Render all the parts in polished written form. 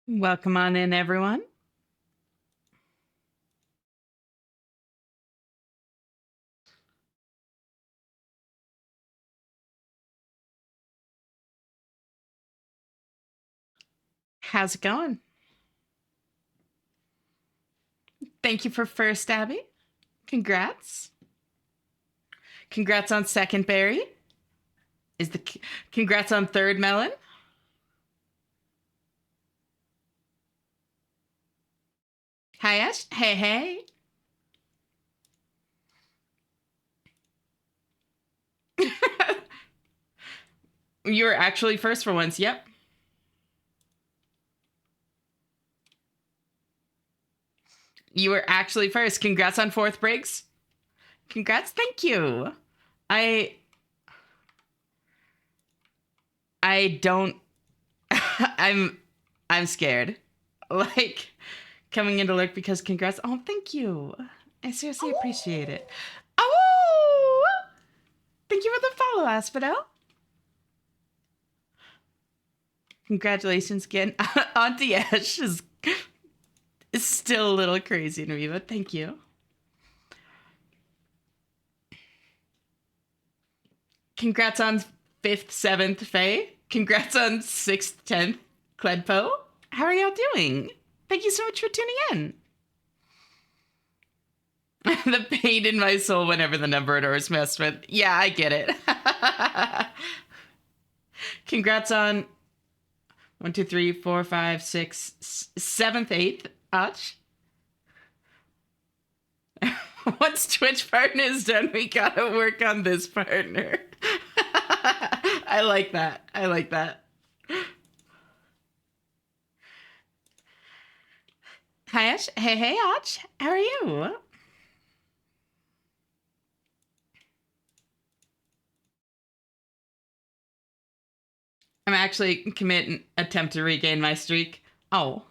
Welcome on in, everyone. How's it going? Thank you for first, Abby. Congrats. Congrats on second, Barry. Congrats on third, Melon. Hi, Ash. Hey, hey. You were actually first for once. Yep. You were actually first. Congrats on fourth, Briggs. Congrats. Thank you. I I don't I'm scared. Like coming into lurk because congrats. Oh, thank you. I seriously appreciate it. Oh! Thank you for the follow, Asphodel. Congratulations again. Auntie Ash is still a little crazy to me, but thank you. Congrats on 5th, 7th, Faye. Congrats on 6th, 10th, Cledpo. How are y'all doing? Thank you so much for tuning in. The pain in my soul whenever the number is messed with. Yeah, I get it. Congrats on 1, 2, 3, 4, 5, 6, 7th, 8th, Arch. Once Twitch partner is done, we gotta work on this partner. I like that. I like that. Hi, Ash. Hey, hey, Arch. How are you? I'm actually commit attempt to regain my streak. Oh,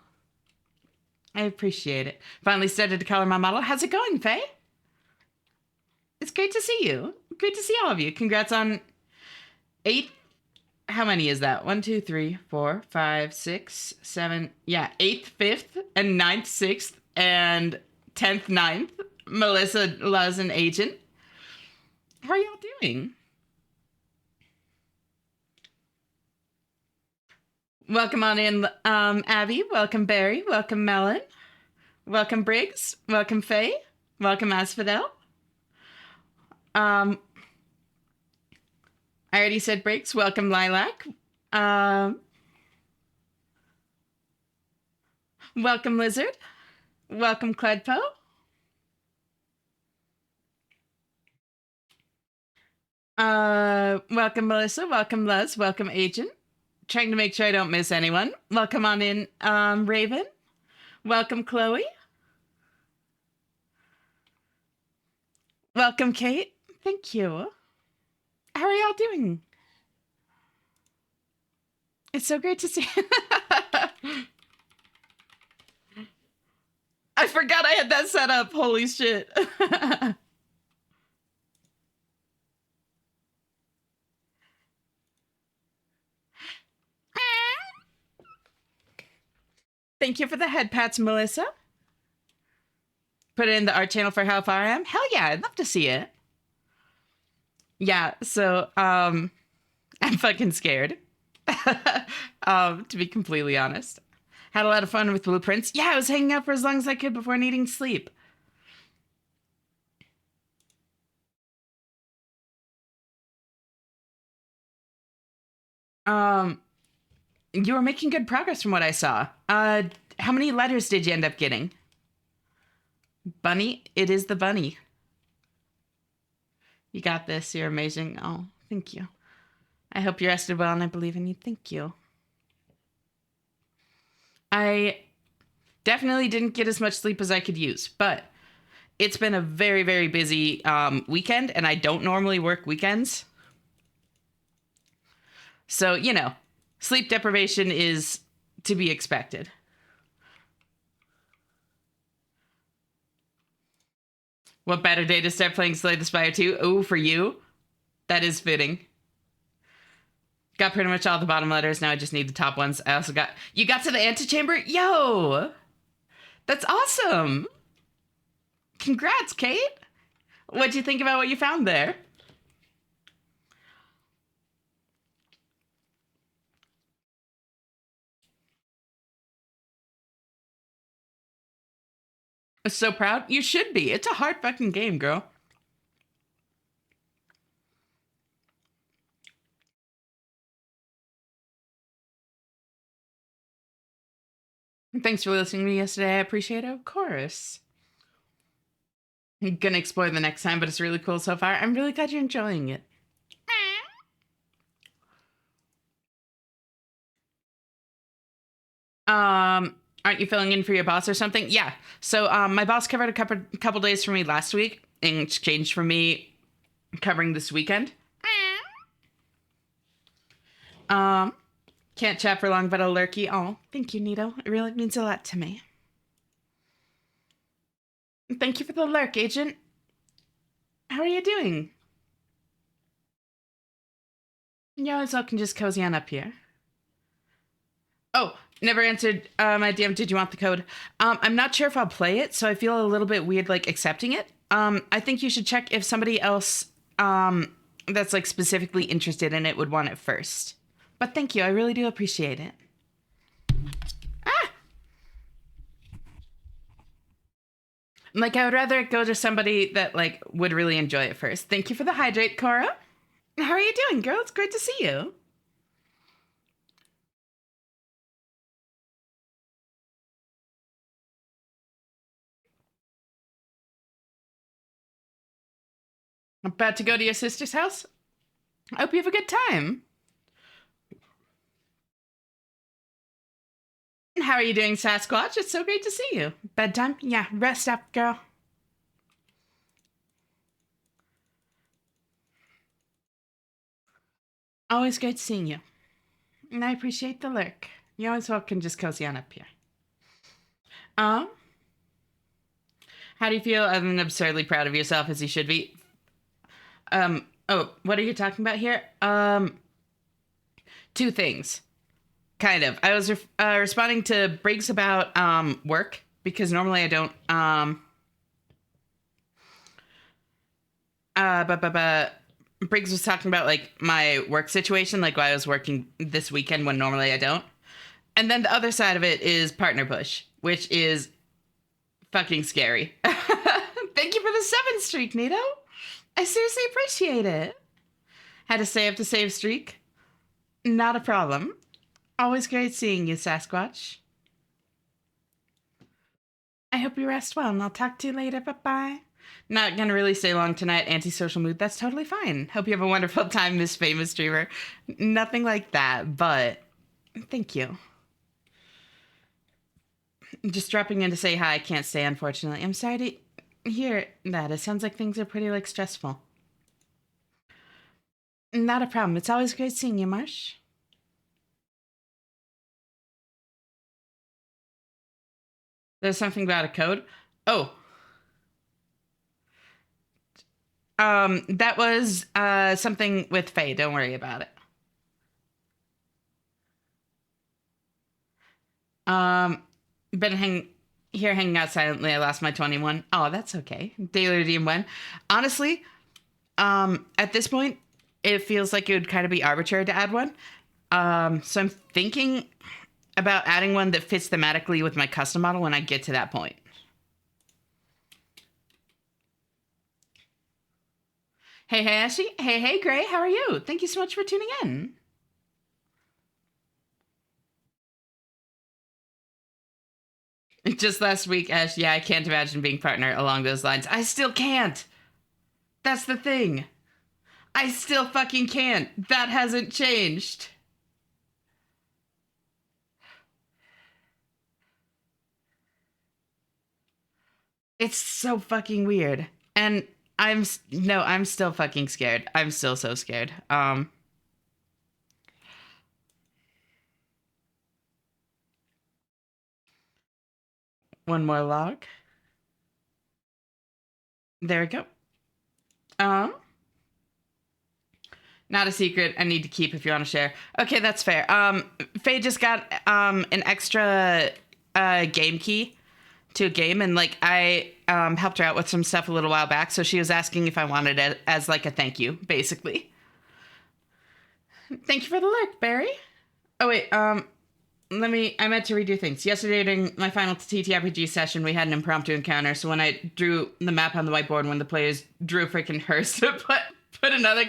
I appreciate it. Finally started to color my model. How's it going, Faye? It's great to see you. Great to see all of you. Congrats on 8. How many is that? 1, 2, 3, 4, 5, 6, 7. Yeah, 8th, 5th, and 9th, 6th, and 10th, 9th. Melissa Luz and Agent. How are y'all doing? Welcome on in, Abby. Welcome, Barry. Welcome, Melon. Welcome, Briggs. Welcome, Faye. Welcome, Asphodel. I already said Briggs. Welcome, Lilac. Welcome, Lizard. Welcome, Cledpo. Welcome, Melissa. Welcome, Luz. Welcome, Agent. Trying to make sure I don't miss anyone. Welcome on in, Raven. Welcome, Chloe. Welcome, Kate. Thank you. How are y'all doing? It's so great to see. I forgot I had that set up. Holy shit. Thank you for the head pats, Melissa. Put it in the art channel for how far I am. Hell yeah, I'd love to see it. Yeah, so I'm fucking scared. To be completely honest. Had a lot of fun with blueprints. Yeah, I was hanging out for as long as I could before needing sleep. Um, you were making good progress from what I saw. How many letters did you end up getting? Bunny, it is the bunny. You got this. You're amazing. Oh, thank you. I hope you rested well and I believe in you. Thank you. I definitely didn't get as much sleep as I could use, but it's been a very, very busy weekend, and I don't normally work weekends. So, sleep deprivation is to be expected. What better day to start playing Slay the Spire 2? Oh, for you? That is fitting. Got pretty much all the bottom letters. Now I just need the top ones. I also got... You got to the antechamber? Yo! That's awesome! Congrats, Kate! What'd you think about what you found there? I'm so proud. You should be. It's a hard fucking game, girl. Thanks for listening to me yesterday. I appreciate it, of course. I'm gonna explore the next time, but it's really cool so far. I'm really glad you're enjoying it. Aren't you filling in for your boss or something? Yeah. So my boss covered a couple days for me last week in exchange for me covering this weekend. Can't chat for long, but a lurky. Oh, thank you, Nito. It really means a lot to me. Thank you for the lurk, Agent. How are you doing? You always well can just cozy on up here. Oh, never answered my DM. Did you want the code? I'm not sure if I'll play it, so I feel a little bit weird like accepting it. I think you should check if somebody else that's like specifically interested in it would want it first. But thank you. I really do appreciate it. Ah! Like, I would rather it go to somebody that, like, would really enjoy it first. Thank you for the hydrate, Cora. How are you doing, girl? It's great to see you. About to go to your sister's house? I hope you have a good time. How are you doing, Sasquatch? It's so great to see you. Bedtime? Yeah, rest up, girl. Always great seeing you. And I appreciate the lurk. You always welcome just cozy on up here. Um, how do you feel other than absurdly proud of yourself as you should be? Oh, what are you talking about here? Two things. Kind of. I was responding to Briggs about work because normally I don't but Briggs was talking about like my work situation, like why I was working this weekend when normally I don't. And then the other side of it is partner push, which is fucking scary. Thank you for the 7 streak, Nito. I seriously appreciate it. Had to stay up to save streak? Not a problem. Always great seeing you, Sasquatch. I hope you rest well, and I'll talk to you later. Bye-bye. Not gonna really stay long tonight. Antisocial mood. That's totally fine. Hope you have a wonderful time, Miss Famous Streamer. Nothing like that, but thank you. Just dropping in to say hi. I can't stay, unfortunately. I'm sorry to hear that. It sounds like things are pretty, like, stressful. Not a problem. It's always great seeing you, Marsh. There's something about a code. Oh. That was something with Faye. Don't worry about it. Been hanging out silently. I lost my 21. Oh, that's okay. Daily redeem when. Honestly, at this point, it feels like it would kind of be arbitrary to add one. So I'm thinking about adding one that fits thematically with my custom model when I get to that point. Hey, Ashley. Hey, Gray. How are you? Thank you so much for tuning in. Just last week, Ash, yeah, I can't imagine being partner along those lines. I still can't. That's the thing. I still fucking can't. That hasn't changed. It's so fucking weird. And I'm still fucking scared. I'm still so scared. One more log. There we go. Um Not a secret. I need to keep if you want to share. Okay, that's fair. Faye just got an extra game key to a game, and like I helped her out with some stuff a little while back, so she was asking if I wanted it as like a thank you, basically. Thank you for the lurk, Barry. Oh wait, I meant to redo things. Yesterday during my final TTRPG session, we had an impromptu encounter. So when I drew the map on the whiteboard, when the players drew a freaking hearse to put another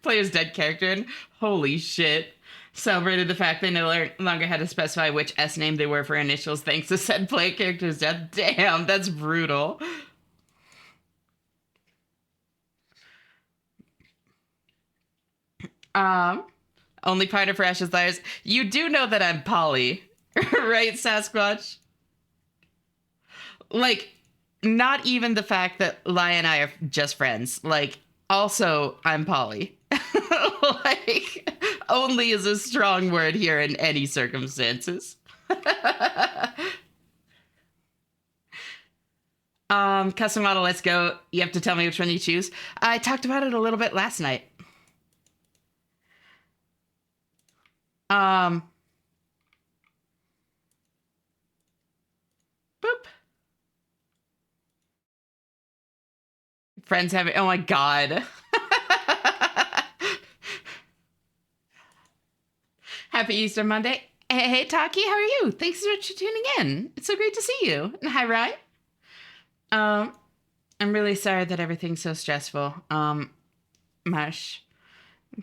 player's dead character in, holy shit. Celebrated the fact they no longer had to specify which S name they were for initials thanks to said player character's death. Damn, that's brutal. Only partner for Ashes Liars. You do know that I'm poly, right, Sasquatch? Like, not even the fact that Lai and I are just friends. Like, also, I'm poly. Like, only is a strong word here in any circumstances. Custom model, let's go. You have to tell me which one you choose. I talked about it a little bit last night. Boop. Friends have it. Oh my god. Happy Easter Monday. Hey, Taki, how are you? Thanks so much for tuning in. It's so great to see you. And hi, Ryan. I'm really sorry that everything's so stressful. Marsh.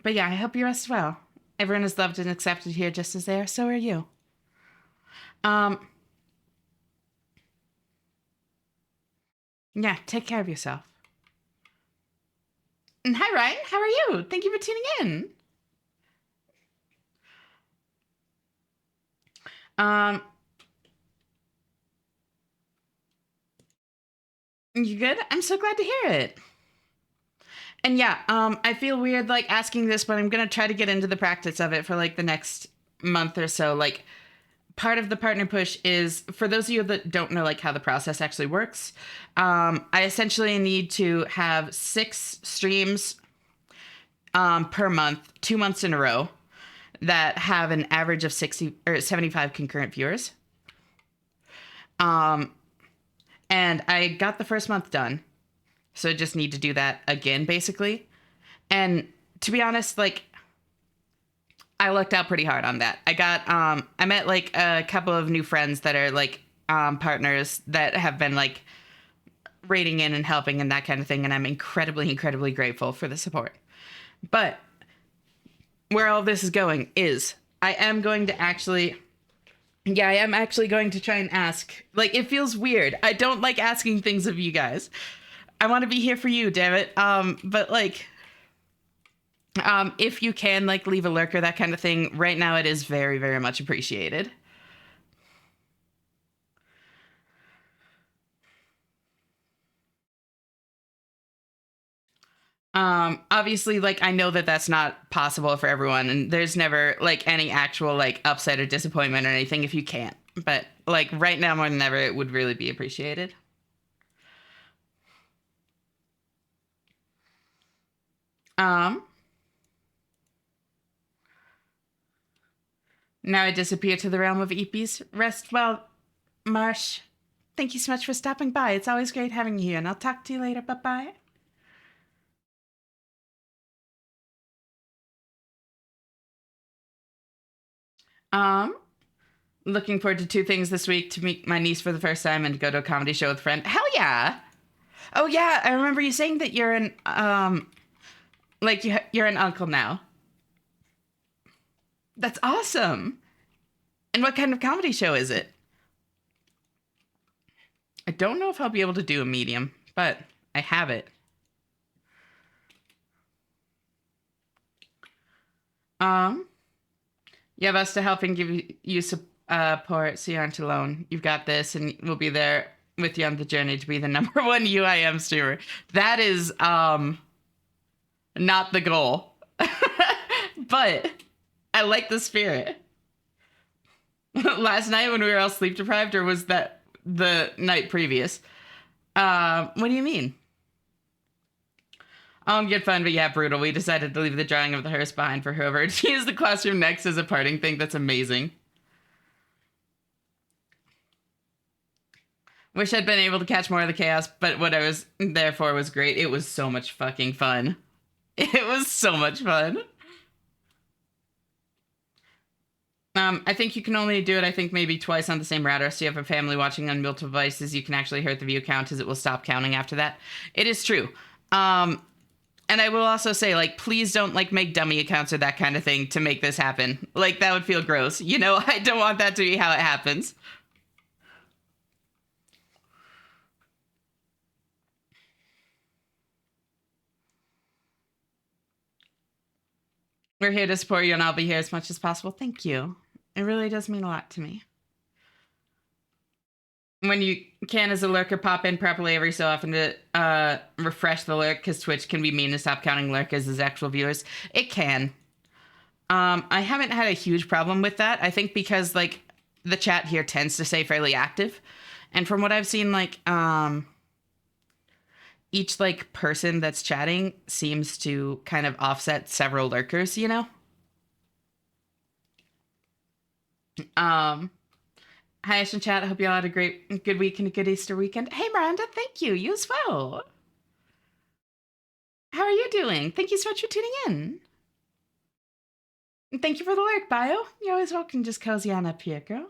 But yeah, I hope you rest well. Everyone is loved and accepted here just as they are. So are you. Yeah, take care of yourself. And hi, Ryan. How are you? Thank you for tuning in. You good? I'm so glad to hear it. And yeah, I feel weird like asking this, but I'm gonna try to get into the practice of it for like the next month or so. Like, part of the partner push is, for those of you that don't know like how the process actually works, I essentially need to have 6 streams per month, 2 months in a row, that have an average of 60 or 75 concurrent viewers. And I got the first month done. So I just need to do that again, basically. And to be honest, like, I lucked out pretty hard on that. I met like a couple of new friends that are like partners that have been like rating in and helping and that kind of thing. And I'm incredibly, incredibly grateful for the support. But where all this is going is I am actually going to try and ask. Like, it feels weird. I don't like asking things of you guys. I want to be here for you, damn it. But like, if you can like leave a lurker, that kind of thing, right now it is very, very much appreciated. Obviously, like, I know that that's not possible for everyone, and there's never like any actual like upset or disappointment or anything if you can't. But like right now more than ever, it would really be appreciated. Now I disappear to the realm of Eepies. Rest well, Marsh. Thank you so much for stopping by. It's always great having you here, and I'll talk to you later. Bye-bye. Looking forward to 2 things this week: to meet my niece for the first time and to go to a comedy show with a friend. Hell yeah! Oh yeah, I remember you saying that you're an like you're an uncle now. That's awesome. And what kind of comedy show is it? I don't know if I'll be able to do a medium, but I have it. You have us to help and give you support, so you aren't alone. You've got this, and we'll be there with you on the journey to be the #1 UIM streamer. That is not the goal, but I like the spirit. Last night when we were all sleep deprived, or was that the night previous? What do you mean? Good fun, but yeah, brutal. We decided to leave the drawing of the hearse behind for whoever to use the classroom next as a parting thing. That's amazing. Wish I'd been able to catch more of the chaos, but what I was there for was great. It was so much fucking fun. It was so much fun. I think you can only do it, I think, maybe twice on the same router. So you have a family watching on multiple devices, you can actually hurt the view count as it will stop counting after that. It is true. And I will also say, like, please don't, like, make dummy accounts or that kind of thing to make this happen. Like, that would feel gross. You know, I don't want that to be how it happens. We're here to support you, and I'll be here as much as possible. Thank you. It really does mean a lot to me. When you can, as a lurker, pop in properly every so often to refresh the lurk, because Twitch can be mean to stop counting lurkers as actual viewers. It can. I haven't had a huge problem with that. I think because, like, the chat here tends to stay fairly active. And from what I've seen, like, each, like, person that's chatting seems to kind of offset several lurkers, you know? Hi, Ash and chat. I hope you all had a good week and a good Easter weekend. Hey, Miranda, thank you. You as well. How are you doing? Thank you so much for tuning in. And thank you for the lurk, Bio. You're always welcome. Just cozy on up here, girl.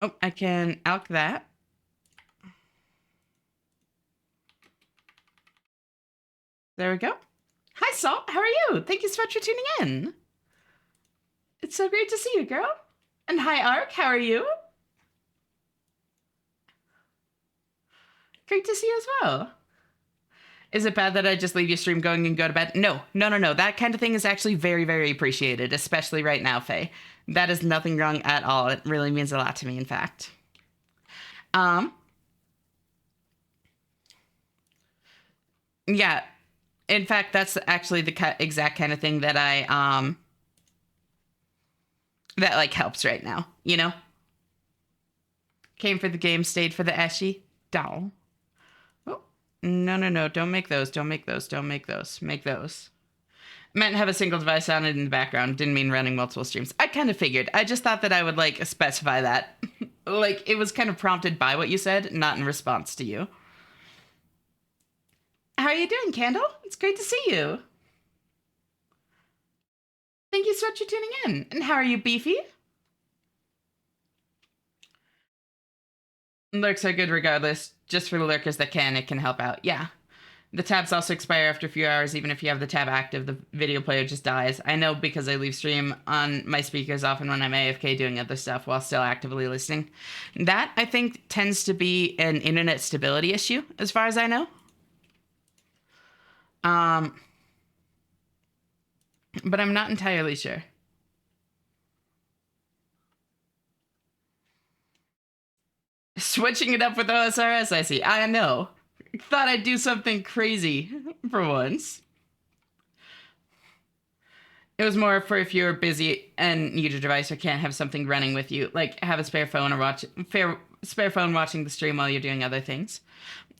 Oh, I can alk that. There we go. Hi, Salt. How are you? Thank you so much for tuning in. It's so great to see you, girl. And hi, Ark. How are you? Great to see you as well. Is it bad that I just leave your stream going and go to bed? No. That kind of thing is actually very, very appreciated, especially right now, Faye. That is nothing wrong at all. It really means a lot to me, in fact. Yeah. In fact, that's actually the exact kind of thing that that, like, helps right now, you know? Came for the game, stayed for the Eshy. Doll. Oh, no. Don't make those. Make those. Meant have a single device on it in the background. Didn't mean running multiple streams. I kind of figured. I just thought that I would, like, specify that. Like, it was kind of prompted by what you said, not in response to you. How are you doing, Candle? It's great to see you. Thank you so much for tuning in. And how are you, Beefy? Lurks are good regardless. Just for the lurkers that can, it can help out. Yeah. The tabs also expire after a few hours. Even if you have the tab active, the video player just dies. I know because I leave stream on my speakers often when I'm AFK doing other stuff while still actively listening. That, I think, tends to be an internet stability issue, as far as I know. But I'm not entirely sure. Switching it up with OSRS, I see. I know. Thought I'd do something crazy for once. It was more for if you're busy and need a device or can't have something running with you, like have a spare phone or spare phone watching the stream while you're doing other things.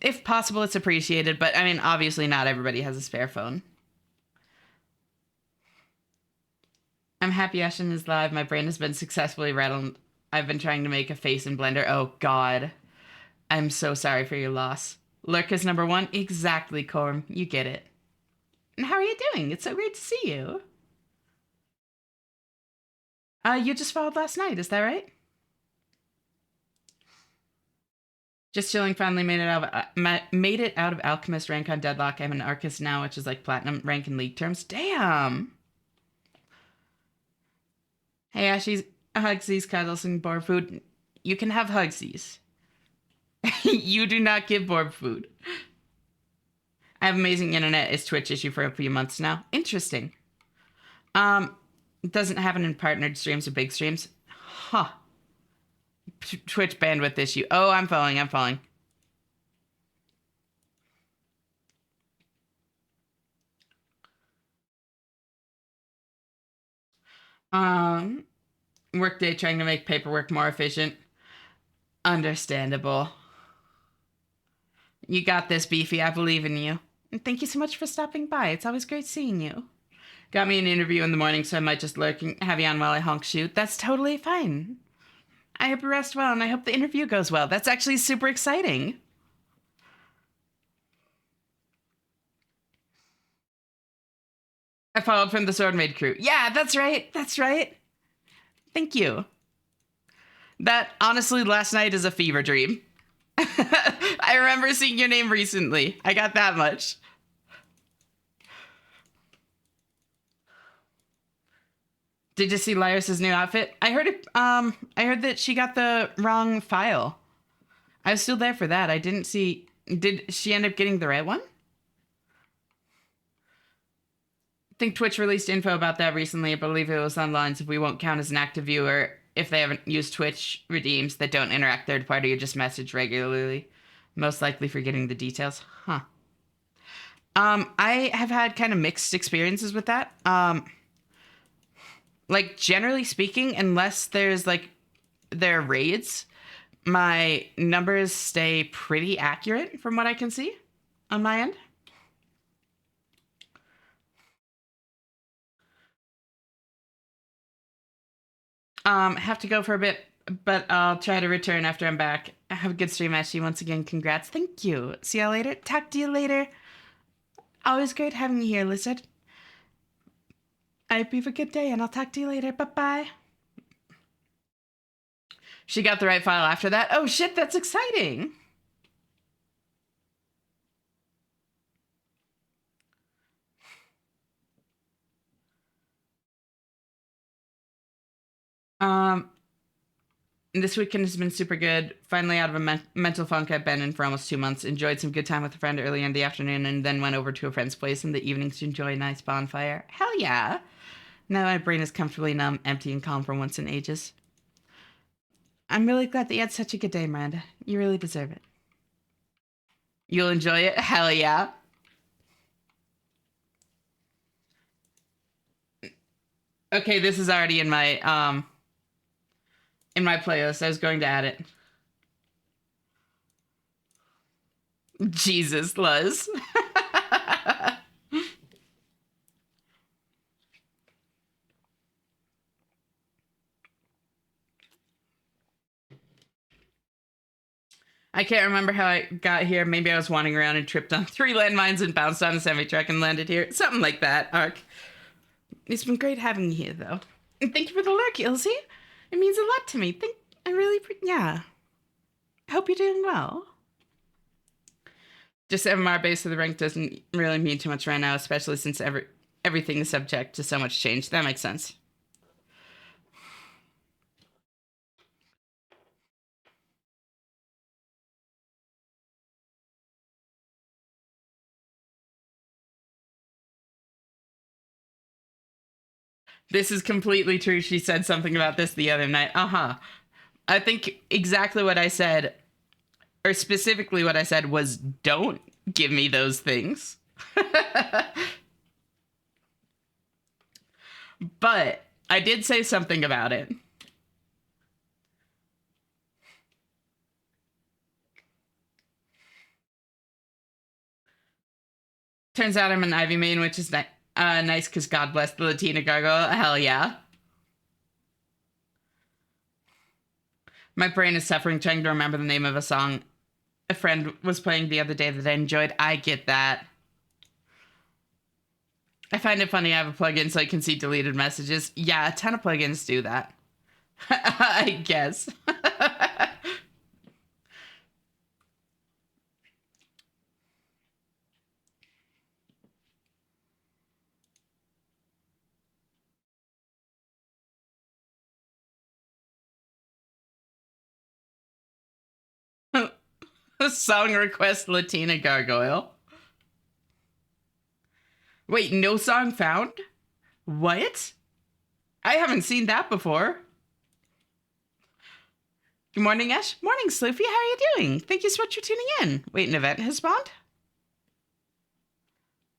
If possible, it's appreciated, but I mean, obviously not everybody has a spare phone. I'm happy Ashton is live. My brain has been successfully rattled. I've been trying to make a face in Blender. Oh, God. I'm so sorry for your loss. Lurk is number one. Exactly, Corm. You get it. And how are you doing? It's so great to see you. You just followed last night, is that right? Just chilling. Finally made it out of Alchemist rank on Deadlock. I'm an Arcist now, which is like Platinum rank in League terms. Damn. Hey, Ashies, Hugsies, Cuddles, and Borb Food. You can have Hugsies. You do not give Borb food. I have amazing internet. Is Twitch issue for a few months now. Interesting. It doesn't happen in partnered streams or big streams. Huh. Twitch bandwidth issue. Oh, I'm falling. Um, Workday trying to make paperwork more efficient. Understandable. You got this, Beefy. I believe in you. And thank you so much for stopping by. It's always great seeing you. Got me an interview in the morning, so I might just lurk and have you on while I honk shoot. That's totally fine. I hope you rest well, and I hope the interview goes well. That's actually super exciting. I followed from the Swordmaid crew. Yeah, that's right. That's right. Thank you. That, honestly, last night is a fever dream. I remember seeing your name recently. I got that much. Did you see Lyris's new outfit? I heard it. I heard that she got the wrong file. I was still there for that. I didn't see. Did she end up getting the right one? I think Twitch released info about that recently. I believe it was on lines if we won't count as an active viewer if they haven't used Twitch redeems that don't interact third party or just message regularly. Most likely forgetting the details. Huh. I have had kind of mixed experiences with that. Like, generally speaking, unless there's, like, there are raids, my numbers stay pretty accurate from what I can see on my end. Have to go for a bit, but I'll try to return after I'm back. Have a good stream, Ashley. Once again, congrats. Thank you. See y'all later. Talk to you later. Always great having you here, Lizard. I hope you have a good day, and I'll talk to you later. Bye-bye. She got the right file after that. Oh, shit, that's exciting. This weekend has been super good. Finally out of a mental funk I've been in for almost 2 months. Enjoyed some good time with a friend early in the afternoon and then went over to a friend's place in the evenings to enjoy a nice bonfire. Hell yeah. Now my brain is comfortably numb, empty, and calm for once in ages. I'm really glad that you had such a good day, Miranda. You really deserve it. You'll enjoy it? Hell yeah. Okay, this is already in my playlist. I was going to add it. Jesus, Luz. I can't remember how I got here. Maybe I was wandering around and tripped on 3 landmines and bounced on a semi-truck and landed here. Something like that, Ark. It's been great having you here, though. And thank you for the lurk, Ilse. It means a lot to me. Yeah. I hope you're doing well. Just MMR base of the rank doesn't really mean too much right now, especially since everything is subject to so much change. That makes sense. This is completely true. She said something about this the other night. I think exactly what I said, or specifically what I said, was don't give me those things. But I did say something about it. Turns out I'm an Ivy main, which is nice because God bless the Latina gargoyle. Hell yeah. My brain is suffering trying to remember the name of a song a friend was playing the other day that I enjoyed. I get that. I find it funny I have a plugin so I can see deleted messages. Yeah, a ton of plugins do that. I guess. Song request Latina gargoyle. Wait, no song found? What? I haven't seen that before. Good morning, Ash. Morning, Sloofy. How are you doing? Thank you so much for tuning in. Wait, an event has spawned?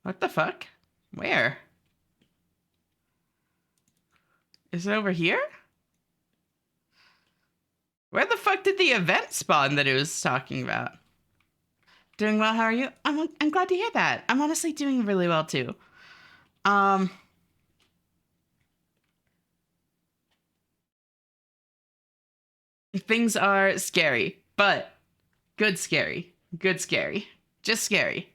What the fuck? Where? Is it over here? Where the fuck did the event spawn that it was talking about? Doing well, how are you? I'm glad to hear that. I'm honestly doing really well too. Things are scary, but good scary. Good scary. Just scary.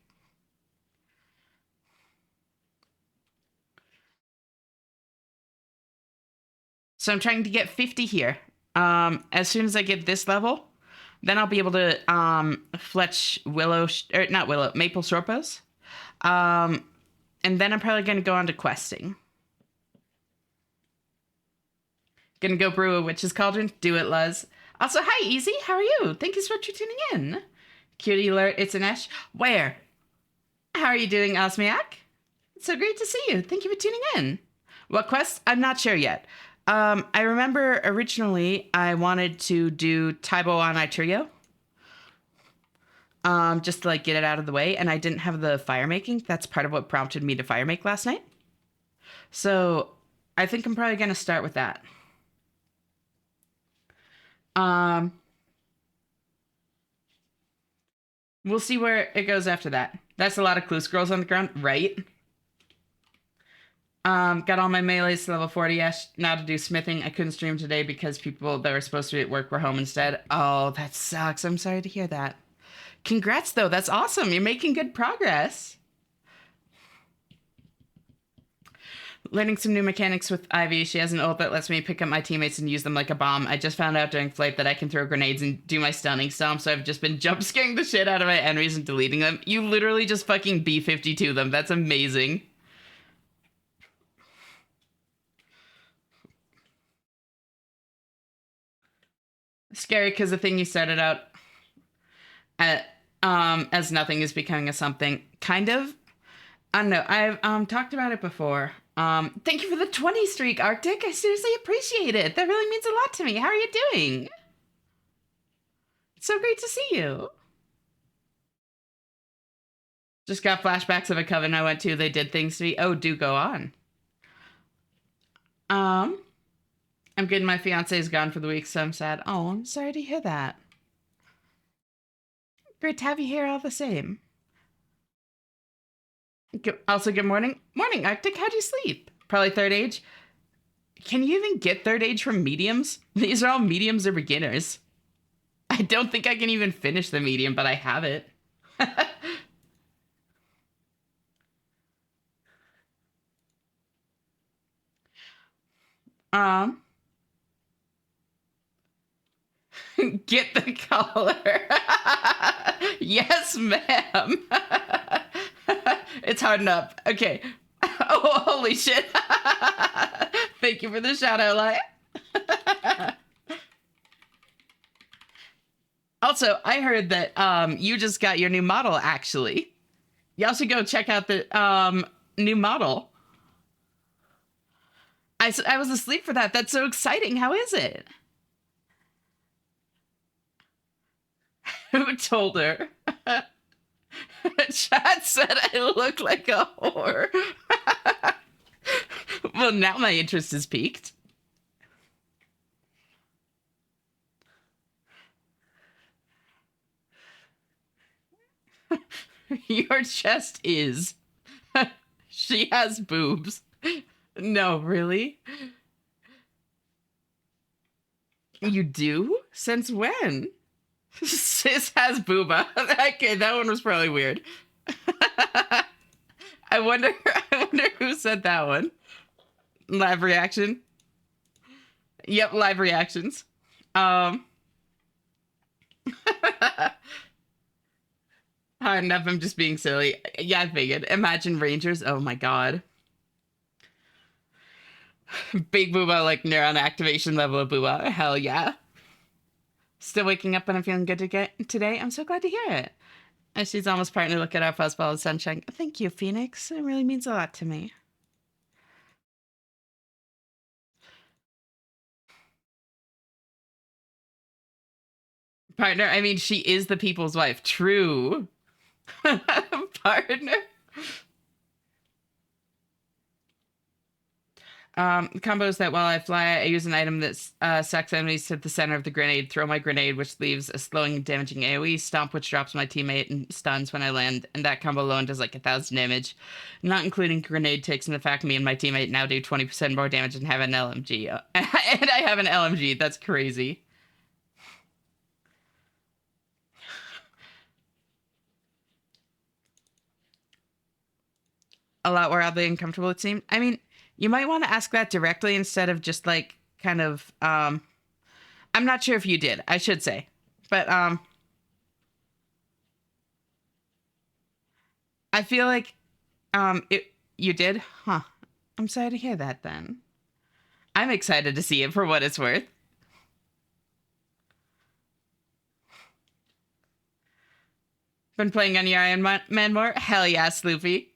So I'm trying to get 50 here. As soon as I get this level, then I'll be able to fletch maple shortbows. And then I'm probably gonna go on to questing. Gonna go brew a witch's cauldron. Do it, Luz. Also, hi, Easy. How are you? Thank you so much for tuning in. Cutie alert, it's an Ash. Where? How are you doing, Osmiak? It's so great to see you. Thank you for tuning in. What quest? I'm not sure yet. I remember originally I wanted to do Taibo on Iturio. Just to like get it out of the way, and I didn't have the fire making. That's part of what prompted me to fire make last night. So I think I'm probably gonna start with that. We'll see where it goes after that. That's a lot of clue scrolls on the ground, right? Got all my melees to level 40 now to do smithing. I couldn't stream today because people that were supposed to be at work were home instead. Oh, that sucks. I'm sorry to hear that. Congrats, though. That's awesome. You're making good progress. Learning some new mechanics with Ivy. She has an ult that lets me pick up my teammates and use them like a bomb. I just found out during flight that I can throw grenades and do my stunning stomp, so I've just been jump scaring the shit out of my enemies and deleting them. You literally just fucking B-52 them. That's amazing. Scary because the thing you started out as nothing is becoming a something. Kind of. I don't know. I've talked about it before. Thank you for the 20 streak, Arctic. I seriously appreciate it. That really means a lot to me. How are you doing? It's so great to see you. Just got flashbacks of a coven I went to. They did things to me. Oh, do go on. I'm good. My fiance is gone for the week, so I'm sad. Oh, I'm sorry to hear that. Great to have you here all the same. Also, good morning. Morning, Arctic. How'd you sleep? Probably third age. Can you even get third age from mediums? These are all mediums or beginners. I don't think I can even finish the medium, but I have it. Get the color. Yes, ma'am. It's hard enough. Okay. Oh, holy shit. Thank you for the shout out, Lai. Also, I heard that you just got your new model, actually. Y'all should go check out the new model. I was asleep for that. That's so exciting. How is it? Who told her? Chad said I look like a whore. Well, now my interest is piqued. Your chest is. She has boobs. No, really? You do? Since when? Sis has booba. Okay, that one was probably weird. I wonder who said that one. Live reaction. Yep, live reactions. Hard enough, I'm just being silly. Yeah, I figured. Imagine Rangers. Oh my god. Big booba, like neuron activation level of booba. Hell yeah. Still waking up and I'm feeling good today. I'm so glad to hear it. And she's almost partner. Look at our fuzzball of sunshine. Thank you, Phoenix. It really means a lot to me. Partner, I mean, she is the people's wife. True. Partner. Combos that while I fly, I use an item that sucks enemies to the center of the grenade, throw my grenade, which leaves a slowing and damaging AoE, stomp, which drops my teammate and stuns when I land, and that combo alone does like 1,000 damage, not including grenade ticks and the fact me and my teammate now do 20% more damage and have an LMG. And I have an LMG. That's crazy. A lot more oddly uncomfortable, it seemed. I mean, you might want to ask that directly instead of just like kind of I'm not sure if you did, I should say. But I feel like it you did? Huh. I'm sorry to hear that then. I'm excited to see it for what it's worth. Been playing on UIM Man more? Hell yeah, Sloopy.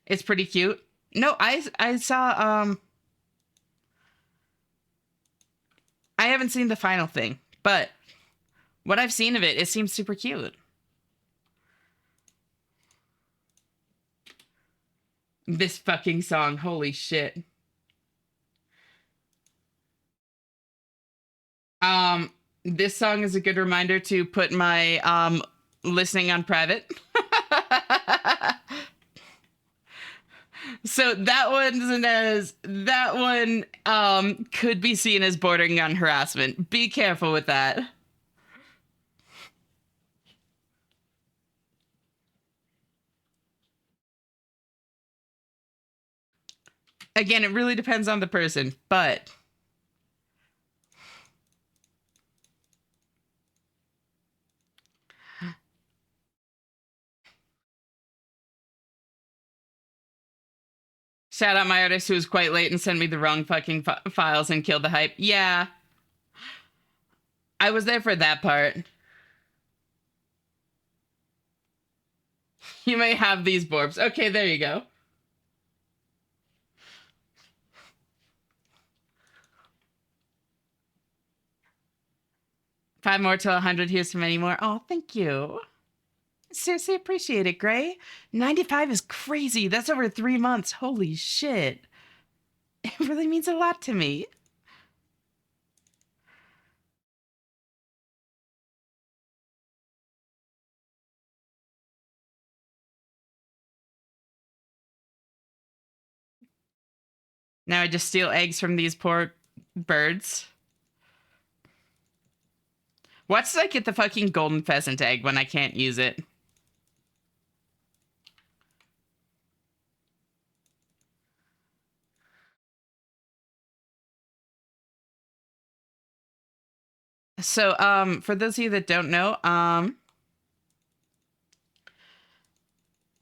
It's pretty cute. No, I saw I haven't seen the final thing, but what I've seen of it, it seems super cute. This fucking song, holy shit. Um, this song is a good reminder to put my listening on private. So that one could be seen as bordering on harassment. Be careful with that. Again, it really depends on the person, but shout out my artist who was quite late and sent me the wrong fucking files and killed the hype. Yeah, I was there for that part. You may have these Borbs. Okay, there you go. Five more till 100. Here's to many more. Oh, thank you. Seriously appreciate it, Gray. 95 is crazy. That's over 3 months. Holy shit. It really means a lot to me. Now I just steal eggs from these poor birds. Watch I get the fucking golden pheasant egg when I can't use it. So, for those of you that don't know,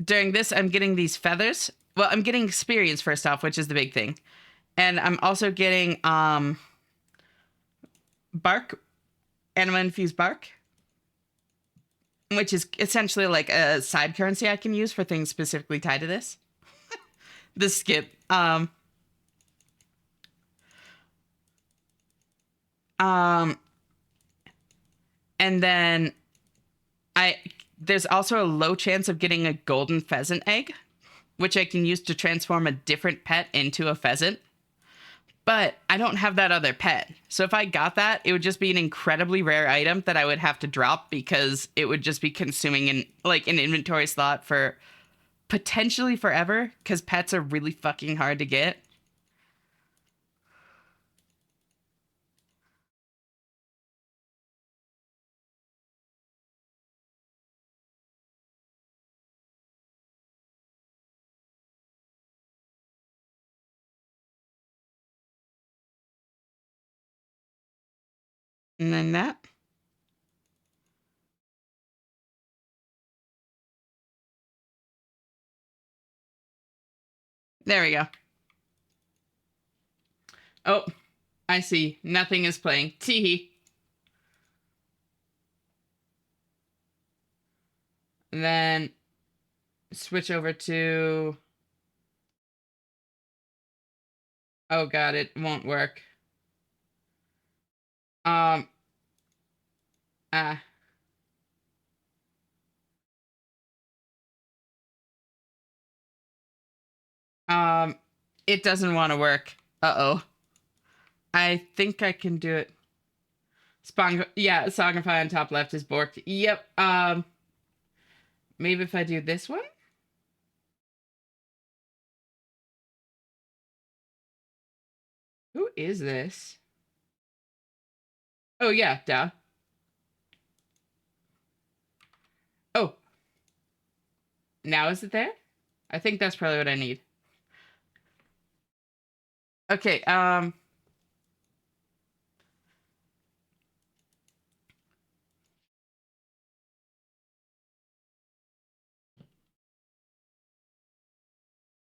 during this, I'm getting these feathers. Well, I'm getting experience first off, which is the big thing. And I'm also getting, bark, anima-infused bark, which is essentially like a side currency I can use for things specifically tied to this. The skip. And then there's also a low chance of getting a golden pheasant egg, which I can use to transform a different pet into a pheasant. But I don't have that other pet. So if I got that, it would just be an incredibly rare item that I would have to drop because it would just be consuming an inventory slot for potentially forever because pets are really fucking hard to get. And then that. There we go. Oh, I see. Nothing is playing. Teehee. And then switch over to... Oh god, it won't work. Um. Ah. Um, it doesn't want to work. Uh-oh. I think I can do it. Yeah, Songify on top left is borked. Yep. Maybe if I do this one? Who is this? Oh, yeah, duh. Oh, now is it there? I think that's probably what I need. Okay,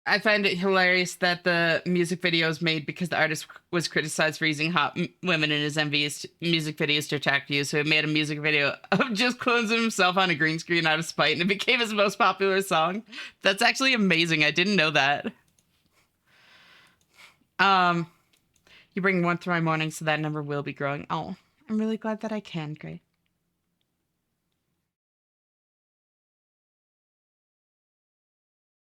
I find it hilarious that the music video is made because the artist was criticized for using hot women in his music videos to attract views. So he made a music video of just clones of himself on a green screen out of spite, and it became his most popular song. That's actually amazing. I didn't know that. Um, you bring one through my morning, so that number will be growing. Oh, I'm really glad that I can, Gray.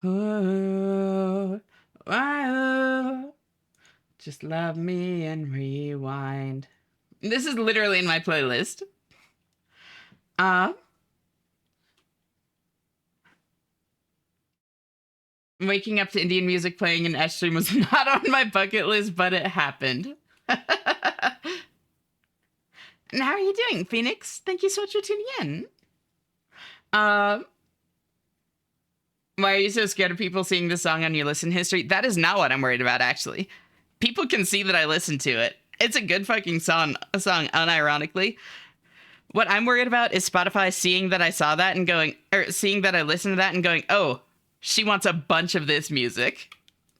Oh, oh, just love me and rewind. This is literally in my playlist. Um, Waking up to Indian music playing in Edge stream was not on my bucket list, but it happened. And how are you doing, Phoenix? Thank you so much for tuning in. Um, why are you so scared of people seeing the song on your listen history? That is not what I'm worried about, actually. People can see that I listen to it. It's a good fucking song, unironically. What I'm worried about is Spotify seeing that I saw that and going, or seeing that I listened to that and going, oh, she wants a bunch of this music.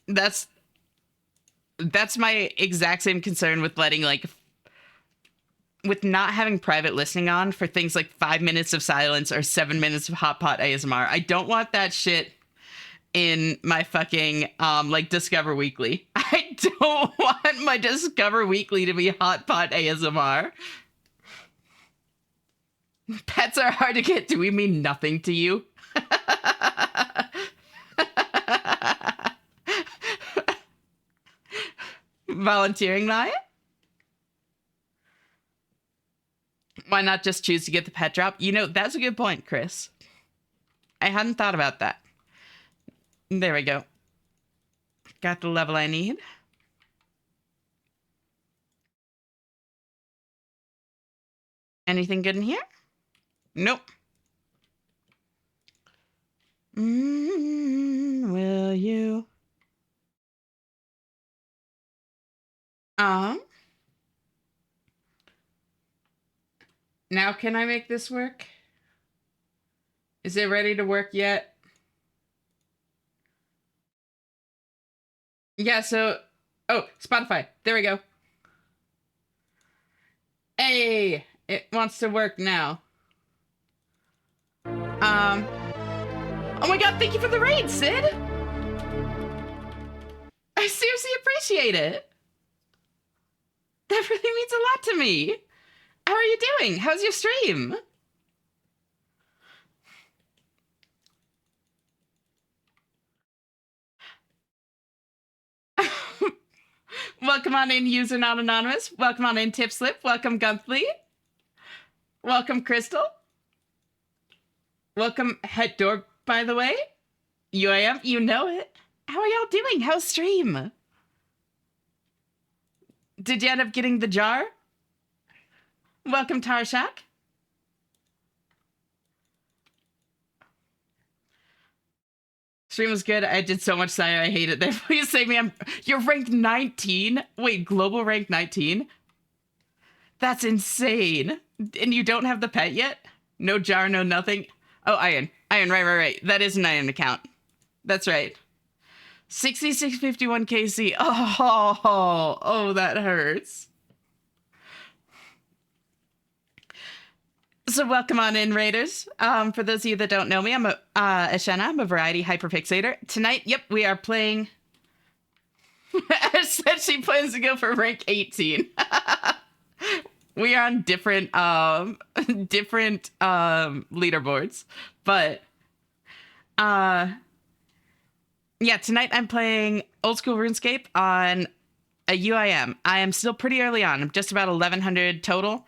That's my exact same concern with letting, like, with not having private listening on for things like 5 minutes of silence or 7 minutes of hot pot ASMR. I don't want that shit in my fucking like Discover Weekly. I don't want my Discover Weekly to be hot pot ASMR. Pets are hard to get. Do we mean nothing to you? Volunteering night? Why not just choose to get the pet drop? You know, that's a good point, Chris. I hadn't thought about that. There we go. Got the level I need. Anything good in here? Nope. Will you? Now can I make this work? Is it ready to work yet? Yeah, so... Oh, Spotify. There we go. Hey! It wants to work now. Oh my god, thank you for the raid, Sid! I seriously appreciate it. That really means a lot to me. How are you doing? How's your stream? Welcome on in, user not anonymous. Welcome on in, Tip Slip. Welcome, Gunthly. Welcome, Crystal. Welcome, Het Door, by the way. UIM, you know it. How are y'all doing? How's stream? Did you end up getting the jar? Welcome, Tarshak. Stream was good. I did so much Sire. I hate it. There, please save me. You're ranked 19. Wait, global rank 19? That's insane. And you don't have the pet yet? No jar, no nothing. Oh, Iron. Iron, right. That is an Iron account. That's right. 6651 KC. Oh, that hurts. So welcome on in, Raiders. For those of you that don't know me, I'm Ashena. I'm a variety hyperfixator. Tonight, yep, we are playing... Ash said she plans to go for rank 18. We are on different leaderboards. But Yeah, tonight I'm playing old school RuneScape on a UIM. I am still pretty early on. I'm just about 1100 total.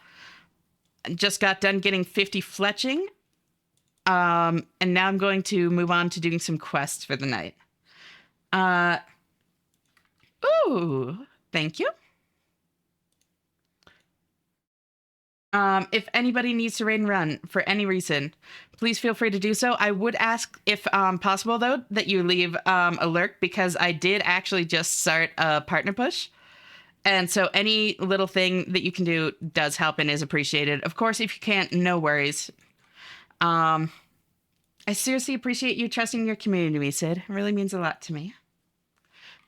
Just got done getting 50 fletching. And now I'm going to move on to doing some quests for the night. Ooh, thank you. If anybody needs to raid and run for any reason, please feel free to do so. I would ask, if possible, though, that you leave a lurk, because I did actually just start a partner push. And so any little thing that you can do does help and is appreciated. Of course, if you can't, no worries. I seriously appreciate you trusting your community to me, Sid. It really means a lot to me.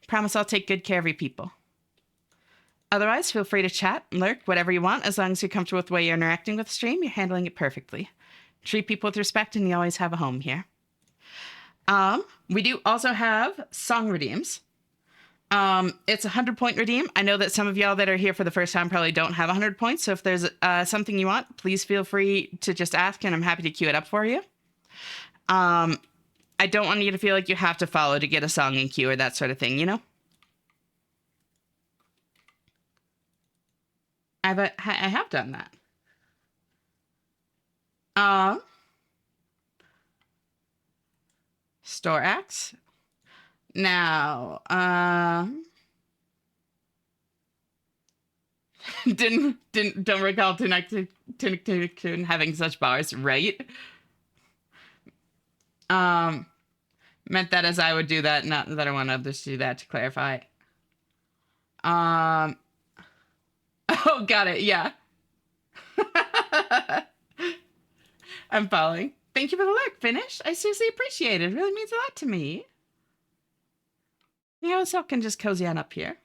Promise I'll take good care of you people. Otherwise, feel free to chat, lurk, whatever you want. As long as you're comfortable with the way you're interacting with the stream, you're handling it perfectly. Treat people with respect, and you always have a home here. We do also have song redeems. It's a 100-point redeem. I know that some of y'all that are here for the first time probably don't have 100 points. So if there's something you want, please feel free to just ask, and I'm happy to queue it up for you. I don't want you to feel like you have to follow to get a song in queue or that sort of thing, you know? I have done that. Store acts. Now, don't recall Tinictune having such bars, right? Meant that as I would do that, not that I want others to do that, to clarify. Oh, got it, yeah. I'm following. Thank you for the lurk, Finish. I seriously appreciate it. It really means a lot to me. Yeah, so I can just cozy on up here.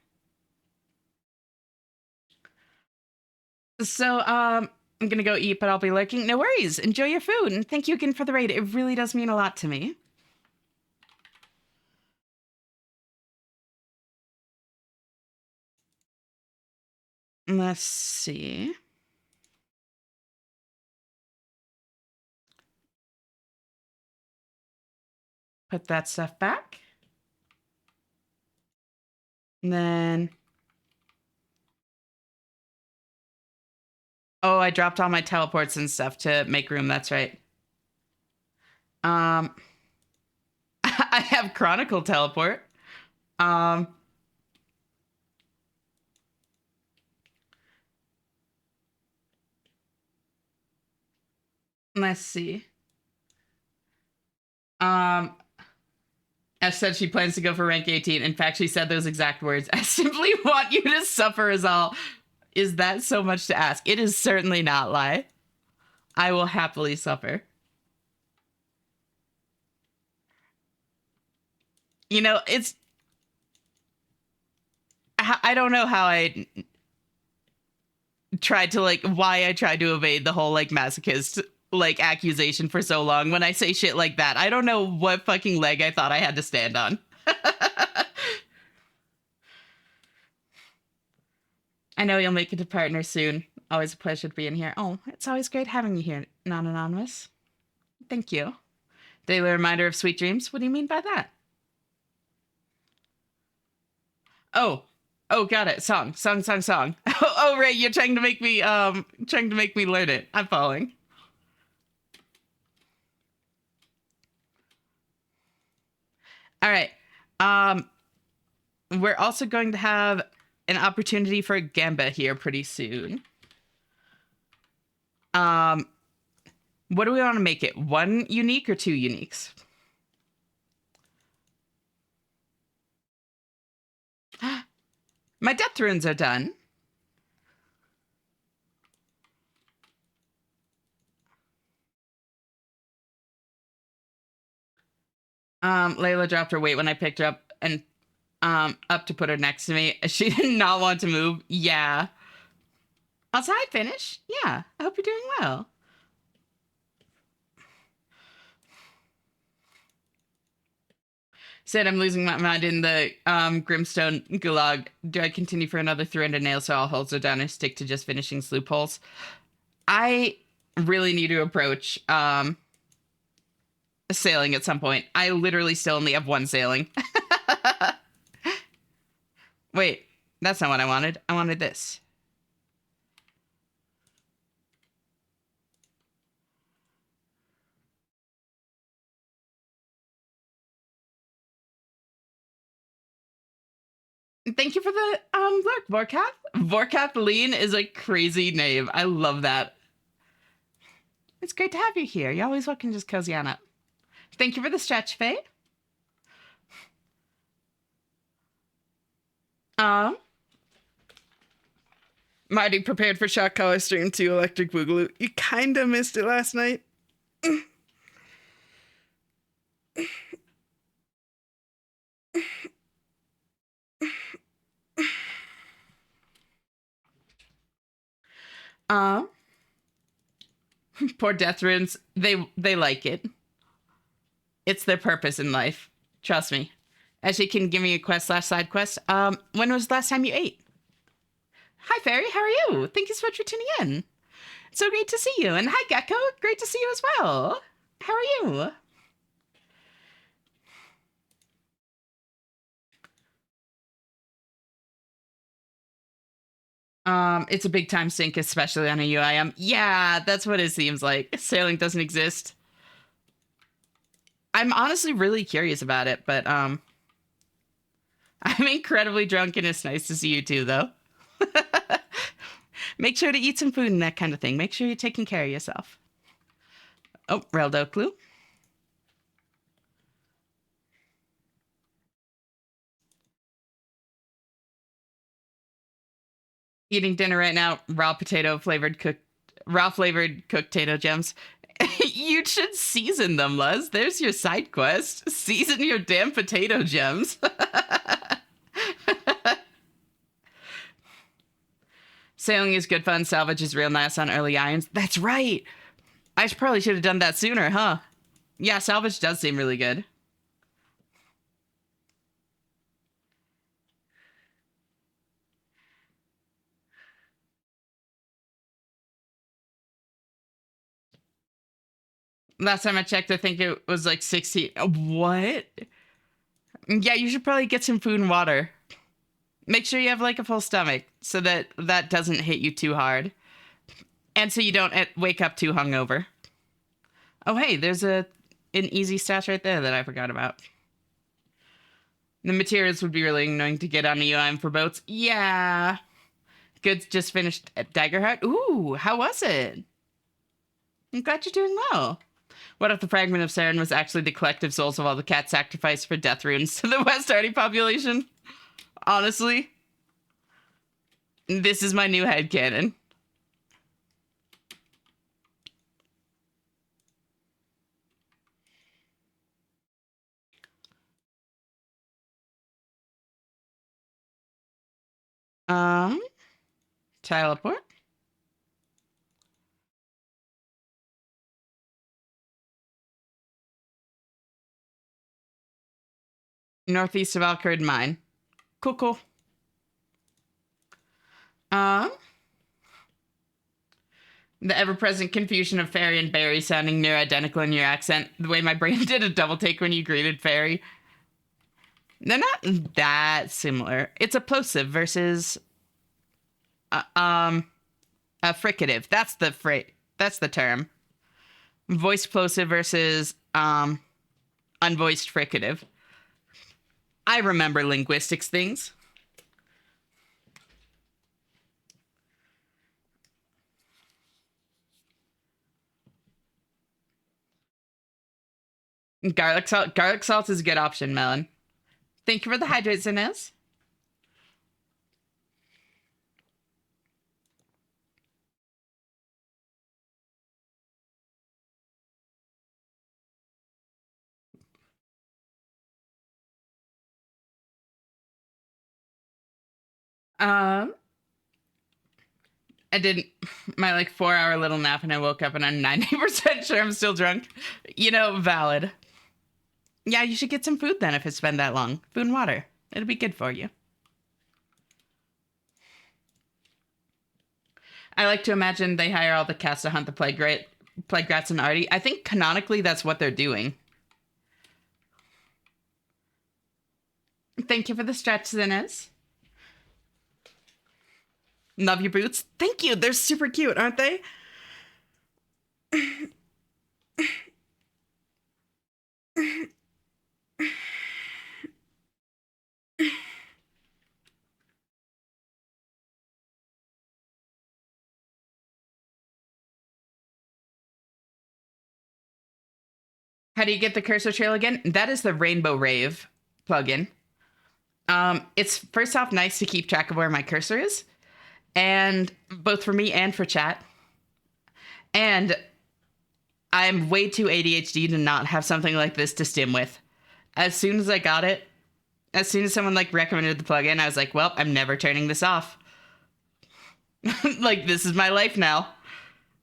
So, I'm gonna go eat, but I'll be lurking. No worries. Enjoy your food, and thank you again for the raid. It really does mean a lot to me. Let's see. Put that stuff back. And then... Oh, I dropped all my teleports and stuff to make room. That's right. I have Chronicle teleport. Let's see. Ash said she plans to go for rank 18. In fact, she said those exact words. I simply want you to suffer is all. Is that so much to ask? It is certainly not lie. I will happily suffer. You know, it's... I don't know how I tried to, like, why I tried to evade the whole, like, masochist, like, accusation for so long when I say shit like that. I don't know what fucking leg I thought I had to stand on. I know you'll make it to partner soon. Always a pleasure to be in here. Oh, it's always great having you here, non-anonymous. Thank you. Daily reminder of sweet dreams? What do you mean by that? Oh, got it. Song. Oh, right. You're trying to make me learn it. I'm following. All right. We're also going to have an opportunity for a Gamba here pretty soon. What do we want to make it? 1 unique or 2 uniques? My death runes are done. Layla dropped her weight when I picked her up and up to put her next to me. She did not want to move. Yeah. Outside finish? Yeah. I hope you're doing well. Said I'm losing my mind in the Grimstone Gulag. Do I continue for another 300 nails so all holes are done or stick to just finishing sloop holes? I really need to approach sailing at some point. I literally still only have one sailing. Wait, that's not what I wanted. I wanted this. Thank you for the look, Vorkath. Vorkath Lean is a crazy name. I love that. It's great to have you here. You're always welcome to just cozy on up. Thank you for the stretch, Faye. Marty prepared for Shot Caller Stream 2 Electric Boogaloo. You kinda missed it last night. Poor Death Runes. They like it. It's their purpose in life. Trust me. Actually, can give me a quest / side quest. When was the last time you ate? Hi, Fairy. How are you? Thank you so much for tuning in. So great to see you. And hi, Gecko. Great to see you as well. How are you? It's a big time sink, especially on a UIM. Yeah, that's what it seems like. Sailing doesn't exist. I'm honestly really curious about it, but I'm incredibly drunk and it's nice to see you too, though. Make sure to eat some food and that kind of thing. Make sure you're taking care of yourself. Oh, Reldo Clue. Eating dinner right now. Raw flavored cooked potato gems. You should season them, Luz. There's your side quest. Season your damn potato gems. Sailing is good fun. Salvage is real nice on early irons. That's right. I probably should have done that sooner, huh? Yeah, salvage does seem really good. Last time I checked, I think it was like 16. What? Yeah, you should probably get some food and water. Make sure you have like a full stomach so that that doesn't hit you too hard. And so you don't wake up too hungover. Oh, hey, there's an easy stash right there that I forgot about. The materials would be really annoying to get on a UIM for boats. Yeah. Goods just finished at Daggerheart. Ooh, how was it? I'm glad you're doing well. What if the fragment of Saren was actually the collective souls of all the cats sacrificed for death runes to the West Hardy population? Honestly, this is my new headcanon. Teleport. Northeast of Alcurd Mine. Cool, cool. The ever-present confusion of Fairy and Barry sounding near identical in your accent. The way my brain did a double take when you greeted Fairy. They're not that similar. It's a plosive versus a fricative. That's the term. Voiced plosive versus unvoiced fricative. I remember linguistics things. Garlic salt. Garlic salt is a good option, Melon. Thank you for the hydrates, Inez. I did my like 4-hour little nap and I woke up and I'm 90% sure I'm still drunk. You know, valid. Yeah, you should get some food then if it's been that long. Food and water. It'll be good for you. I like to imagine they hire all the cats to hunt the plague rats and Artie. I think canonically that's what they're doing. Thank you for the stretch, Zinnes. Love your boots. Thank you. They're super cute, aren't they? How do you get the cursor trail again? That is the Rainbow Rave plugin. It's first off nice to keep track of where my cursor is, and both for me and for chat. And I'm way too ADHD to not have something like this to stim with. As soon as I got it, as soon as someone like recommended the plugin, I was like, well, I'm never turning this off. Like, this is my life now.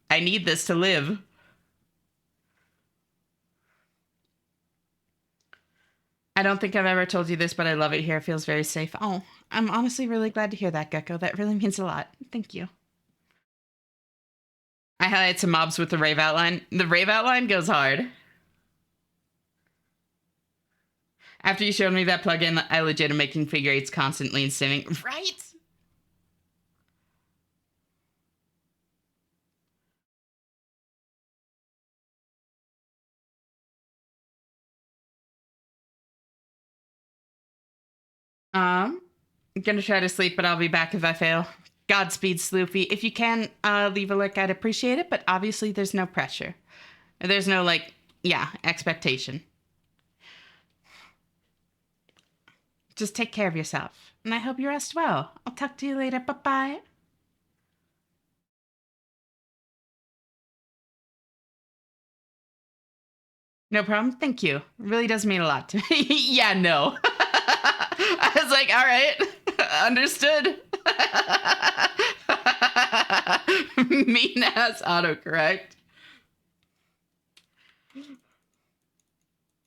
I need this to live. I don't think I've ever told you this, but I love it here. It feels very safe. Oh, I'm honestly really glad to hear that, Gecko. That really means a lot. Thank you. I highlight some mobs with the rave outline. The rave outline goes hard. After you showed me that plugin, I legit am making figure eights constantly and stimming. Right? I'm gonna try to sleep, but I'll be back if I fail. Godspeed, Sloopy. If you can leave a like, I'd appreciate it, but obviously there's no pressure. There's no, like, yeah, expectation. Just take care of yourself, and I hope you rest well. I'll talk to you later. Bye-bye. No problem. Thank you. It really does mean a lot to me. Yeah, no. I was like, all right, understood. Mean ass autocorrect.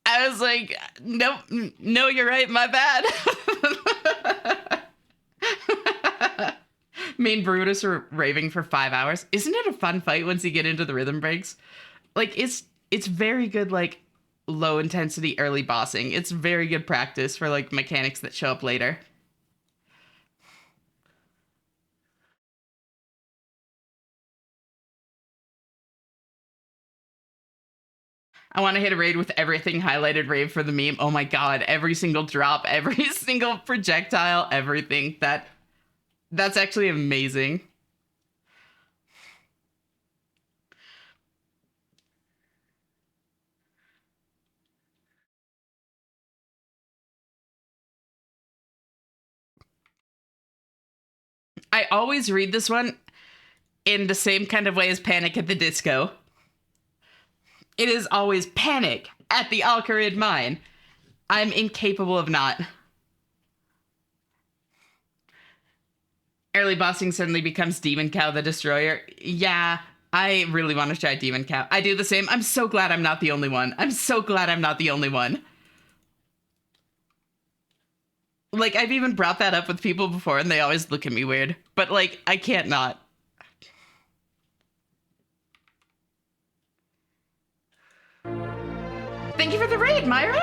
I was like, nope, no, you're right, my bad. Me and Brutus were raving for 5 hours. Isn't it a fun fight once you get into the rhythm breaks? Like, it's very good, like, low intensity early bossing. It's very good practice for, like, mechanics that show up later. I want to hit a raid with everything highlighted rave for the meme. Oh my god, every single drop, every single projectile, everything. That's actually amazing. I always read this one in the same kind of way as Panic at the Disco. It is always Panic at the Alcarid Mine. I'm incapable of not. Early bossing suddenly becomes Demon Cow the Destroyer. Yeah, I really want to try Demon Cow. I do the same. I'm so glad I'm not the only one. I'm so glad I'm not the only one. Like, I've even brought that up with people before, and they always look at me weird. But, like, I can't not. Thank you for the raid, Myra!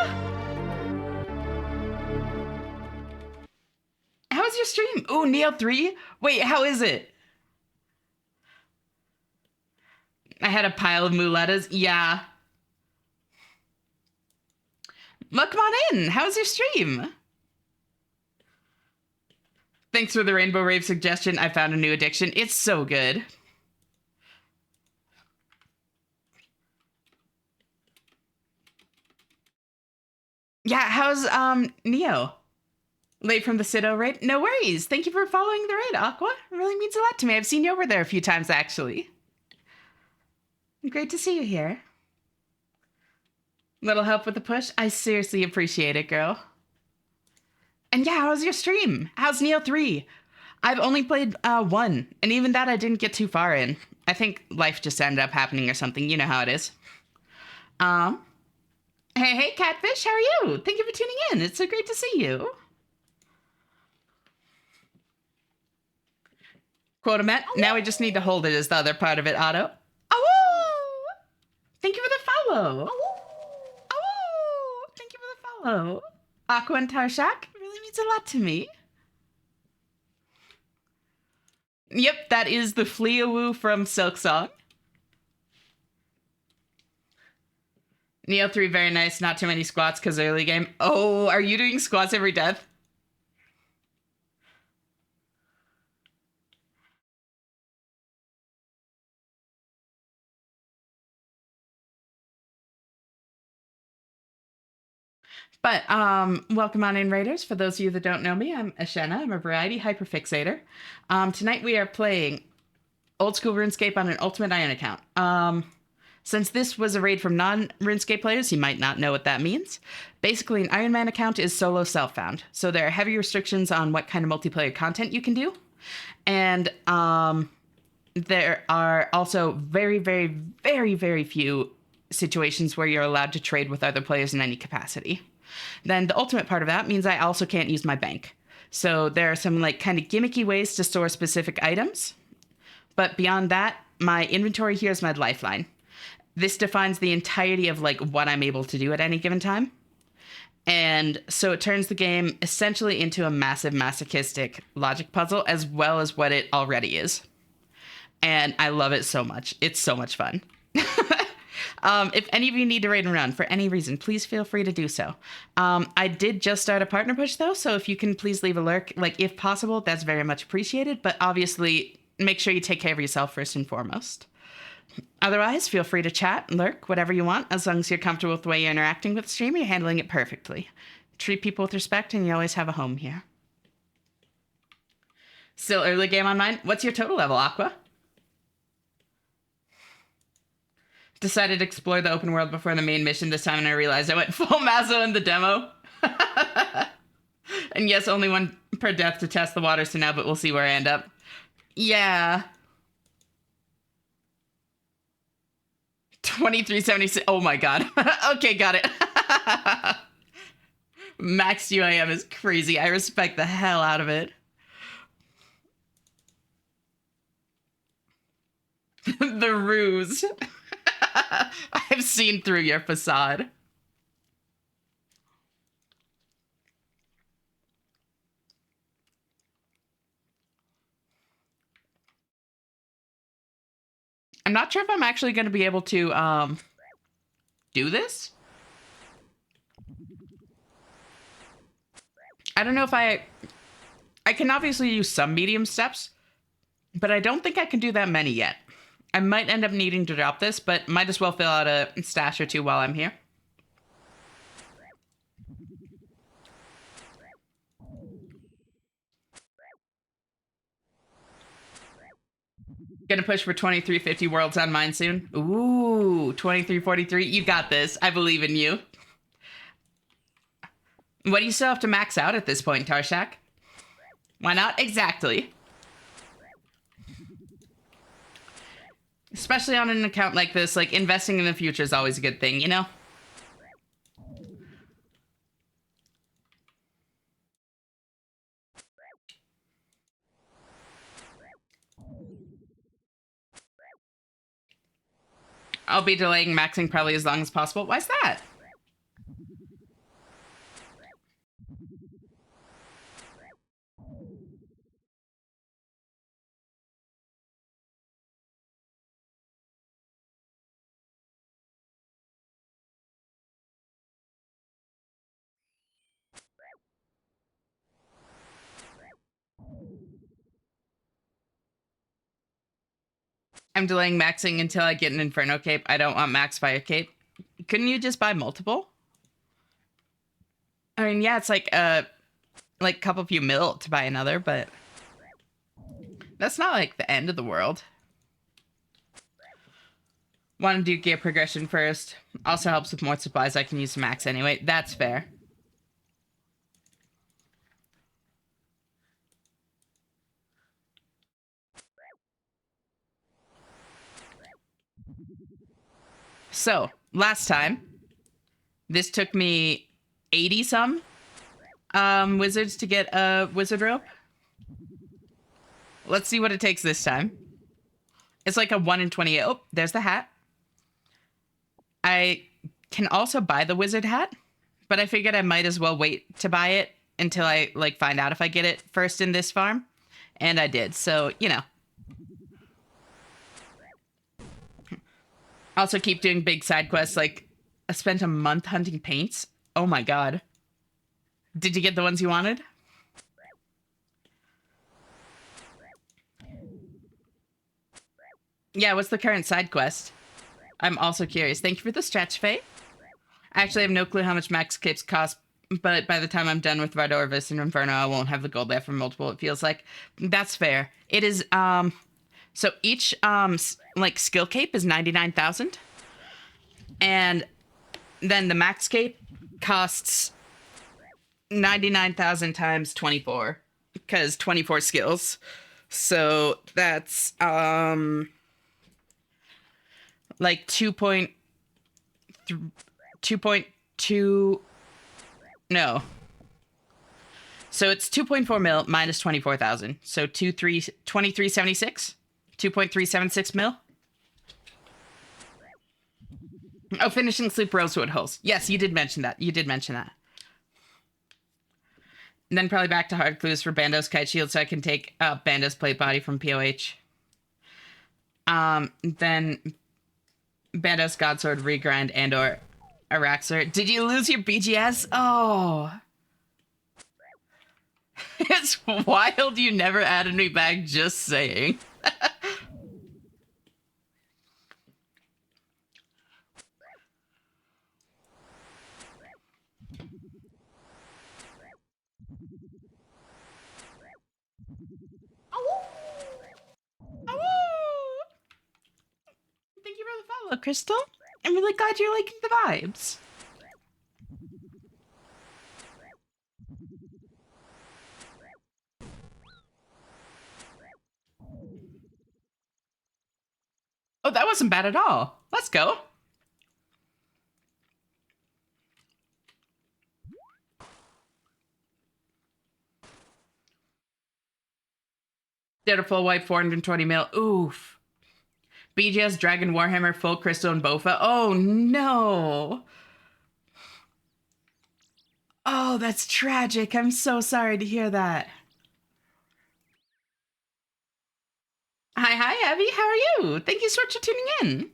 How was your stream? Ooh, Neo 3? Wait, how is it? I had a pile of mulettas. Yeah. Well, come on in. How's your stream? Thanks for the Rainbow Rave suggestion. I found a new addiction. It's so good. Yeah, how's Neo? Late from the Cito raid? No worries. Thank you for following the raid, Aqua. It really means a lot to me. I've seen you over there a few times, actually. Great to see you here. Little help with the push? I seriously appreciate it, girl. And yeah, how's your stream? How's Neo 3? I've only played 1, and even that I didn't get too far in. I think life just ended up happening or something. You know how it is. Hey, Catfish, how are you? Thank you for tuning in. It's so great to see you. Quotamet, now we just need to hold it as the other part of it, Otto. Oh! Thank you for the follow. Oh! Thank you for the follow. Aqua and Tarshak, really means a lot to me. Yep, that is the Fleawoo from Silk Song. Neo 3, very nice. Not too many squats because early game. Oh, are you doing squats every death? But welcome on in, Raiders. For those of you that don't know me, I'm Ashena. I'm a variety hyperfixator. Tonight we are playing old school RuneScape on an Ultimate Iron account. Since this was a raid from non-RuneScape players, you might not know what that means. Basically, an Iron Man account is solo self-found. So there are heavy restrictions on what kind of multiplayer content you can do. And there are also very, very, very, very few situations where you're allowed to trade with other players in any capacity. Then the ultimate part of that means I also can't use my bank. So there are some like kind of gimmicky ways to store specific items. But beyond that, my inventory here is my lifeline. This defines the entirety of like what I'm able to do at any given time. And so it turns the game essentially into a massive masochistic logic puzzle as well as what it already is. And I love it so much. It's so much fun. If any of you need to raid and run for any reason, please feel free to do so. I did just start a partner push though, so if you can please leave a lurk, like if possible, that's very much appreciated. But obviously, make sure you take care of yourself first and foremost. Otherwise, feel free to chat, lurk, whatever you want, as long as you're comfortable with the way you're interacting with the stream, you're handling it perfectly. Treat people with respect, and you always have a home here. Still early game on mine. What's your total level, Aqua? Decided to explore the open world before the main mission this time, and I realized I went full Mazo in the demo. And yes, only one per death to test the waters to now, but we'll see where I end up. Yeah. 2376. Oh my god. Okay, got it. Max UIM is crazy. I respect the hell out of it. The ruse. I've seen through your facade. I'm not sure if I'm actually going to be able to do this. I don't know if I can obviously use some medium steps, but I don't think I can do that many yet. I might end up needing to drop this, but might as well fill out a stash or two while I'm here. Gonna push for 2350 worlds on mine soon. Ooh, 2343. You got this. I believe in you. What do you still have to max out at this point, Tarshak? Why not? Exactly. Especially on an account like this, like investing in the future is always a good thing, you know? I'll be delaying maxing probably as long as possible. Why's that? I'm delaying maxing until I get an Inferno Cape. I don't want Max Fire Cape. Couldn't you just buy multiple? I mean, yeah, it's like a couple few mil to buy another, but that's not like the end of the world. Want to do gear progression first. Also helps with more supplies I can use to max anyway. That's fair. So, last time, this took me 80-some wizards to get a wizard rope. Let's see what it takes this time. It's like a 1 in 28. Oh, there's the hat. I can also buy the wizard hat, but I figured I might as well wait to buy it until I like find out if I get it first in this farm, and I did. So you know. Also keep doing big side quests. Like I spent a month hunting paints. Oh my god. Did you get the ones you wanted? Yeah, what's the current side quest? I'm also curious. Thank you for the stretch, Faye. I actually have no clue how much max capes cost, but by the time I'm done with Red Orvis and Inferno, I won't have the gold left for multiple, it feels like. That's fair. It is, so each, like, skill cape is 99,000. And then the max cape costs 99,000 times 24, because 24 skills. So that's, like 2.2, no. So it's 2.4 mil minus 24,000. So 2376, 2.376 mil. Oh, finishing Sleep Rosewood holes. Yes, you did mention that. You did mention that. And then probably back to hard clues for Bando's Kite Shield so I can take Bando's Plate Body from POH. Then Bando's Godsword, Regrind, and or Araxer. Did you lose your BGS? Oh. It's wild you never added me back, just saying. Thank you for the follow, Crystal. I'm really glad you're liking the vibes. Oh, that wasn't bad at all. Let's go. Did a full white 420 mil. Oof. BGS, Dragon, Warhammer, Full Crystal, and Bofa. Oh, no. Oh, that's tragic. I'm so sorry to hear that. Hi, Abby. How are you? Thank you so much for tuning in.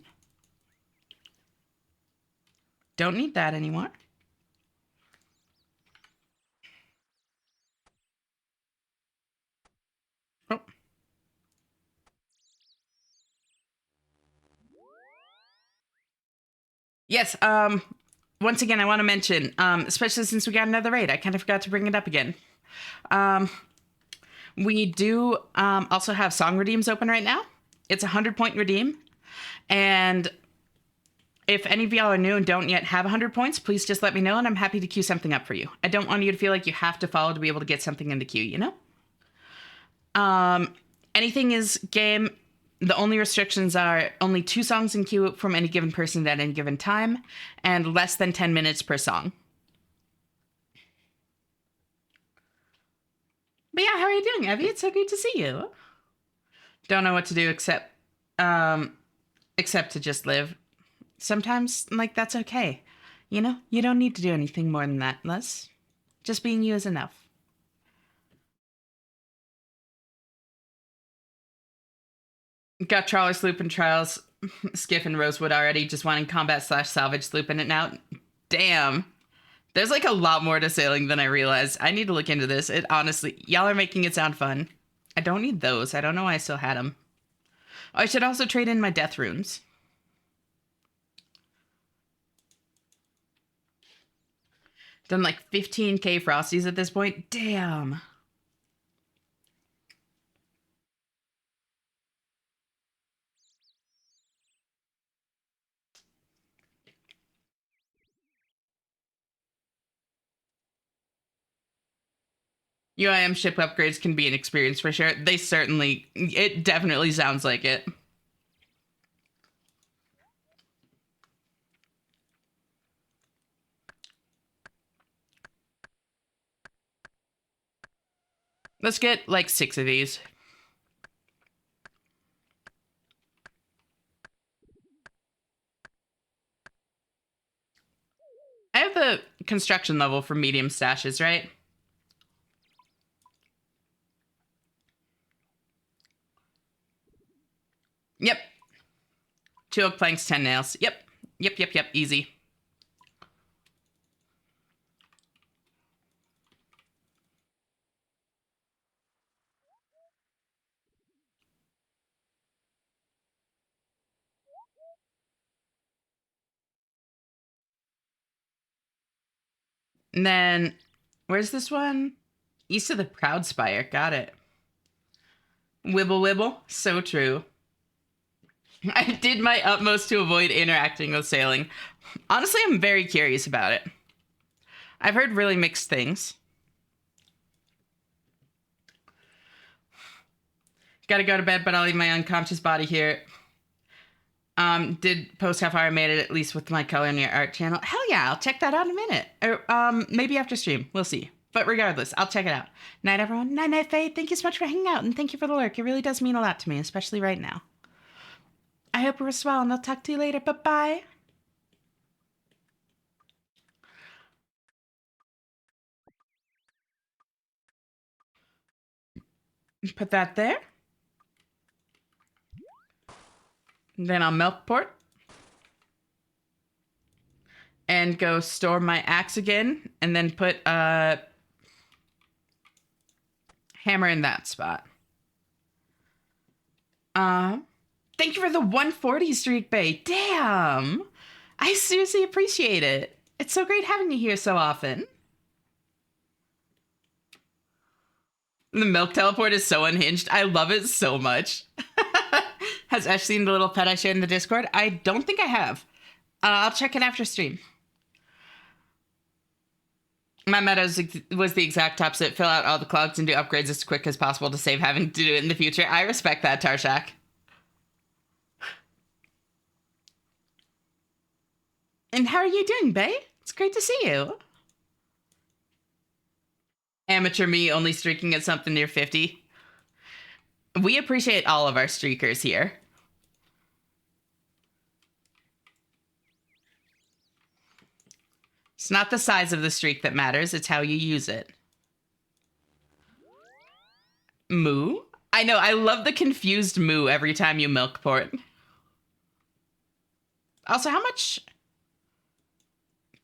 Don't need that anymore. Oh. Yes, once again, I want to mention, especially since we got another raid, I kind of forgot to bring it up again. We do also have song redeems open right now. It's a 100-point redeem. And if any of y'all are new and don't yet have 100 points, please just let me know and I'm happy to queue something up for you. I don't want you to feel like you have to follow to be able to get something in the queue, you know? Anything is game. The only restrictions are only 2 songs in queue from any given person at any given time, and less than 10 minutes per song. But yeah, how are you doing, Evie? It's so good to see you. Don't know what to do except to just live. Sometimes, like, that's okay. You know? You don't need to do anything more than that, Les. Just being you is enough. Got Trawler Sloop and Trials, Skiff and Rosewood already, just wanting combat/salvage sloop in it now. Damn. There's like a lot more to sailing than I realized. I need to look into this. It honestly, y'all are making it sound fun. I don't need those. I don't know why I still had them. Oh, I should also trade in my death runes. Done like 15k frosties at this point. Damn. UIM ship upgrades can be an experience for sure. It definitely sounds like it. Let's get like 6 of these. I have the construction level for medium stashes, right? 2 oak planks, 10 nails. Yep. Yep. Easy. And then, where's this one? East of the Proud Spire. Got it. Wibble. So true. I did my utmost to avoid interacting with sailing. Honestly, I'm very curious about it. I've heard really mixed things. Gotta go to bed, but I'll leave my unconscious body here. Did post how far I made it, at least with my color in your art channel. Hell yeah, I'll check that out in a minute. Or maybe after stream. We'll see. But regardless, I'll check it out. Night, everyone. Night, Faye. Thank you so much for hanging out, and thank you for the lurk. It really does mean a lot to me, especially right now. I hope we're well, and I'll talk to you later. Bye-bye. Put that there. Then I'll milk port. And go store my axe again. And then put a hammer in that spot. Thank you for the 140 streak, Bay. Damn. I seriously appreciate it. It's so great having you here so often. The milk teleport is so unhinged. I love it so much. Has Ash seen the little pet I shared in the Discord? I don't think I have. I'll check it after stream. My meta was the exact opposite. Fill out all the clogs and do upgrades as quick as possible to save having to do it in the future. I respect that, Tarshak. And how are you doing, Bae? It's great to see you. Amateur me only streaking at something near 50. We appreciate all of our streakers here. It's not the size of the streak that matters, it's how you use it. Moo? I know, I love the confused moo every time you milk port. Also, how much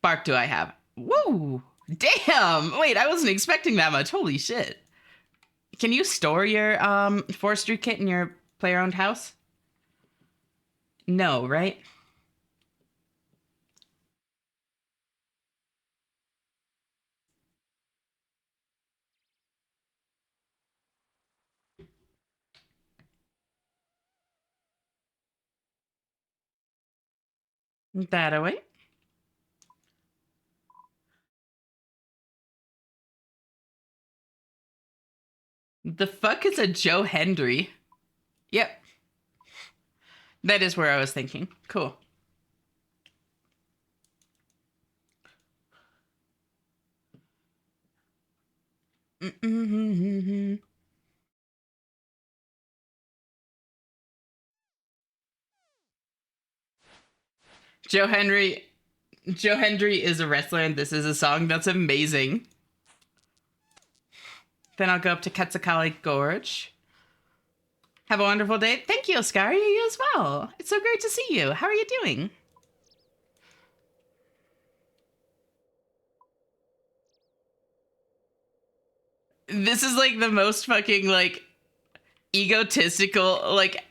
bark do I have? Woo! Damn! Wait, I wasn't expecting that much. Holy shit. Can you store your forestry kit in your player-owned house? No, right? That away. The fuck is a Joe Hendry? Yep. That is where I was thinking. Cool. Joe Hendry is a wrestler and this is a song. That's amazing. Then I'll go up to Quetzalcoatl Gorge. Have a wonderful day. Thank you, Oscar. You as well. It's so great to see you. How are you doing? This is like the most fucking like egotistical like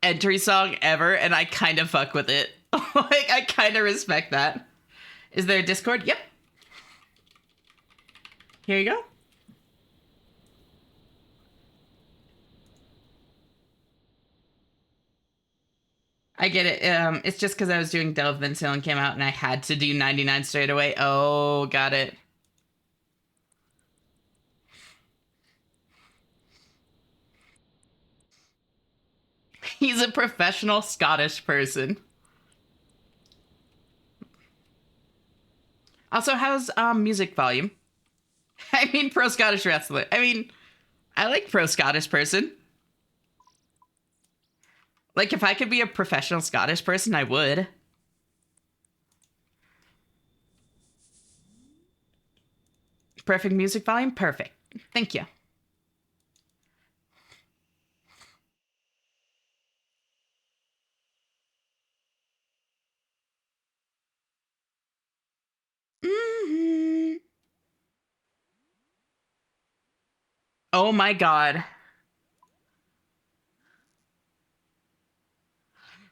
entry song ever, and I kind of fuck with it. Like, I kind of respect that. Is there a Discord? Yep. Here you go. I get it. It's just because I was doing Delve, then Sailing came out, and I had to do 99 straight away. Oh, got it. He's a professional Scottish person. Also, how's music volume? I mean, pro Scottish wrestler. I mean, I like pro Scottish person. Like, if I could be a professional Scottish person, I would. Perfect music volume? Perfect. Thank you. Oh my god.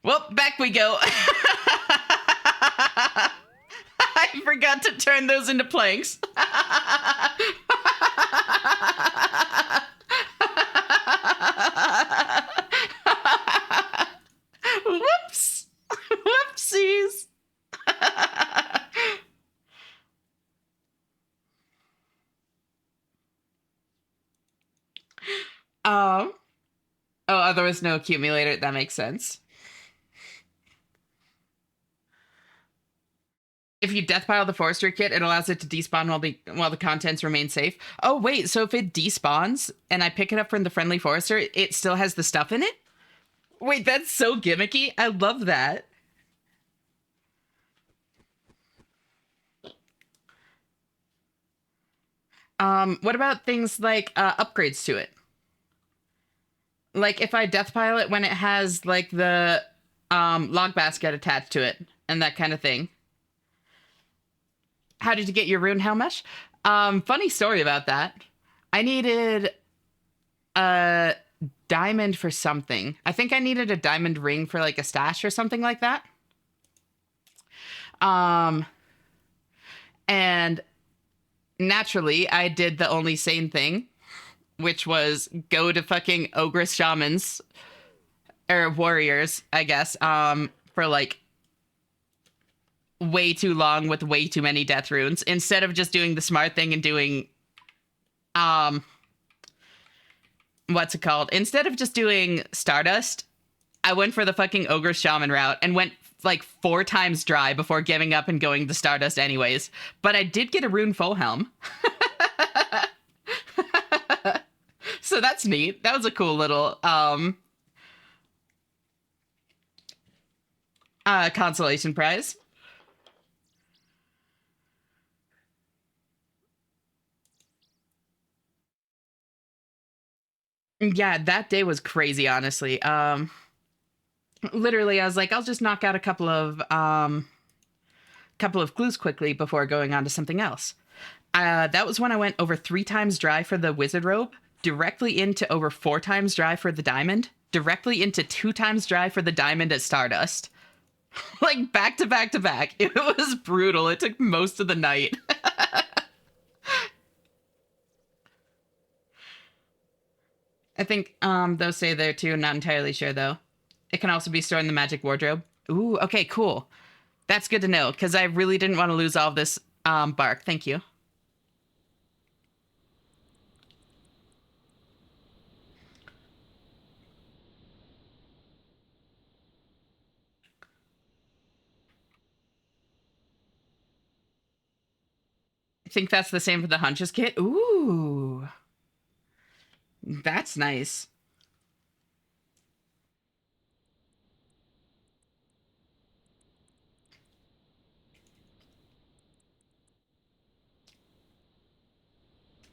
Well, back we go. I forgot to turn those into planks. Whoops. Whoopsies. um oh, there was no accumulator. That makes sense. If you death pile the forester kit, it allows it to despawn while the contents remain safe. Oh wait, so if it despawns and I pick it up from the friendly forester, it still has the stuff in it? Wait, that's so gimmicky. I love that. What about things like upgrades to it? Like if I death pile it when it has like the log basket attached to it and that kind of thing. How did you get your rune helmesh? Funny story about that. I needed a diamond for something. I think I needed a diamond ring for like a stash or something like that. And naturally, I did the only sane thing, which was go to fucking ogress shamans or warriors, I guess, for like way too long with way too many death runes instead of just doing the smart thing and doing what's it called? Instead of just doing Stardust, I went for the fucking Ogre Shaman route and went like 4 times dry before giving up and going the Stardust anyways. But I did get a rune full helm. So that's neat. That was a cool little consolation prize. Yeah, that day was crazy, honestly. Literally, I was like, I'll just knock out a couple of clues quickly before going on to something else. That was when I went over 3 times dry for the wizard robe, directly into over 4 times dry for the diamond, directly into 2 times dry for the diamond at Stardust. Like back to back to back. It was brutal. It took most of the night. I think those say there too. Not entirely sure though. It can also be stored in the magic wardrobe. Ooh, okay, cool. That's good to know because I really didn't want to lose all of this bark. Thank you. I think that's the same for the hunches kit. Ooh, that's nice.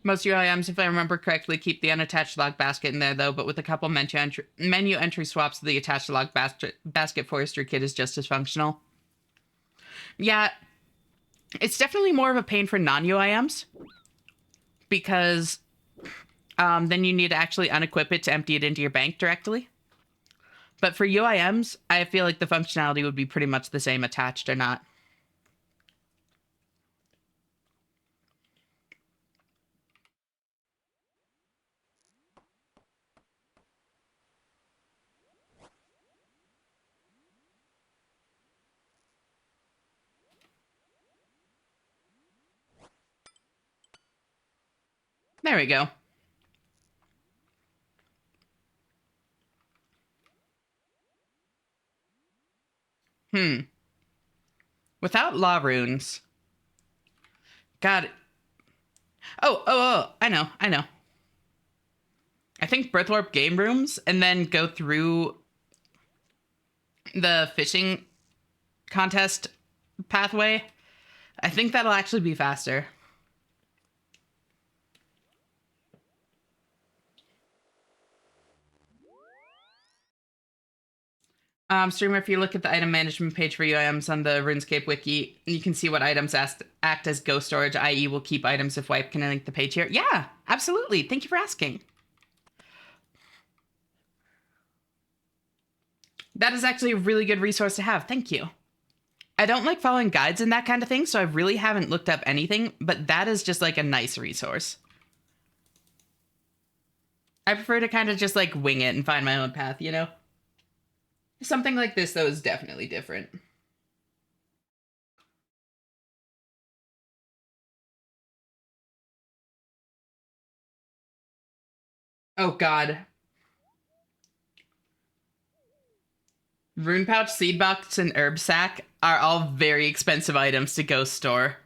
Most UIMs, if I remember correctly, keep the unattached log basket in there, though, but with a couple menu entry swaps, the attached log basket forester kit is just as functional. Yeah, it's definitely more of a pain for non-UIMs, because then you need to actually unequip it to empty it into your bank directly. But for UIMs, I feel like the functionality would be pretty much the same, attached or not. There we go. Without law runes. God. Oh, I know. I think Birthwarp game rooms and then go through the fishing contest pathway. I think that'll actually be faster. Streamer, if you look at the item management page for UIMs on the RuneScape wiki, you can see what items act as ghost storage, i.e. will keep items if wipe. Can I link the page here? Yeah, Absolutely. Thank you for asking. That is actually a really good resource to have. Thank you. I don't like following guides and that kind of thing, so I really haven't looked up anything, but that is just like a nice resource. I prefer to kind of just like wing it and find my own path, you know? Something like this, though, is definitely different. Oh, God. Rune pouch, seed box, and herb sack are all very expensive items to go store.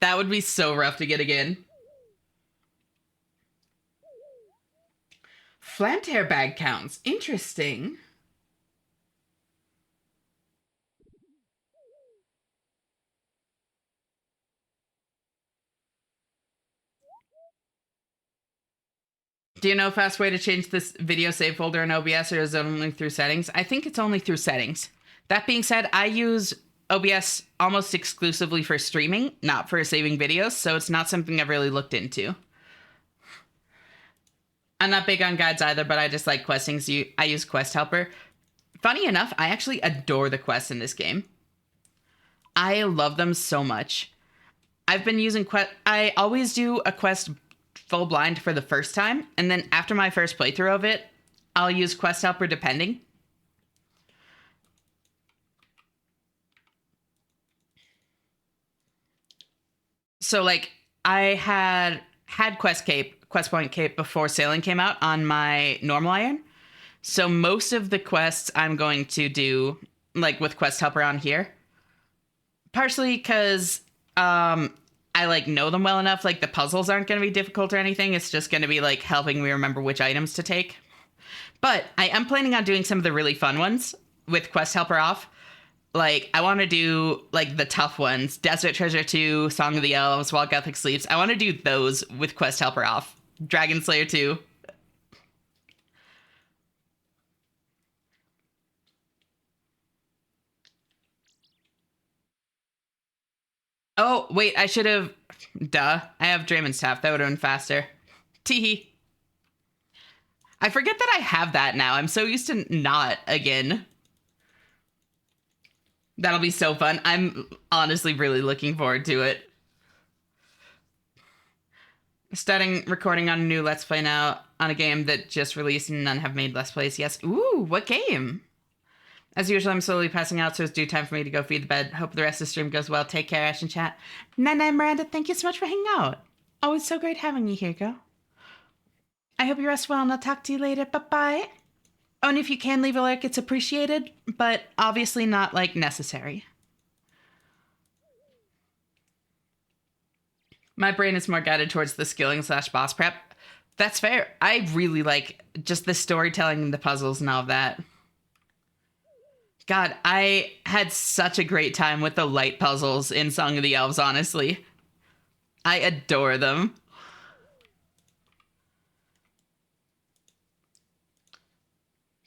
That would be so rough to get again. Flamed hair bag counts. Interesting. Do you know a fast way to change this video save folder in OBS, or is it only through settings? I think it's only through settings. That being said, I use OBS almost exclusively for streaming, not for saving videos, so it's not something I've really looked into. I'm not big on guides either, but I just like questing, so I use Quest Helper. Funny enough, I actually adore the quests in this game. I love them so much. I've been using I always do a quest full blind for the first time, and then after my first playthrough of it, I'll use Quest Helper depending. So like I had Quest Point Cape before Sailing came out on my normal iron. So most of the quests I'm going to do like with Quest Helper on here. Partially because I like know them well enough, like the puzzles aren't going to be difficult or anything. It's just going to be like helping me remember which items to take. But I am planning on doing some of the really fun ones with Quest Helper off. Like, I want to do, like, the tough ones. Desert Treasure 2, Song of the Elves, While Gothic Sleeps. I want to do those with Quest Helper off. Dragon Slayer 2. Oh, wait, I should have... Duh. I have Draymond Staff. That would have been faster. Teehee. I forget that I have that now. I'm so used to not again. That'll be so fun. I'm honestly really looking forward to it. Starting recording on a new Let's Play now on a game that just released and none have made Let's Plays. Yes. Ooh, what game? As usual, I'm slowly passing out, so it's due time for me to go feed the bed. Hope the rest of the stream goes well. Take care, Ash and chat. Night-night, Miranda. Thank you so much for hanging out. Oh, it's so great having you here, girl. I hope you rest well, and I'll talk to you later. Bye-bye. Oh, and if you can leave a like, it's appreciated, but obviously not, like, necessary. My brain is more guided towards the skilling / boss prep. That's fair. I really like just the storytelling and the puzzles and all of that. God, I had such a great time with the light puzzles in Song of the Elves, honestly. I adore them.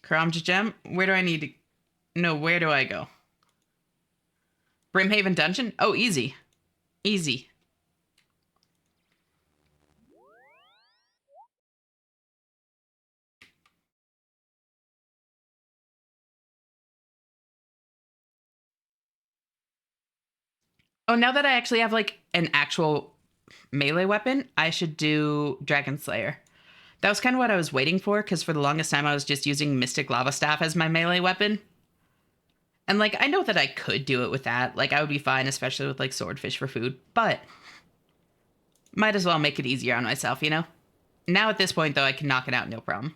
Karamja Gem? Where do I need to... No, where do I go? Brimhaven Dungeon? Oh, easy. Easy. Oh, now that I actually have, like, an actual melee weapon, I should do Dragon Slayer. That was kind of what I was waiting for, because for the longest time I was just using Mystic Lava Staff as my melee weapon. And, like, I know that I could do it with that. Like, I would be fine, especially with, like, Swordfish for food. But might as well make it easier on myself, you know? Now at this point, though, I can knock it out no problem.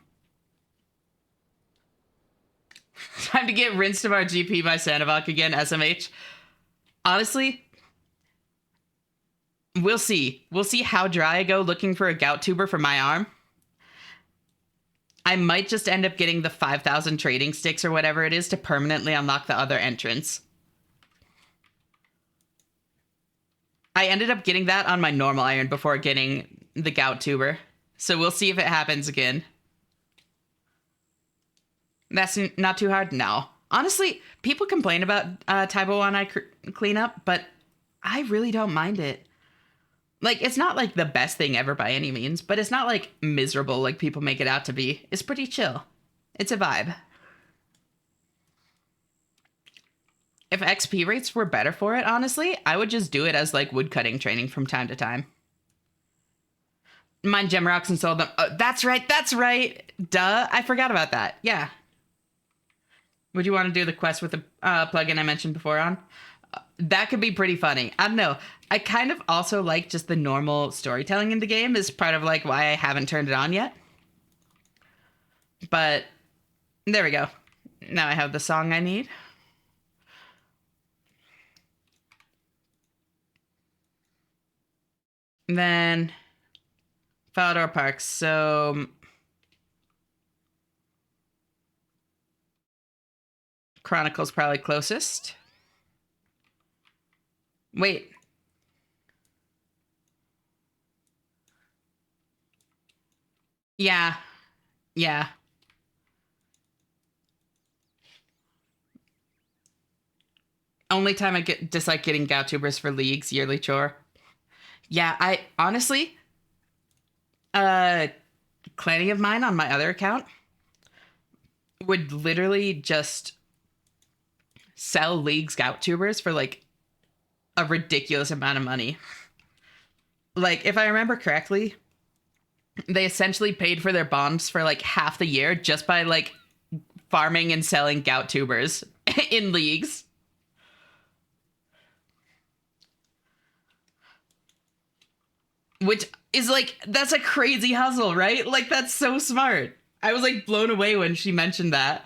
Time to get rinsed of our GP by Sandovalk again, SMH. Honestly, we'll see. We'll see how dry I go looking for a gout tuber for my arm. I might just end up getting the 5,000 trading sticks or whatever it is to permanently unlock the other entrance. I ended up getting that on my normal iron before getting the gout tuber. So we'll see if it happens again. That's not too hard? No. Honestly, people complain about Taibo One Eye cleanup, but I really don't mind it. Like, it's not like the best thing ever by any means, but it's not like miserable like people make it out to be. It's pretty chill. It's a vibe. If XP rates were better for it, honestly, I would just do it as like woodcutting training from time to time. Mine gem rocks and sold them. Oh, that's right. That's right. Duh. I forgot about that. Yeah. Would you want to do the quest with the plugin I mentioned before on? That could be pretty funny. I don't know. I kind of also like just the normal storytelling in the game is part of like why I haven't turned it on yet. But there we go. Now I have the song I need. And then Falador Parks. So Chronicle's probably closest. Wait. Yeah. Yeah. Only time I get dislike getting GoutTubers for League's yearly chore. Yeah, I honestly, clanny of mine on my other account would literally just sell League's GoutTubers for like a ridiculous amount of money. Like, if I remember correctly, they essentially paid for their bombs for like half the year just by like farming and selling GoutTubers in Leagues. Which is like, that's a crazy hustle, right? Like, that's so smart. I was like blown away when she mentioned that.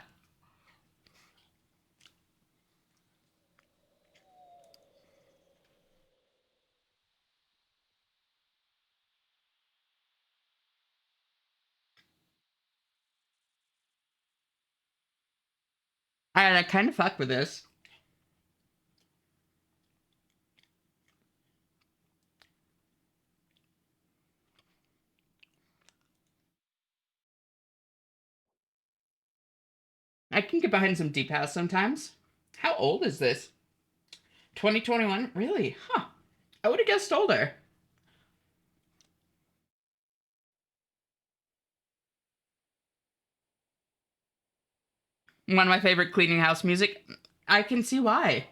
And I kind of fuck with this. I can get behind some deep house sometimes. How old is this? 2021? Really? Huh. I would have guessed older. One of my favorite cleaning house music. I can see why.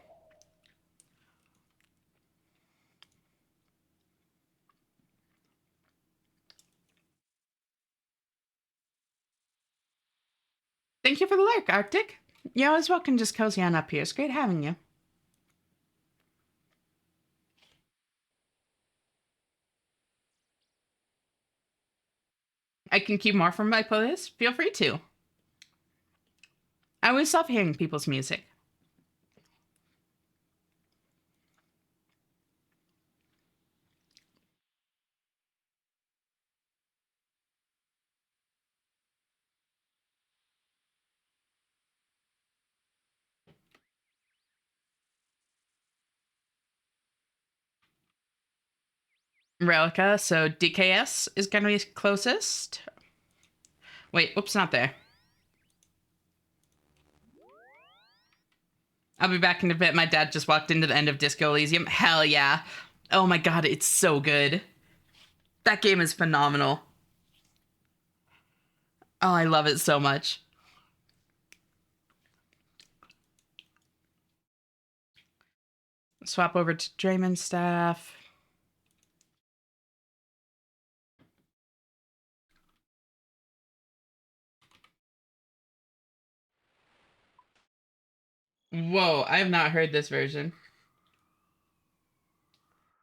Thank you for the lurk, Arctic. You're always welcome. Just cozy on up here. It's great having you. I can keep more from my playlist. Feel free to. I always love hearing people's music. Relica, so DKS is going to be closest. Wait, oops, not there. I'll be back in a bit. My dad just walked into the end of Disco Elysium. Hell yeah. Oh my god, it's so good. That game is phenomenal. Oh, I love it so much. Swap over to Draymond staff. Whoa, I have not heard this version.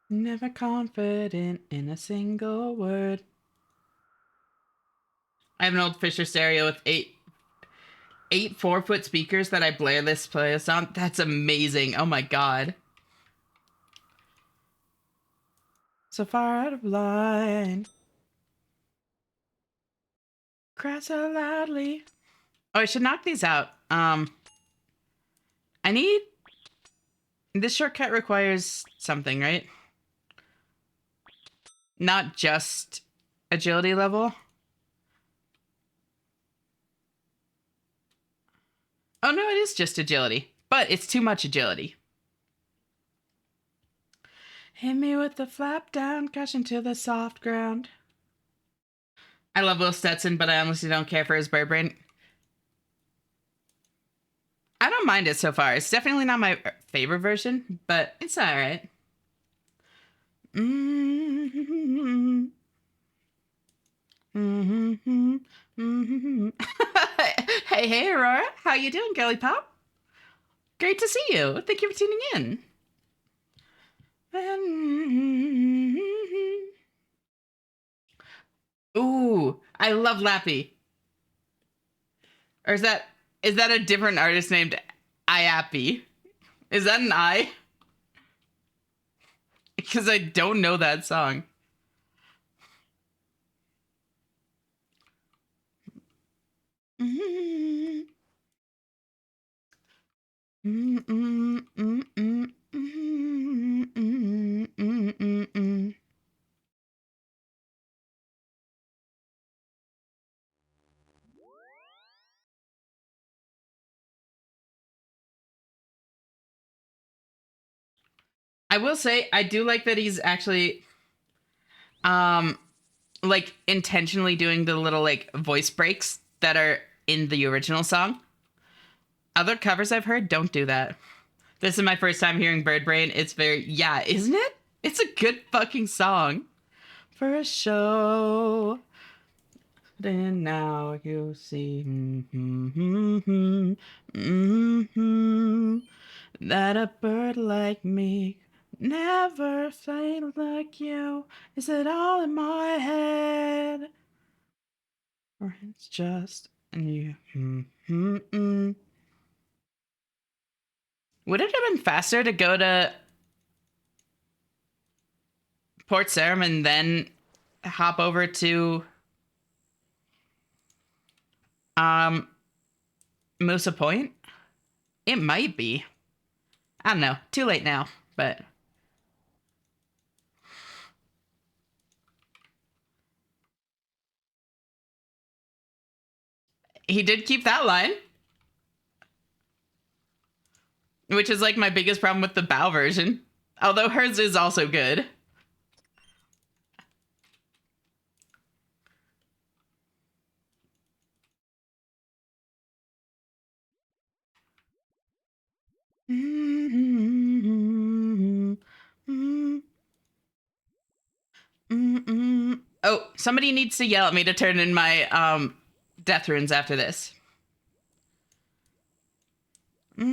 Never confident in a single word. I have an old Fisher stereo with eight 4-foot speakers that I blare this playlist on. That's amazing. Oh my god. So far out of line. Cry so loudly. Oh, I should knock these out. I need... This shortcut requires something, right? Not just agility level. Oh no, it is just agility. But it's too much agility. Hit me with the flap down, crashing to the soft ground. I love Will Stetson, but I honestly don't care for his bird brain. I don't mind it so far. It's definitely not my favorite version, but it's all right. Mm-hmm. Mm-hmm. Mm-hmm. Hey, Aurora. How you doing, girly pop? Great to see you. Thank you for tuning in. Ooh, I love Lappy. Or is that a different artist named Iappy? Is that an I? Because I don't know that song. I will say I do like that he's actually like intentionally doing the little like voice breaks that are in the original song. Other covers I've heard don't do that. This is my first time hearing Bird Brain. It's very, yeah, isn't it? It's a good fucking song for a show. Then now you see that a bird like me never fly like you. Is it all in my head? Or it's just you. Would it have been faster to go to Port Sarim and then hop over to um Moosa Point? It might be. I don't know. Too late now, but he did keep that line, which is like my biggest problem with the Bow version. Although hers is also good. Oh, somebody needs to yell at me to turn in my death runes after this. You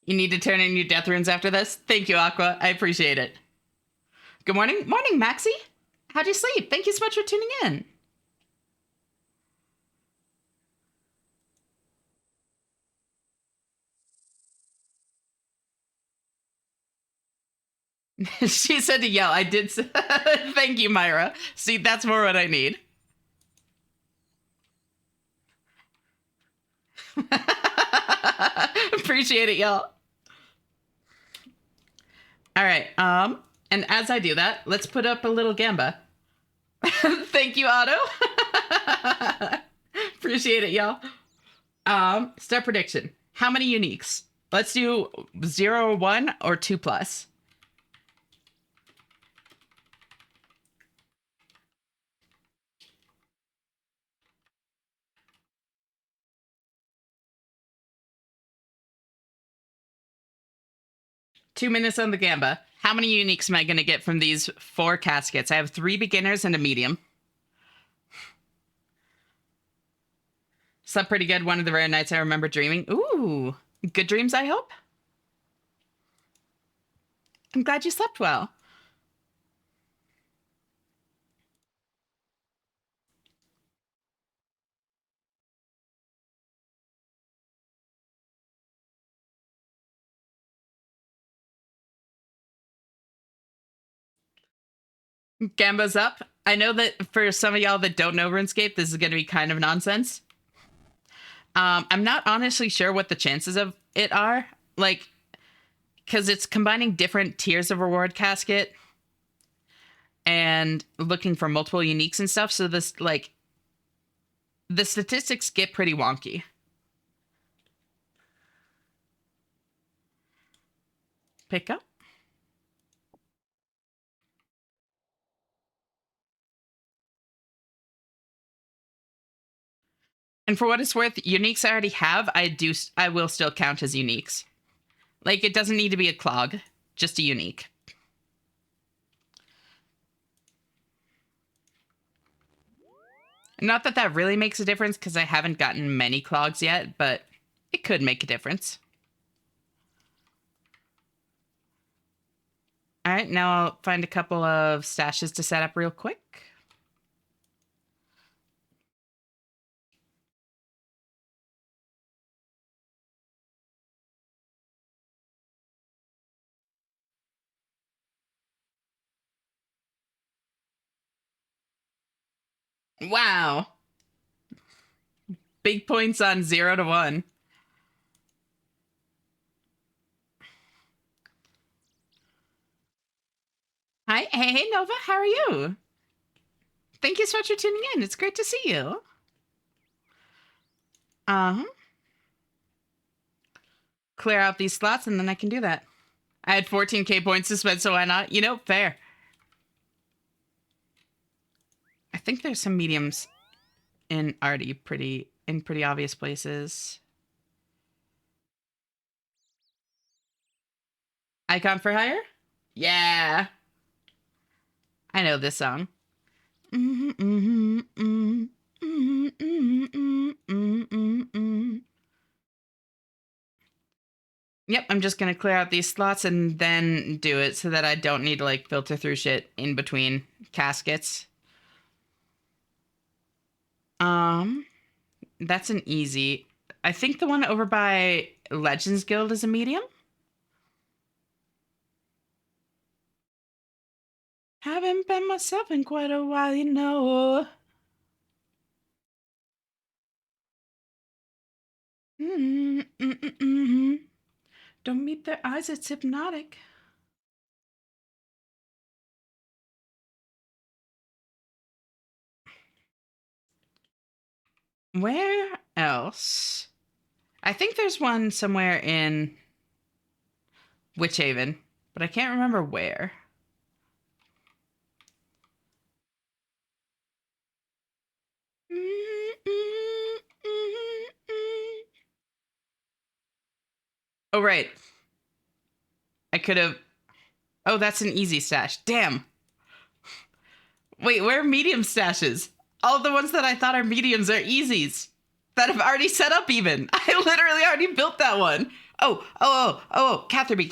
need to turn in your death runes after this? Thank you, Aqua. I appreciate it. Good morning. Morning, Maxie. How'd you sleep? Thank you so much for tuning in. She said to yell. I did. Thank you, Myra. See, that's more what I need. Appreciate it, y'all. All right. And as I do that, let's put up a little gamba. Thank you, Otto. Appreciate it, y'all. Start prediction. How many uniques? Let's do 0, 1, or 2 plus. $2 minutes on the gamba. How many uniques am I going to get from these 4 caskets? I have 3 beginners and a medium. Slept pretty good. One of the rare nights I remember dreaming. Ooh, good dreams, I hope. I'm glad you slept well. Gamba's up. I know that for some of y'all that don't know RuneScape, this is going to be kind of nonsense. I'm not honestly sure what the chances of it are. Like, because it's combining different tiers of reward casket. and looking for multiple uniques and stuff. So this, like, the statistics get pretty wonky. Pick up. And for what it's worth, uniques I already have, I will still count as uniques. Like, it doesn't need to be a clog, just a unique. Not that that really makes a difference, because I haven't gotten many clogs yet, but it could make a difference. All right, now I'll find a couple of stashes to set up real quick. Wow. Big points on 0 to 1. Hi. Hey, Nova. How are you? Thank you so much for tuning in. It's great to see you. Clear out these slots and then I can do that. I had 14k points to spend, so why not? You know, fair. I think there's some mediums in pretty obvious places. Icon for hire? Yeah. I know this song. Yep, I'm just gonna clear out these slots and then do it so that I don't need to like filter through shit in between caskets. That's an easy. I think the one over by Legends Guild is a medium. Haven't been myself in quite a while, you know. Don't meet their eyes, it's hypnotic. Where else? I think there's one somewhere in Witch Haven, but I can't remember where. Oh, right. I could have. Oh, that's an easy stash. Damn. Wait, where are medium stashes? All the ones that I thought are mediums are easies. That I've already set up even. I literally already built that one. Oh, Catherby.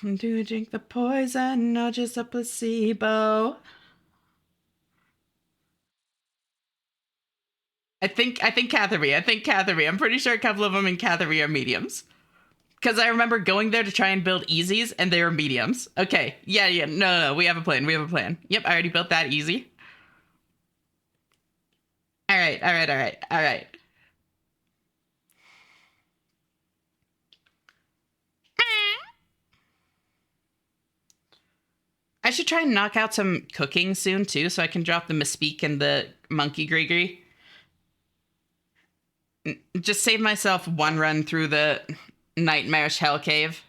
Do you drink the poison or just a placebo? I think Catherby. I'm pretty sure a couple of them in Catherby are mediums. Because I remember going there to try and build easies, and they were mediums. Okay, yeah, no, we have a plan. Yep, I already built that easy. All right. I should try and knock out some cooking soon, too, so I can drop the Mespeak and the Monkey Gregory. Just save myself one run through the nightmarish hell cave.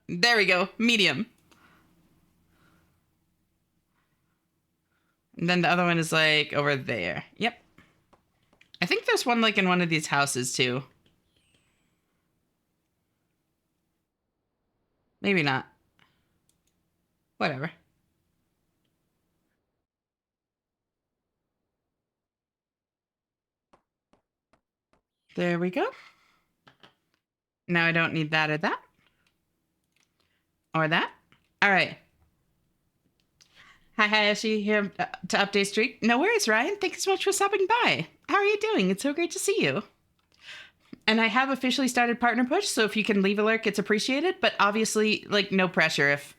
There we go. Medium. And then the other one is like over there. Yep. I think there's one like in one of these houses too. Maybe not. Whatever. There we go. Now I don't need that or that. Or that. All right. Hi, Hayashi here to update streak. No worries, Ryan. Thank you so much for stopping by. How are you doing? It's so great to see you. And I have officially started partner push, so if you can leave a lurk, it's appreciated. But obviously, like, no pressure if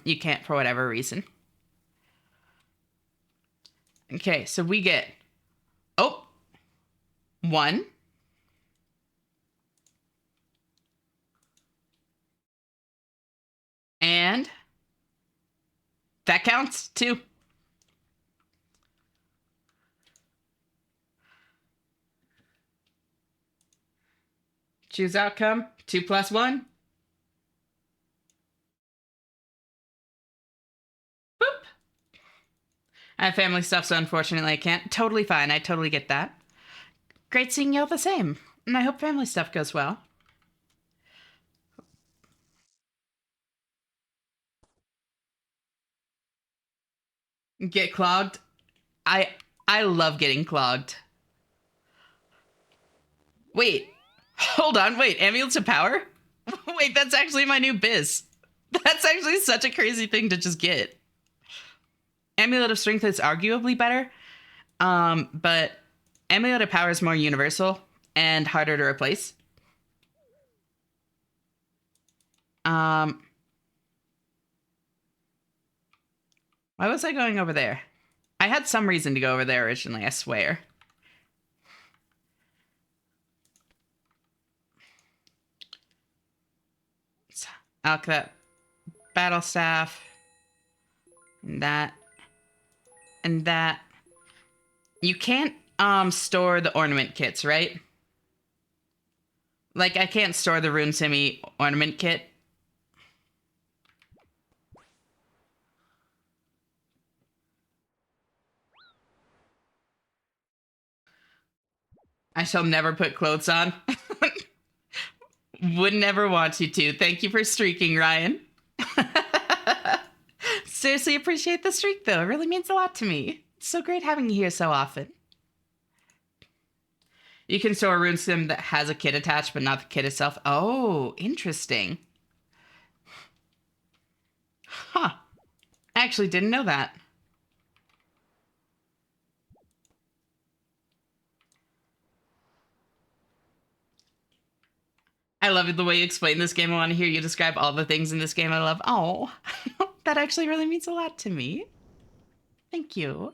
you can't for whatever reason. Okay, so we get... Oh! 1. And... that counts, 2. Choose outcome. 2 plus 1. Boop. I have family stuff, so unfortunately I can't. Totally fine. I totally get that. Great seeing you all the same. And I hope family stuff goes well. Get clogged. I love getting clogged. Wait. Hold on. Wait. Amulets of power? Wait, that's actually my new biz. That's actually such a crazy thing to just get. Amulet of Strength is arguably better, but Amulet of Power is more universal and harder to replace. Why was I going over there? I had some reason to go over there originally, I swear. Alk that battle staff. And that. And that. You can't store the ornament kits, right? Like, I can't store the Rune Simi ornament kit. I shall never put clothes on. Would never want you to. Thank you for streaking, Ryan. Seriously appreciate the streak, though. It really means a lot to me. It's so great having you here so often. You can store a rune sim that has a kit attached, but not the kit itself. Oh, interesting. Huh. I actually didn't know that. I love the way you explain this game. I want to hear you describe all the things in this game I love. Oh, that actually really means a lot to me. Thank you.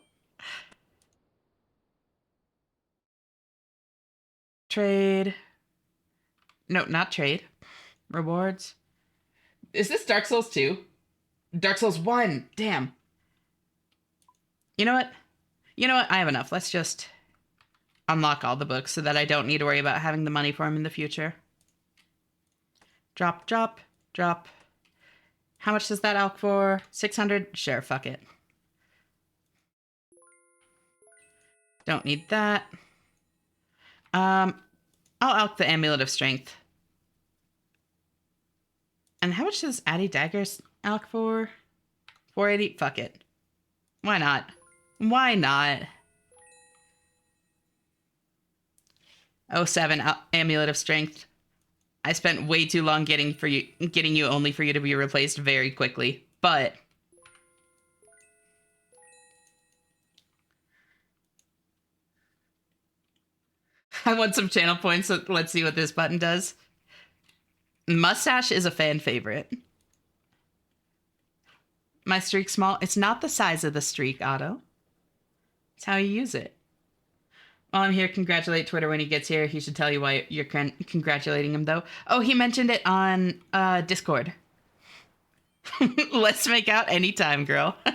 Trade. No, not trade. Rewards. Is this Dark Souls 2? Dark Souls 1. Damn. You know what? You know what? I have enough. Let's just unlock all the books so that I don't need to worry about having the money for them in the future. Drop, drop, drop. How much does that alk for? 600? Sure, fuck it. Don't need that. I'll alk the Amulet of Strength. And how much does Addy Daggers alk for? 480? Fuck it. Why not? Why not? 07 Amulet of Strength. I spent way too long getting you only for you to be replaced very quickly. But I want some channel points, so let's see what this button does. Mustache is a fan favorite. My streak small. It's not the size of the streak, Otto. It's how you use it. While I'm here, congratulate Twitter when he gets here. He should tell you why you're congratulating him, though. Oh, he mentioned it on Discord. Let's make out anytime, girl. Whee!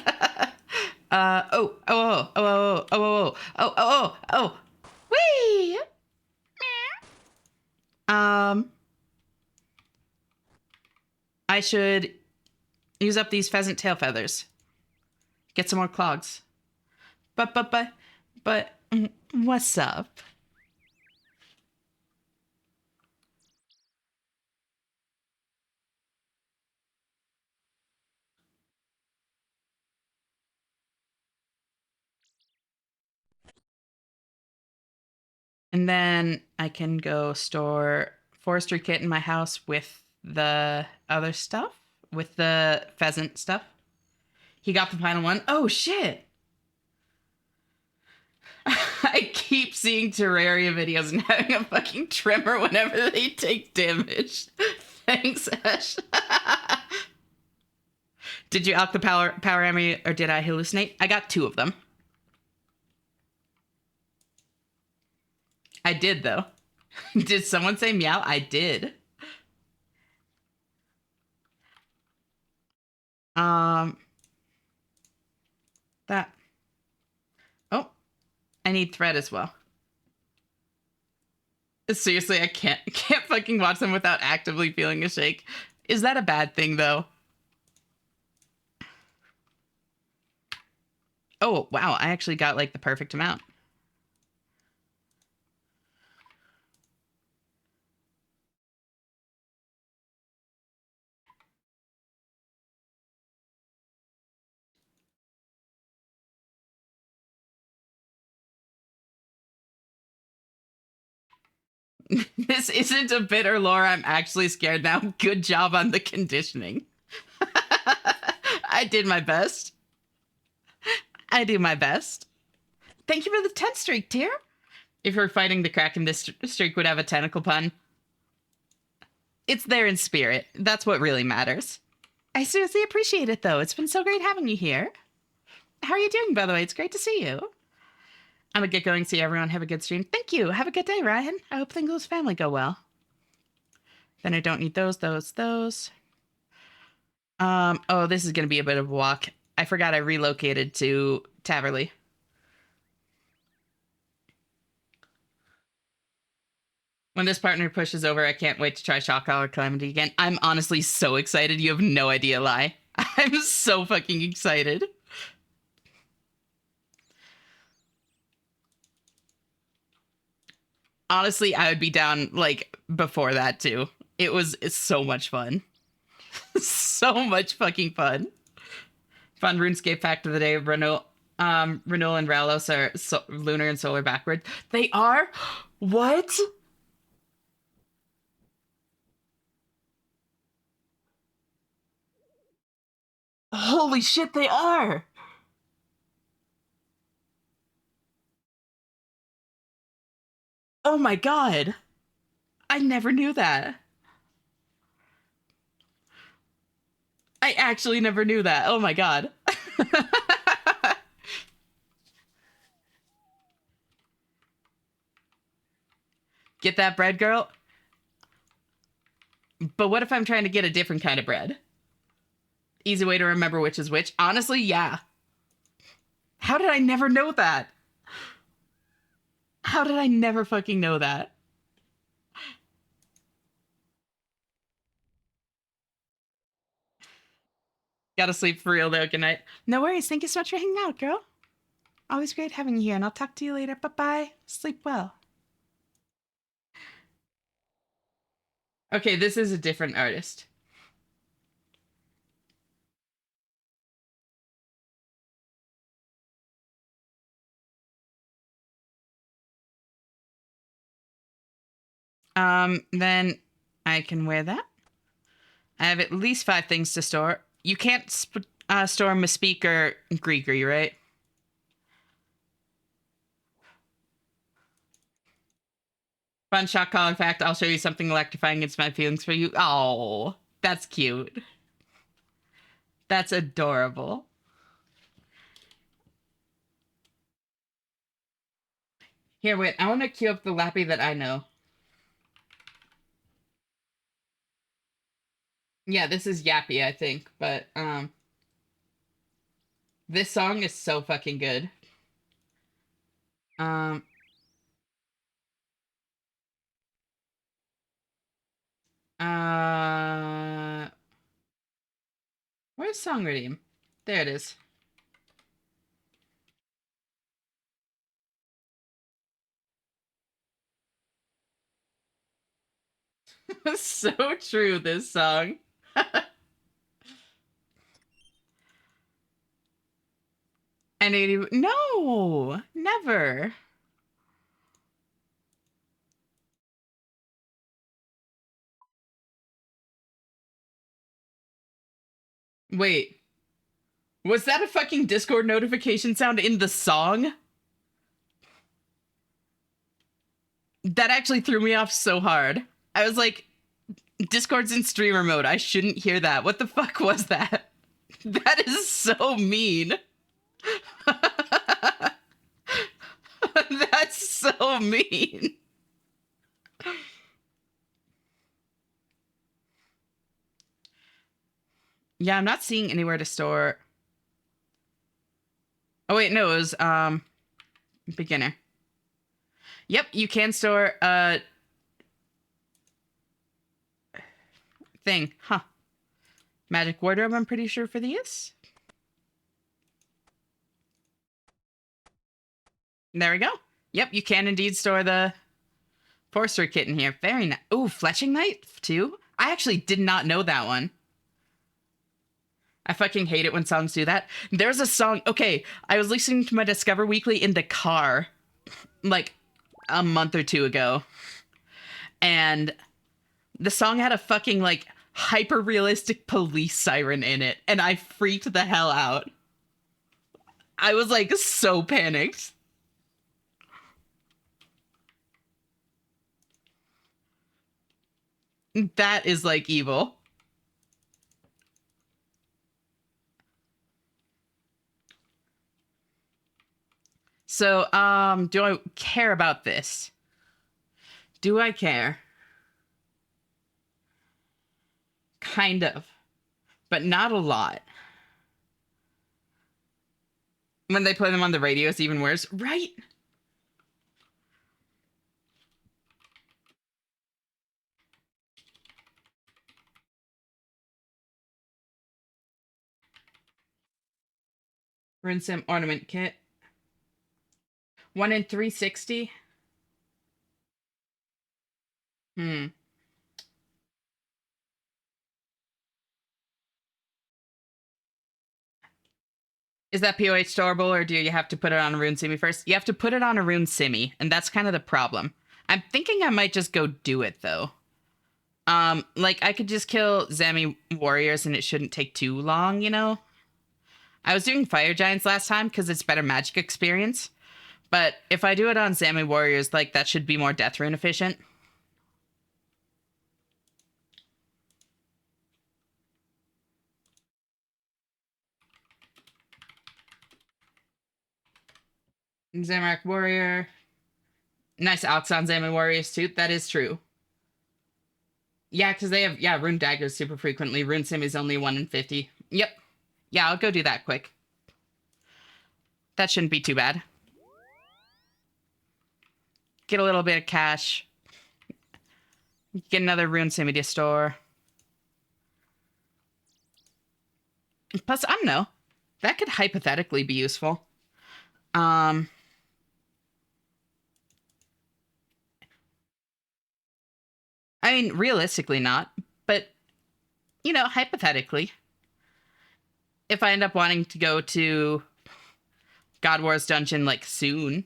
I should use up these pheasant tail feathers. Get some more clogs. But, what's up? And then I can go store forestry kit in my house with the other stuff, with the pheasant stuff. He got the final one. Oh, shit. I keep seeing Terraria videos and having a fucking tremor whenever they take damage. Thanks, Ash. Did you out the power army or did I hallucinate? I got 2 of them. I did though. Did someone say meow? I did. That. Oh, I need thread as well. Seriously, I can't fucking watch them without actively feeling a shake. Is that a bad thing though? Oh, wow, I actually got like the perfect amount. This isn't a bitter lore. I'm actually scared now. Good job on the conditioning. I did my best. I do my best. Thank you for the 10 streak, dear. If you're fighting the Kraken, this streak would have a tentacle pun. It's there in spirit. That's what really matters. I seriously appreciate it, though. It's been so great having you here. How are you doing, by the way? It's great to see you. I'm gonna get going. See everyone. Have a good stream. Thank you. Have a good day, Ryan. I hope things with family go well. Then I don't need those. Oh, this is gonna be a bit of a walk. I forgot I relocated to Taverley. When this partner pushes over, I can't wait to try Shock Collar Calamity again. I'm honestly so excited. You have no idea, Lie. I'm so fucking excited. Honestly, I would be down, like, before that, too. It's so much fun. So much fucking fun. Fun RuneScape fact of the day. Renewal and Ralos are lunar and solar backward. They are? What? Holy shit, they are! Oh my god. I never knew that. I actually never knew that. Oh my god. Get that bread, girl? But what if I'm trying to get a different kind of bread? Easy way to remember which is which. Honestly, yeah. How did I never know that? How did I never fucking know that? Gotta sleep for real though. Good night. No worries. Thank you so much for hanging out, girl. Always great having you here, and I'll talk to you later. Bye-bye. Sleep well. Okay, this is a different artist. Then I can wear that. I have at least 5 things to store. You can't store Myspeak or Grigri, right? Fun shock collar fact, I'll show you something electrifying against my feelings for you. Oh, that's cute. That's adorable. Here, wait, I want to queue up the Lappy that I know. Yeah, this is Yappy, I think, but, this song is so fucking good. Um, where's Song Redeem? There it is. So true, this song. And 80, no, never. Wait, was that a fucking Discord notification sound in the song? That actually threw me off so hard. I was like, Discord's in streamer mode. I shouldn't hear that. What the fuck was that? That is so mean. That's so mean. Yeah, I'm not seeing anywhere to store. Oh wait, no, it was beginner. Yep, you can store a thing. Huh. Magic wardrobe, I'm pretty sure for these. There we go. Yep, you can indeed store the Forester kit in here. Very nice. Oh, Fletching Knight too? I actually did not know that one. I fucking hate it when songs do that. There's a song. Okay, I was listening to my Discover Weekly in the car like a month or two ago. And the song had a fucking like hyper realistic police siren in it. And I freaked the hell out. I was like so panicked. That is like evil. So, do I care about this? Do I care? Kind of, but not a lot. When they play them on the radio, it's even worse, right? RuneScape ornament kit. 1 in 360. Is that POH storable, or do you have to put it on a Rune Simi first? You have to put it on a Rune Simi, and that's kind of the problem. I'm thinking I might just go do it, though. Like, I could just kill Zami warriors, and it shouldn't take too long, you know? I was doing Fire Giants last time, because it's better magic experience. But if I do it on Zami warriors, like, that should be more Death Rune efficient. Zamorak warrior. Nice Alx on Zami warriors, too. That is true. Yeah, because they have, Rune Daggers super frequently. Rune Sim is only 1 in 50. Yep. Yeah, I'll go do that quick. That shouldn't be too bad. Get a little bit of cash. Get another Rune Simi to store. Plus, I don't know. That could hypothetically be useful. I mean, realistically not. But, you know, hypothetically. If I end up wanting to go to God Wars Dungeon, like, soon.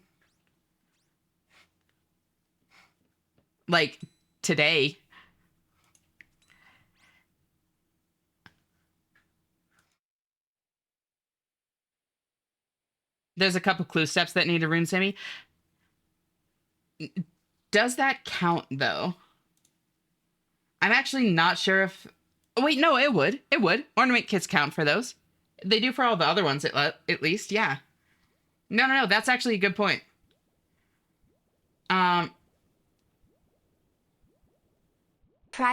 Like, today. There's a couple clue steps that need a Rune Simi. Does that count, though? I'm actually not sure if... Oh, wait, no, it would. It would. Ornament kits count for those. They do for all the other ones, at least, yeah. No, that's actually a good point. Try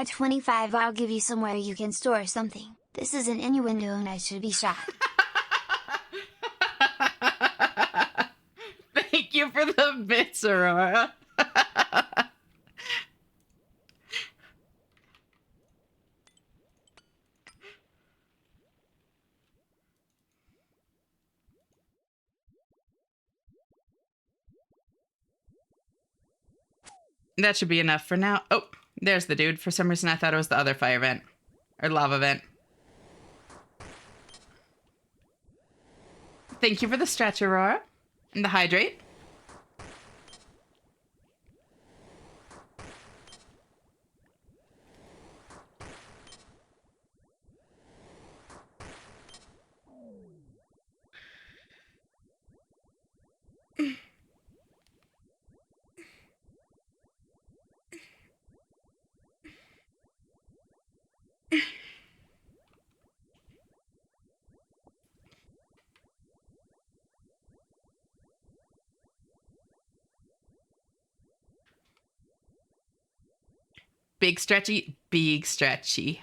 25, I'll give you somewhere you can store something. This is an innuendo and I should be shot. Thank you for the bits, Aurora. That should be enough for now. Oh, there's the dude. For some reason, I thought it was the other fire vent. Or lava vent. Thank you for the stretch, Aurora. And the hydrate. Big stretchy, big stretchy.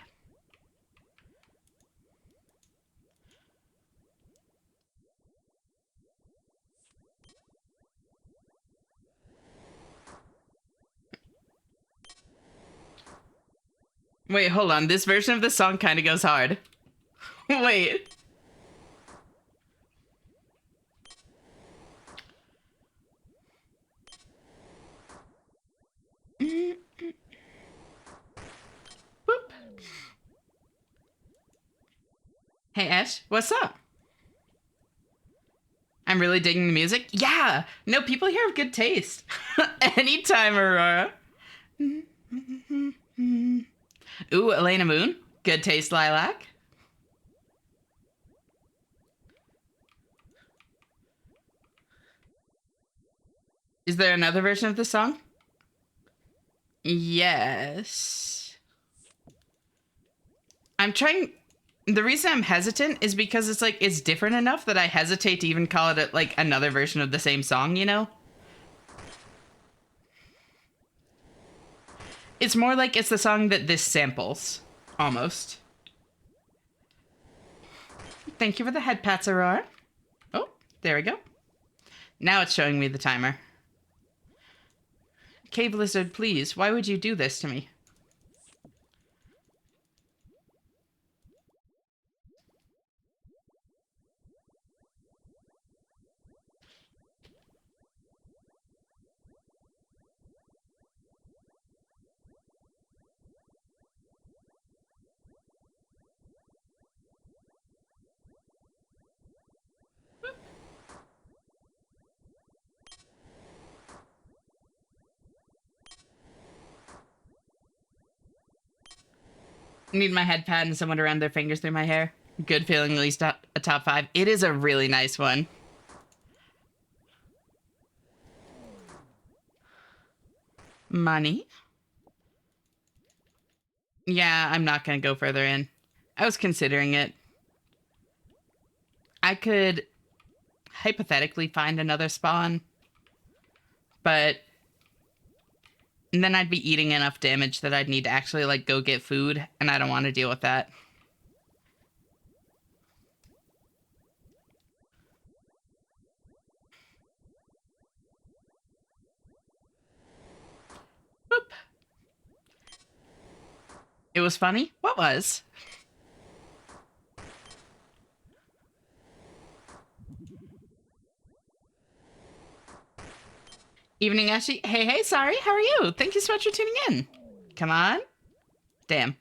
Wait, hold on. This version of the song kind of goes hard. Wait. Boop. Hey, Ash, what's up? I'm really digging the music. Yeah. No, people here have good taste. Anytime, Aurora. Ooh, Elena Moon. Good taste, Lilac. Is there another version of the song? Yes. I'm trying... The reason I'm hesitant is because it's like, it's different enough that I hesitate to even call it like another version of the same song, you know? It's more like it's the song that this samples. Almost. Thank you for the head pats, Aurora. Oh, there we go. Now it's showing me the timer. Cave Lizard, please. Why would you do this to me? Need my head pad and someone to run their fingers through my hair. Good feeling, at least a top 5. It is a really nice one. Money. Yeah, I'm not going to go further in. I was considering it. I could hypothetically find another spawn, but then I'd be eating enough damage that I'd need to actually like go get food, and I don't want to deal with that. Boop. It was funny? What was? Evening, Ashley. Hey, sorry. How are you? Thank you so much for tuning in. Come on. Damn.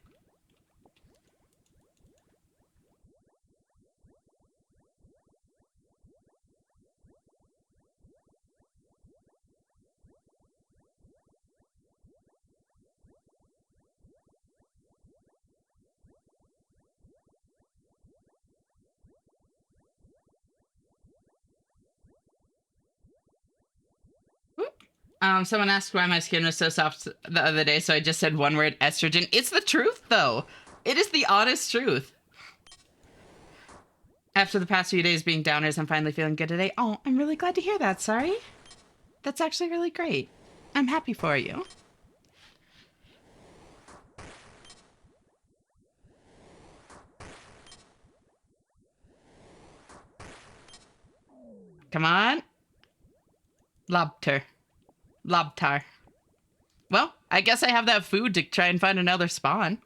Someone asked why my skin was so soft the other day, so I just said one word, estrogen. It's the truth, though. It is the honest truth. After the past few days being downers, I'm finally feeling good today. Oh, I'm really glad to hear that, sorry. That's actually really great. I'm happy for you. Come on. Lobter. Lobtar. Well, I guess I have that food to try and find another spawn.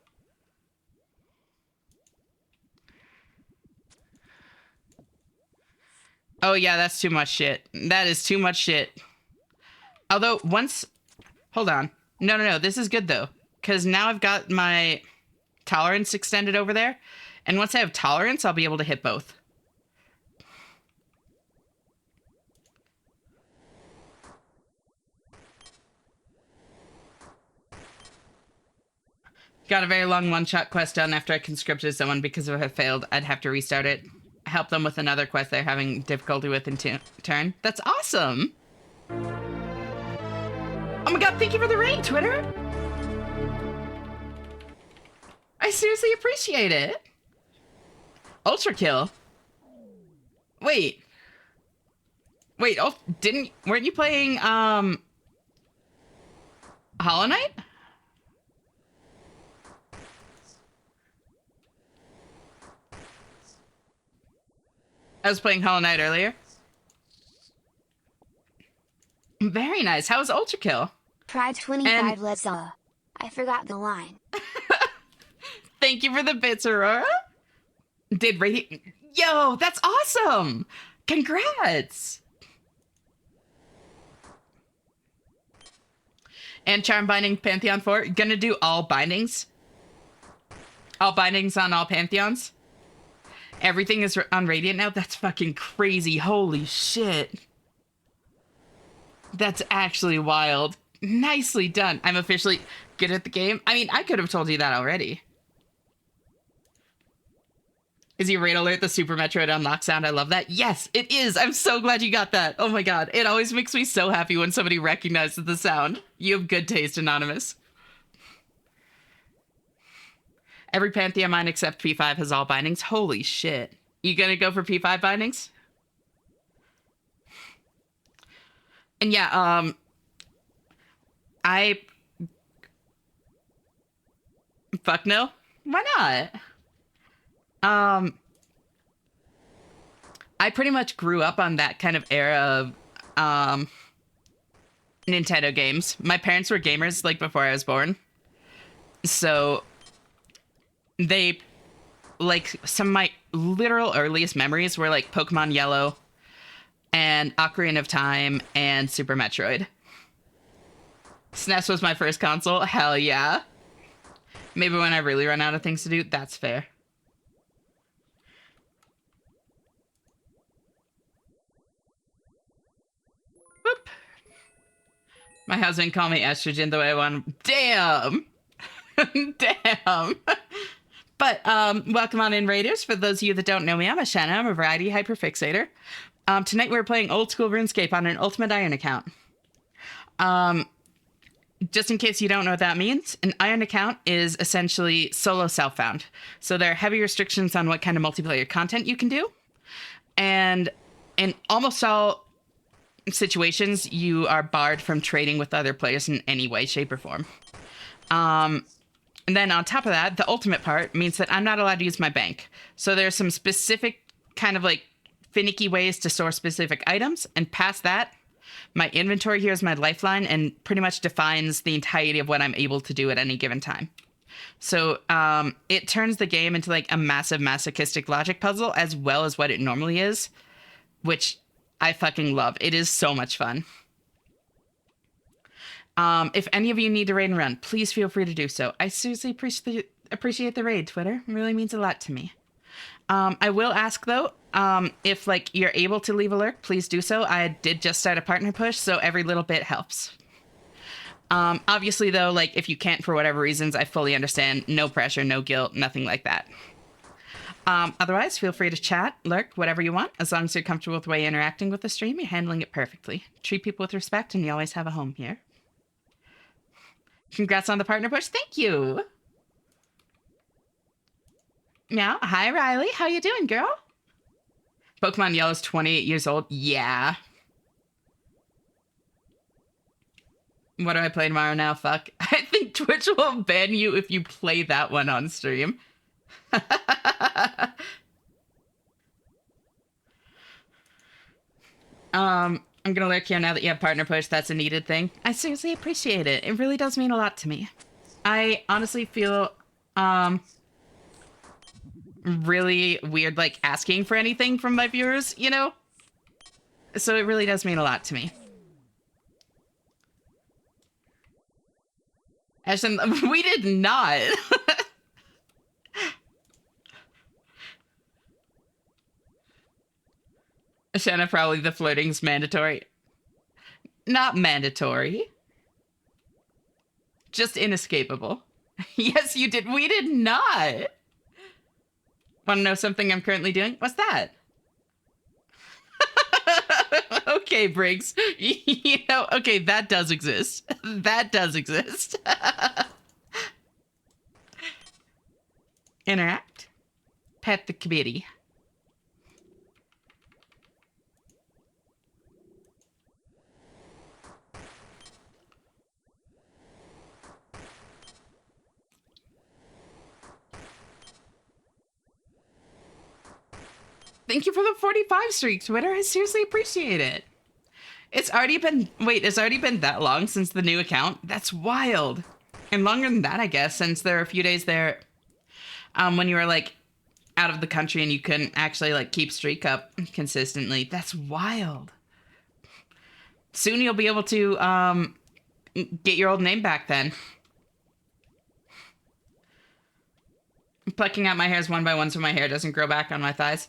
Oh yeah, that's too much shit. That is too much shit. Although, once... Hold on. No. This is good, though. Because now I've got my tolerance extended over there. And once I have tolerance, I'll be able to hit both. Got a very long one-shot quest done after I conscripted someone because if it failed, I'd have to restart it. Help them with another quest they're having difficulty with in turn. That's awesome! Oh my god, thank you for the raid, Twitter! I seriously appreciate it! Ultra kill? Wait, oh, weren't you playing, Hollow Knight? I was playing Hollow Knight earlier. Very nice. How was Ultra Kill? Pride 25, let's I forgot the line. Thank you for the bits, Aurora. Did Radiant... Yo, that's awesome! Congrats! And Charm Binding Pantheon 4. Gonna do all bindings. All bindings on all Pantheons. Everything is on Radiant now. That's fucking crazy. Holy shit. That's actually wild. Nicely done. I'm officially good at the game. I mean, I could have told you that already. Is your raid alert the Super Metroid unlock sound? I love that. Yes, it is. I'm so glad you got that. Oh my god. It always makes me so happy when somebody recognizes the sound. You have good taste, Anonymous. Every Pantheon mine except P5 has all bindings. Holy shit. You gonna go for P5 bindings? And yeah, fuck no. Why not? I pretty much grew up on that kind of era of Nintendo games. My parents were gamers like before I was born. So they, like, some of my literal earliest memories were like Pokemon Yellow and Ocarina of Time and Super Metroid. SNES was my first console. Hell yeah. Maybe when I really run out of things to do, that's fair. Whoop. My husband called me estrogen the way I want. Damn. Damn. But welcome on in, Raiders. For those of you that don't know me, I'm Shanna. I'm a variety hyperfixator. Tonight we're playing old school RuneScape on an Ultimate Iron account. Just in case you don't know what that means, an Iron account is essentially solo self-found. So there are heavy restrictions on what kind of multiplayer content you can do. And in almost all situations, you are barred from trading with other players in any way, shape, or form. And then on top of that, the ultimate part means that I'm not allowed to use my bank. So there's some specific kind of like finicky ways to store specific items. And past that, my inventory here is my lifeline and pretty much defines the entirety of what I'm able to do at any given time. So it turns the game into like a massive masochistic logic puzzle as well as what it normally is, which I fucking love. It is so much fun. If any of you need to raid and run, please feel free to do so. I seriously appreciate the raid, Twitter. It really means a lot to me. I will ask, though, if, like, you're able to leave a lurk, please do so. I did just start a partner push, so every little bit helps. Obviously, though, like, if you can't for whatever reasons, I fully understand. No pressure, no guilt, nothing like that. Otherwise, feel free to chat, lurk, whatever you want. As long as you're comfortable with the way you're interacting with the stream, you're handling it perfectly. Treat people with respect, and you always have a home here. Congrats on the partner push. Thank you. Now, hi, Riley. How you doing, girl? Pokemon Yellow's 28 years old. Yeah. What do I play tomorrow now? Fuck. I think Twitch will ban you if you play that one on stream. I'm gonna lurk here now that you have partner push. That's a needed thing. I seriously appreciate it. It really does mean a lot to me. I honestly feel really weird like asking for anything from my viewers, you know? So it really does mean a lot to me. Ashton, we did not. Shanna, probably the flirting's mandatory. Not mandatory. Just inescapable. Yes, you did. We did not. Want to know something I'm currently doing? What's that? Okay, Briggs. You know, okay, that does exist. That does exist. Interact. Pet the committee. Thank you for the 45 streak, Twitter. I seriously appreciate it. It's already been that long since the new account? That's wild. And longer than that, I guess, since there are a few days there when you were like out of the country and you couldn't actually like keep streak up consistently. That's wild. Soon you'll be able to get your old name back then. Plucking out my hairs one by one so my hair doesn't grow back on my thighs.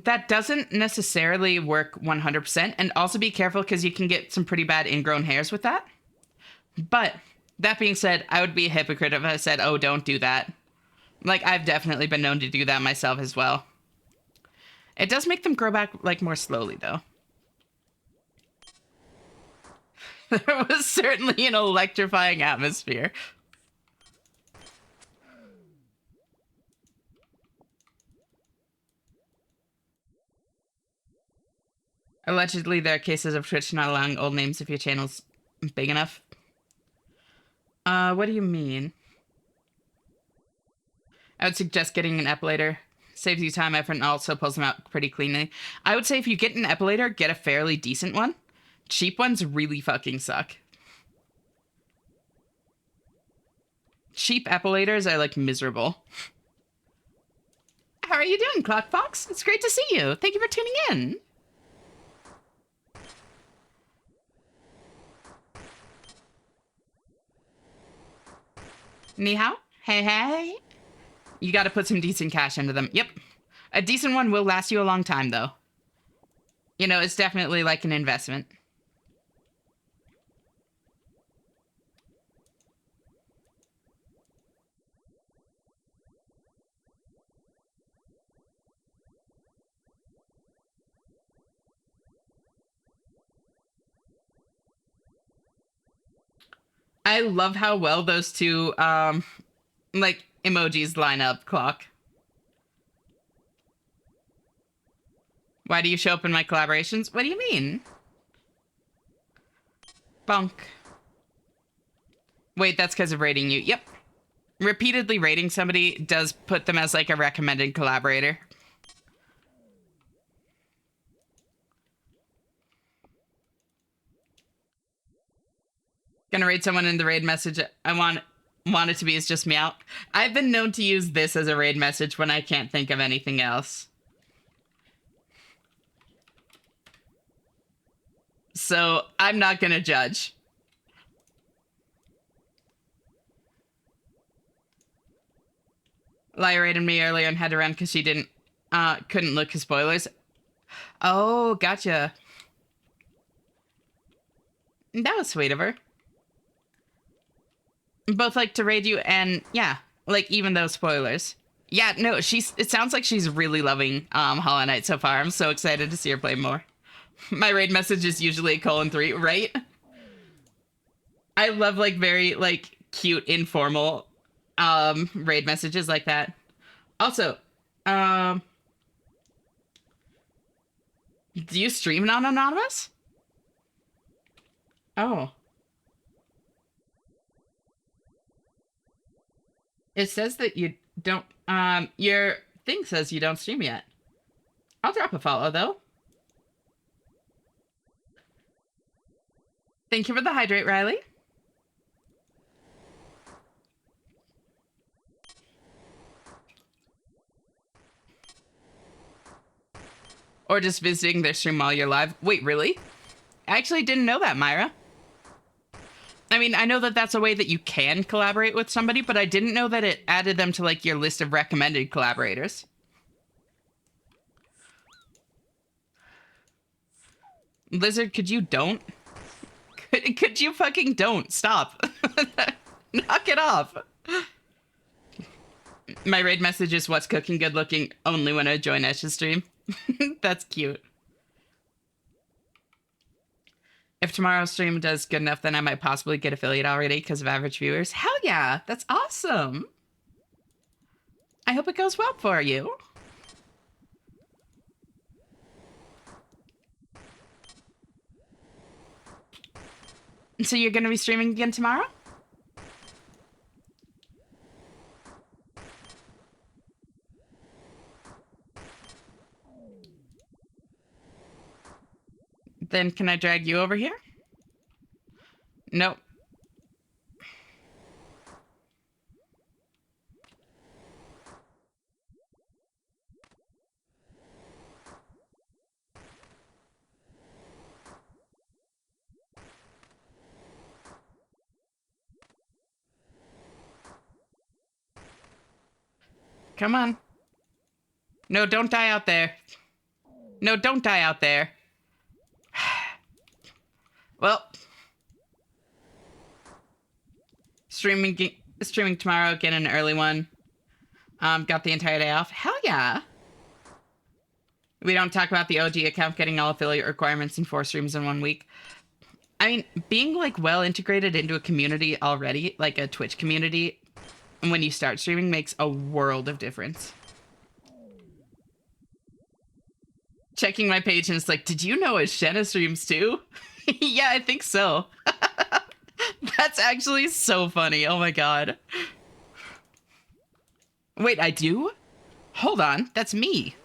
That doesn't necessarily work 100%. And also be careful because you can get some pretty bad ingrown hairs with that. But that being said, I would be a hypocrite if I said, oh, don't do that. Like, I've definitely been known to do that myself as well. It does make them grow back, like, more slowly, though. There was certainly an electrifying atmosphere. Allegedly, there are cases of Twitch not allowing old names if your channel's big enough. What do you mean? I would suggest getting an epilator. Saves you time, effort, and also pulls them out pretty cleanly. I would say if you get an epilator, get a fairly decent one. Cheap ones really fucking suck. Cheap epilators are, like, miserable. How are you doing, Clockfox? It's great to see you. Thank you for tuning in. Ni hao? Hey, hey. You gotta put some decent cash into them. Yep. A decent one will last you a long time, though. You know, it's definitely like an investment. I love how well those two, like, emojis line up, Clock. Why do you show up in my collaborations? What do you mean? Bonk. Wait, that's because of rating you. Yep. Repeatedly rating somebody does put them as, like, a recommended collaborator. Gonna raid someone in the raid message. I want it to be is just meow. I've been known to use this as a raid message when I can't think of anything else. So I'm not gonna judge. Lyra raided me earlier and had to run because she couldn't look at spoilers. Oh, gotcha. That was sweet of her. Both like to raid you and, yeah, like, even those spoilers. Yeah, no, it sounds like she's really loving Hollow Knight so far. I'm so excited to see her play more. My raid message is usually :3, right? I love, like, very, like, cute, informal raid messages like that. Also, do you stream non-anonymous? Oh. It says that you don't, your thing says you don't stream yet. I'll drop a follow, though. Thank you for the hydrate, Riley. Or just visiting their stream while you're live. Wait, really? I actually didn't know that, Myra. I mean, I know that that's a way that you can collaborate with somebody, but I didn't know that it added them to, like, your list of recommended collaborators. Lizard, could you don't? Could you fucking don't? Stop. Knock it off. My raid message is what's cooking good looking only when I join Esh's stream. That's cute. If tomorrow's stream does good enough, then I might possibly get affiliate already because of average viewers. Hell yeah, that's awesome. I hope it goes well for you. So you're going to be streaming again tomorrow? Then can I drag you over here? Nope. Come on. No, don't die out there. No, don't die out there. Well, streaming tomorrow, get an early one. Got the entire day off. Hell yeah. We don't talk about the OG account getting all affiliate requirements in 4 streams in 1 week. I mean, being like well integrated into a community already, like a Twitch community, when you start streaming makes a world of difference. Checking my page and it's like, did you know Shenna streams too? Yeah, I think so. That's actually so funny. Oh my god. Wait, I do? Hold on, that's me.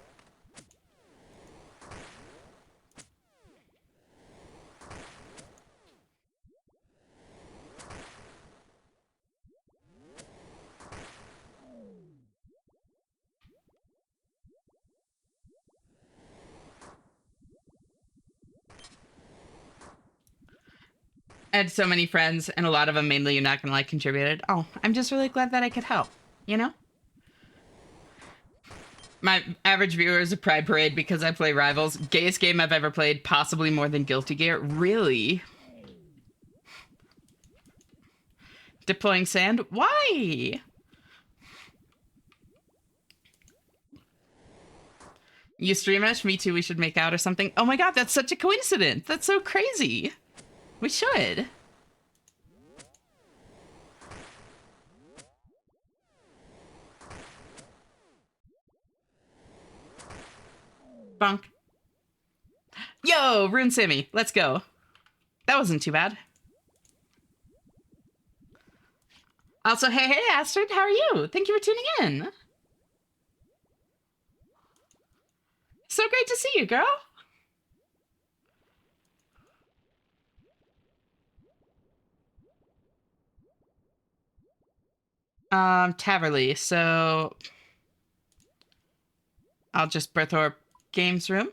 I had so many friends, and a lot of them, mainly, you're not gonna like, contributed. Oh, I'm just really glad that I could help, you know? My average viewer is a Pride Parade because I play Rivals. Gayest game I've ever played, possibly more than Guilty Gear. Really? Deploying sand? Why? You stream Ash? Me too, we should make out or something. Oh my god, that's such a coincidence. That's so crazy. We should. Bonk. Yo, Rune Simmy, let's go. That wasn't too bad. Also, hey, Astrid, how are you? Thank you for tuning in. So great to see you, girl. Taverly, so I'll just Berthorpe Games Room.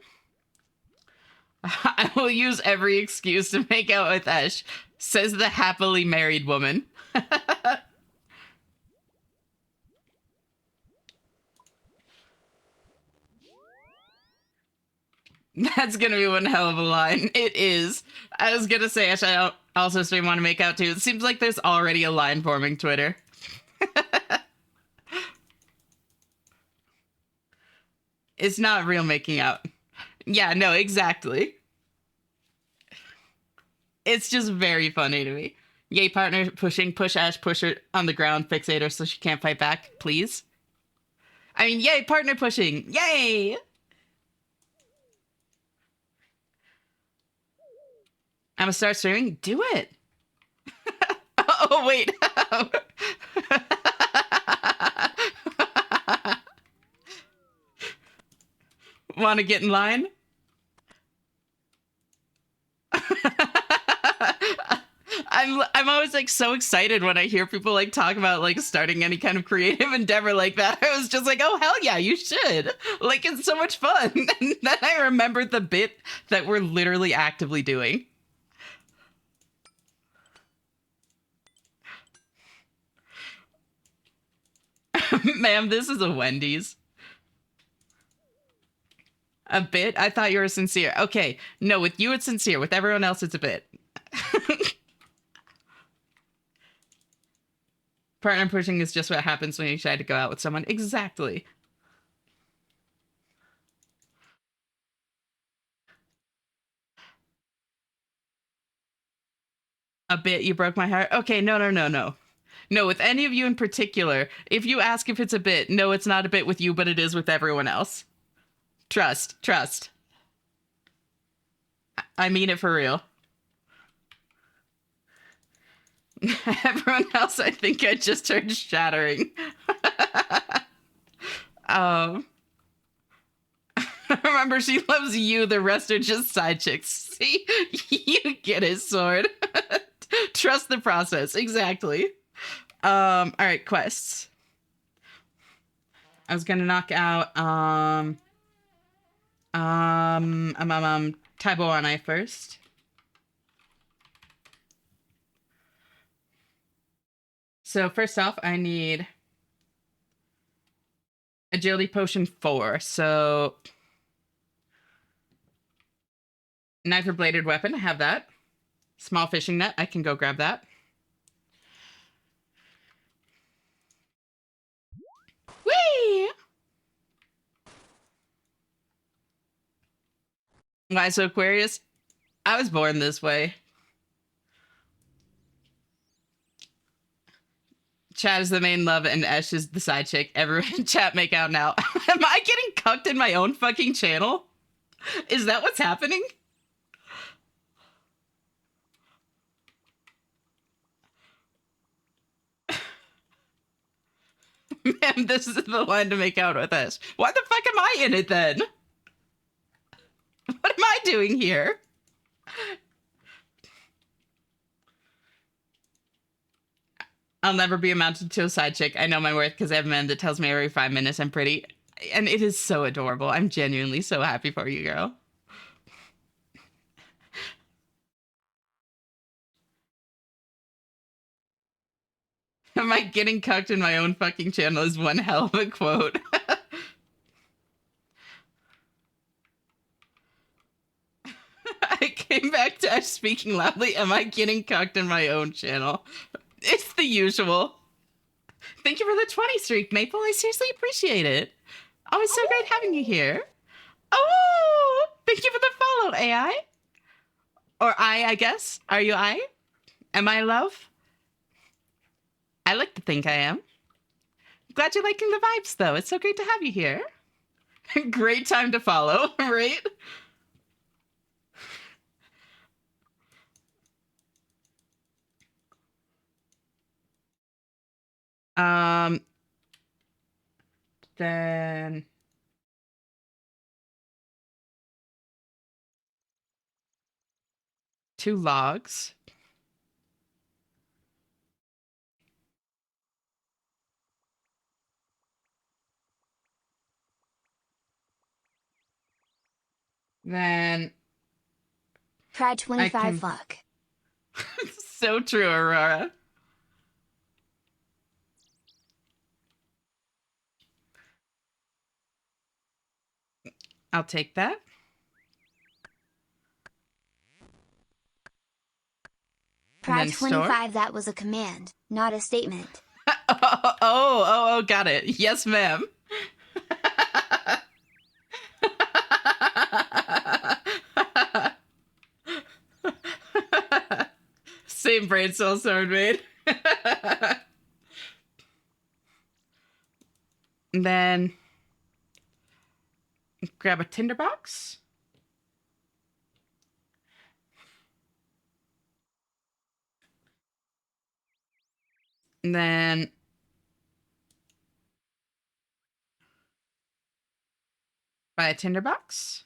I will use every excuse to make out with Ash, says the happily married woman. That's gonna be one hell of a line. It is. I was gonna say, Ash, I also stream want to make out too. It seems like there's already a line forming Twitter. It's not real making out. Yeah, no, exactly. It's just very funny to me. Yay, partner pushing, push Ash, push her on the ground, fixate her so she can't fight back, please. I mean, yay, partner pushing, yay! I'm gonna start streaming, do it. Oh, wait. Want to get in line? I'm always like so excited when I hear people like talk about like starting any kind of creative endeavor like that. I was just like, oh hell yeah, you should. Like it's so much fun. And then I remembered the bit that we're literally actively doing. Ma'am, this is a Wendy's. A bit? I thought you were sincere. Okay, no, with you it's sincere. With everyone else it's a bit. Partner pushing is just what happens when you try to go out with someone. Exactly. A bit, you broke my heart. Okay, no. No, with any of you in particular, if you ask if it's a bit, no, it's not a bit with you, but it is with everyone else. Trust. I mean it for real. Everyone else, I think I just heard shattering. Remember, she loves you, the rest are just side chicks. See, you get his sword. Trust the process. Exactly. All right, quests. I was gonna knock out Taibo first. So first off, I need agility potion 4. So knife or bladed weapon, I have that. Small fishing net, I can go grab that. Whee! Why so Aquarius? I was born this way. Chad is the main love and Esh is the side chick. Everyone in chat make out now. Am I getting cucked in my own fucking channel? Is that what's happening? Man, this is the line to make out with Esh. Why the fuck am I in it then? What am I doing here? I'll never be amounted to a side chick. I know my worth because I have a man that tells me every 5 minutes I'm pretty. And it is so adorable. I'm genuinely so happy for you, girl. Am I getting cucked in my own fucking channel is one hell of a quote. I came back to Ash speaking loudly. Am I getting cucked in my own channel? It's the usual. Thank you for the 20 streak, Maple. I seriously appreciate it. Always so great having you here. Oh, thank you for the follow, AI. Or I guess. Are you I? Am I love? I like to think I am. Glad you're liking the vibes, though. It's so great to have you here. Great time to follow, right? Then 2 logs. Then Pride 25 can... fuck. So true, Aurora. I'll take that. Pride 25, that was a command, not a statement. Oh, got it. Yes, ma'am. Same brain cell sword made. Then grab a tinderbox. And then buy a tinderbox.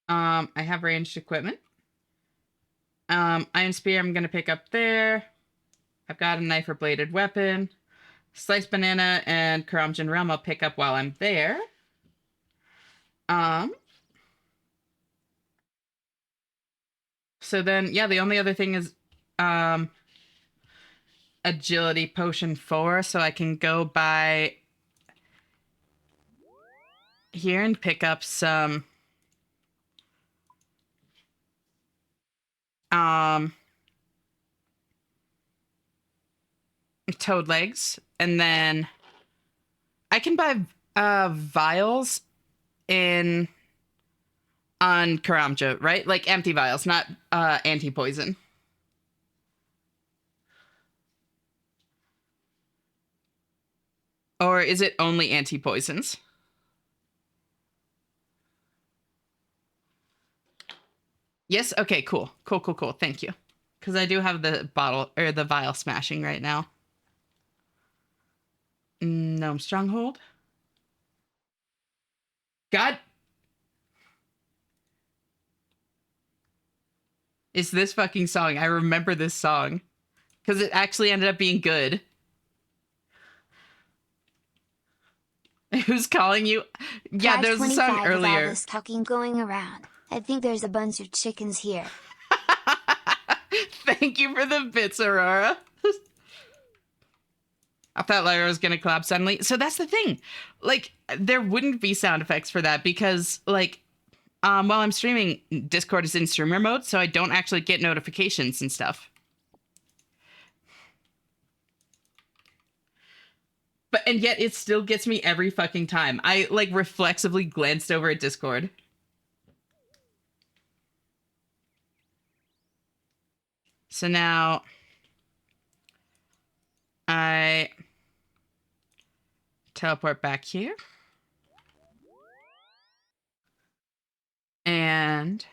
I have ranged equipment. Iron spear I'm gonna pick up there. I've got a knife or bladed weapon. Sliced banana and Karamjan realm I'll pick up while I'm there. So then, yeah, the only other thing is agility potion 4, so I can go by here and pick up some toad legs, and then I can buy vials on Karamja, right? Like empty vials, not anti-poison. Or is it only anti-poisons? Yes? Okay, cool. Cool. Thank you. Because I do have the bottle, or the vial smashing right now. Gnome Stronghold. God. It's this fucking song. I remember this song because it actually ended up being good. Who's calling you? Yeah, Try there was a song 25 with all earlier. this talking going around. I think there's a bunch of chickens here. Thank you for the bits, Aurora. I thought Lyra was gonna clap suddenly. So that's the thing. Like, there wouldn't be sound effects for that because, like, while I'm streaming, Discord is in streamer mode, so I don't actually get notifications and stuff. And yet it still gets me every fucking time. I, like, reflexively glanced over at Discord. So now I teleport back here. And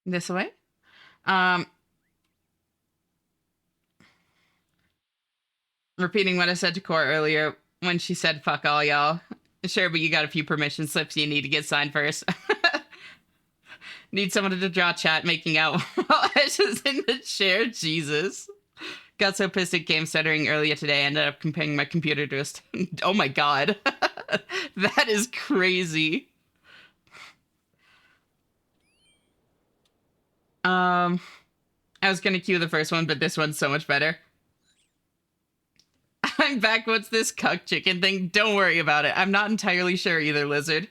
this way. Repeating what I said to Core earlier when she said, fuck all y'all. Sure, but you got a few permission slips you need to get signed first. Need someone to draw chat making out while Ash is in the chair. Jesus. Got so pissed at game stuttering earlier today, I ended up comparing my computer to a oh my god. That is crazy. I was gonna cue the first one, but this one's so much better. I'm back. What's this cuck chicken thing? Don't worry about it. I'm not entirely sure either, Lizard.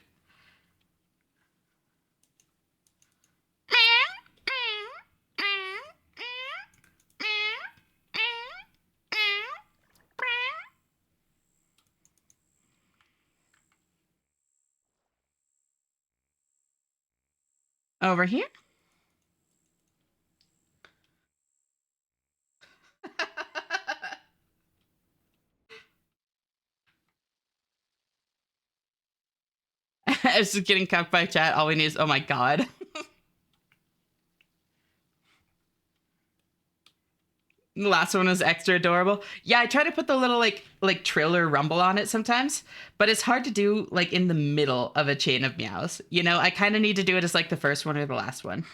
Over here. I was just getting cucked by chat. All we need is, oh my god. The last one was extra adorable. Yeah, I try to put the little like trill or rumble on it sometimes, but it's hard to do like in the middle of a chain of meows. You know, I kind of need to do it as like the first one or the last one.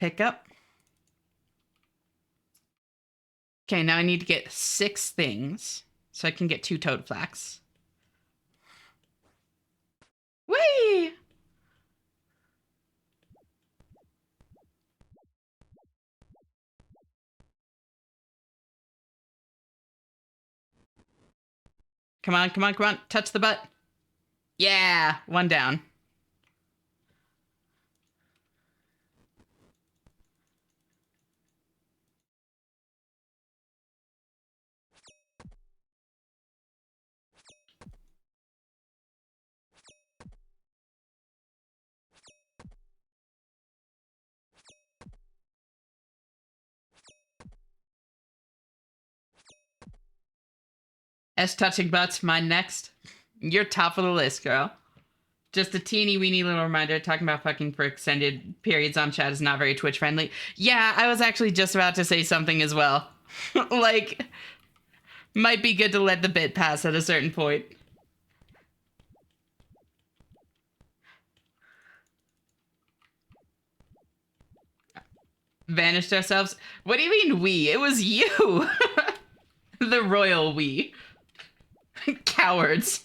Pick up. Okay, now I need to get 6 things so I can get 2 toad flax. Whee! Come on, come on, come on. Touch the butt. Yeah, 1 down. S touching butts, mine next. You're top of the list, girl. Just a teeny weeny little reminder, talking about fucking for extended periods on chat is not very Twitch friendly. Yeah, I was actually just about to say something as well. Like, might be good to let the bit pass at a certain point. Vanished ourselves? What do you mean we? It was you! The royal we. Cowards.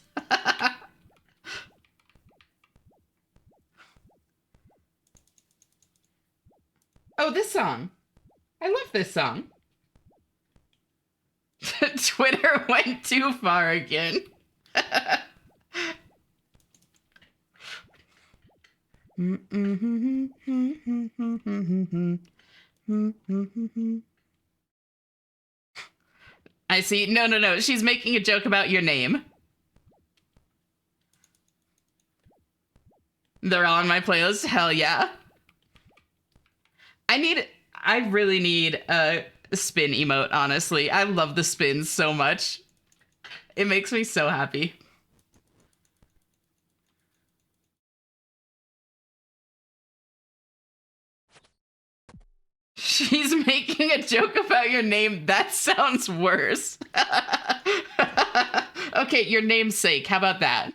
Oh, this song. I love this song. Twitter went too far again. I see. No. She's making a joke about your name. They're all on my playlist. Hell yeah. I really need a spin emote, honestly. I love the spins so much. It makes me so happy. She's making a joke about your name. That sounds worse. Okay, your namesake. How about that?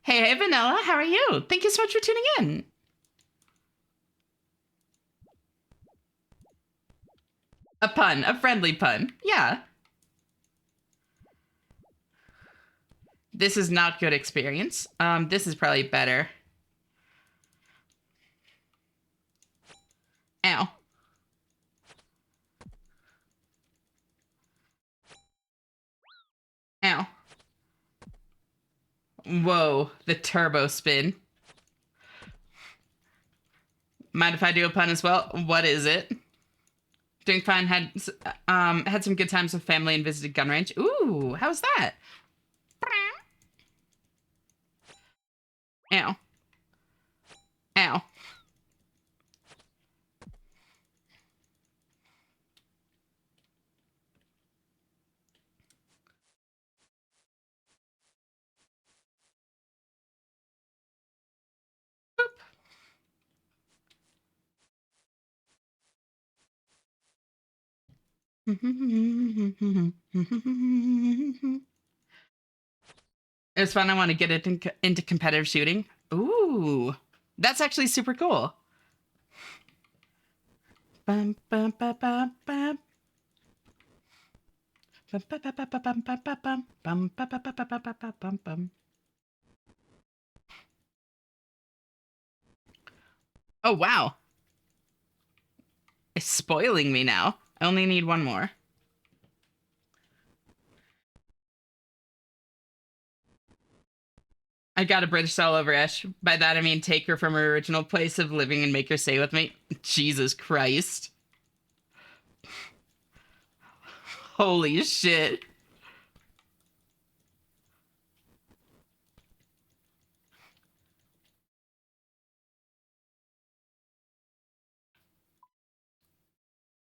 Hey, Vanilla. How are you? Thank you so much for tuning in. A pun. A friendly pun. Yeah. This is not good experience. This is probably better. Ow. Ow. Whoa, the turbo spin. Mind if I do a pun as well? What is it? Doing fine. Had some good times with family and visited gun range. Ooh, how's that? Ow. Ow. It's fun. I want to get it into competitive shooting. Ooh, that's actually super cool. Bum, bum, bum, bum, bum. Bum, bum, bum, bum, bum, bum, bum, bum, bum, bum, bum, bum, bum, bum, bum, bum. Oh, wow. It's spoiling me now. I only need one more. I got a British all over Ash. By that I mean take her from her original place of living and make her stay with me. Jesus Christ. Holy shit.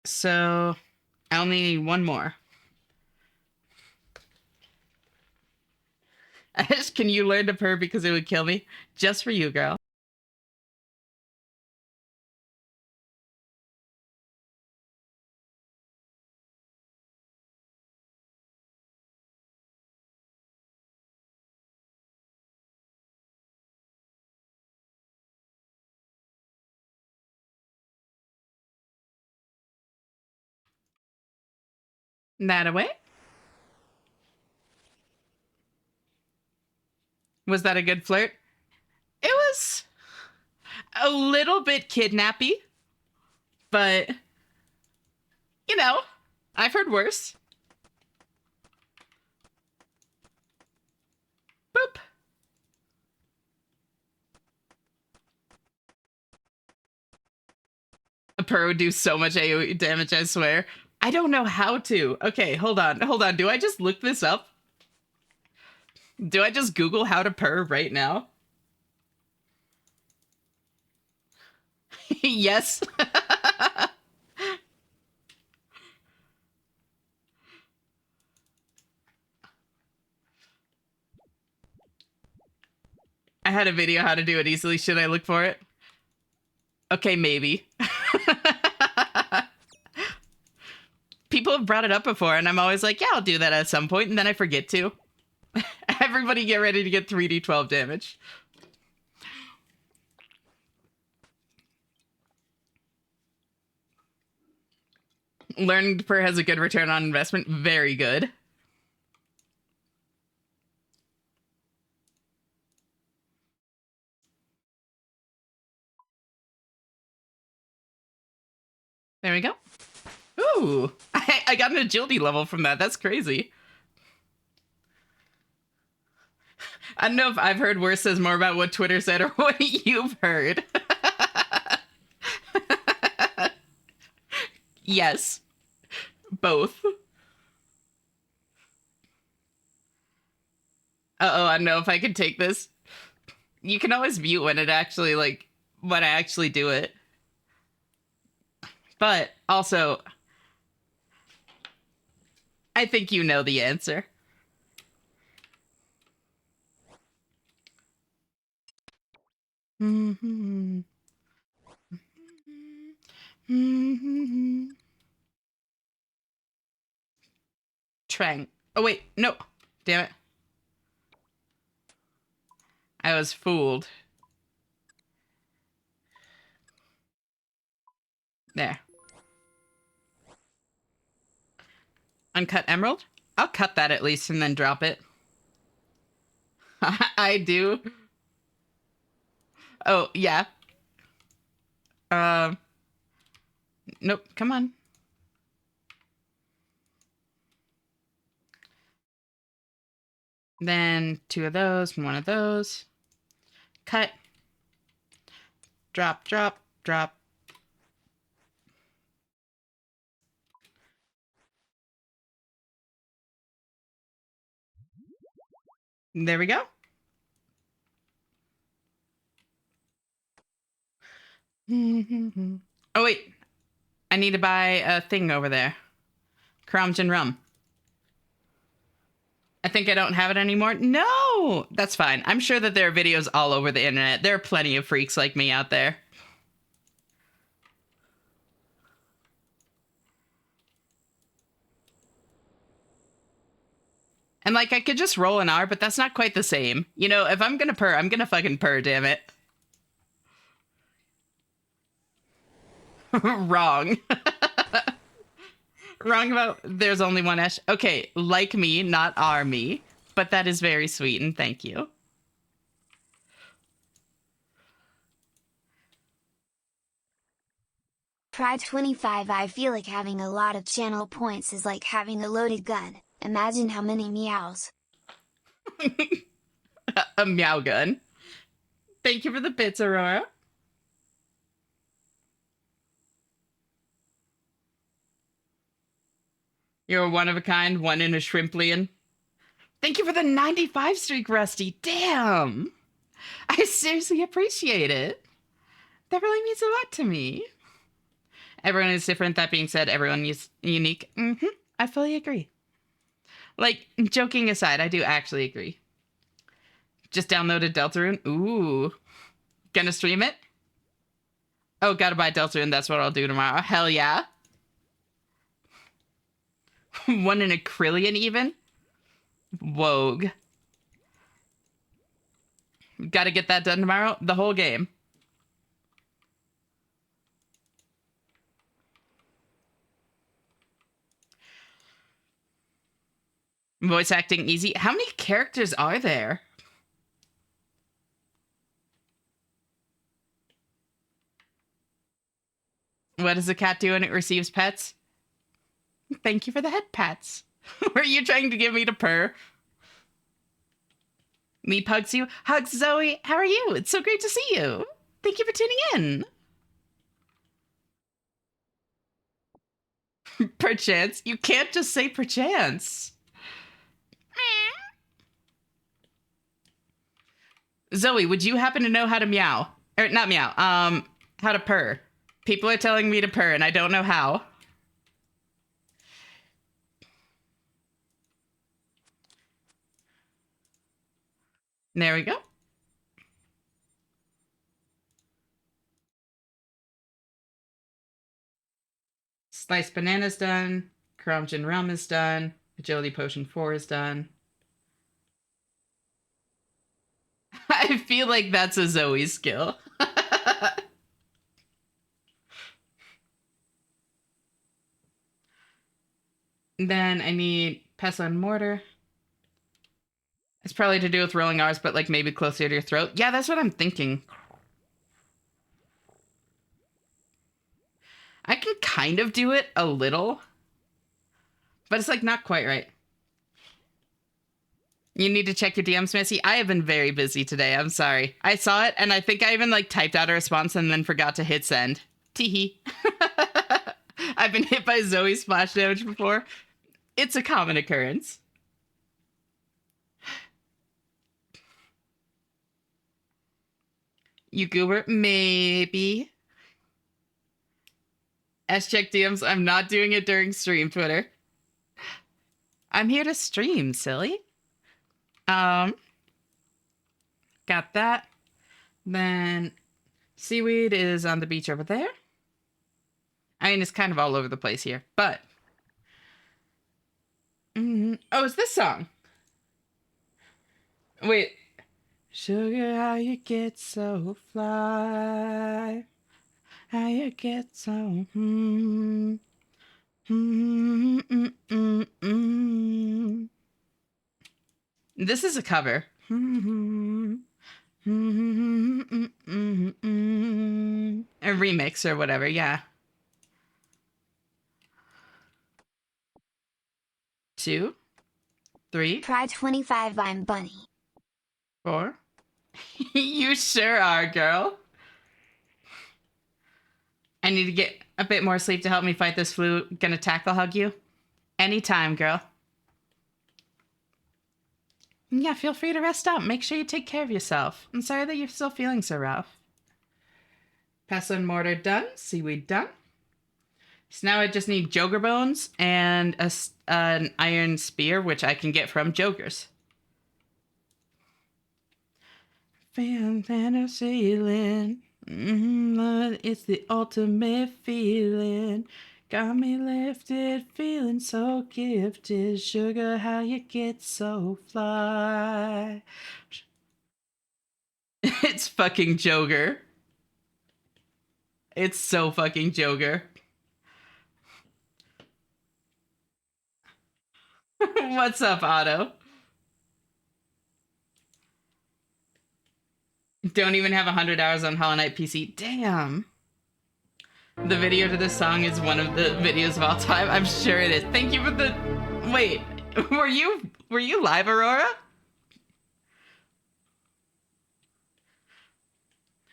So, I only need one more. Ash, can you learn to purr because it would kill me? Just for you, girl. That away? Was that a good flirt? It was a little bit kidnappy, but you know, I've heard worse. Boop. A purr would do so much AoE damage, I swear. I don't know how to. Okay, hold on. Hold on. Do I just look this up? Do I just Google how to purr right now? Yes. I had a video how to do it easily. Should I look for it? Okay, maybe. People have brought it up before, and I'm always like, yeah, I'll do that at some point, and then I forget to. Everybody get ready to get 3d12 damage. Learning to purr has a good return on investment. Very good. There we go. Ooh, I got an agility level from that. That's crazy. I don't know if I've heard worse says more about what Twitter said or what you've heard. Yes, both. Uh-oh, I don't know if I can take this. You can always mute when it actually, like, when I actually do it. But also, I think you know the answer. trying. Oh, wait. No. Damn it. I was fooled. There. Uncut emerald? I'll cut that at least and then drop it. I do. Oh, yeah. Um. Nope. Come on. Then 2 of those and 1 of those. Cut. Drop, drop, drop. There we go. Oh, wait. I need to buy a thing over there. Cromgen rum. I think I don't have it anymore. No! That's fine. I'm sure that there are videos all over the internet. There are plenty of freaks like me out there. And, like, I could just roll an R, but that's not quite the same. You know, if I'm gonna purr, I'm gonna fucking purr, damn it. Wrong. Wrong about there's only one Ash. Okay, like me, not are me. But that is very sweet, and thank you. Pride 25. I feel like having a lot of channel points is like having a loaded gun. Imagine how many meows. A meow gun. Thank you for the bits, Aurora. You're one of a kind, one in a shrimplian. Thank you for the 95 streak, Rusty. Damn. I seriously appreciate it. That really means a lot to me. Everyone is different. That being said, everyone is unique. I fully agree. Like, joking aside, I do actually agree. Just downloaded Deltarune. Ooh. Gonna stream it? Oh, gotta buy Deltarune. That's what I'll do tomorrow. Hell yeah. One in a Krillian even? Wogue. Gotta get that done tomorrow. The whole game. Voice acting easy. How many characters are there? What does the cat do when it receives pets? Thank you for the head pats. Were you trying to give me to purr? Meep hugs you. Hugs Zoe. How are you? It's so great to see you. Thank you for tuning in. Perchance. You can't just say perchance. Zoe, would you happen to know how to meow? Or not meow. How to purr. People are telling me to purr and I don't know how. There we go. Sliced banana's done. Cromgen rum is done. Agility potion 4 is done. I feel like that's a Zoe skill. Then I need pestle and mortar. It's probably to do with rolling R's, but like maybe closer to your throat. Yeah, that's what I'm thinking. I can kind of do it a little, but it's like not quite right. You need to check your DMs, Missy. I have been very busy today. I'm sorry. I saw it and I think I even like typed out a response and then forgot to hit send. Teehee. I've been hit by Zoe splash damage before. It's a common occurrence. You goober? Maybe. S-check DMs. I'm not doing it during stream, Twitter. I'm here to stream, silly. Got that. Then seaweed is on the beach over there. I mean, it's kind of all over the place here, but Oh, it's this song. Wait. Sugar, how you get so fly? How you get so This is a cover. A remix or whatever, yeah. 2, 3, Pride 25, I'm Bunny. 4. You sure are, girl. I need to get a bit more sleep to help me fight this flu. Gonna tackle hug you? Anytime, girl. Yeah, feel free to rest up. Make sure you take care of yourself. I'm sorry that you're still feeling so rough. Pestle and mortar done. Seaweed done. So now I just need joker bones and an iron spear, which I can get from jokers. Fantasy. It's the ultimate feeling. Got me lifted, feeling so gifted. Sugar, how you get so fly. It's fucking Joker. It's so fucking Joker. What's up, Otto? Don't even have 100 hours on Hollow Knight PC. Damn. The video to this song is one of the videos of all time. I'm sure it is. Thank you for the... Wait, were you live, Aurora?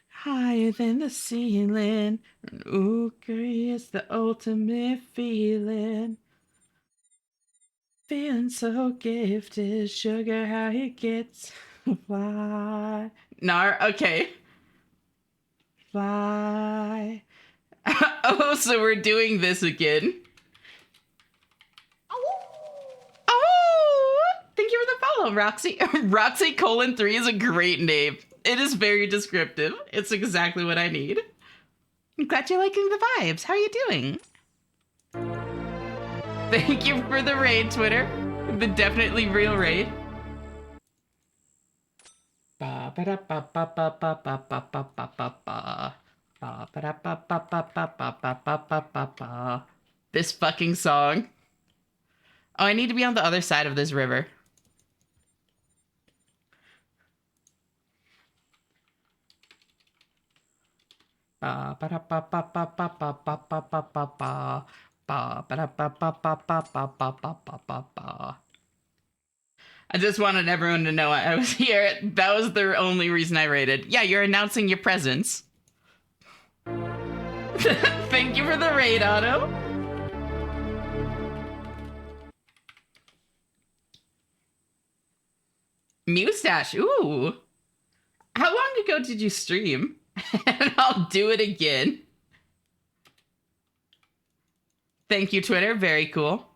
Higher than the ceiling. Ooh, girl, it's the ultimate feeling. Feeling so gifted. Sugar, how you get fly. Nar, okay. Fly. Oh, so we're doing this again. Oh, thank you for the follow, Roxy. Roxy colon 3 is a great name. It is very descriptive. It's exactly what I need. I'm glad you're liking the vibes. How are you doing? Thank you for the raid, Twitter. The definitely real raid. This fucking song. Oh, I need to be on the other side of this river. I just wanted everyone to know I was here. That was the only reason I raided. Yeah, you're announcing your presence. Thank you for the raid, Otto. Mustache, ooh. How long ago did you stream? And I'll do it again. Thank you, Twitter. Very cool.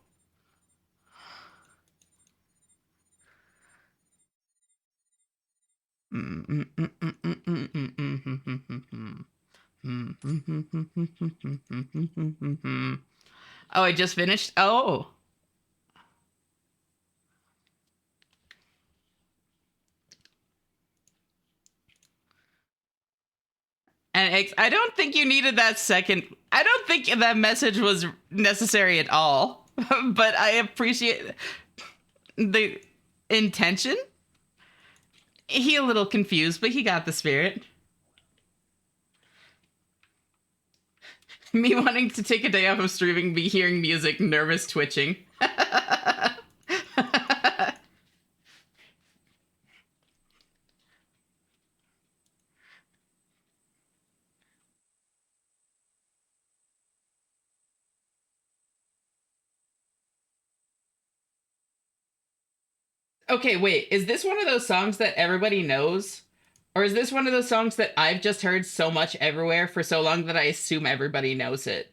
Oh, I just finished? Oh. And I don't think you needed that second. I don't think that message was necessary at all. But I appreciate the intention. He a little confused, but he got the spirit. Me wanting to take a day off of streaming, be hearing music, nervous twitching. Okay, wait. Is this one of those songs that everybody knows? Or is this one of those songs that I've just heard so much everywhere for so long that I assume everybody knows it?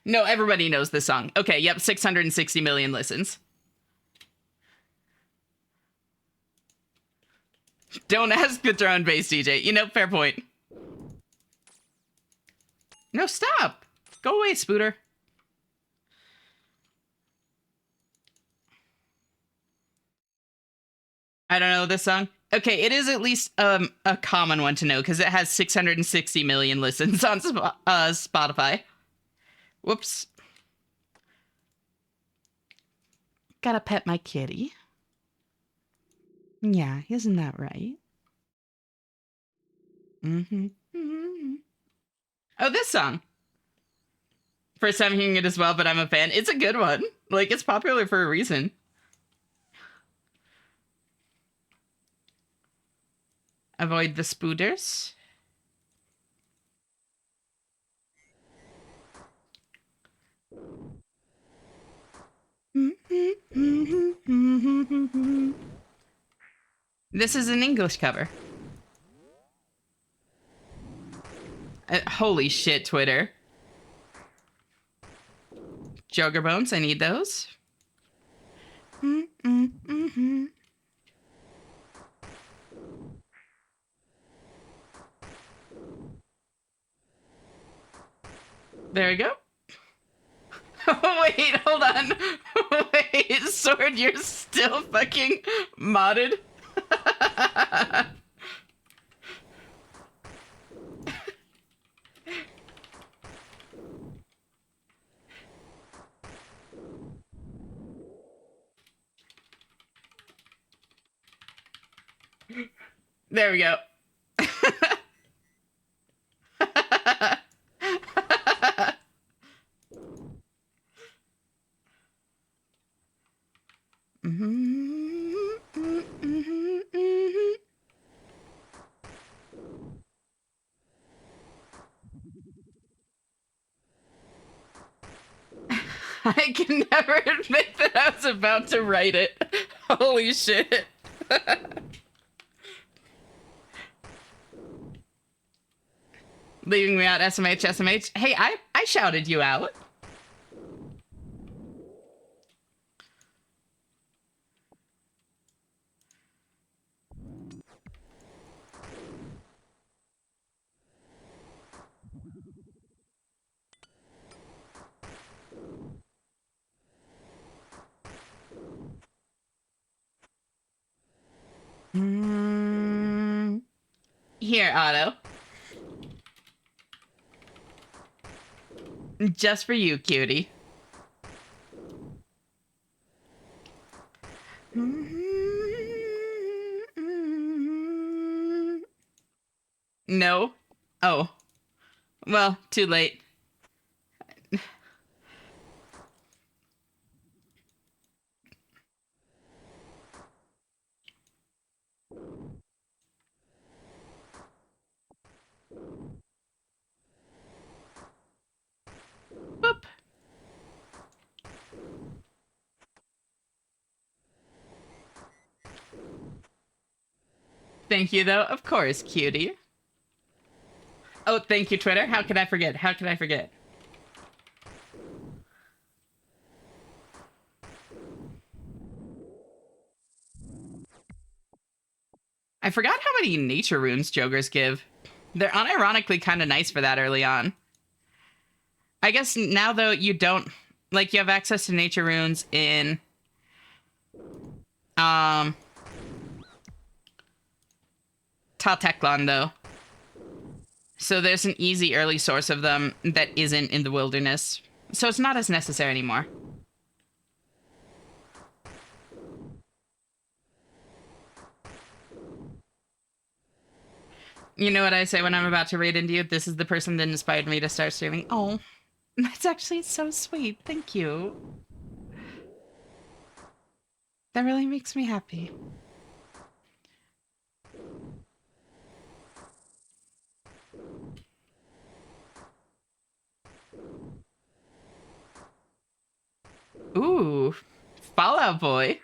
No, everybody knows this song. Okay, yep, 660 million listens. Don't ask the drone bass DJ. You know, fair point. No, stop. Go away, Spooter. I don't know this song. Okay, it is at least a common one to know because it has 660 million listens on Spotify. Whoops. Gotta pet my kitty. Yeah, isn't that right? Mm-hmm. Mm-hmm. Oh, this song. First time hearing it as well, but I'm a fan. It's a good one. Like, it's popular for a reason. Avoid the spooders. This is an English cover. Holy shit, Twitter. Jogger bones, I need those. There we go. Wait, hold on. Wait, Sword, you're still fucking modded? There we go. I can never admit that I was about to write it. Holy shit. Leaving me out, SMH, SMH. Hey, I shouted you out. Here, Otto. Just for you, cutie. No. Oh. Well, too late. Boop. Thank you, though. Of course, cutie. Oh, thank you, Twitter. How could I forget? How could I forget? I forgot how many nature runes Jokers give. They're unironically kind of nice for that early on. I guess now, though, you don't... Like, you have access to nature runes in... Talteklan, though. So there's an easy early source of them that isn't in the wilderness. So it's not as necessary anymore. You know what I say when I'm about to raid into you? This is the person that inspired me to start streaming. Oh, that's actually so sweet. Thank you. That really makes me happy. Ooh, Fallout Boy.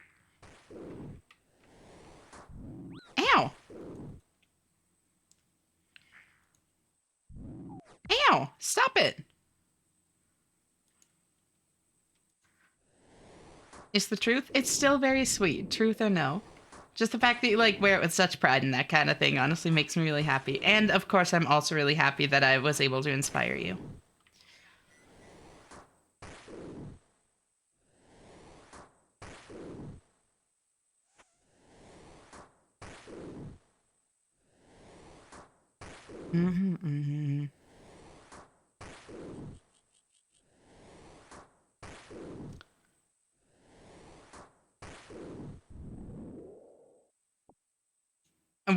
Ow. Ow, stop it. It's the truth. It's still very sweet, truth or no. Just the fact that you like wear it with such pride and that kind of thing honestly makes me really happy. And of course, I'm also really happy that I was able to inspire you. And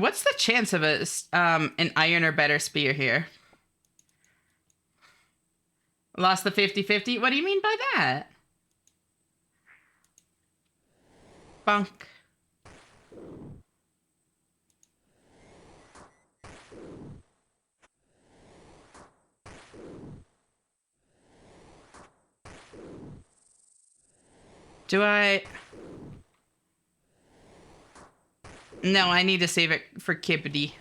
what's the chance of an iron or better spear here? Lost the 50-50? What do you mean by that? Bunk. Do I... No, I need to save it for Kibbity.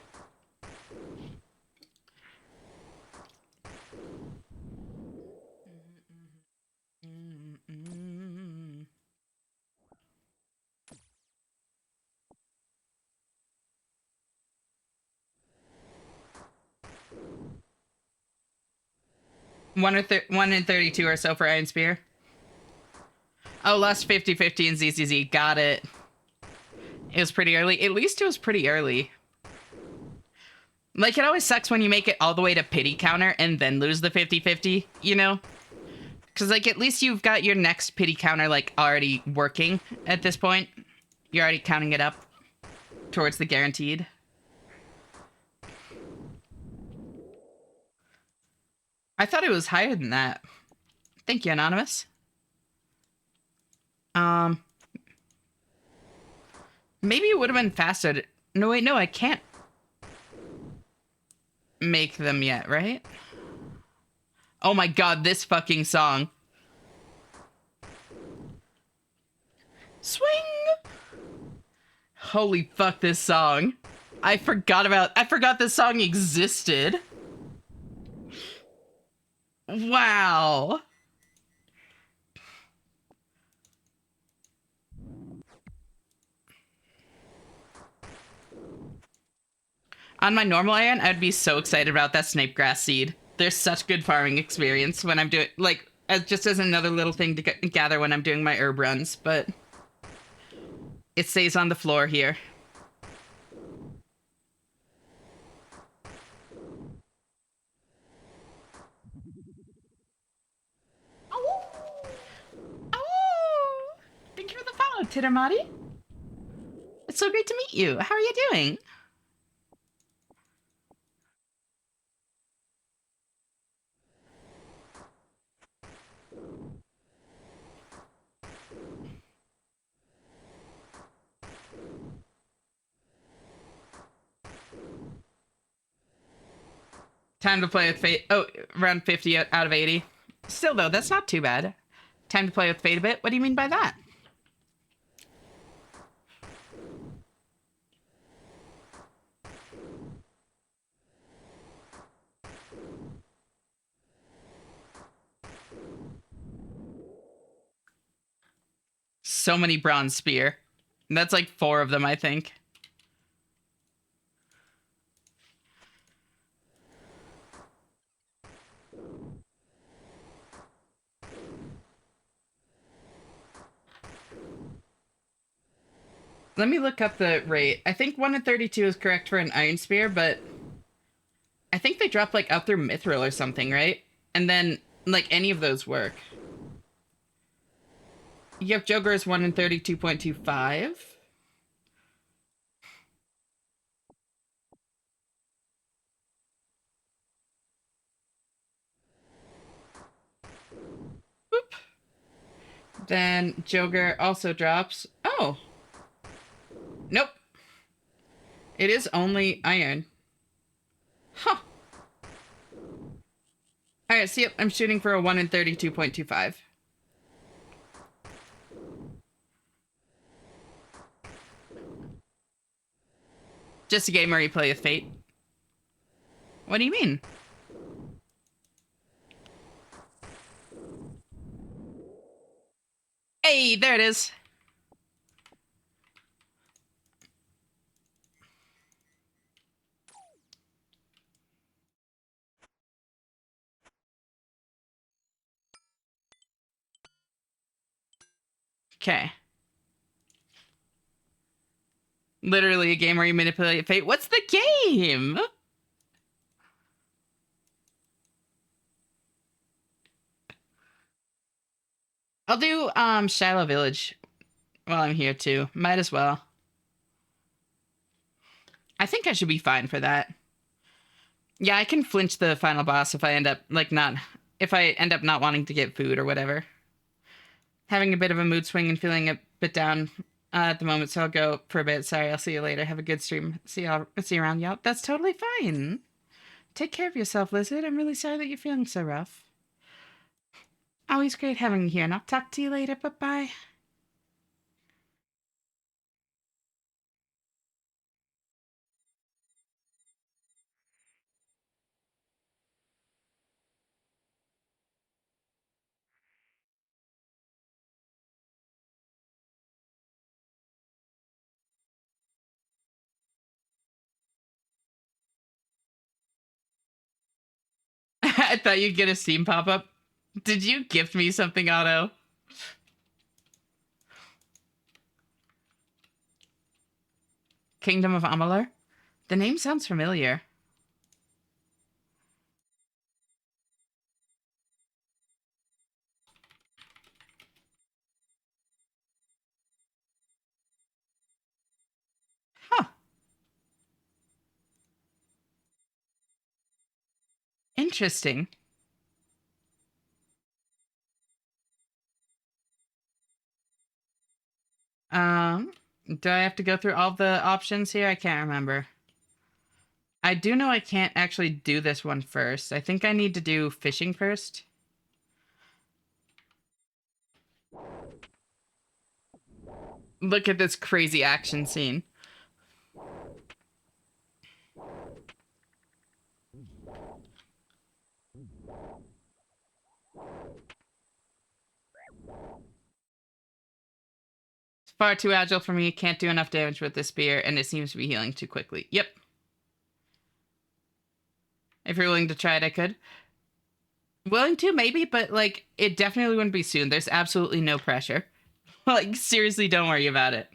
One in 32 or so for Iron Spear. Oh, lost 50-50 in ZZZ. Got it. It was pretty early. At least it was pretty early. Like, it always sucks when you make it all the way to pity counter and then lose the 50-50, you know? Because, like, at least you've got your next pity counter, like, already working at this point. You're already counting it up towards the guaranteed. I thought it was higher than that. Thank you, Anonymous. Maybe it would have been faster. No, wait, no, I can't make them yet, right? Oh my god, this fucking song. Swing! Holy fuck, this song. I forgot this song existed. Wow. On my normal iron, I'd be so excited about that snape grass seed. There's such good farming experience when I'm doing, like, just as another little thing to gather when I'm doing my herb runs, but it stays on the floor here. Oh! Oh! Thank you for the follow, Tittermati. It's so great to meet you. How are you doing? Time to play with Fate. Oh, around 50 out of 80. Still, though, that's not too bad. Time to play with Fate a bit? What do you mean by that? So many bronze spear. That's like 4 of them, I think. Let me look up the rate. I think 1 in 32 is correct for an Iron Spear, but I think they drop like up through Mithril or something, right? And then like any of those work. Yep, Joker is 1 in 32.25. Boop. Then Joker also drops. Oh. Nope. It is only iron. Huh. Alright, see, I'm shooting for a 1 in 32.25. Just a game where you play with Fate. What do you mean? Hey, there it is. Okay. Literally a game where you manipulate fate. What's the game? I'll do Shallow Village while I'm here too. Might as well. I think I should be fine for that. Yeah, I can flinch the final boss if I end up not wanting to get food or whatever. Having a bit of a mood swing and feeling a bit down at the moment, so I'll go for a bit. Sorry, I'll see you later. Have a good stream. See you around, y'all. That's totally fine. Take care of yourself, Lizard. I'm really sorry that you're feeling so rough. Always great having you here, and I'll talk to you later. Bye-bye. I thought you'd get a Steam pop-up. Did you gift me something, Otto? Kingdom of Amalur? The name sounds familiar. Huh. Interesting. Do I have to go through all the options here? I can't remember. I do know I can't actually do this one first. I think I need to do fishing first. Look at this crazy action scene. It's far too agile for me. Can't do enough damage with this spear, and it seems to be healing too quickly. Yep. If you're willing to try it, I could. Willing to, maybe, but, like, it definitely wouldn't be soon. There's absolutely no pressure. Like, seriously, don't worry about it.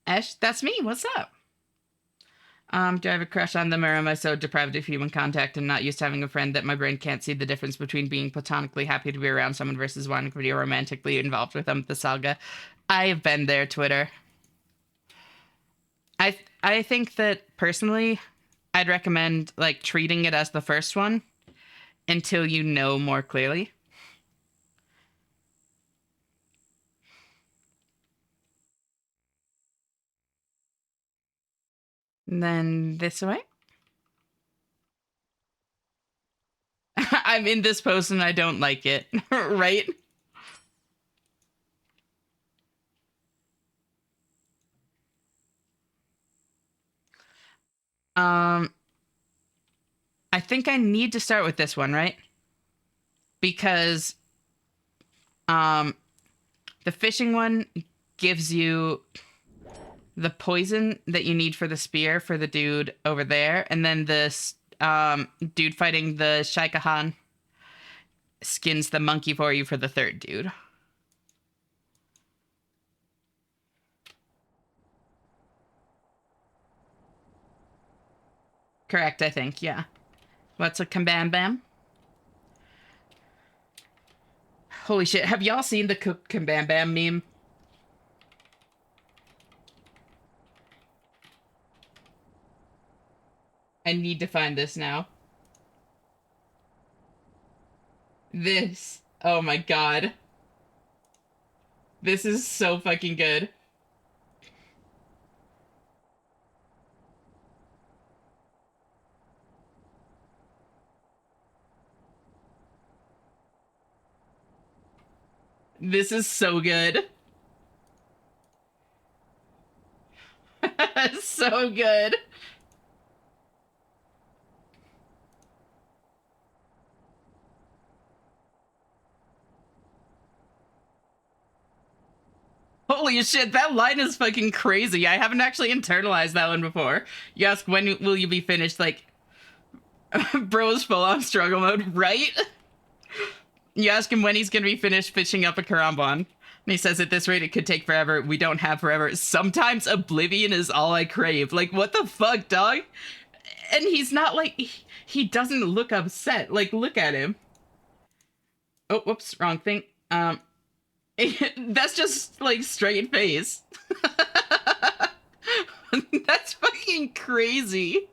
Esh, that's me. What's up? Do I have a crush on them, or am I so deprived of human contact and not used to having a friend that my brain can't see the difference between being platonically happy to be around someone versus wanting to be romantically involved with them? The saga. I have been there, Twitter. I think that, personally, I'd recommend, like, treating it as the first one until you know more clearly. And then this way. I'm in this post and I don't like it, right? I think I need to start with this one, right? Because the fishing one gives you the poison that you need for the spear for the dude over there, and then this dude fighting the Shaikahan skins the monkey for you for the third dude. Correct, I think, yeah. What's a Kambam Bam? Holy shit, have y'all seen the Kambam Bam meme? I need to find this now. This. Oh my god. This is so fucking good. This is so good. So good. Holy shit, that line is fucking crazy. I haven't actually internalized that one before. You ask, when will you be finished? Like, bro's full on struggle mode, right? You ask him when he's gonna be finished fishing up a Karambon. And he says, at this rate, it could take forever. We don't have forever. Sometimes oblivion is all I crave. Like, what the fuck, dog? And he's not like, he doesn't look upset. Like, look at him. Oh, whoops, wrong thing. Um, that's just like straight face. That's fucking crazy.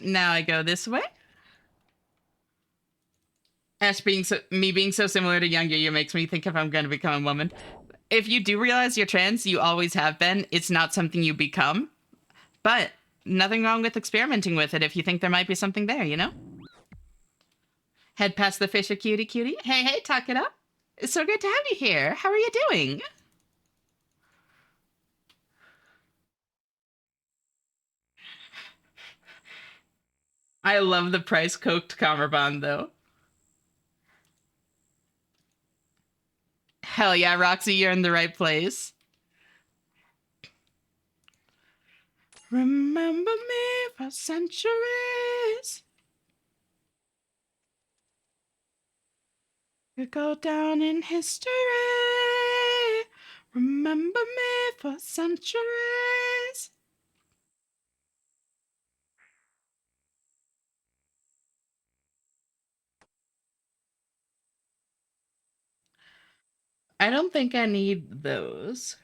Now I go this way. Ash me being so similar to younger you makes me think if I'm going to become a woman. If you do realize you're trans, you always have been. It's not something you become, but nothing wrong with experimenting with it if you think there might be something there, you know? Head past the fisher cutie cutie. Hey, hey, talk it up. It's so good to have you here. How are you doing? I love the price coked Kammerbond though. Hell yeah, Roxy, you're in the right place. Remember me for centuries. You go down in history. Remember me for centuries. I don't think I need those.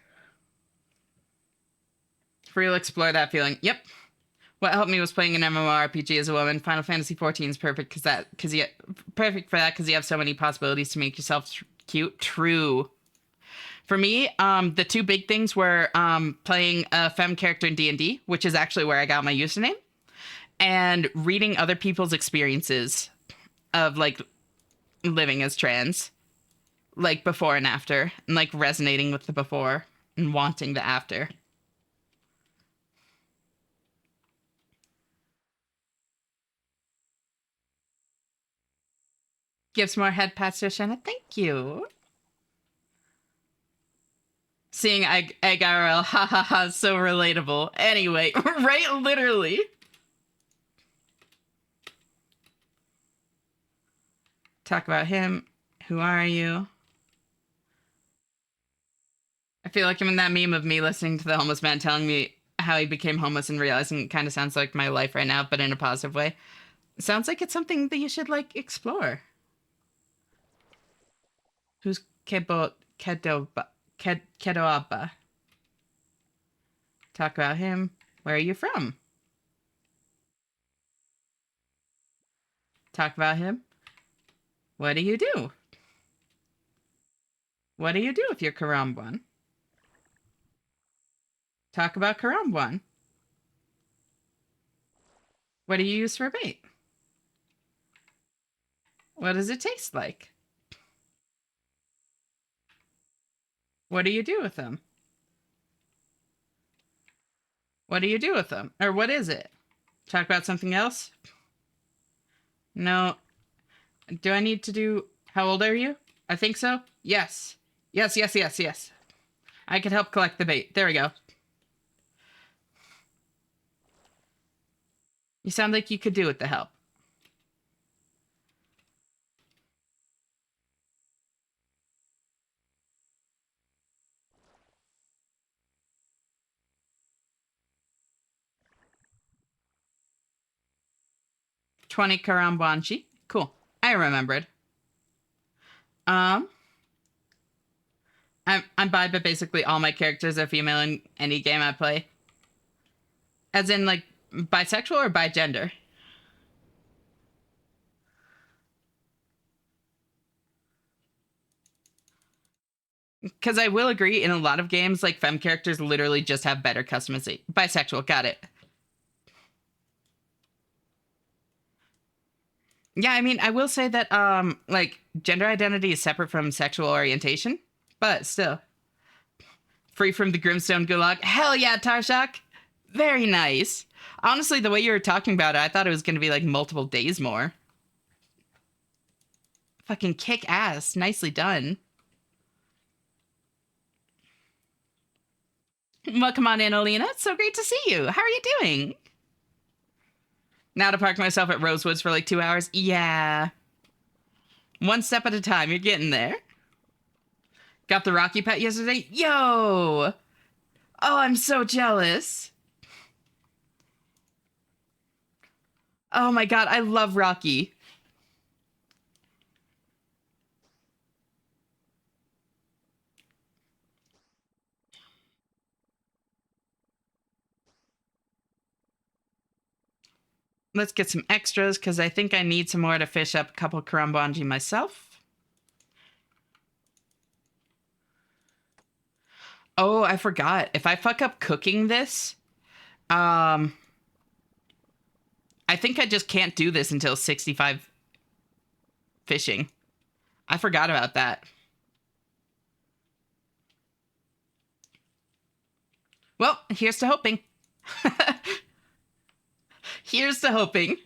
Real explore that feeling. Yep. What helped me was playing an MMORPG as a woman. Final Fantasy XIV is perfect perfect for that because you have so many possibilities to make yourself cute. True. For me, the two big things were playing a femme character in D&D, which is actually where I got my username, and reading other people's experiences of like living as trans, like before and after, and like resonating with the before and wanting the after. Gives more head pats to Shanna. Thank you. Seeing Egg IRL, ha ha ha, so relatable. Anyway, right, literally. Talk about him. Who are you? I feel like I'm in that meme of me listening to the homeless man telling me how he became homeless and realizing it kind of sounds like my life right now, but in a positive way. It sounds like it's something that you should like explore. Who's Kedoaba? Talk about him. Where are you from? Talk about him. What do you do? What do you do if you're Karambwan? Talk about Karambwan. What do you use for bait? What does it taste like? What do you do with them? What do you do with them? Or what is it? Talk about something else? No. Do I need to do... How old are you? I think so. Yes. Yes, yes, yes, yes. I could help collect the bait. There we go. You sound like you could do with the help. $20 Karambanchi. Cool. I remembered. Um, I'm bi, but basically all my characters are female in any game I play. As in, like, bisexual or bi gender? Because I will agree, in a lot of games, like, femme characters literally just have better customization. Bisexual, got it. Yeah, I mean, I will say that, like, gender identity is separate from sexual orientation, but still. Free from the Grimstone Gulag. Hell yeah, Tarshak! Very nice. Honestly, the way you were talking about it, I thought it was going to be, like, multiple days more. Fucking kick ass. Nicely done. Welcome on in, Alina. It's so great to see you. How are you doing? Now to park myself at Rosewoods for like 2 hours? Yeah. One step at a time. You're getting there. Got the Rocky pet yesterday. Yo! Oh, I'm so jealous. Oh my god, I love Rocky. Let's get some extras, because I think I need some more to fish up a couple Karambwanji myself. Oh, I forgot. If I fuck up cooking this, I think I just can't do this until 65 fishing. I forgot about that. Well, here's to hoping. Here's to hoping.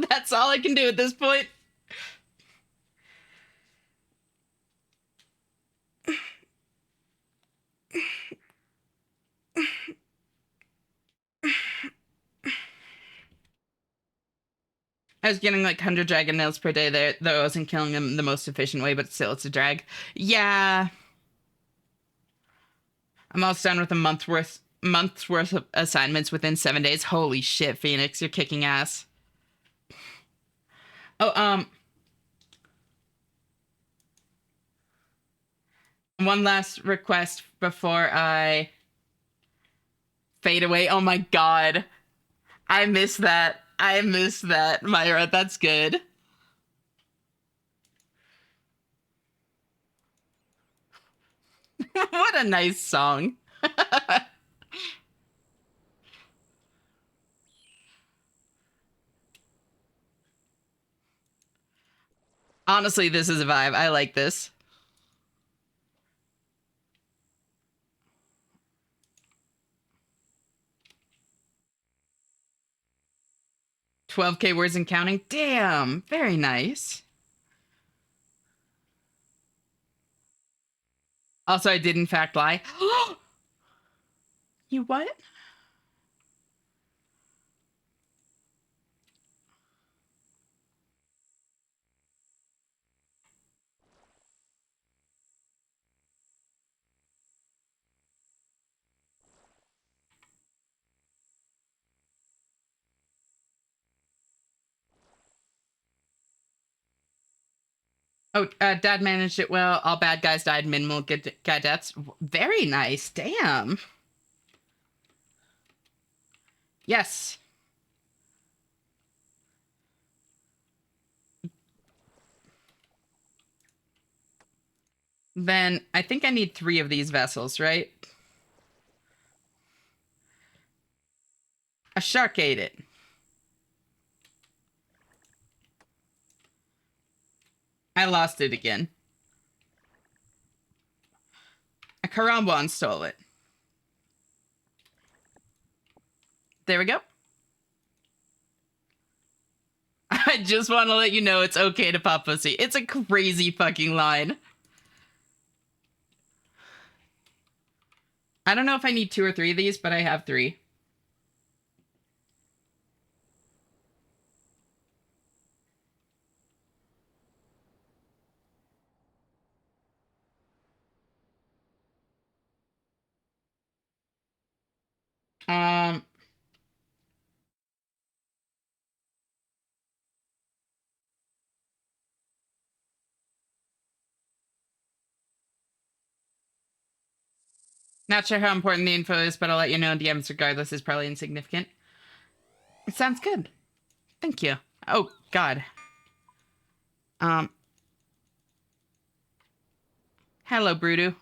That's all I can do at this point. I was getting like 100 dragon nails per day there, though I wasn't killing them the most efficient way, but still, it's a drag. Yeah. I'm almost done with a month's worth of assignments within 7 days. Holy shit, Phoenix, you're kicking ass. Oh, one last request before I fade away. Oh my god. I miss that. I miss that, Myra. That's good. What a nice song. Honestly, this is a vibe. I like this. $12K words and counting. Damn, very nice. Also, I did in fact lie. You what? Oh, Dad managed it well. All bad guys died. Minimal good guy deaths. Very nice. Damn. Yes. Then I think I need 3 of these vessels, right? A shark ate it. I lost it again. A Karambwan stole it. There we go. I just want to let you know it's okay to pop pussy. It's a crazy fucking line. I don't know if I need 2 or 3 of these, but I have 3. Um, Not sure how important the info is, but I'll let you know. DMs regardless is probably insignificant. It sounds good. Thank you. Oh, God. Hello, Brudu.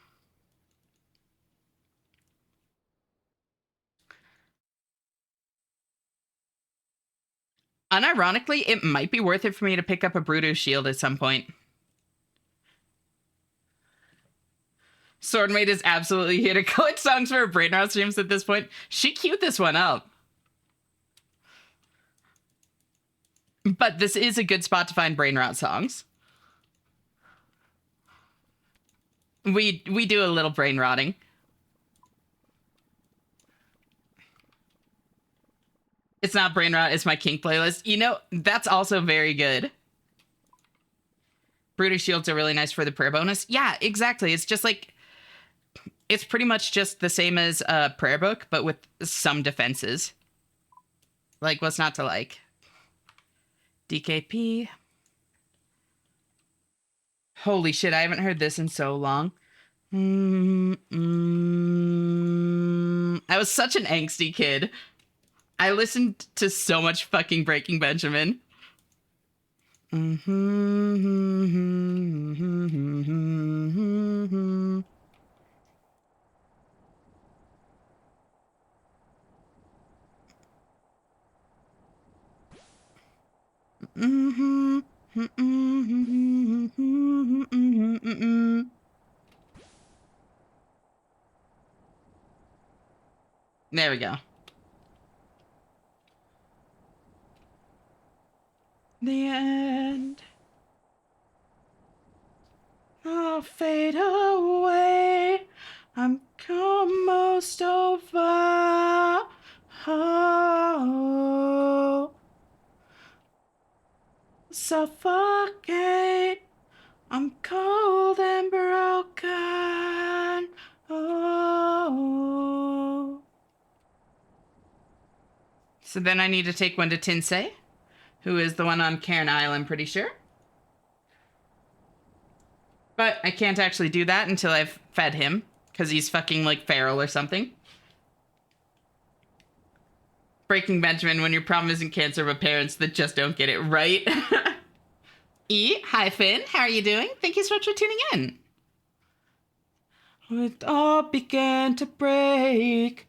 Unironically, it might be worth it for me to pick up a Brudu shield at some point. Swordmaid is absolutely here to collect songs for her Brainrot streams at this point. She queued this one up. But this is a good spot to find Brainrot songs. We do a little brain rotting. It's not brain rot, it's my kink playlist. You know, that's also very good. Broody shields are really nice for the prayer bonus. Yeah, exactly. It's just like, it's pretty much just the same as a prayer book, but with some defenses. Like, what's not to like? DKP. Holy shit, I haven't heard this in so long. I was such an angsty kid. I listened to so much fucking Breaking Benjamin. There we go. The end. I'll fade away. I'm almost over. Oh, suffocate. I'm cold and broken. Oh. So then I need to take one to Tinsei, who is the one on Cairn Isle, I'm pretty sure. But I can't actually do that until I've fed him, because he's fucking like feral or something. Breaking Benjamin, when your problem isn't cancer, but parents that just don't get it right. Hi Finn, how are you doing? Thank you so much for tuning in. It all began to break.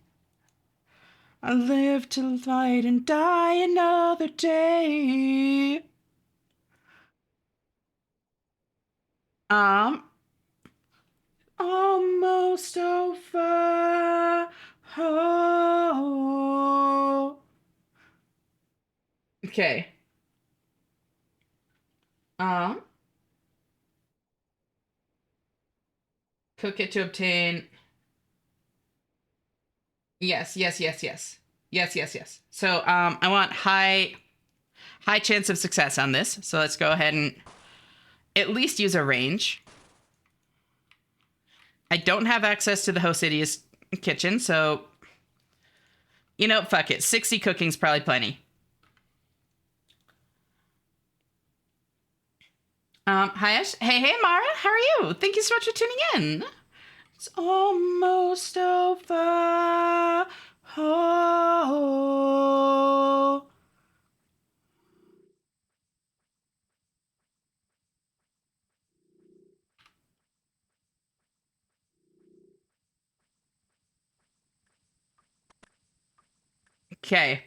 I live to fight and die another day. Almost over. Oh. Okay. Cook it to obtain. Yes. So, I want high chance of success on this. So let's go ahead and at least use a range. I don't have access to the Hosidious kitchen, so you know, fuck it. 60 cooking's probably plenty. Hi Ash. Hey Mara, how are you? Thank you so much for tuning in. It's almost over. Oh. Okay.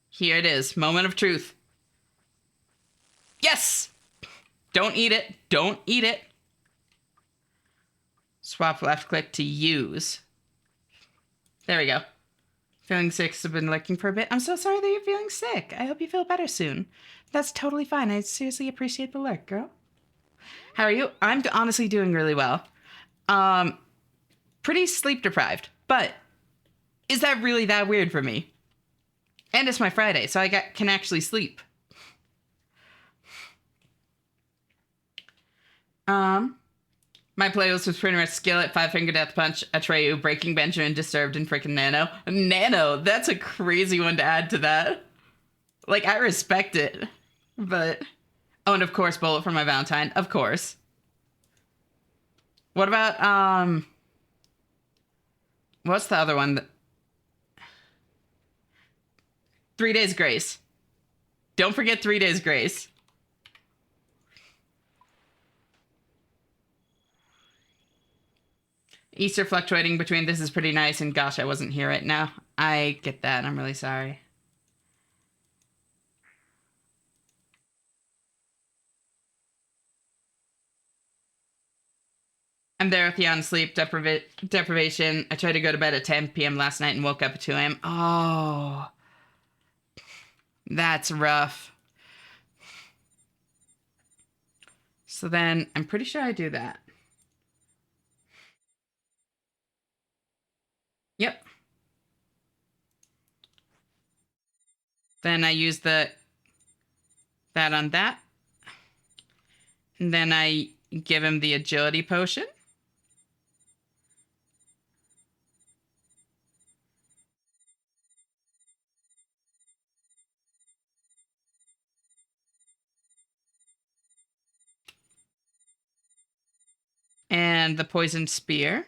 Here it is. Moment of truth. Yes! Don't eat it. Don't eat it. Swap left click to use. There we go. Feeling sick, have been lurking for a bit. I'm so sorry that you're feeling sick. I hope you feel better soon. That's totally fine. I seriously appreciate the lurk, girl. How are you? I'm honestly doing really well. Pretty sleep deprived, but is that really that weird for me? And it's my Friday, so I can actually sleep. My playlist was pretty much Skillet, Five Finger Death Punch, Atreyu, Breaking Benjamin, Disturbed, and freaking Nano. Nano, that's a crazy one to add to that. Like, I respect it, but... Oh, and of course, Bullet for My Valentine. Of course. What about, what's the other one? 3 Days Grace. Don't forget 3 Days Grace. Easter fluctuating between this is pretty nice and gosh, I wasn't here right now. I get that. I'm really sorry. I'm there with you on sleep deprivation. I tried to go to bed at 10 p.m. last night and woke up at 2 a.m. Oh, that's rough. So then I'm pretty sure I do that. Yep. Then I use that on that. And then I give him the agility potion. And the poison spear.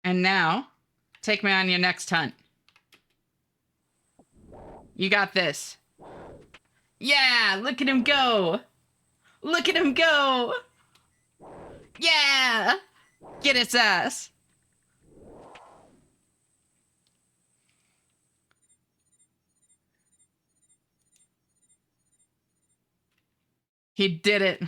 And now, take me on your next hunt. You got this. Yeah, look at him go. Look at him go. Yeah. Get its ass. He did it.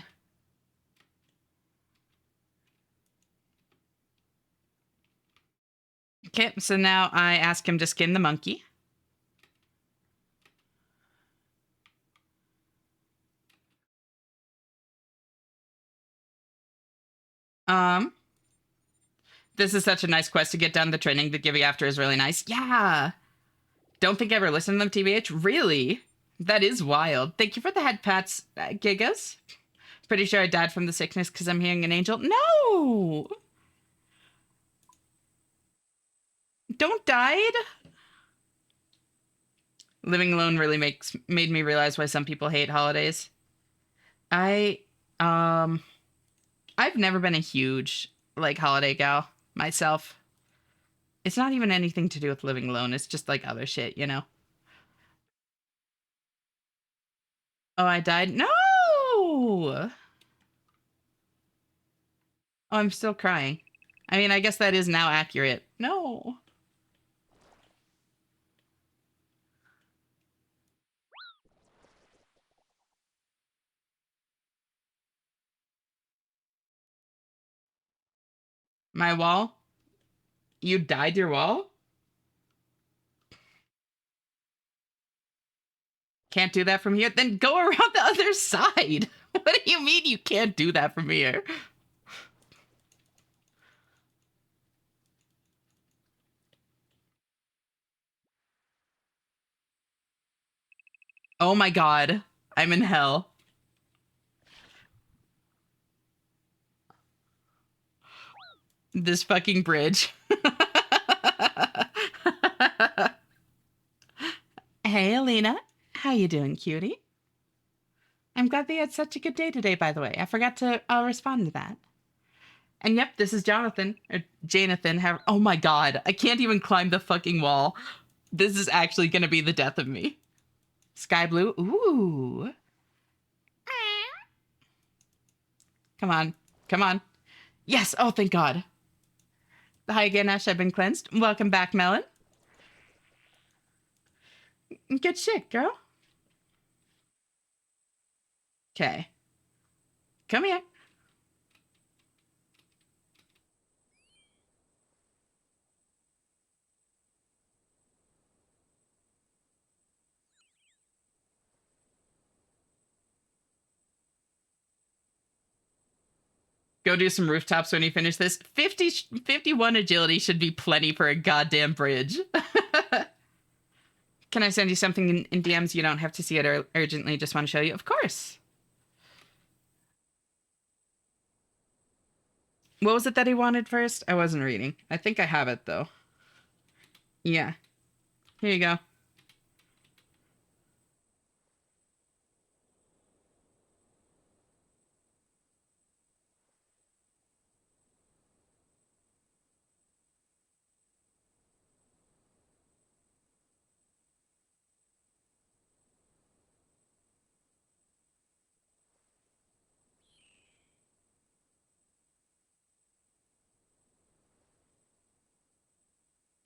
Okay, so now I ask him to skin the monkey. This is such a nice quest to get done. The training they give you after is really nice. Yeah. Don't think I ever listened to them, TBH. Really? That is wild. Thank you for the head pats, Gigas. Pretty sure I died from the sickness because I'm hearing an angel. No! Don't died. Living alone really made me realize why some people hate holidays. I've never been a huge like holiday gal myself. It's not even anything to do with living alone. It's just like other shit, you know. Oh, I died. No. Oh, I'm still crying. I mean, I guess that is now accurate. No. My wall? You dyed your wall? Can't do that from here? Then go around the other side. What do you mean you can't do that from here? Oh my god. I'm in hell. This fucking bridge. Hey, Alina. How you doing, cutie? I'm glad they had such a good day today, by the way. I forgot to respond to that. And yep, this is Jonathan, or Janathan. Oh my god, I can't even climb the fucking wall. This is actually gonna be the death of me. Sky blue, ooh. Come on, come on. Yes, oh thank god. Hi again, Ash, I've been cleansed. Welcome back, Melon. Good shit, girl. Okay. Come here. Go do some rooftops when you finish this. 51 agility should be plenty for a goddamn bridge. Can I send you something in DMs? You don't have to see it urgently. Just want to show you. Of course. What was it that he wanted first? I wasn't reading. I think I have it, though. Yeah. Here you go.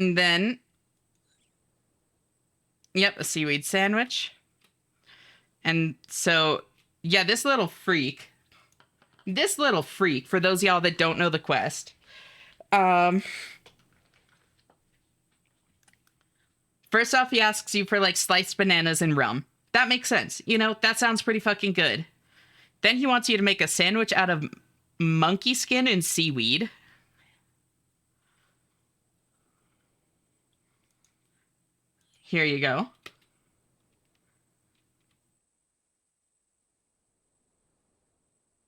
And then, yep, a seaweed sandwich. And so, yeah, this little freak, for those of y'all that don't know the quest, first off, he asks you for like sliced bananas and rum. That makes sense. You know, that sounds pretty fucking good. Then he wants you to make a sandwich out of monkey skin and seaweed. Here you go.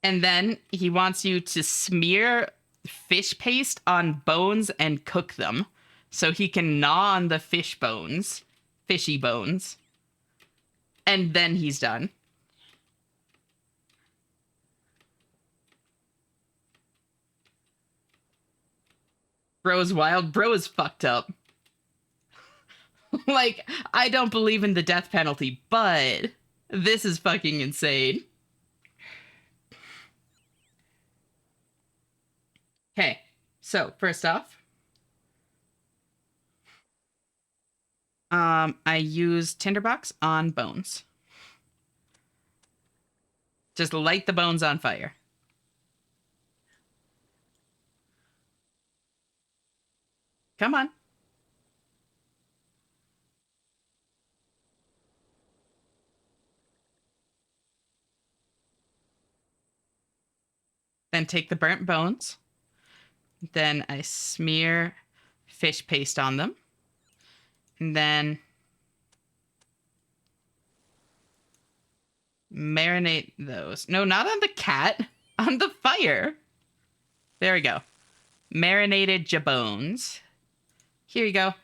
And then he wants you to smear fish paste on bones and cook them. So he can gnaw on the fish bones, fishy bones. And then he's done. Bro is wild. Bro is fucked up. Like, I don't believe in the death penalty, but this is fucking insane. Okay, so first off, I use tinderbox on bones. Just light the bones on fire. Come on. Then take the burnt bones. Then I smear fish paste on them. And then marinate those. No, not on the cat. On the fire. There we go. Marinated jabones. Here you go.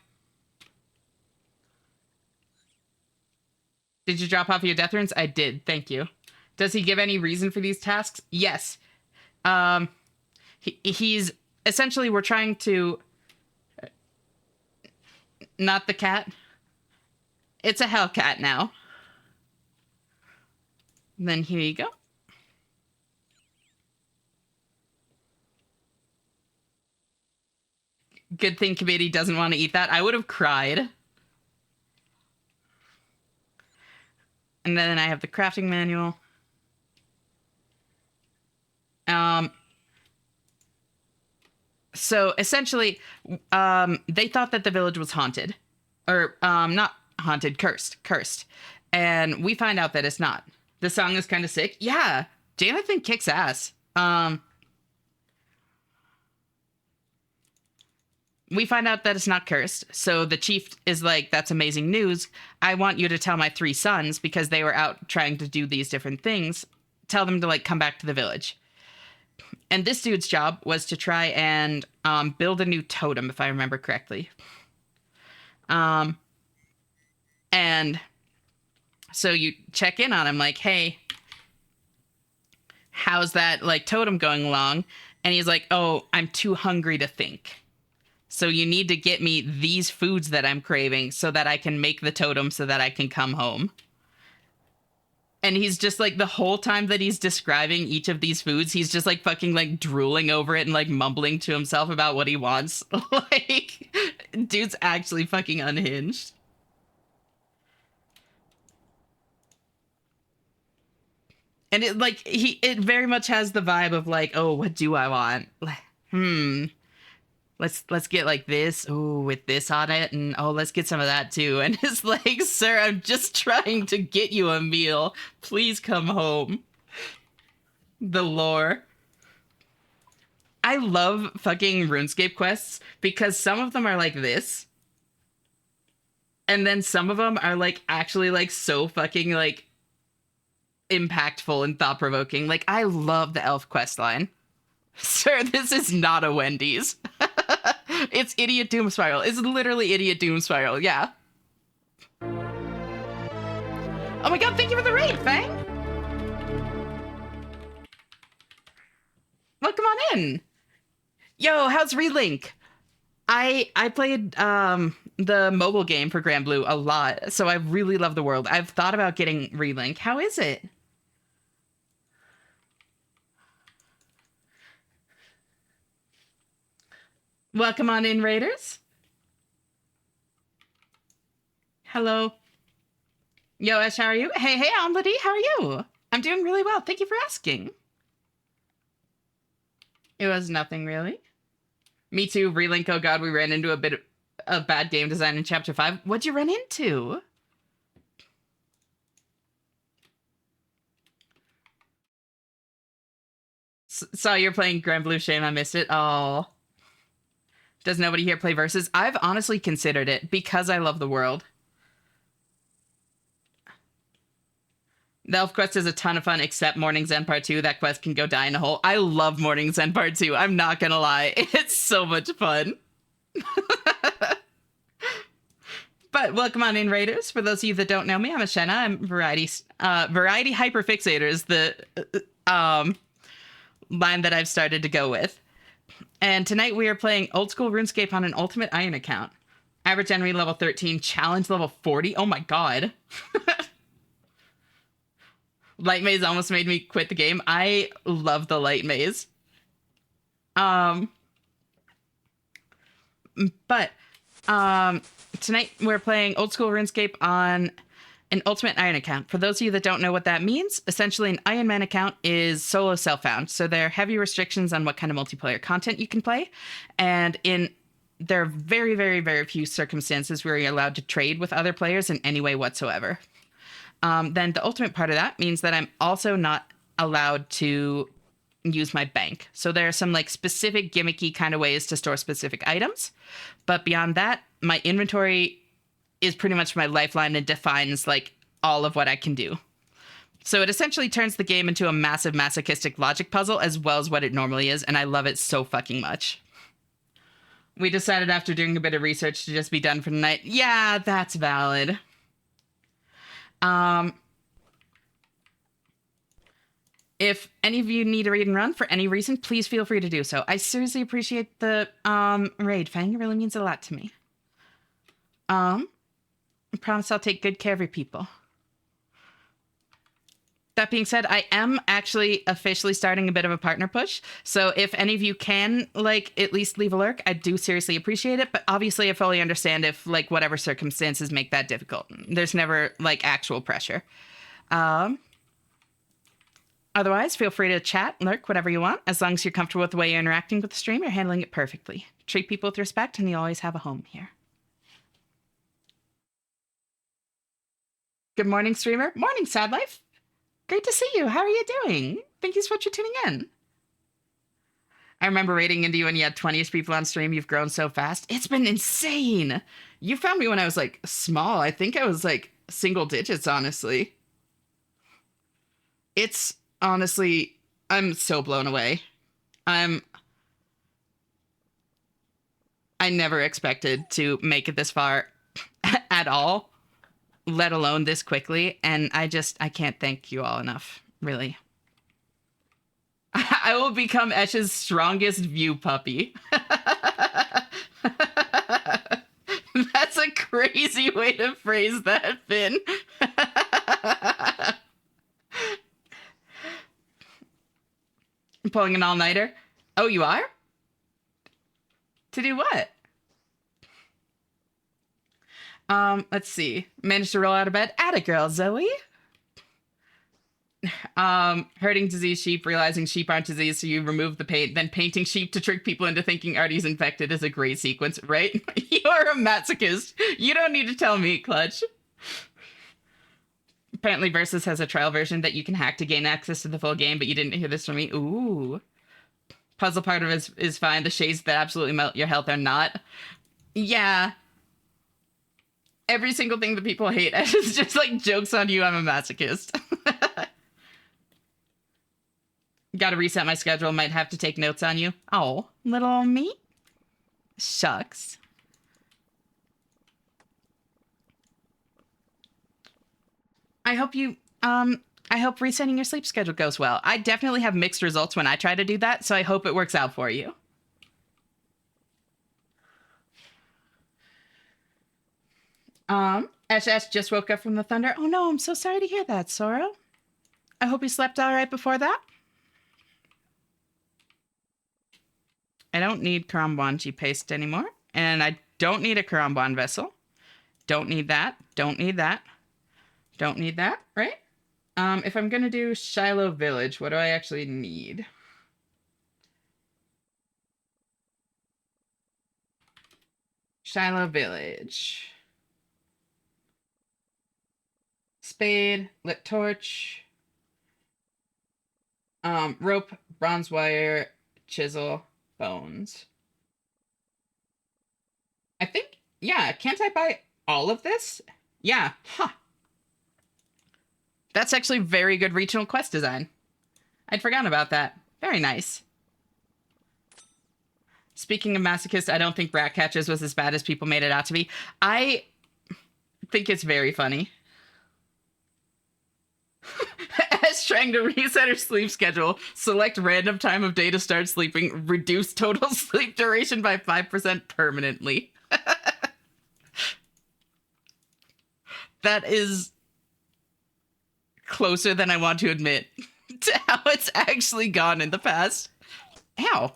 Did you drop off your death runes? I did. Thank you. Does he give any reason for these tasks? Yes. He's essentially, we're trying to, not the cat. It's a hellcat now. And then here you go. Good thing committee doesn't want to eat that. I would have cried. And then I have the crafting manual. So essentially, they thought that the village was haunted. Or, not haunted, cursed. And we find out that it's not. The song is kind of sick. Yeah, Jonathan kicks ass. We find out that it's not cursed. So the chief is like, that's amazing news. I want you to tell my 3 sons, because they were out trying to do these different things. Tell them to, like, come back to the village. And this dude's job was to try and build a new totem, if I remember correctly. And so you check in on him like, hey, how's that, like, totem going along? And he's like, oh, I'm too hungry to think. So you need to get me these foods that I'm craving so that I can make the totem so that I can come home. And he's just like, the whole time that he's describing each of these foods, he's just like fucking like drooling over it and like mumbling to himself about what he wants. Like, dude's actually fucking unhinged. And it like, it very much has the vibe of like, oh, what do I want? Let's get like this, oh, with this on it, and oh, let's get some of that too. And it's like, sir, I'm just trying to get you a meal. Please come home. The lore. I love fucking RuneScape quests because some of them are like this. And then some of them are like actually like so fucking like impactful and thought-provoking. Like, I love the elf quest line. Sir, this is not a Wendy's. It's Idiot Doom Spiral. It's literally Idiot Doom Spiral, yeah. Oh my god, thank you for the raid, Fang! Welcome on in! Yo, how's Relink? I played the mobile game for Grand Blue a lot, so I really love the world. I've thought about getting Relink. How is it? Welcome on in, Raiders. Hello. Yo, Ash, how are you? Hey, Amlady, how are you? I'm doing really well. Thank you for asking. It was nothing, really. Me too, Relink. Oh god, we ran into a bit of bad game design in Chapter 5. What'd you run into? Saw you're playing Grand Blue. Shame I missed it. Oh. Does nobody here play Versus? I've honestly considered it because I love the world. The Elf Quest is a ton of fun, except Morning's End Part 2. That quest can go die in a hole. I love Morning's End Part 2. I'm not gonna lie. It's so much fun. But welcome on in, Raiders. For those of you that don't know me, I'm Ashenna. I'm Variety Hyperfixator is the line that I've started to go with. And tonight we are playing old school RuneScape on an Ultimate Iron account. Average enemy level 13, challenge level 40. Oh my god. Light Maze almost made me quit the game. I love the Light Maze. But tonight we're playing old school RuneScape on an Ultimate Iron account. For those of you that don't know what that means, essentially an Iron Man account is solo self-found. So there are heavy restrictions on what kind of multiplayer content you can play. And there are very, very, very few circumstances where you're allowed to trade with other players in any way whatsoever. Then the ultimate part of that means that I'm also not allowed to use my bank. So there are some like specific gimmicky kind of ways to store specific items. But beyond that, my inventory is pretty much my lifeline and defines like all of what I can do. So it essentially turns the game into a massive masochistic logic puzzle as well as what it normally is. And I love it so fucking much. We decided after doing a bit of research to just be done for the night. Yeah, that's valid. If any of you need a read and run for any reason, please feel free to do so. I seriously appreciate the raid, Fang. It really means a lot to me. I promise I'll take good care of your people. That being said, I am actually officially starting a bit of a partner push. So if any of you can, like, at least leave a lurk, I do seriously appreciate it. But obviously, I fully understand if, like, whatever circumstances make that difficult. There's never, like, actual pressure. Otherwise, feel free to chat, lurk, whatever you want. As long as you're comfortable with the way you're interacting with the stream, you're handling it perfectly. Treat people with respect, and you always have a home here. Good morning, streamer. Morning, Sad Life. Great to see you. How are you doing? Thank you so much for tuning in. I remember raiding into you when you had 20ish people on stream. You've grown so fast. It's been insane. You found me when I was, like, small. I think I was, like, single digits, honestly. It's, honestly, I'm so blown away. I never expected to make it this far at all, let alone this quickly. And I can't thank you all enough, really. I will become Esh's strongest view puppy. That's a crazy way to phrase that, Finn. Pulling an all-nighter? Oh, you are? To do what? Let's see. Managed to roll out of bed. Atta girl, Zoe. Hurting diseased sheep, realizing sheep aren't diseased, so you remove the paint, then painting sheep to trick people into thinking Artie's infected is a great sequence, right? You're a masochist. You don't need to tell me, Clutch. Apparently Versus has a trial version that you can hack to gain access to the full game, but you didn't hear this from me. Ooh. Puzzle part of it is fine. The shades that absolutely melt your health are not. Yeah. Every single thing that people hate is just like jokes on you. I'm a masochist. Gotta reset my schedule. Might have to take notes on you. Oh, little me? Shucks. I hope resetting your sleep schedule goes well. I definitely have mixed results when I try to do that, so I hope it works out for you. SS just woke up from the thunder. Oh no, I'm so sorry to hear that, Sora. I hope you slept all right before that. I don't need Karambanji paste anymore, and I don't need a Karamban vessel. Don't need that. Don't need that. Don't need that, right? If I'm gonna do Shiloh Village, what do I actually need? Shiloh Village. Spade, lit torch, rope, bronze wire, chisel, bones. I think, yeah, can't I buy all of this? Yeah, huh. That's actually very good regional quest design. I'd forgotten about that. Very nice. Speaking of masochist, I don't think Rat Catchers was as bad as people made it out to be. I think it's very funny. As trying to reset her sleep schedule, select random time of day to start sleeping, reduce total sleep duration by 5% permanently. That is closer than I want to admit to how it's actually gone in the past. Ow.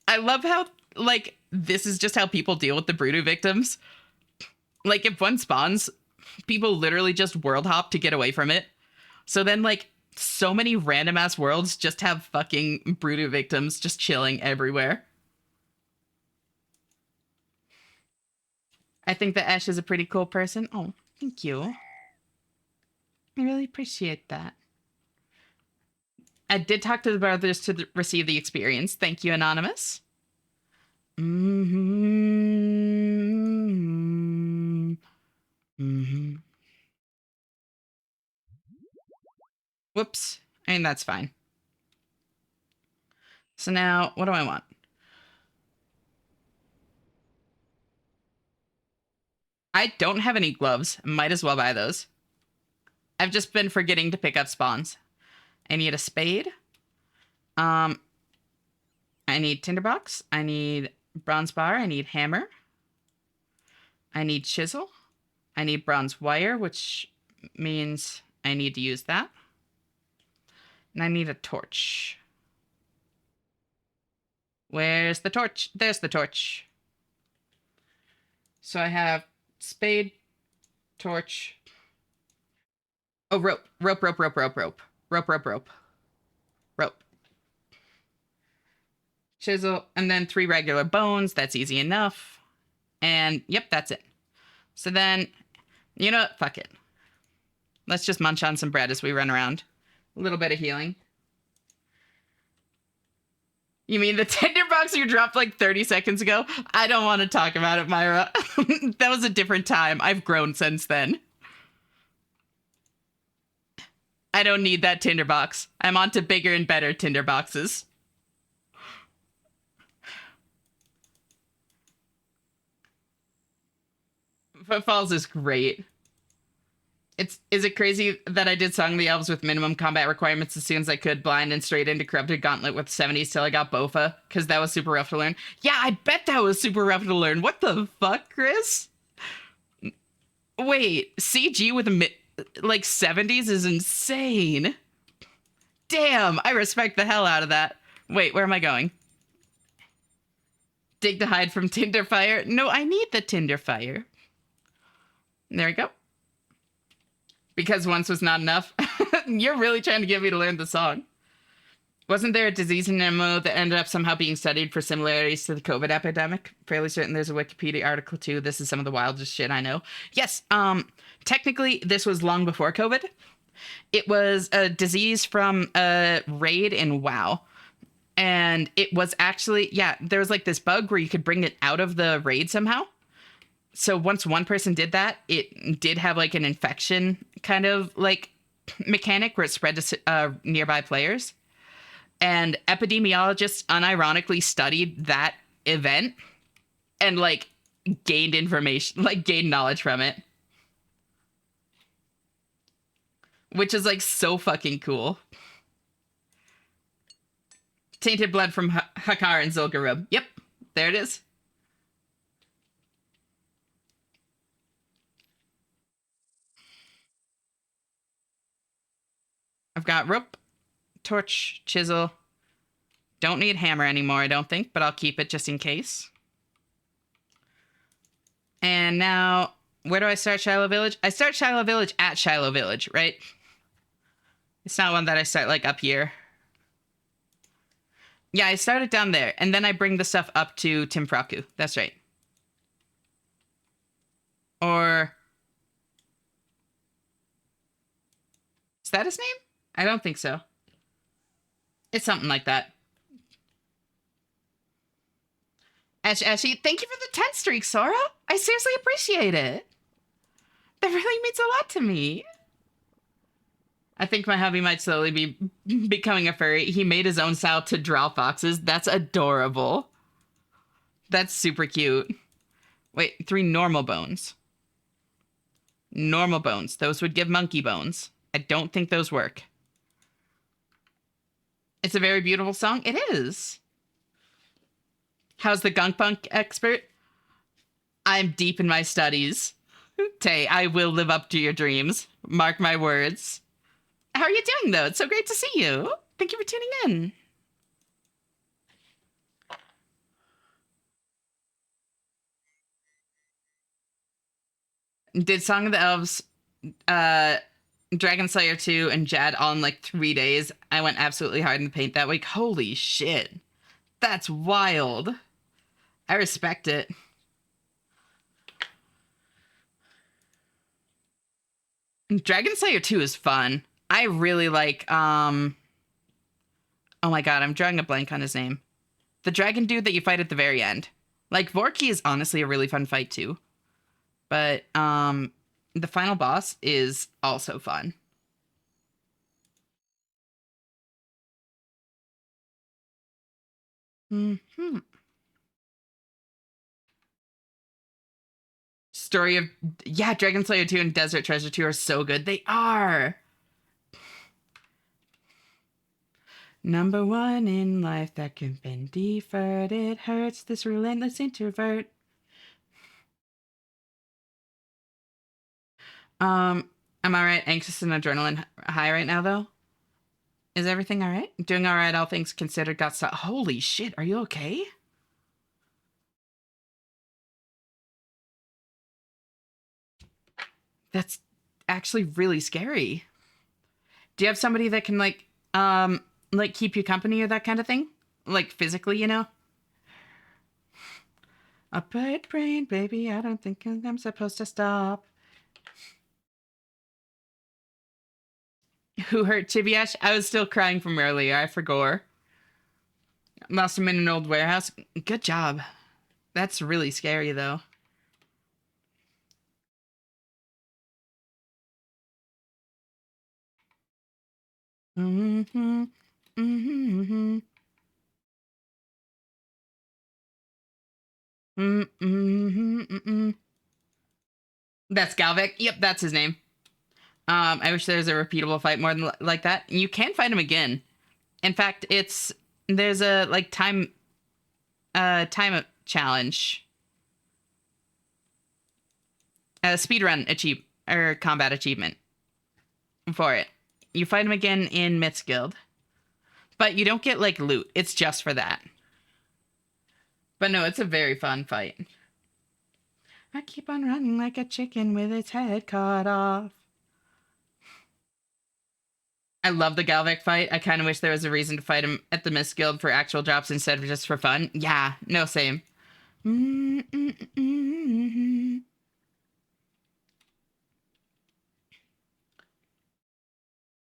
I love how, like, this is just how people deal with the Bruto victims. Like, if one spawns, people literally just world hop to get away from it. So then, like, so many random ass worlds just have fucking Bruto victims just chilling everywhere. I think that Ash is a pretty cool person. Oh, thank you. I really appreciate that. I did talk to the brothers to receive the experience. Thank you, Anonymous. Mm-hmm. Mm-hmm. Whoops. I mean, that's fine. So now, what do I want? I don't have any gloves. Might as well buy those. I've just been forgetting to pick up spawns. I need a spade. I need tinderbox. I need bronze bar. I need hammer. I need chisel. I need bronze wire, which means I need to use that. And I need a torch. Where's the torch? There's the torch. So I have spade, torch. Oh, rope. Rope, rope, rope, rope, rope. Rope, rope, rope. Rope. Chisel, and then 3 regular bones. That's easy enough. And yep, that's it. So then, you know what? Fuck it. Let's just munch on some bread as we run around. A little bit of healing. You mean the tinderbox you dropped like 30 seconds ago? I don't want to talk about it, Myra. That was a different time. I've grown since then. I don't need that tinderbox. I'm on to bigger and better tinderboxes. Footfalls is great. Is it crazy that I did Song of the Elves with minimum combat requirements as soon as I could, blind and straight into Corrupted Gauntlet with 70s till I got Bofa? Because that was super rough to learn. Yeah, I bet that was super rough to learn. What the fuck, Chris? Wait, CG with like 70s is insane. Damn, I respect the hell out of that. Wait, where am I going? Dig to hide from Tinder fire? No, I need the Tinder fire. There we go. Because once was not enough. You're really trying to get me to learn the song. Wasn't there a disease in MMO that ended up somehow being studied for similarities to the COVID epidemic? Fairly certain there's a Wikipedia article too. This is some of the wildest shit I know. Yes, technically this was long before COVID. It was a disease from a raid in WoW. And it was actually, yeah, there was like this bug where you could bring it out of the raid somehow. So once one person did that, it did have like an infection kind of like mechanic where it spread to nearby players. And epidemiologists unironically studied that event and like gained information, like gained knowledge from it. Which is like so fucking cool. Tainted blood from Hakar and Zul'Gurub. Yep, there it is. I've got rope, torch, chisel. Don't need hammer anymore, I don't think, but I'll keep it just in case. And now, where do I start Shiloh Village? I start Shiloh Village at Shiloh Village, right? It's not one that I start like up here. Yeah, I started down there, and then I bring the stuff up to Timfraku. That's right. Or... is that his name? I don't think so. It's something like that. Ashy, thank you for the 10 streak, Sora. I seriously appreciate it. That really means a lot to me. I think my hubby might slowly be becoming a furry. He made his own style to draw foxes. That's adorable. That's super cute. Wait, 3 normal bones. Normal bones. Those would give monkey bones. I don't think those work. It's a very beautiful song. It is. How's the gunk punk expert? I'm deep in my studies. Tay, I will live up to your dreams. Mark my words. How are you doing, though? It's so great to see you. Thank you for tuning in. Did Song of the Elves, Dragon Slayer 2, and Jad all in like 3 days. I went absolutely hard in the paint that week. Holy shit. That's wild. I respect it. Dragon Slayer 2 is fun. I really like, oh my god, I'm drawing a blank on his name. The dragon dude that you fight at the very end. Like, Vorky is honestly a really fun fight too. But, the final boss is also fun. Mm-hmm. Story of, yeah, Dragon Slayer 2 and Desert Treasure 2 are so good. They are. Number one in life that can been deferred. It hurts this relentless introvert. Am I right? Anxious and adrenaline high right now, though? Is everything all right? Doing all right, all things considered. Got stuck. Holy shit, are you okay? That's actually really scary. Do you have somebody that can like keep you company or that kind of thing? Like physically, you know? A bird brain, baby, I don't think I'm supposed to stop. Who hurt Chibiash? I was still crying from earlier. I forgot. Lost him in an old warehouse. Good job. That's really scary, though. Mm-hmm. Mm-hmm. Mm-hmm. Mm-hmm. That's Galvik. Yep, that's his name. I wish there was a repeatable fight more than like that. You can fight him again. In fact, there's a like time challenge, a speedrun achieve or combat achievement for it. You fight him again in Myth's Guild, but you don't get like loot. It's just for that. But no, it's a very fun fight. I keep on running like a chicken with its head cut off. I love the Galvik fight. I kind of wish there was a reason to fight him at the Myth's Guild for actual drops instead of just for fun. Yeah, no, same.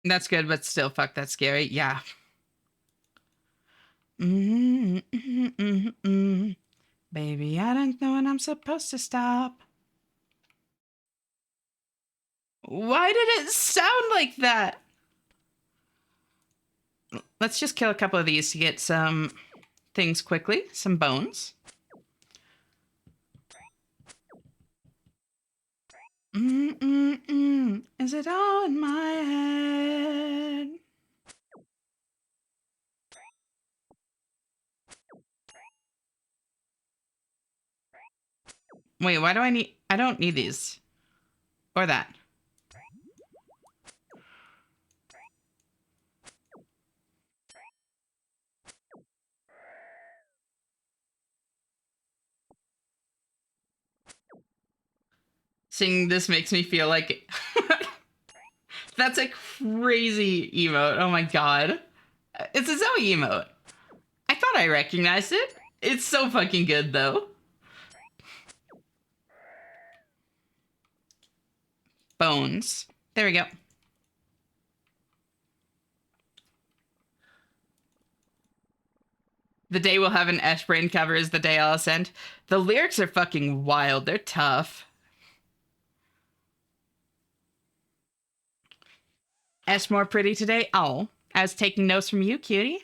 That's good, but still, fuck, that's scary. Yeah. Baby, I don't know when I'm supposed to stop. Why did it sound like that? Let's just kill a couple of these to get some things quickly. Some bones. Is it all in my head? Wait, why do I don't need these. Or that. Seeing this makes me feel like that's a crazy emote. Oh my god. It's a Zoe emote. I thought I recognized it. It's so fucking good though. Bones. There we go. The day we'll have an Eshbrain cover is the day I'll ascend. The lyrics are fucking wild. They're tough. Ash more pretty today. Oh, I was taking notes from you, cutie.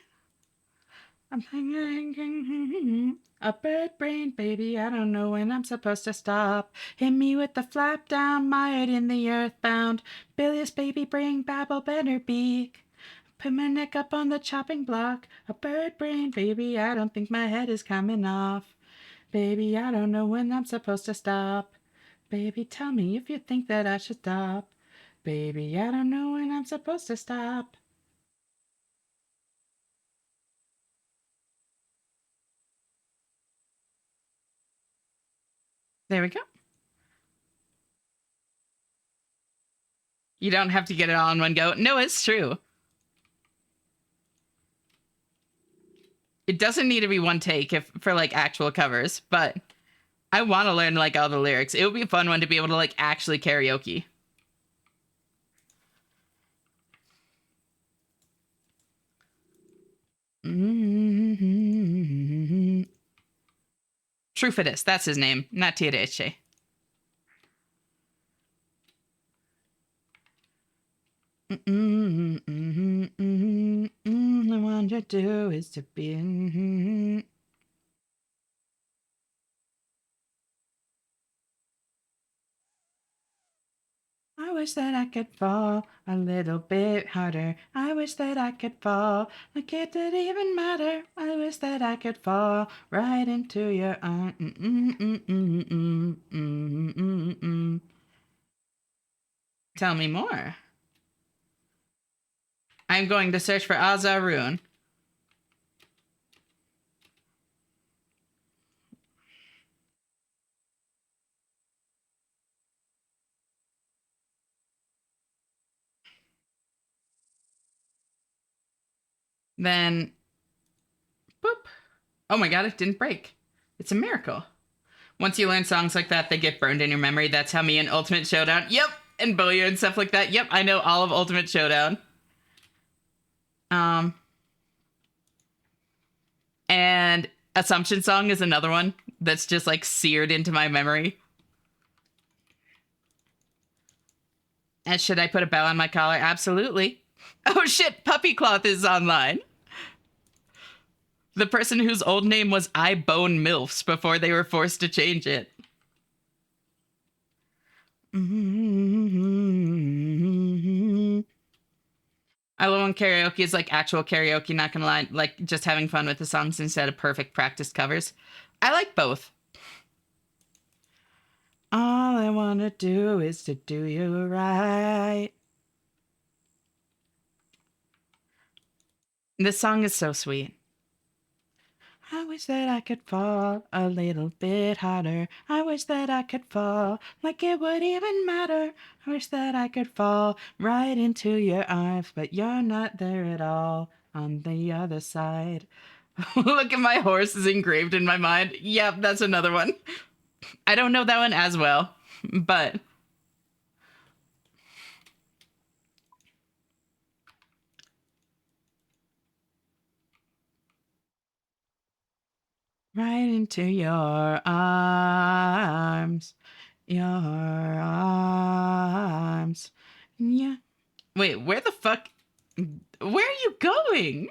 I'm thinking a bird brain, baby. I don't know when I'm supposed to stop. Hit me with the flap down, mired in the earthbound. Bilious baby brain, babble better beak. Put my neck up on the chopping block. A bird brain, baby. I don't think my head is coming off. Baby, I don't know when I'm supposed to stop. Baby, tell me if you think that I should stop. Baby, I don't know when I'm supposed to stop. There we go. You don't have to get it all in one go. No, it's true. It doesn't need to be one take if for like actual covers, but I want to learn like all the lyrics. It would be a fun one to be able to like actually karaoke. Mm-hmm. Trufidus, that's his name, not Tiadeche. The one to do is to be. I wish that I could fall a little bit harder. I wish that I could fall like it didn't even matter. I wish that I could fall right into your arms. Tell me more. I'm going to search for Azarun. Then, boop. Oh my god, it didn't break. It's a miracle. Once you learn songs like that, they get burned in your memory. That's how me and Ultimate Showdown. Yep. And Booyah and stuff like that. Yep, I know all of Ultimate Showdown. And Assumption Song is another one that's just like seared into my memory. And should I put a bell on my collar? Absolutely. Oh shit, Puppy Cloth is online. The person whose old name was I Bone MILFs before they were forced to change it. I love when karaoke is like actual karaoke, not gonna lie, like just having fun with the songs instead of perfect practice covers. I like both. All I wanna do is to do you right. This song is so sweet. I wish that I could fall a little bit harder. I wish that I could fall like it would even matter. I wish that I could fall right into your arms, but you're not there at all on the other side. Look at my horse is engraved in my mind. Yep, that's another one. I don't know that one as well, but right into your arms. Your arms. Yeah. Wait, where the fuck? Where are you going?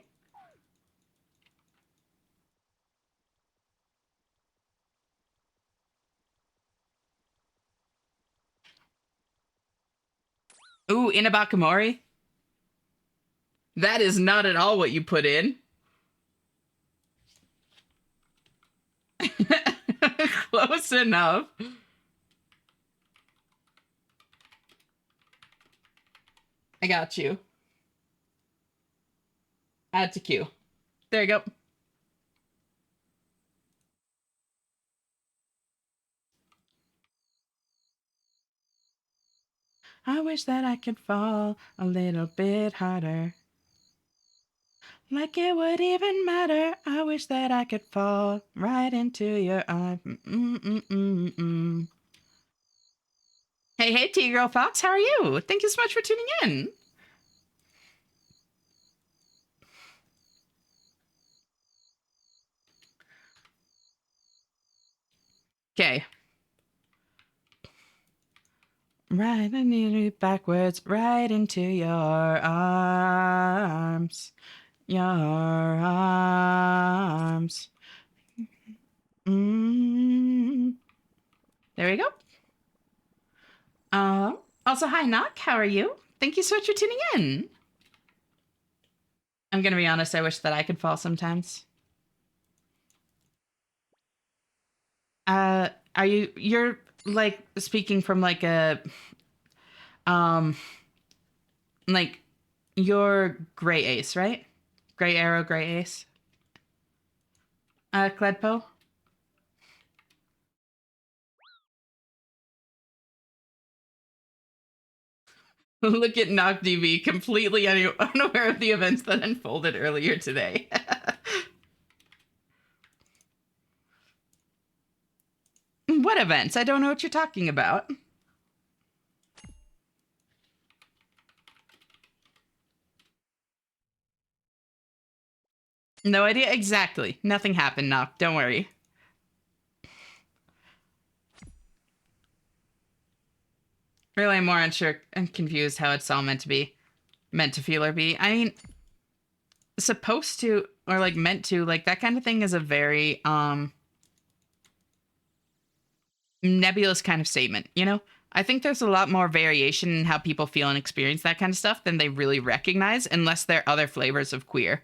Ooh, Inabakamori? That is not at all what you put in. Close enough. I got you. Add to queue. There you go. I wish that I could fall a little bit harder. Like it would even matter. I wish that I could fall right into your arms. Hey, hey, T-Girl Fox, how are you? Thank you so much for tuning in. Okay. Right, I need it backwards, right into your arms. Your arms. Mm. There we go. Also, hi, Knock. How are you? Thank you so much for tuning in. I'm gonna be honest, I wish that I could fall sometimes. Are you're like speaking from like a like you're gray ace, right? Gray arrow, gray ace. Cledpo? Look at NockDB, completely unaware of the events that unfolded earlier today. What events? I don't know what you're talking about. No idea exactly. Nothing happened, Knock. Don't worry. Really, I'm more unsure and confused how it's all meant to be. Meant to feel or be. I mean, supposed to, or like meant to, like that kind of thing is a very nebulous kind of statement, you know? I think there's a lot more variation in how people feel and experience that kind of stuff than they really recognize, unless they're other flavors of queer.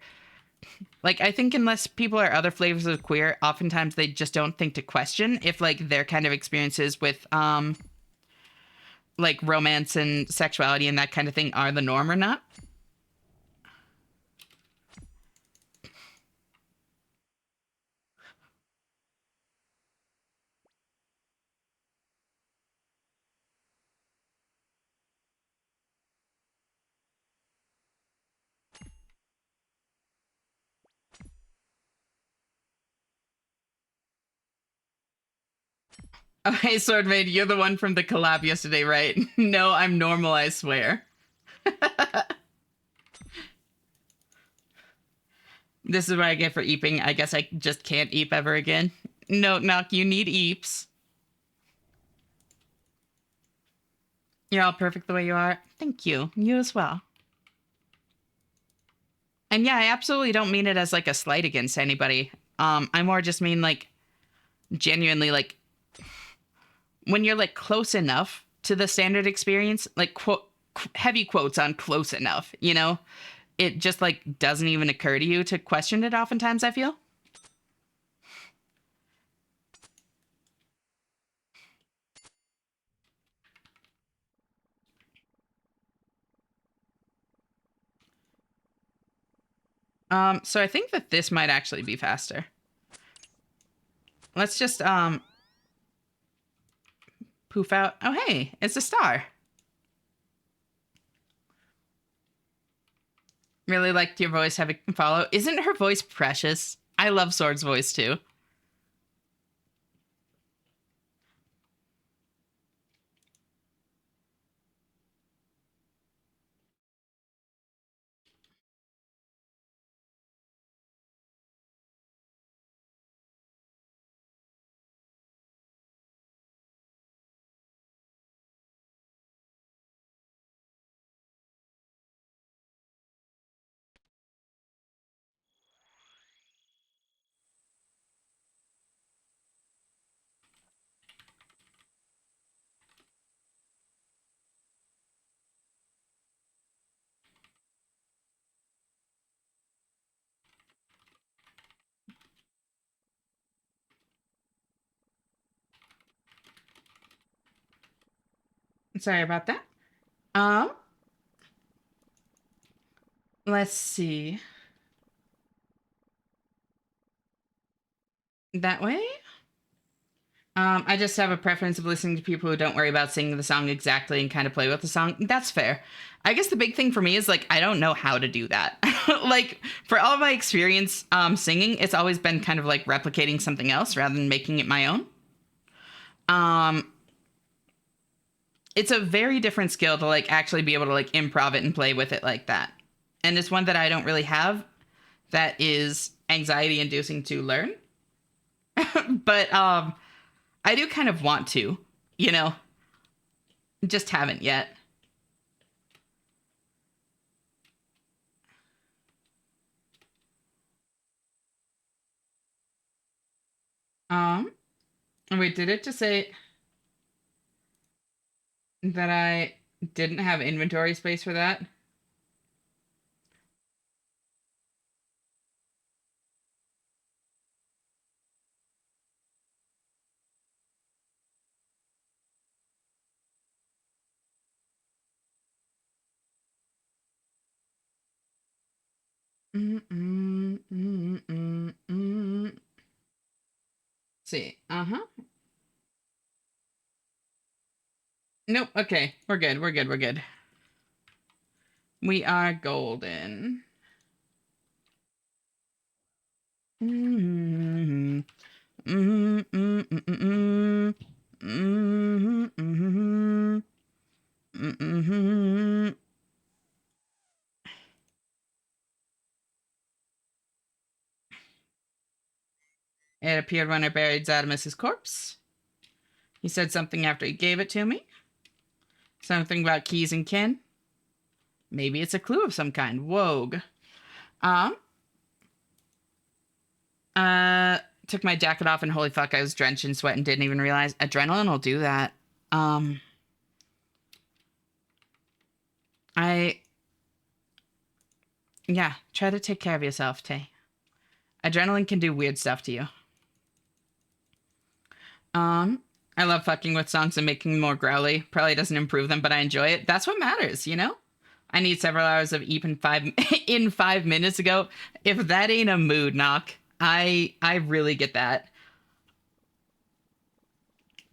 Like, I think unless people are other flavors of queer, oftentimes they just don't think to question if like their kind of experiences with like romance and sexuality and that kind of thing are the norm or not. Oh, hey, Swordmaid, you're the one from the collab yesterday, right? No, I'm normal, I swear. This is what I get for eeping. I guess I just can't eep ever again. No, Knock, you need eeps. You're all perfect the way you are. Thank you. You as well. And yeah, I absolutely don't mean it as like a slight against anybody. I more just mean like genuinely like when you're like close enough to the standard experience, like heavy quotes on close enough, you know? It just like doesn't even occur to you to question it oftentimes, I feel. So I think that this might actually be faster. Let's just poof out. Oh hey, it's a star. Really liked your voice having follow. Isn't her voice precious? I love Sword's voice too. Sorry about that. Um, let's see. That way? I just have a preference of listening to people who don't worry about singing the song exactly and kind of play with the song. That's fair. I guess the big thing for me is like I don't know how to do that. Like for all of my experience singing, it's always been kind of like replicating something else rather than making it my own. It's a very different skill to like actually be able to like improv it and play with it like that. And it's one that I don't really have that is anxiety inducing to learn. But I do kind of want to, you know. Just haven't yet. Wait, did it just say that I didn't have inventory space for that? See. Uh-huh. Nope. Okay. We're good. We're good. We're good. We are golden. It appeared when I buried Zadimus's corpse. He said something after he gave it to me. Something about keys and kin. Maybe it's a clue of some kind. Wogue. Um. Took my jacket off and holy fuck, I was drenched in sweat and didn't even realize. Adrenaline will do that. Yeah, try to take care of yourself, Tay. Adrenaline can do weird stuff to you. I love fucking with songs and making them more growly. Probably doesn't improve them, but I enjoy it. That's what matters, you know? I need several hours of even in 5 minutes ago. If that ain't a mood knock, I really get that.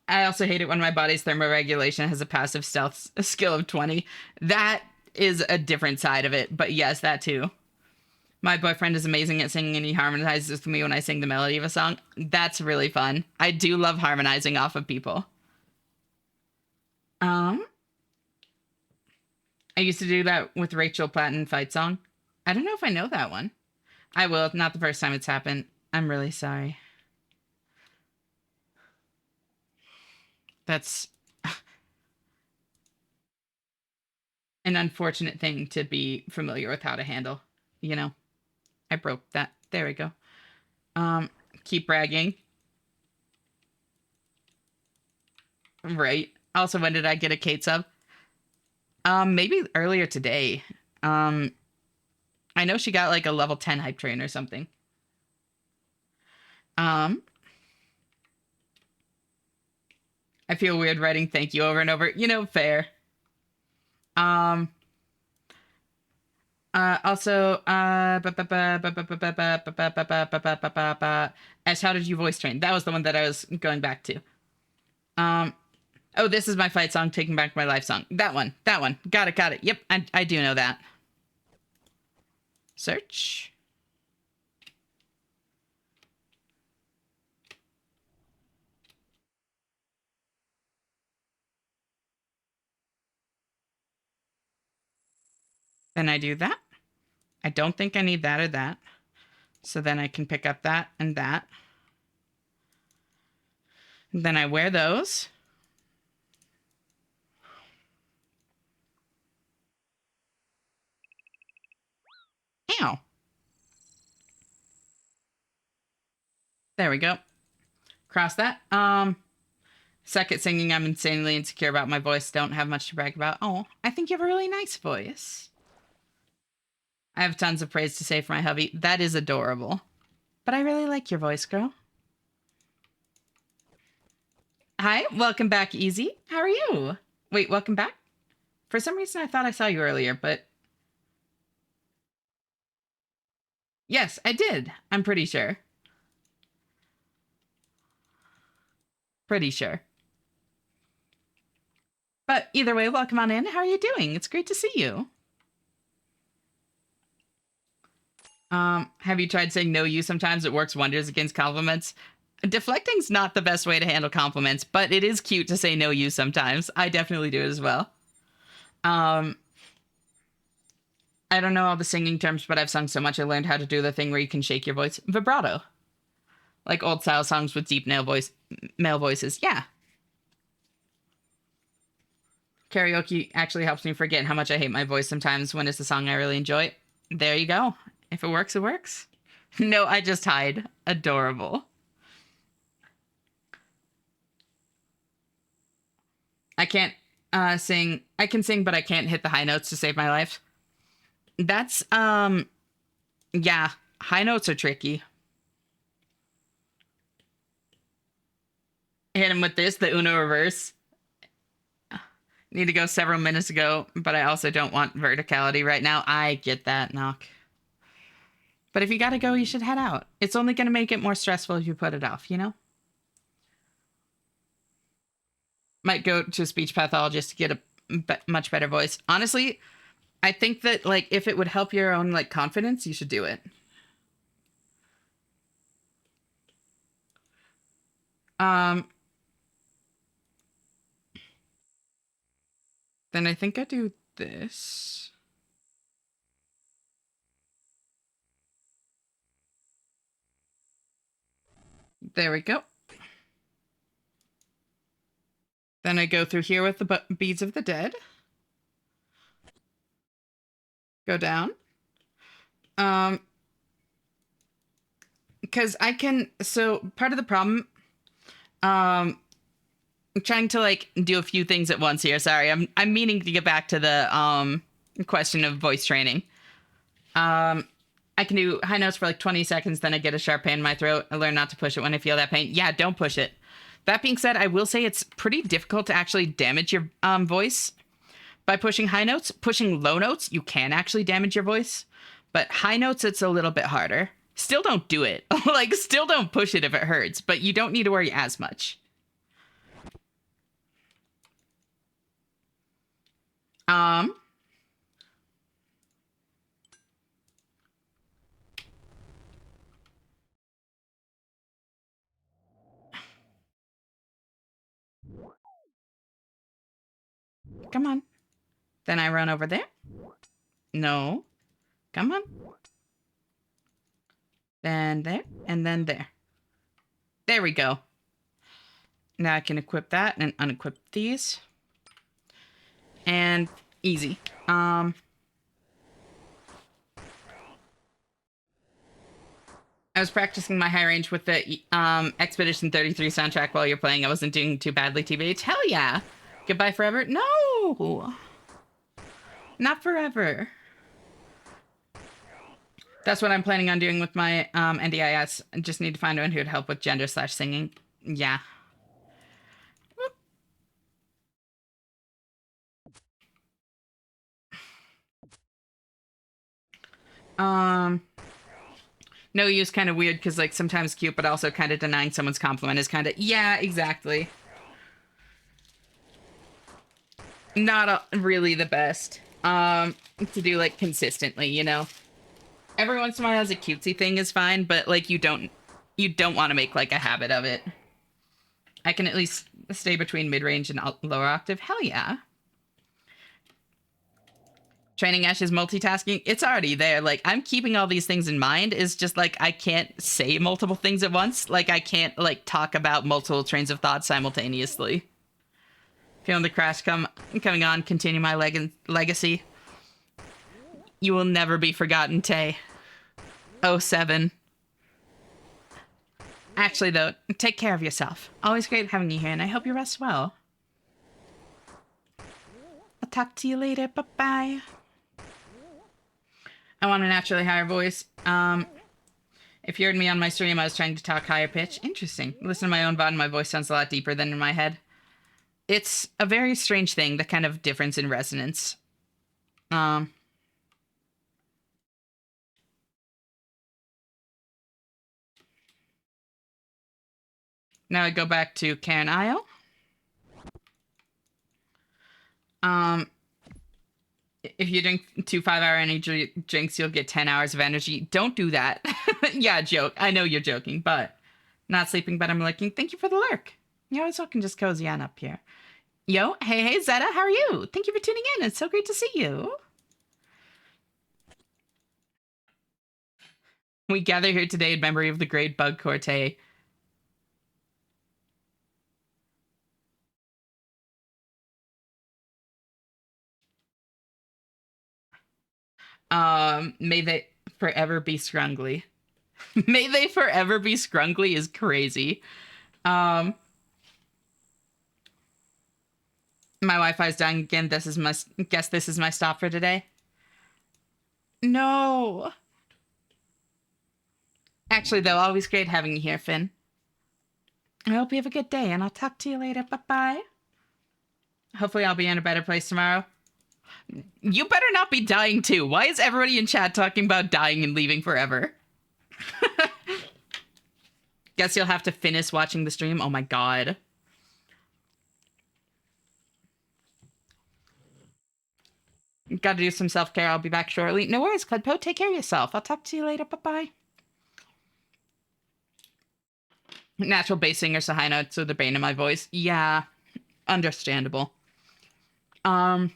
I also hate it when my body's thermoregulation has a passive stealth skill of 20. That is a different side of it, but yes, that too. My boyfriend is amazing at singing and he harmonizes with me when I sing the melody of a song. That's really fun. I do love harmonizing off of people. I used to do that with Rachel Platten fight song. I don't know if I know that one. I will. Not the first time it's happened. I'm really sorry. That's an unfortunate thing to be familiar with how to handle. You know, I broke that. There we go. Keep bragging. Right. Also, when did I get a Kate sub? Maybe earlier today. I know she got like a level 10 hype train or something. I feel weird writing thank you over and over. You know, fair. Also, Ash, how did you voice train? That was the one that I was going back to. Oh, this is my fight song, Taking Back My Life song. That one. Got it. Yep, I do know that. Search. Then I do that. I don't think I need that or that. So then I can pick up that and that. And then I wear those. Ow. There we go. Cross that. Suck at singing. I'm insanely insecure about my voice. Don't have much to brag about. Oh, I think you have a really nice voice. I have tons of praise to say for my hubby. That is adorable. But I really like your voice, girl. Hi, welcome back, Easy. How are you? Wait, welcome back? For some reason, I thought I saw you earlier, but... Yes, I did. I'm pretty sure. Pretty sure. But either way, welcome on in. How are you doing? It's great to see you. Have you tried saying no you sometimes? It works wonders against compliments. Deflecting's not the best way to handle compliments, but it is cute to say no you sometimes. I definitely do it as well. I don't know all the singing terms, but I've sung so much I learned how to do the thing where you can shake your voice. Vibrato. Like old style songs with deep male voices. Yeah. Karaoke actually helps me forget how much I hate my voice sometimes when it's a song I really enjoy. There you go. If it works, it works. No, I just hide. Adorable. I can't sing. I can sing, but I can't hit the high notes to save my life. That's, yeah, high notes are tricky. Hit him with this, the Uno reverse. Need to go several minutes ago, but I also don't want verticality right now. I get that, Knock. But if you gotta go, you should head out. It's only gonna make it more stressful if you put it off, you know? Might go to a speech pathologist to get a much better voice. Honestly, I think that, like, if it would help your own, like, confidence, you should do it. Then I think I do this. There we go. Then I go through here with the beads of the dead. Go down. Because I can, so part of the problem, I'm trying to, like, do a few things at once here. Sorry, I'm meaning to get back to the question of voice training. I can do high notes for like 20 seconds, then I get a sharp pain in my throat. I learn not to push it when I feel that pain. Yeah, don't push it. That being said, I will say it's pretty difficult to actually damage your voice by pushing high notes. Pushing low notes, you can actually damage your voice, but high notes, it's a little bit harder. Still don't do it. Like, still don't push it if it hurts, but you don't need to worry as much. Come on. Then I run over there. No. Come on. Then there, and then there. There we go. Now I can equip that and unequip these. And easy. I was practicing my high range with the Expedition 33 soundtrack while you're playing. I wasn't doing too badly, TBH. Hell yeah. Goodbye forever? No. Not forever. That's what I'm planning on doing with my NDIS. I just need to find one who would help with gender/singing. Yeah. No use kind of weird because, like, sometimes cute, but also kind of denying someone's compliment is kind of, yeah, exactly. Not really the best to do, like, consistently, you know? Every once in a while as a cutesy thing is fine, but, like, you don't want to make, like, a habit of it. I can at least stay between mid-range and lower octave. Hell yeah. Training Ash is multitasking. It's already there. Like, I'm keeping all these things in mind. It's just, like, I can't say multiple things at once. Like, I can't, like, talk about multiple trains of thought simultaneously. Feeling the crash coming on. Continue my legacy. You will never be forgotten, Tay. 07. Actually, though, take care of yourself. Always great having you here, and I hope you rest well. I'll talk to you later. Bye-bye. I want a naturally higher voice. If you heard me on my stream, I was trying to talk higher pitch. Interesting. Listen to my own VOD, and my voice sounds a lot deeper than in my head. It's a very strange thing, the kind of difference in resonance. Now I go back to Karen Isle. If you drink 2 5-hour energy drinks, you'll get 10 hours of energy. Don't do that. Yeah, joke. I know you're joking, but not sleeping, but I'm lurking. Thank you for the lurk. You're always welcome. Just cozy on up here. Yo, hey, Zeta, how are you? Thank you for tuning in. It's so great to see you. We gather here today in memory of the great Bug Corte. May they forever be scrungly. May they forever be scrungly is crazy. My Wi-Fi's dying again. This is my stop for today. No. Actually, though, always great having you here, Finn. I hope you have a good day, and I'll talk to you later. Bye-bye. Hopefully I'll be in a better place tomorrow. You better not be dying, too. Why is everybody in chat talking about dying and leaving forever? Guess you'll have to finish watching the stream. Oh, my God. Gotta do some self-care. I'll be back shortly. No worries, Cudpo. Take care of yourself. I'll talk to you later. Bye-bye. Natural bass singer, so high notes are the bane of my voice. Yeah, understandable. And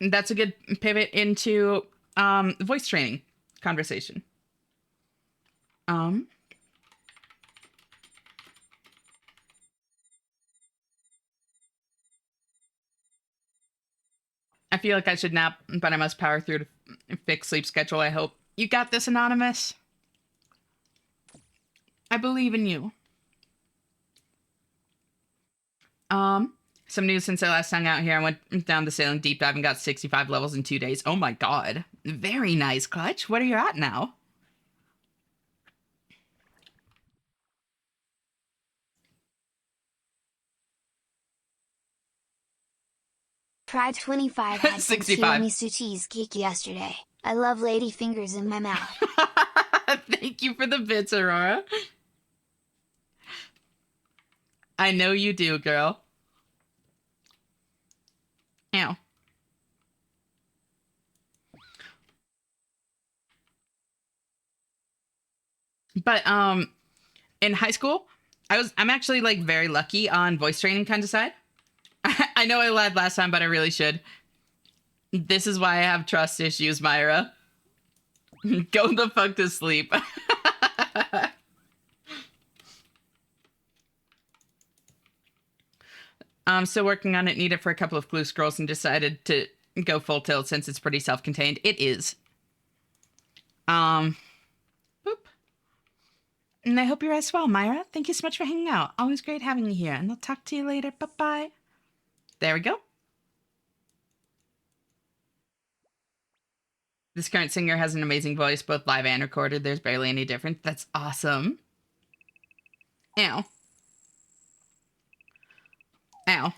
that's a good pivot into voice training conversation. I feel like I should nap, but I must power through to fix sleep schedule, I hope. You got this, Anonymous. I believe in you. Some news since I last hung out here. I went down the sailing deep dive and got 65 levels in 2 days. Oh my God. Very nice, Clutch. What are you at now? Pride 25 had some 65. tiramisu cheesecake yesterday. I love lady fingers in my mouth. Thank you for the bits, Aurora. I know you do, girl. Ow. But in high school, I'm actually like very lucky on voice training kind of side. I know I lied last time, but I really should. This is why I have trust issues, Myra. Go the fuck to sleep. I'm still working on it. Need it for a couple of glue scrolls and decided to go full tilt since it's pretty self-contained. It is. Boop. And I hope you're as well, Myra. Thank you so much for hanging out. Always great having you here. And I'll talk to you later. Bye-bye. There we go. This current singer has an amazing voice, both live and recorded. There's barely any difference. That's awesome. Ow. Ow.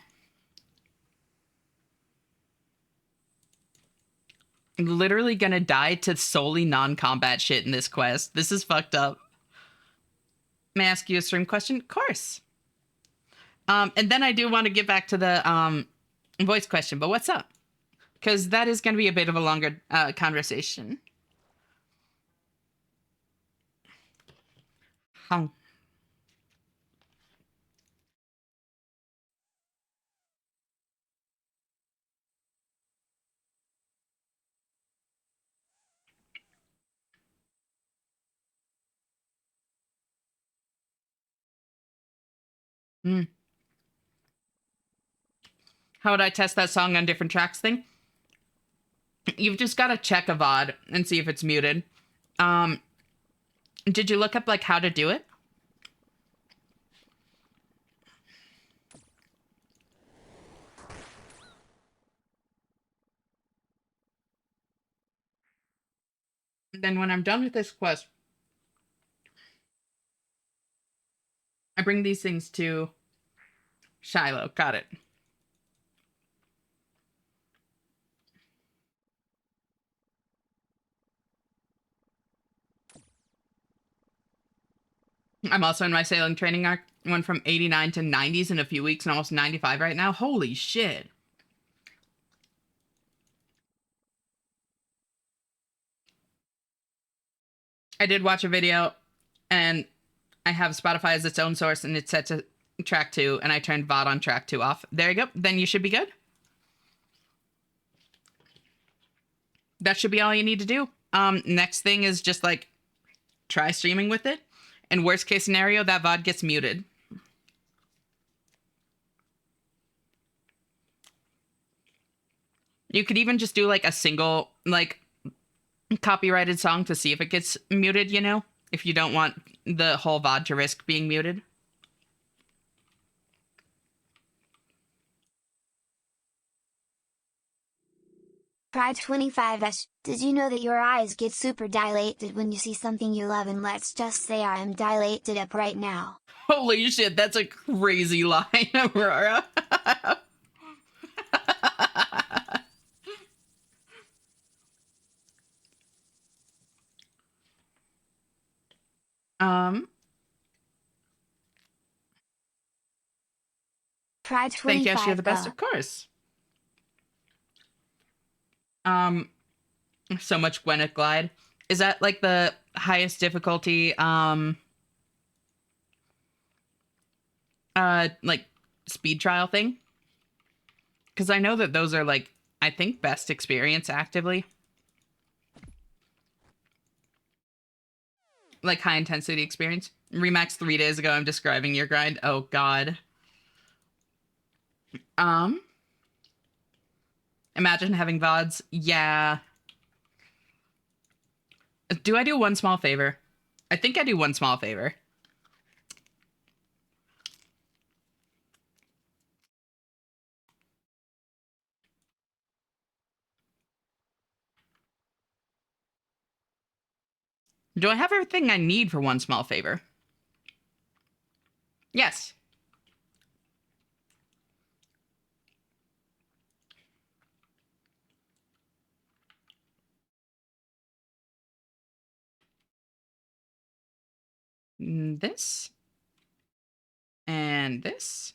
I'm literally gonna die to solely non-combat shit in this quest. This is fucked up. May I ask you a stream question? Of course. And then I do want to get back to the voice question, but what's up? Because that is going to be a bit of a longer conversation. How? How would I test that song on different tracks thing? You've just got to check a VOD and see if it's muted. Did you look up like how to do it? Then when I'm done with this quest, I bring these things to Shiloh. Got it. I'm also in my sailing training arc. Went from 89 to 90s in a few weeks and almost 95 right now. Holy shit. I did watch a video and I have Spotify as its own source and it's set to track 2 and I turned VOD on track 2 off. There you go. Then you should be good. That should be all you need to do. Next thing is just like try streaming with it. And worst case scenario, that VOD gets muted. You could even just do like a single like copyrighted song to see if it gets muted, you know? If you don't want the whole VOD to risk being muted. Pride 25s, did you know that your eyes get super dilated when you see something you love, and let's just say I am dilated up right now. Holy shit, that's a crazy line, Aurora. um, Pride thank you, Ash, you're the 25 best, of course. Um, so much Gwyneth Glide. Is that like the highest difficulty, like speed trial thing? Because I know that those are like, I think, best experience actively. Like high intensity experience. Remax 3 days ago, I'm describing your grind. Oh god. Um, imagine having VODs. Yeah. Do I do one small favor? I think I do one small favor. Do I have everything I need for one small favor? Yes. This. And this.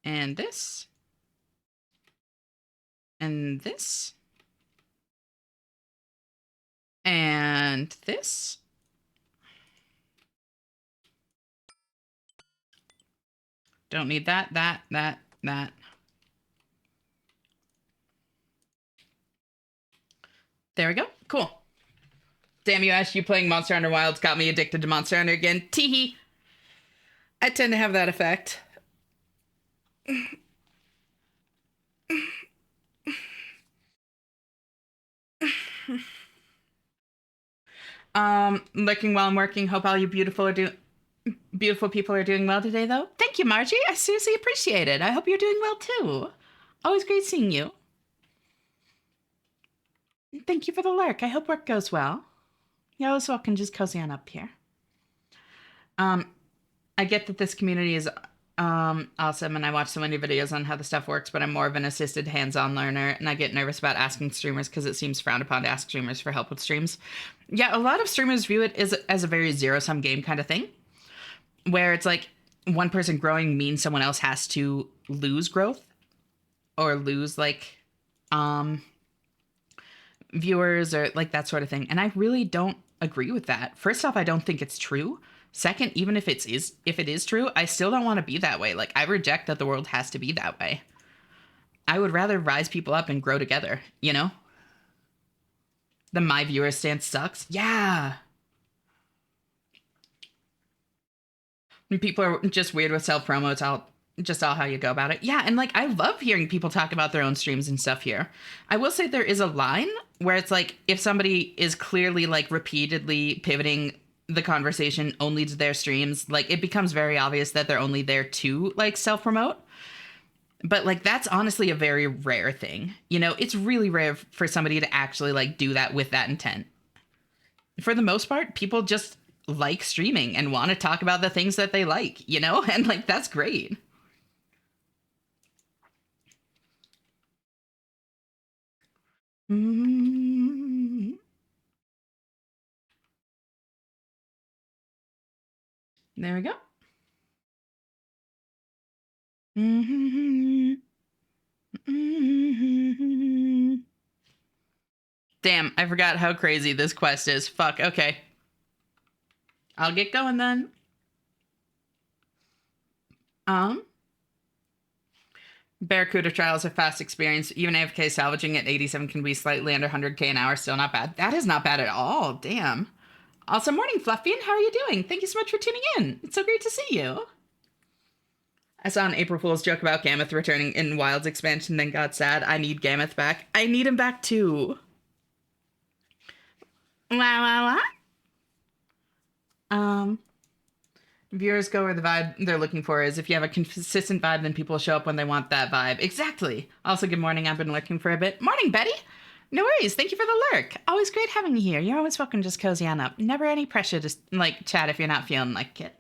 And this. And this. And this. Don't need that, that. There we go. Cool. Damn you, Ash, you playing Monster Hunter Wilds got me addicted to Monster Hunter again. Teehee. I tend to have that effect. Looking while I'm working. Hope all you beautiful people are doing well today, though. Thank you, Margie. I seriously appreciate it. I hope you're doing well too. Always great seeing you. Thank you for the lurk. I hope work goes well. You're always welcome. Just cozy on up here. I get that this community is awesome, and I watch so many videos on how the stuff works, but I'm more of an assisted hands-on learner, and I get nervous about asking streamers because it seems frowned upon to ask streamers for help with streams. Yeah, a lot of streamers view it as a very zero-sum game kind of thing, where it's like one person growing means someone else has to lose growth or lose like viewers or like that sort of thing. And I really don't agree with that. First off, I don't think it's true. Second, even if it is true, I still don't want to be that way. Like, I reject that the world has to be that way. I would rather rise people up and grow together, you know? The my viewer stance sucks. Yeah. And people are just weird with self promo. It's all how you go about it. Yeah, and like I love hearing people talk about their own streams and stuff here. I will say there is a line where it's like if somebody is clearly like repeatedly pivoting the conversation only to their streams, like it becomes very obvious that they're only there to like self promote. But like that's honestly a very rare thing. You know, it's really rare for somebody to actually like do that with that intent. For the most part, people just like streaming and want to talk about the things that they like, you know? And like that's great. Mm-hmm. There we go. Mm-hmm. Mm-hmm. Damn, I forgot how crazy this quest is. Fuck, okay. I'll get going then. Barracuda trial is a fast experience. Even AFK salvaging at 87 can be slightly under 100k an hour. Still not bad. That is not bad at all. Damn. Also, morning, Fluffian. How are you doing? Thank you so much for tuning in. It's so great to see you. I saw an April Fool's joke about Gammoth returning in Wild's expansion, then got sad. I need Gammoth back. I need him back too. La. Viewers go where the vibe they're looking for is. If you have a consistent vibe, then people show up when they want that vibe. Exactly. Also, good morning. I've been lurking for a bit. Morning, Betty. No worries. Thank you for the lurk. Always great having you here. You're always welcome. Just cozy on up. Never any pressure to like chat if you're not feeling like it.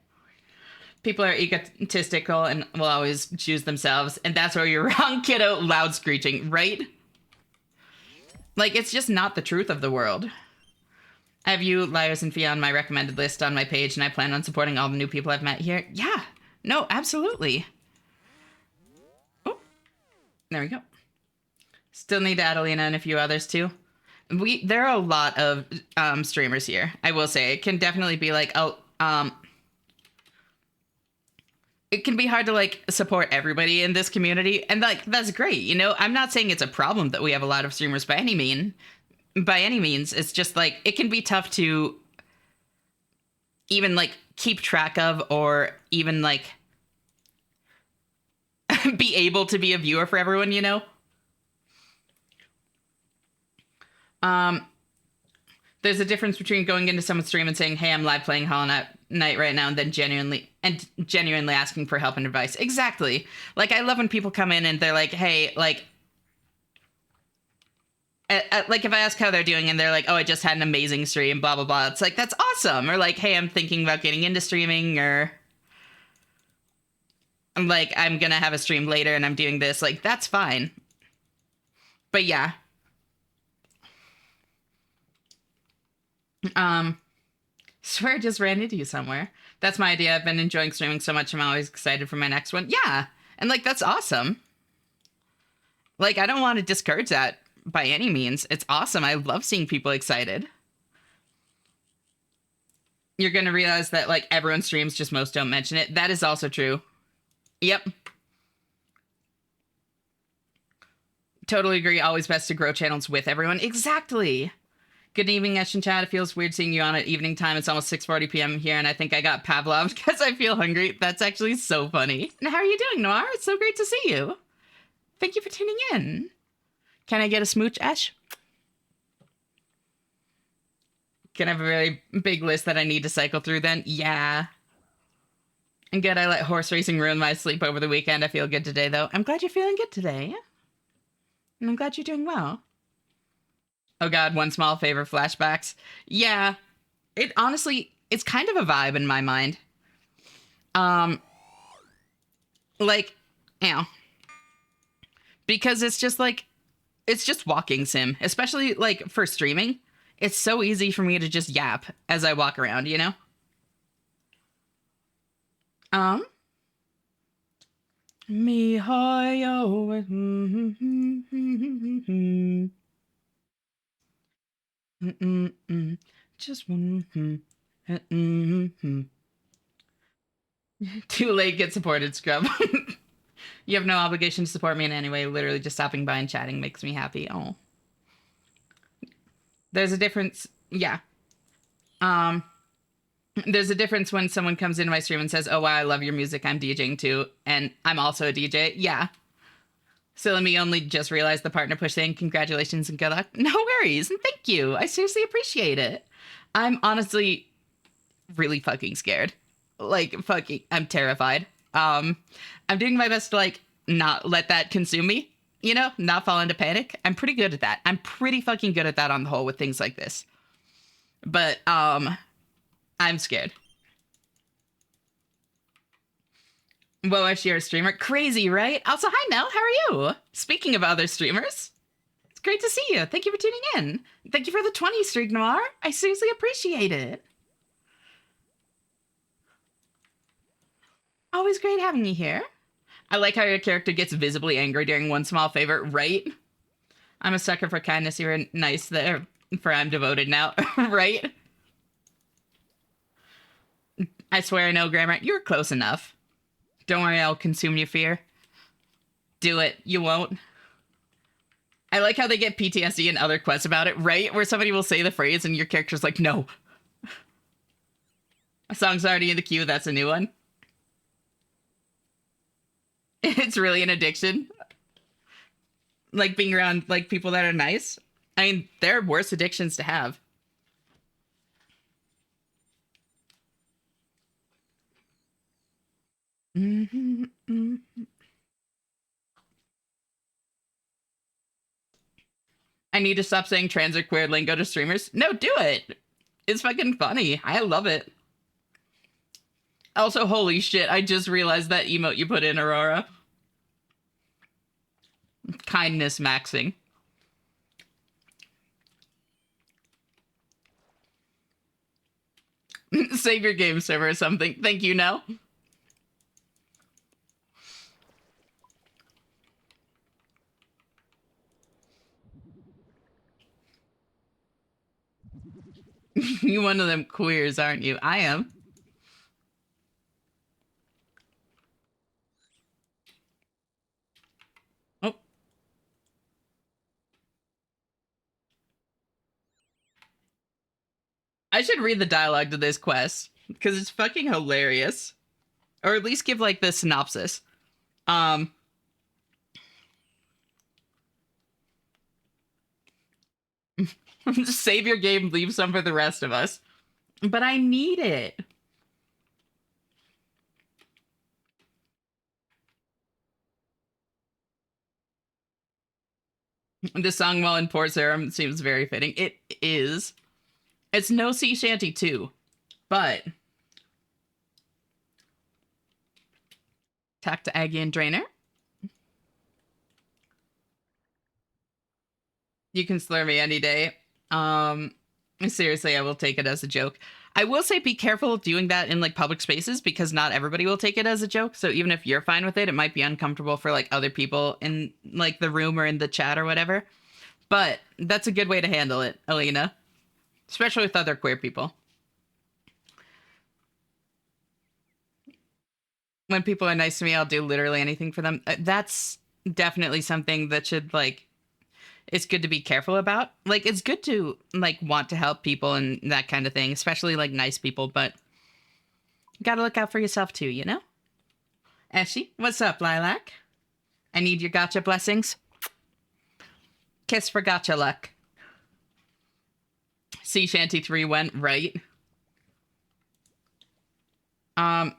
People are egotistical and will always choose themselves, and that's where you're wrong, kiddo. Loud screeching, right? Like, it's just not the truth of the world. I have you, Liars, and Fia on my recommended list on my page, and I plan on supporting all the new people I've met here. Yeah, no, absolutely. Oh, there we go. Still need Adelina and a few others, too. There are a lot of streamers here, I will say. It can definitely be like, it can be hard to like support everybody in this community, and like that's great, you know. I'm not saying it's a problem that we have a lot of streamers by any means. It's just like it can be tough to even like keep track of, or even like be able to be a viewer for everyone, you know. There's a difference between going into someone's stream and saying, hey, I'm live playing Hollow Knight right now, and then genuinely asking for help and advice. Exactly. Like, I love when people come in and they're like, hey, like if I ask how they're doing and they're like, oh, I just had an amazing stream, blah, blah, blah. It's like, that's awesome. Or like, hey, I'm thinking about getting into streaming, or like, I'm going to have a stream later and I'm doing this. Like, that's fine. But yeah. Swear I just ran into you somewhere. That's my idea. I've been enjoying streaming so much. I'm always excited for my next one. Yeah. And like, that's awesome. Like, I don't want to discourage that by any means. It's awesome. I love seeing people excited. You're going to realize that like everyone streams, just most don't mention it. That is also true. Yep. Totally agree. Always best to grow channels with everyone. Exactly. Good evening, Esh and Chad. It feels weird seeing you on at evening time. It's almost 6:40 p.m. here, and I think I got Pavlov's because I feel hungry. That's actually so funny. And how are you doing, Noir? It's so great to see you. Thank you for tuning in. Can I get a smooch, Esh? Can I have a very big list that I need to cycle through then? Yeah. And good, I let horse racing ruin my sleep over the weekend. I feel good today, though. I'm glad you're feeling good today. And I'm glad you're doing well. Oh god, one small favor, flashbacks. Yeah, it honestly, it's kind of a vibe in my mind. Like, you know, because it's just like, it's just walking sim, especially like for streaming. It's so easy for me to just yap as I walk around, you know? Me hi oh just too late, get supported, scrub. You have no obligation to support me in any way. Literally just stopping by and chatting makes me happy. Oh. There's a difference. Yeah. There's a difference when someone comes into my stream and says, oh, wow, I love your music. I'm DJing too. And I'm also a DJ. Yeah. So let me only just realize the partner push thing. Congratulations and good luck. No worries. And thank you. I seriously appreciate it. I'm honestly really fucking scared. Like, fucking, I'm terrified. I'm doing my best to, like, not let that consume me, you know, not fall into panic. I'm pretty good at that. I'm pretty fucking good at that on the whole with things like this. But, I'm scared. Whoa, Ash, you're a streamer. Crazy, right? Also, hi, Nell. How are you? Speaking of other streamers, it's great to see you. Thank you for tuning in. Thank you for the 20 streak, Noir. I seriously appreciate it. Always great having you here. I like how your character gets visibly angry during one small favor, right? I'm a sucker for kindness. You're nice there, for I'm devoted now, right? I swear I know grammar. You're close enough. Don't worry, I'll consume your fear. Do it. You won't. I like how they get PTSD and other quests about it, right? Where somebody will say the phrase and your character's like, no. A song's already in the queue. That's a new one. It's really an addiction. Like being around like people that are nice. I mean, there are worse addictions to have. I need to stop saying trans or queer lingo to streamers. No, do it. It's fucking funny. I love it. Also, holy shit, I just realized that emote you put in, Aurora. Kindness maxing. Save your game server or something. Thank you, Nell. You one of them queers, aren't you? I am. Oh. I should read the dialogue to this quest because it's fucking hilarious. Or at least give like the synopsis. Save your game, leave some for the rest of us. But I need it. The song while in Port Sarum seems very fitting. It is. It's no sea shanty too, but talk to Aggie and Drainer. You can slur me any day. Seriously, I will take it as a joke. I will say be careful doing that in like public spaces because not everybody will take it as a joke. So even if you're fine with it, it might be uncomfortable for like other people in like the room or in the chat or whatever. But that's a good way to handle it, Alina. Especially with other queer people. When people are nice to me, I'll do literally anything for them. That's definitely something that should like it's good to be careful about. Like it's good to like want to help people and that kind of thing, especially like nice people, but you gotta look out for yourself too, you know? Ashy, what's up, Lilac? I need your gotcha blessings. Kiss for gotcha luck. Sea Shanty 3 went right. I've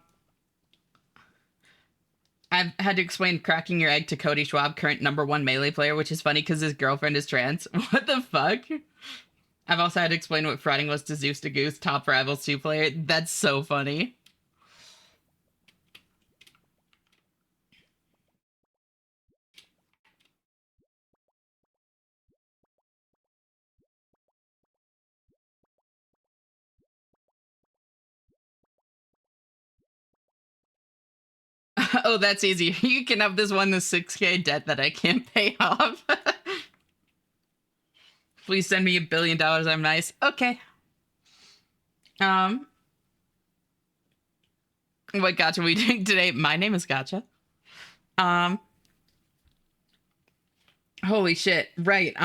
had to explain cracking your egg to Cody Schwab, current #1 Melee player, which is funny because his girlfriend is trans. What the fuck? I've also had to explain what frauding was to Zeus to Goose, top Rivals 2 player. That's so funny. Oh, that's easy. You can have this one, the 6K debt that I can't pay off. Please send me $1 billion. I'm nice. Okay. What gotcha we doing today? My name is Gotcha. Holy shit. Right.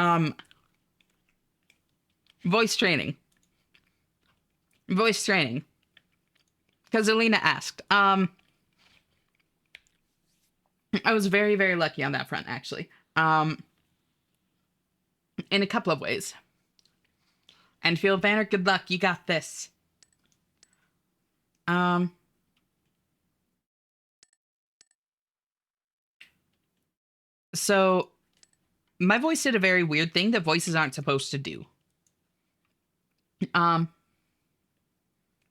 Voice training. Voice training. Because Alina asked. I was very, very lucky on that front, actually. In a couple of ways. And Field Banner, good luck. You got this. So my voice did a very weird thing that voices aren't supposed to do.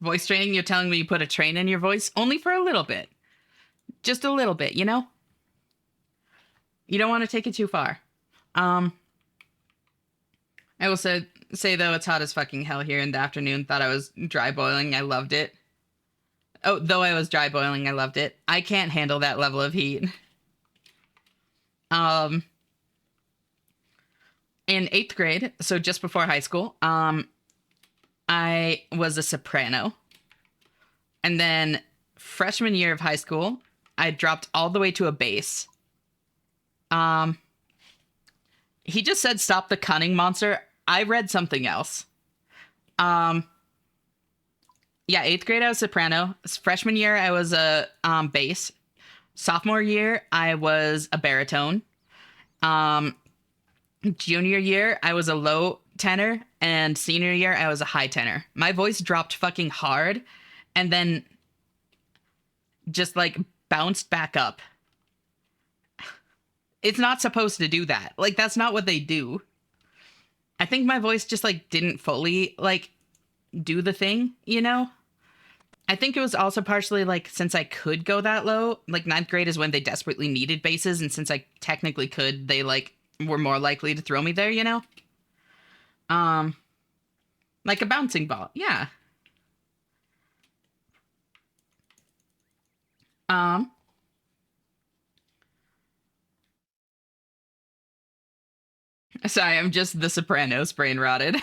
Voice training, you're telling me you put a train in your voice? Only for a little bit. Just a little bit, you know? You don't want to take it too far. I will say though, it's hot as fucking hell here in the afternoon. Thought I was dry boiling. I loved it. Oh, though I was dry boiling, I loved it. I can't handle that level of heat. In 8th grade, so just before high school, I was a soprano. And then freshman year of high school, I dropped all the way to a bass. He just said, stop the cunning monster. I read something else. Yeah, 8th grade, I was soprano. Freshman year, I was a bass. Sophomore year, I was a baritone. Um, Junior year, I was a low tenor, and senior year, I was a high tenor. My voice dropped fucking hard, and then just like bounced back up. It's not supposed to do that. Like, that's not what they do. I think my voice just like didn't fully like do the thing, you know? I think it was also partially like since I could go that low, like ninth grade is when they desperately needed basses, and since I technically could, they like were more likely to throw me there, you know? Um, like a bouncing ball. Yeah. Um, Sorry, I'm just the Sopranos brain rotted.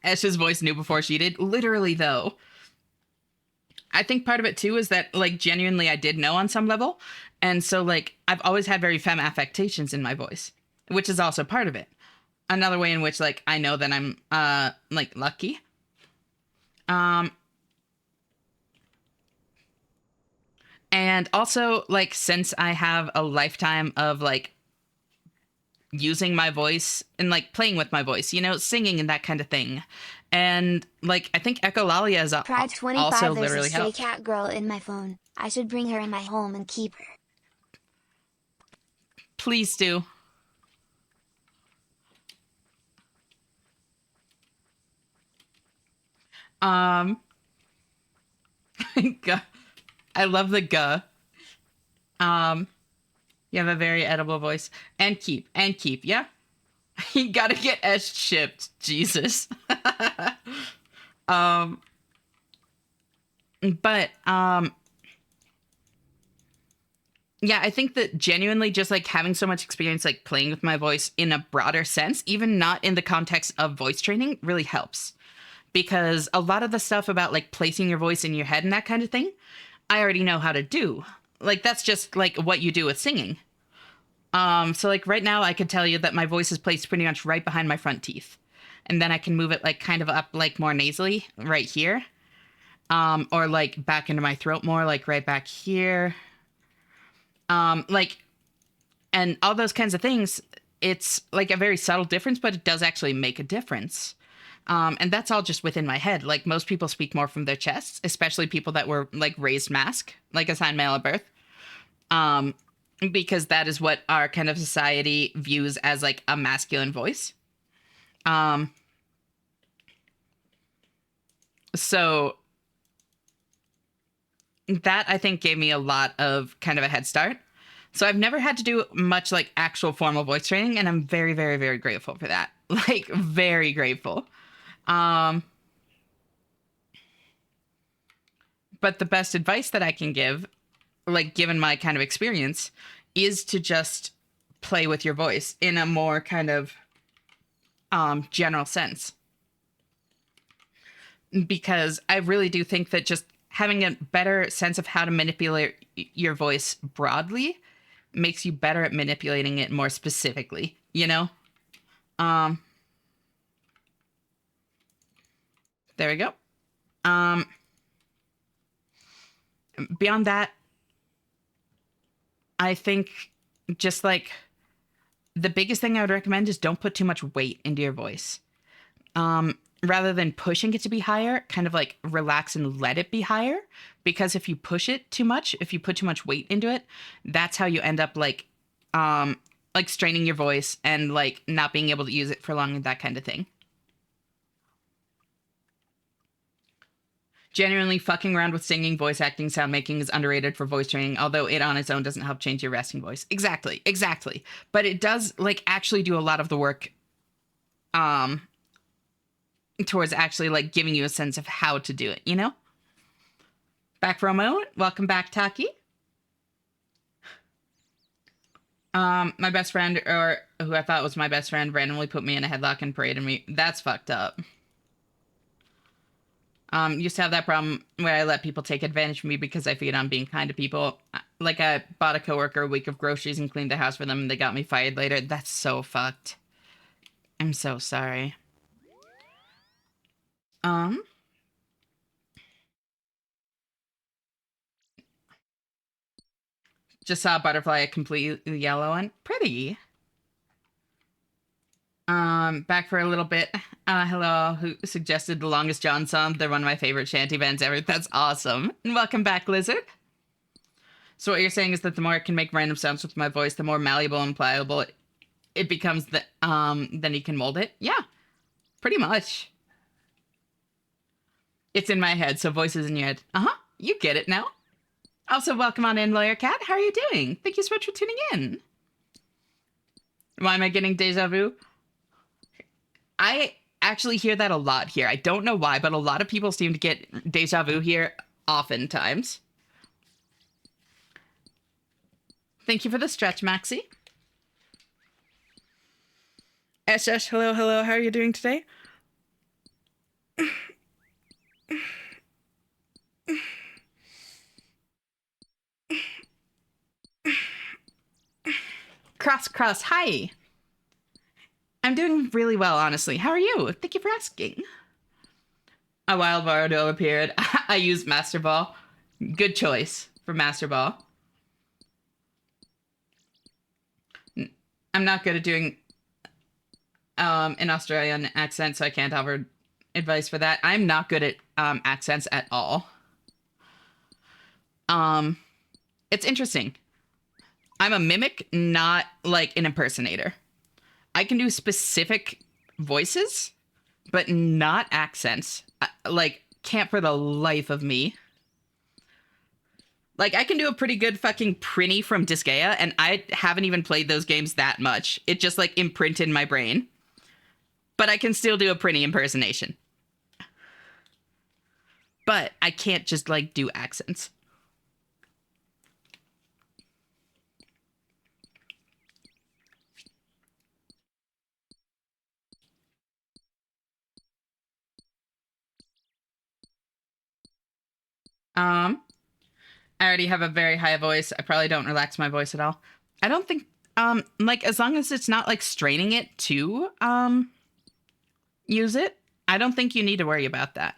Esh's voice knew before she did. Literally though. I think part of it too is that like genuinely I did know on some level. And so like I've always had very femme affectations in my voice, which is also part of it. Another way in which like I know that I'm like lucky. Um and also like since I have a lifetime of like using my voice and like playing with my voice, you know, singing and that kind of thing. And like I think echolalia is Pride also 25 There's a literally stray helped. cat girl in my phone. I should bring her in my home and keep her. Please do. Um I love the guh. Um you have a very edible voice. And keep, yeah. You gotta get S shipped, Jesus. um but yeah, I think that genuinely just like having so much experience like playing with my voice in a broader sense, even not in the context of voice training, really helps. Because a lot of the stuff about like placing your voice in your head and that kind of thing, I already know how to do. Like that's just like what you do with singing. So like right now I could tell you that my voice is placed pretty much right behind my front teeth. And then I can move it like kind of up like more nasally right here. Or like back into my throat more, like right back here. Like and all those kinds of things, it's like a very subtle difference, but it does actually make a difference. And that's all just within my head. Like most people speak more from their chests, especially people that were like raised mask, like assigned male at birth. Um, because that is what our kind of society views as like a masculine voice. Um, so that I think gave me a lot of kind of a head start. So I've never had to do much like actual formal voice training, and I'm very, very, very grateful for that. Like very grateful. Um, but the best advice that I can give, like given my kind of experience, is to just play with your voice in a more kind of general sense. Because I really do think that just having a better sense of how to manipulate your voice broadly makes you better at manipulating it more specifically, you know? Um, there we go. Um, Beyond that, I think just like the biggest thing I would recommend is don't put too much weight into your voice. Rather than pushing it to be higher, kind of like relax and let it be higher. Because if you push it too much, if you put too much weight into it, that's how you end up like straining your voice and like not being able to use it for long and that kind of thing. Genuinely fucking around with singing, voice acting, sound making is underrated for voice training, although it on its own doesn't help change your resting voice. Exactly, exactly. But it does like actually do a lot of the work um towards actually like giving you a sense of how to do it, you know? Back for a moment. Welcome back, Taki. My best friend, or who I thought was my best friend, randomly put me in a headlock and paraded me. That's fucked up. Used to have that problem where I let people take advantage of me because I figured I'm being kind to people. Like I bought a coworker a week of groceries and cleaned the house for them, and they got me fired later. That's so fucked. I'm so sorry. Um, Just saw a butterfly, a completely yellow one. Pretty. Back for a little bit. Hello, who suggested the Longest John song? They're one of my favorite shanty bands ever. That's awesome. And welcome back, Lizard. So what you're saying is that the more I can make random sounds with my voice, the more malleable and pliable it becomes, then you can mold it? Yeah, pretty much. It's in my head, so voices in your head. Uh-huh, you get it now. Also, welcome on in, Lawyer Cat. How are you doing? Thank you so much for tuning in. Why am I getting deja vu? I actually hear that a lot here. I don't know why, but a lot of people seem to get deja vu here oftentimes. Thank you for the stretch, Maxie. SS, hello, hello. How are you doing today? Cross, hi. I'm doing really well, honestly. How are you? Thank you for asking. A wild Bardo appeared. I used Master Ball. Good choice for Master Ball. I'm not good at doing an Australian accent, so I can't offer advice for that. I'm not good at accents at all. It's interesting. I'm a mimic, not like an impersonator. I can do specific voices, but not accents. Like, can't for the life of me. Like, I can do a pretty good fucking Prinny from Disgaea, and I haven't even played those games that much. It just, like, imprinted in my brain. But I can still do a Prinny impersonation. But I can't just, like, do accents. I already have a very high voice. I probably don't relax my voice at all. I don't think, like, as long as it's not, like, straining it to, use it, I don't think you need to worry about that.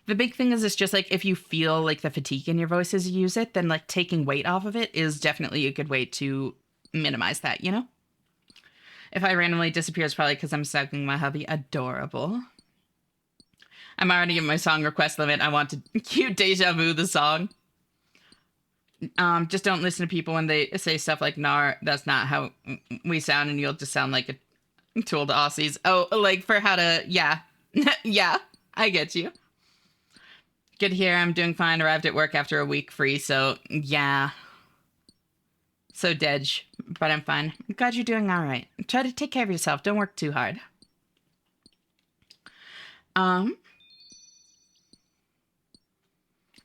The big thing is it's just, like, if you feel, like, the fatigue in your voice as you use it, then, like, taking weight off of it is definitely a good way to minimize that, you know? If I randomly disappear, it's probably because I'm stalking my hubby. Adorable. I'm already in my song request limit. I want to cue Deja Vu the song. Just don't listen to people when they say stuff like "nar." That's not how we sound, and you'll just sound like a tool to Aussies. Oh, like for how to, yeah, yeah. I get you. Good here. I'm doing fine. Arrived at work after a week free, so yeah. So Dej, but I'm fine. I'm glad you're doing all right. Try to take care of yourself. Don't work too hard.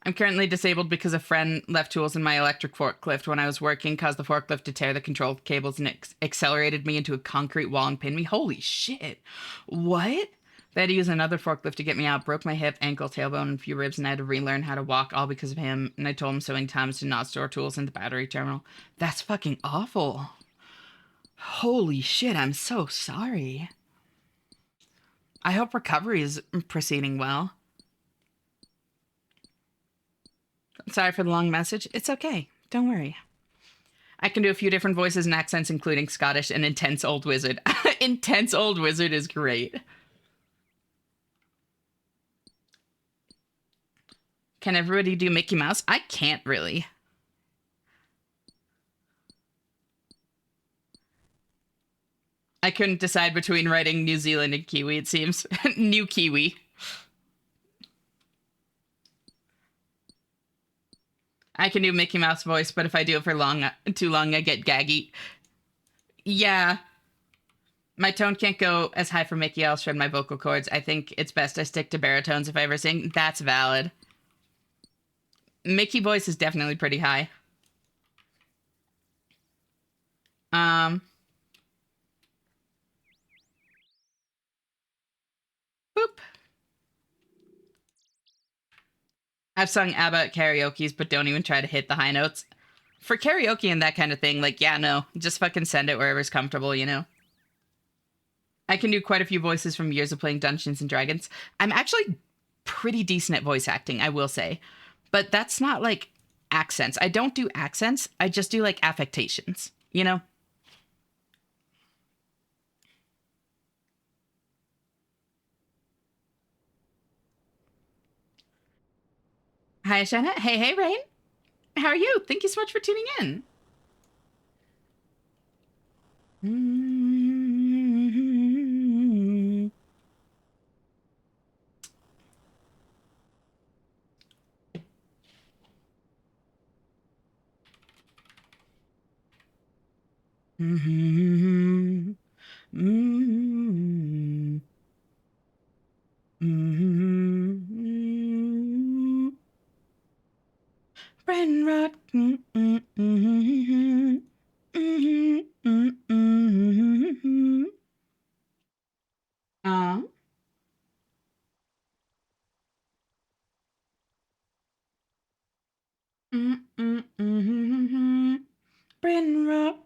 I'm currently disabled because a friend left tools in my electric forklift when I was working, caused the forklift to tear the control cables and accelerated me into a concrete wall and pinned me. Holy shit. What? They had to use another forklift to get me out, broke my hip, ankle, tailbone, and a few ribs, and I had to relearn how to walk, all because of him. And I told him so many times to not store tools in the battery terminal. That's fucking awful. Holy shit, I'm so sorry. I hope recovery is proceeding well. Sorry for the long message. It's okay. Don't worry. I can do a few different voices and accents, including Scottish and Intense Old Wizard. Intense Old Wizard is great. Can everybody do Mickey Mouse? I can't really. I couldn't decide between writing New Zealand and Kiwi, it seems. New Kiwi. I can do Mickey Mouse voice, but if I do it for too long, I get gaggy. Yeah. My tone can't go as high for Mickey. I'll shred my vocal cords. I think it's best I stick to baritones if I ever sing. That's valid. Mickey voice is definitely pretty high. Boop. I've sung ABBA at karaoke's, but don't even try to hit the high notes. For karaoke and that kind of thing, like, yeah, no. Just fucking send it wherever's comfortable, you know? I can do quite a few voices from years of playing Dungeons and Dragons. I'm actually pretty decent at voice acting, I will say. But that's not, like, accents. I don't do accents. I just do like affectations, you know? Hi, Shanna. Hey, Rain. How are you? Thank you so much for tuning in. Brain rot. Um. Brain rot.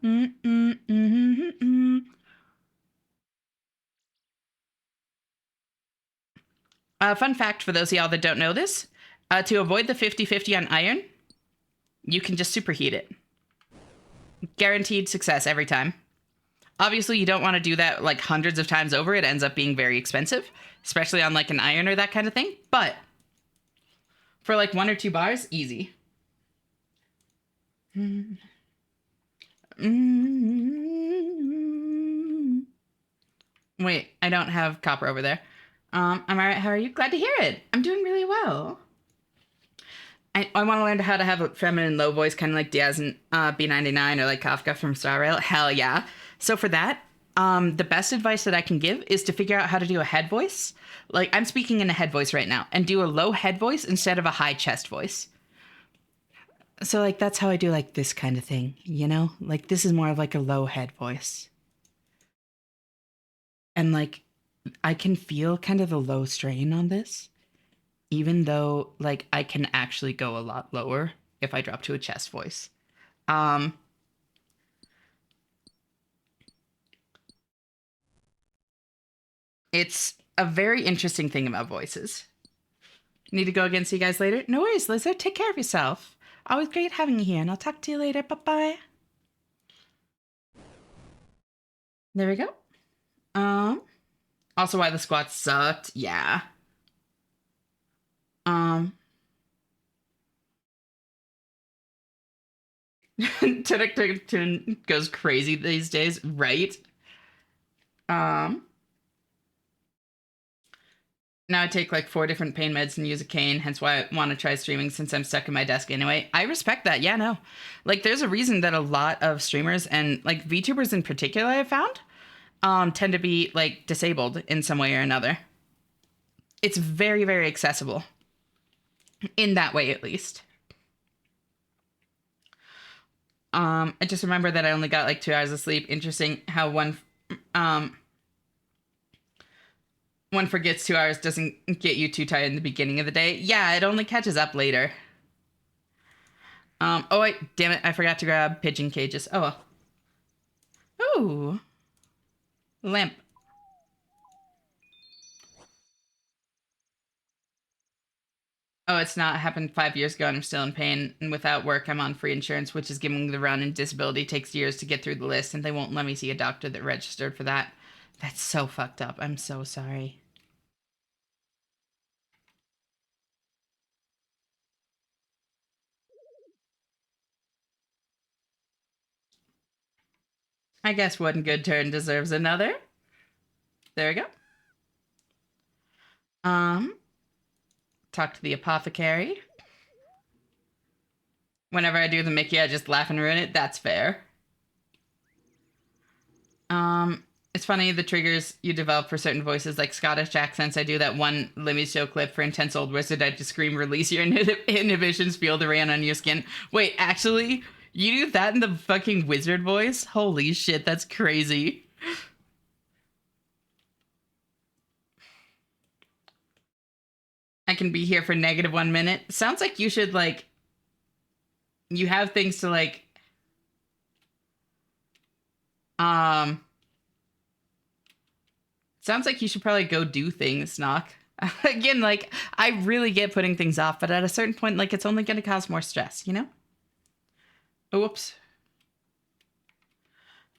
Fun fact for those of y'all that don't know this, to avoid the 50-50 on iron, you can just superheat it. Guaranteed success every time. Obviously, you don't want to do that like hundreds of times over. It ends up being very expensive, especially on like an iron or that kind of thing. But for like 1 or 2 bars, easy. Wait, I don't have copper over there. I'm all right. How are you? Glad to hear it. I'm doing really well. I want to learn how to have a feminine low voice, kind of like Diaz and B99 or like Kafka from Star Rail. Hell yeah. So for that, the best advice that I can give is to figure out how to do a head voice. Like I'm speaking in a head voice right now, and do a low head voice instead of a high chest voice. So like that's how I do like this kind of thing, you know? Like this is more of like a low head voice. And like I can feel kind of the low strain on this, even though like I can actually go a lot lower if I drop to a chest voice. It's a very interesting thing about voices. Need to go again. See you guys later. No worries, Lizard. Take care of yourself. Always great having you here, and I'll talk to you later. Bye-bye. There we go. Also why the squats sucked. Yeah. Tunic goes crazy these days, right? Now I take like 4 different pain meds and use a cane, hence why I want to try streaming since I'm stuck in my desk anyway. I respect that. Yeah, no. Like there's a reason that a lot of streamers and like VTubers in particular I've found tend to be like disabled in some way or another. It's very, very accessible. In that way at least. I just remember that I only got like 2 hours of sleep. Interesting how one forgets 2 hours doesn't get you too tired in the beginning of the day. Yeah, it only catches up later. Oh wait, damn it, I forgot to grab pigeon cages. Oh well. Ooh. Lamp. Oh, it's not. It happened 5 years ago and I'm still in pain. And without work, I'm on free insurance, which is giving me the run, and disability takes years to get through the list, and they won't let me see a doctor that registered for that. That's so fucked up. I'm so sorry. I guess one good turn deserves another. There we go. Talk to the apothecary. Whenever I do the Mickey, I just laugh and ruin it. That's fair. It's funny the triggers you develop for certain voices, like Scottish accents. I do that one Lemmy Show clip for Intense Old Wizard. I just scream, "Release your inhibitions, feel the rain on your skin." Wait, actually, you do that in the fucking wizard voice? Holy shit, that's crazy. I can be here for -1 minute. Sounds like you should like. You have things to like. Sounds like you should probably go do things, Knock. Again, like, I really get putting things off, but at a certain point, like, it's only going to cause more stress, you know? Oops.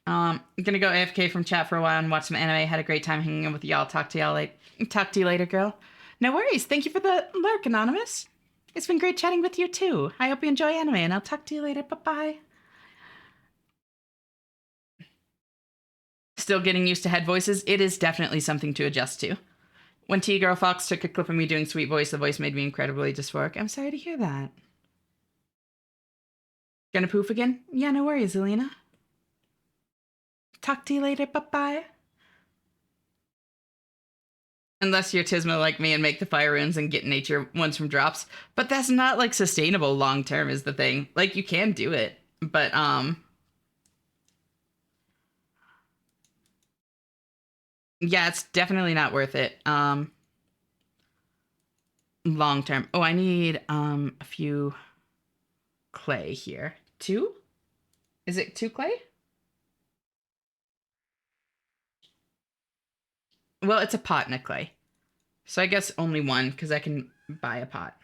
I'm gonna go AFK from chat for a while and watch some anime. Had a great time hanging out with y'all. Talk to y'all later. Talk to you later, girl. No worries. Thank you for the lurk, Anonymous. It's been great chatting with you too. I hope you enjoy anime, and I'll talk to you later. Bye bye. Still getting used to head voices. It is definitely something to adjust to. When T Girl Fox took a clip of me doing sweet voice, the voice made me incredibly dysphoric. I'm sorry to hear that. Gonna poof again? Yeah, no worries, Alina. Talk to you later. Bye bye. Unless you're Tisma like me and make the fire runes and get nature ones from drops. But that's not like sustainable long term is the thing. Like you can do it, but yeah, it's definitely not worth it. Long term. Oh, I need a few clay here. 2? Is it 2 clay? Well, it's a pot and a clay. So I guess only 1 because I can buy a pot.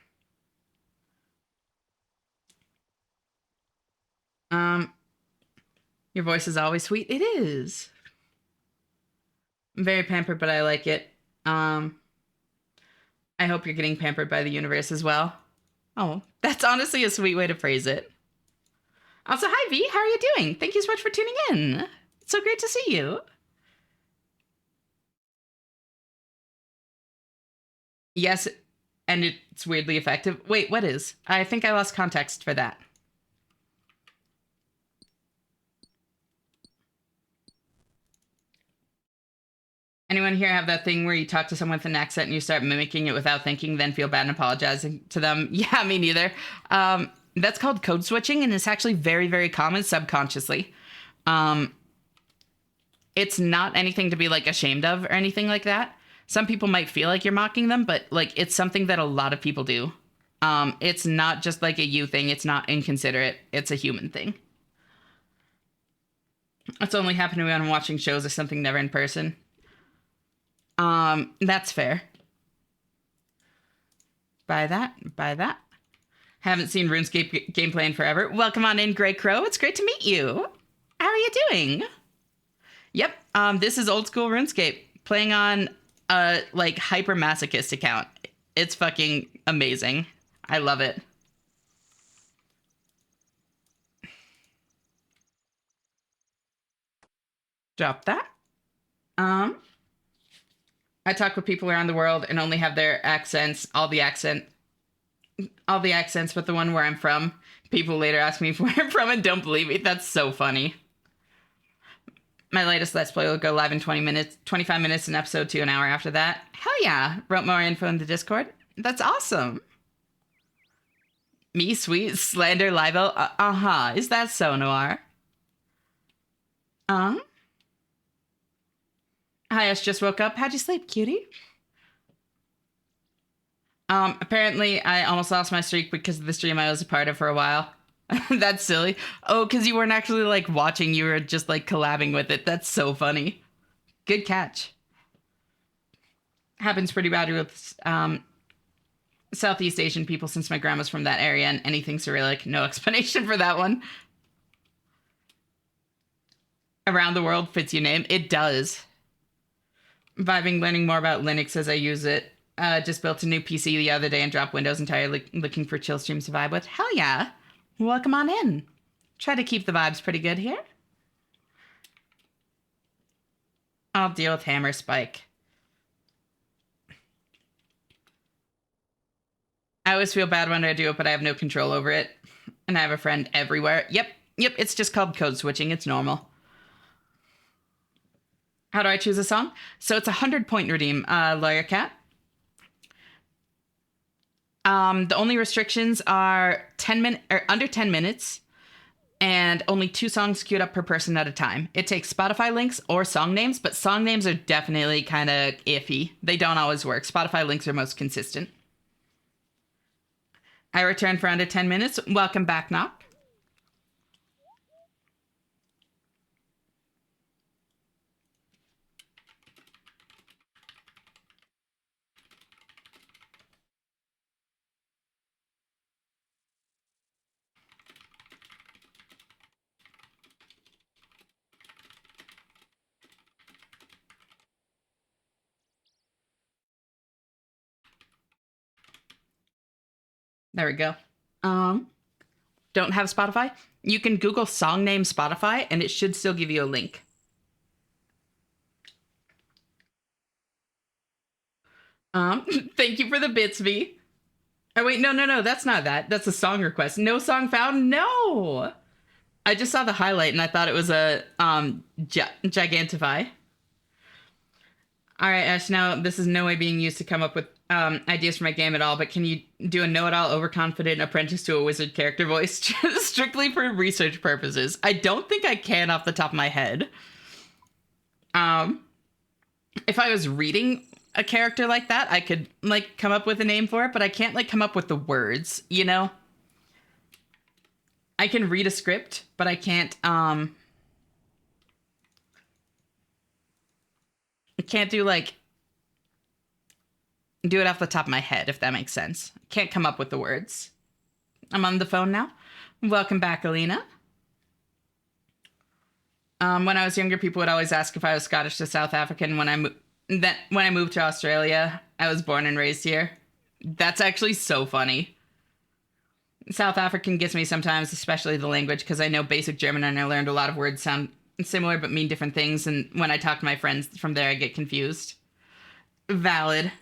Your voice is always sweet. It is. I'm very pampered, but I like it. I hope you're getting pampered by the universe as well. Oh, that's honestly a sweet way to phrase it. Also, hi V, how are you doing? Thank you so much for tuning in. It's so great to see you. Yes, and it's weirdly effective. Wait, what is? I think I lost context for that. Anyone here have that thing where you talk to someone with an accent and you start mimicking it without thinking, then feel bad and apologizing to them? Yeah, me neither. That's called code switching, and it's actually very, very common subconsciously. It's not anything to be like ashamed of or anything like that. Some people might feel like you're mocking them, but like it's something that a lot of people do. It's not just like a you thing. It's not inconsiderate. It's a human thing. It's only happening when I'm watching shows or something, never in person. That's fair. Buy that. Buy that. Haven't seen RuneScape gameplay in forever. Welcome on in, Grey Crow. It's great to meet you. How are you doing? Yep. This is old school RuneScape playing on a like hyper masochist account. It's fucking amazing. I love it. Drop that. I talk with people around the world and only have their accents, all the accents, but the one where I'm from. People later ask me where I'm from and don't believe me. That's so funny. My latest Let's Play will go live in 25 minutes, and episode 2 an hour after that. Hell yeah. Wrote more info in the Discord. That's awesome. Me, sweet, slander, libel. Uh-huh. Is that so, Noir? Hi, I just woke up. How'd you sleep, cutie? Apparently I almost lost my streak because of the stream I was a part of for a while. That's silly. Oh, because you weren't actually like watching, you were just like collabing with it. That's so funny. Good catch. Happens pretty bad with Southeast Asian people since my grandma's from that area, and anything Cyrillic, no explanation for that one. Around the world fits your name. It does. Vibing learning more about Linux as I use it. Just built a new PC the other day and dropped Windows entirely, looking for chill streams to vibe with. Hell yeah. Welcome on in. Try to keep the vibes pretty good here. I'll deal with Hammer Spike. I always feel bad when I do it, but I have no control over it. And I have a friend everywhere. Yep, it's just called code switching. It's normal. How do I choose a song? So it's a 100-point redeem, Lawyer Cat. The only restrictions are under 10 minutes and only 2 songs queued up per person at a time. It takes Spotify links or song names, but song names are definitely kind of iffy. They don't always work. Spotify links are most consistent. I return for under 10 minutes. Welcome back, Knock. There we go. Don't have Spotify? You can Google song name Spotify and it should still give you a link. Thank you for the bits, V. Oh, wait, no, that's not that. That's a song request. No song found? No! I just saw the highlight and I thought it was a, Gigantify. All right, Ash, now this is no way being used to come up with ideas for my game at all, but can you do a know-it-all, overconfident apprentice to a wizard character voice strictly for research purposes? I don't think I can off the top of my head. If I was reading a character like that, I could, like, come up with a name for it, but I can't, like, come up with the words, you know? I can read a script, but I can't, I can't do, like, do it off the top of my head, if that makes sense. Can't come up with the words. I'm on the phone now. Welcome back, Alina. When I was younger, people would always ask if I was Scottish or South African. When I moved to Australia, I was born and raised here. That's actually so funny. South African gets me sometimes, especially the language, because I know basic German and I learned a lot of words sound similar but mean different things, and when I talk to my friends from there, I get confused. Valid.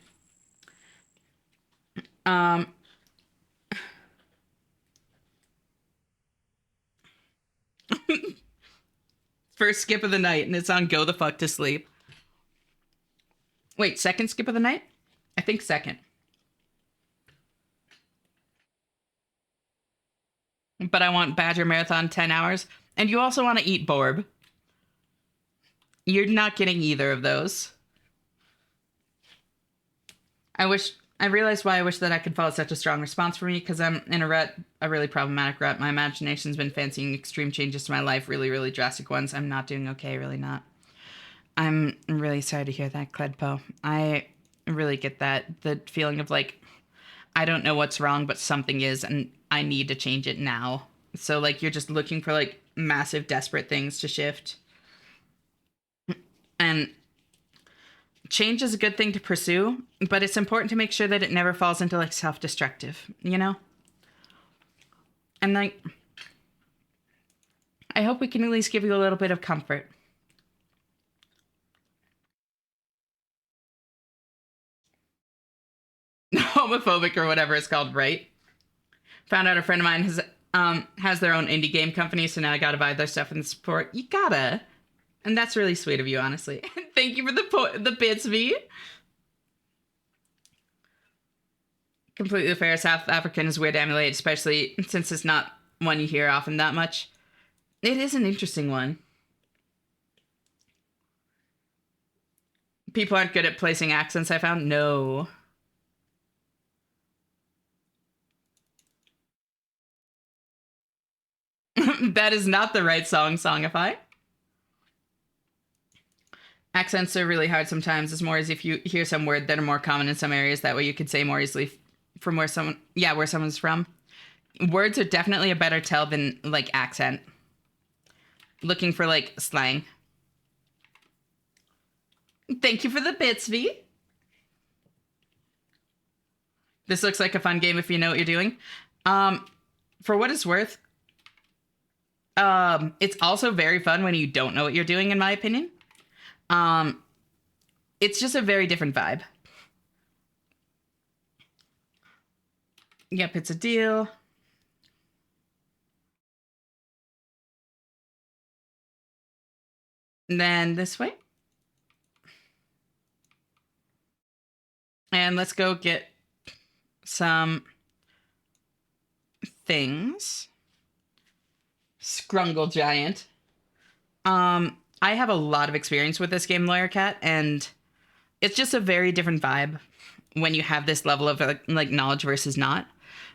First skip of the night, and it's on Go the Fuck to Sleep. Wait, second skip of the night? I think second. But I want Badger Marathon 10 hours. And you also want to eat Borb. You're not getting either of those. I realized why I wish that I could follow such a strong response for me, because I'm in a rut, a really problematic rut. My imagination's been fancying extreme changes to my life, really, really drastic ones. I'm not doing okay, really not. I'm really sorry to hear that, Cledpo. I really get that. The feeling of, like, I don't know what's wrong, but something is, and I need to change it now. So, like, you're just looking for, like, massive, desperate things to shift. And change is a good thing to pursue, but it's important to make sure that it never falls into, like, self-destructive, you know? And, like, I hope we can at least give you a little bit of comfort. Homophobic or whatever it's called, right? Found out a friend of mine has their own indie game company, so now I gotta buy their stuff and support. You gotta. And that's really sweet of you, honestly. Thank you for the bits, V. Completely fair. South African is weird to emulate, especially since it's not one you hear often that much. It is an interesting one. People aren't good at placing accents, I found. No. That is not the right songify. Accents are really hard sometimes. It's more as if you hear some word that are more common in some areas. That way you could say more easily from where someone's from. Words are definitely a better tell than, like, accent. Looking for, like, slang. Thank you for the bits, V. This looks like a fun game if you know what you're doing. For what it's worth, it's also very fun when you don't know what you're doing, in my opinion. It's just a very different vibe. Yep, it's a deal. And then this way. And let's go get some things. Scrungle Giant. I have a lot of experience with this game, Lawyer Cat, and it's just a very different vibe when you have this level of, like, knowledge versus not.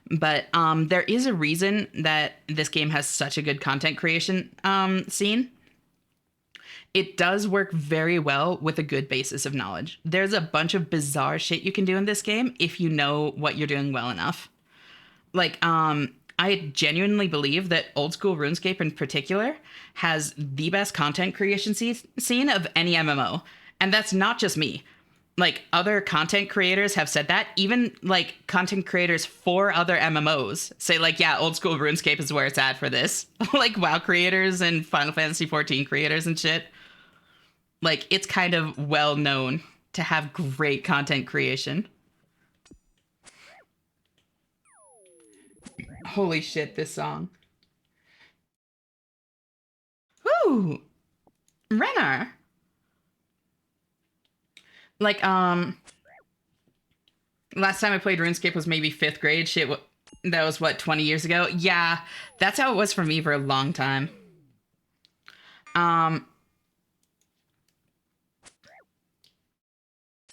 But there is a reason that this game has such a good content creation scene. It does work very well with a good basis of knowledge. There's a bunch of bizarre shit you can do in this game if you know what you're doing well enough. Like, I genuinely believe that old school RuneScape in particular has the best content creation scene of any MMO. And that's not just me. like other content creators have said that. Even like content creators for other MMOs say like, yeah, old school RuneScape is where it's at for this. Like WoW creators and Final Fantasy 14 creators and shit. Like it's kind of well known to have great content creation. Holy shit, this song. Ooh, Renner. Like, last time I played RuneScape was maybe 5th grade. Shit, that was what, 20 years ago? Yeah, that's how it was for me for a long time.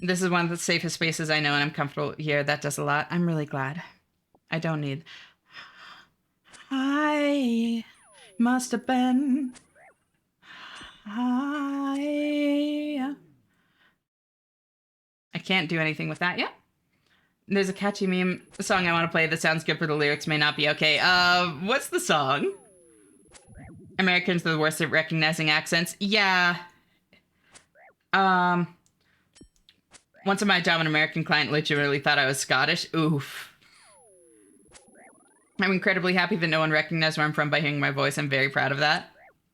This is one of the safest spaces I know, and I'm comfortable here. That does a lot. I'm really glad. I don't need. I must have been. I can't do anything with that yet. There's a catchy meme song I want to play that sounds good, but the lyrics may not be okay. What's the song? Americans are the worst at recognizing accents. Yeah. Once of my job, an American client legitimately thought I was Scottish. Oof. I'm incredibly happy that no one recognized where I'm from by hearing my voice. I'm very proud of that.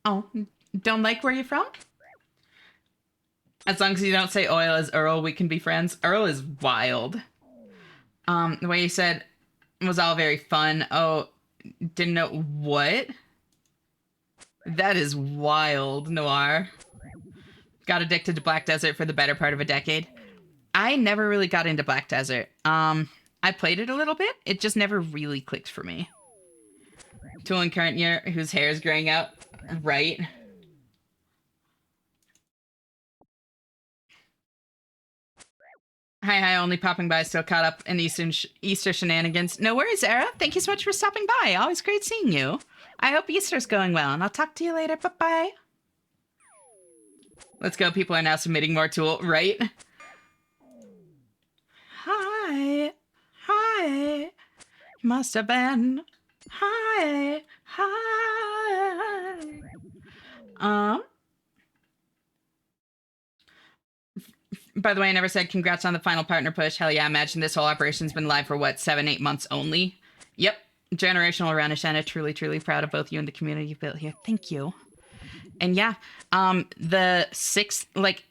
Oh, don't like where you're from? As long as you don't say oil as Earl, we can be friends. Earl is wild. The way you said was all very fun. Oh, didn't know what? That is wild, Noir. Got addicted to Black Desert for the better part of a decade. I never really got into Black Desert. I played it a little bit. It just never really clicked for me. Tool in current year, whose hair is graying out. Right. Hi, only popping by, still caught up in Easter shenanigans. No worries, Era. Thank you so much for stopping by. Always great seeing you. I hope Easter's going well, and I'll talk to you later. Bye-bye. Let's go. People are now submitting more Tool, right? Hi. Must have been. Hi. By the way, I never said congrats on the final partner push. Hell yeah, imagine this whole operation's been live for what, 7-8 months only? Yep. Generational run, Ashana. Truly, truly proud of both you and the community you've built here. Thank you. And yeah, the 6th, like,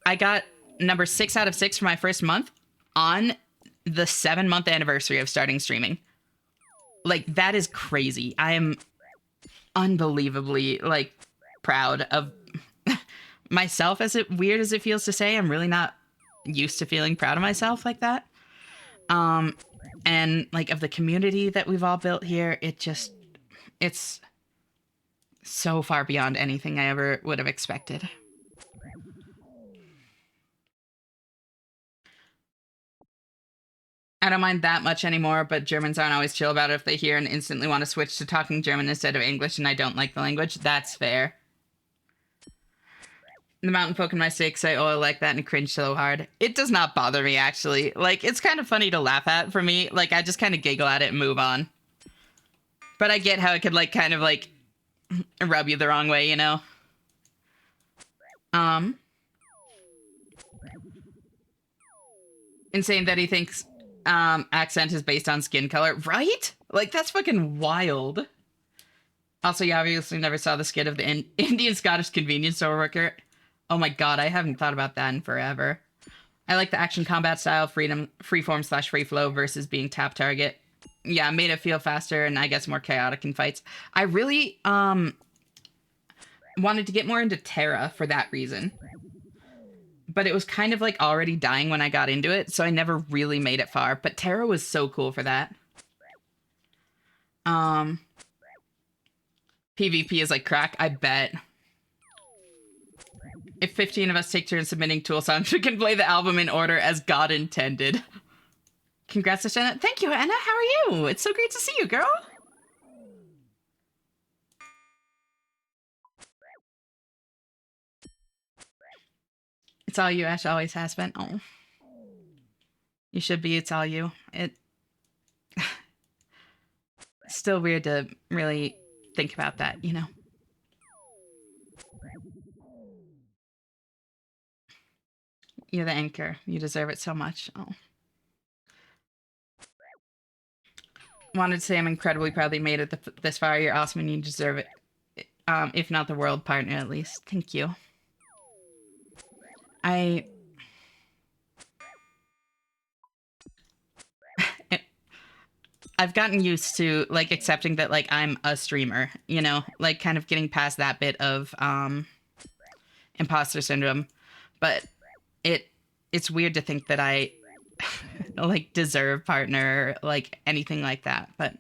I got number 6 out of 6 for my first month on the 7-month anniversary of starting streaming. Like, that is crazy. I am unbelievably, like, proud of myself, as weird as it feels to say. I'm really not used to feeling proud of myself like that. And like of the community that we've all built here, it's so far beyond anything I ever would have expected. I don't mind that much anymore, but Germans aren't always chill about it if they hear and instantly want to switch to talking German instead of English, and I don't like the language. That's fair. The mountain folk in my steak say, oh, I like that, and cringe so hard. It does not bother me, actually. Like, it's kind of funny to laugh at for me. Like, I just kind of giggle at it and move on. But I get how it could, like, kind of, like, rub you the wrong way, you know? Insane that he thinks accent is based on skin color. Right? Like, that's fucking wild. Also, you obviously never saw the skit of the Indian Scottish convenience store worker. Oh my god, I haven't thought about that in forever. I like the action combat style, freeform / free flow versus being tap target. Yeah, made it feel faster and I guess more chaotic in fights. I really wanted to get more into Terra for that reason. But it was kind of like already dying when I got into it, so I never really made it far. But Terra was so cool for that. PvP is like crack, I bet. If 15 of us take turns submitting Tool songs, we can play the album in order as God intended. Congrats to Shanna. Thank you, Anna. How are you? It's so great to see you, girl. It's all you, Ash. Always has been. Oh. You should be. It's all you. It's still weird to really think about that, you know? You're the anchor. You deserve it so much. Oh. Wanted to say I'm incredibly proud that you made it this far. You're awesome and you deserve it. If not the world partner, at least. Thank you. I've gotten used to like accepting that like I'm a streamer, you know, like kind of getting past that bit of imposter syndrome. But it's weird to think that I like deserve partner, like anything like that. But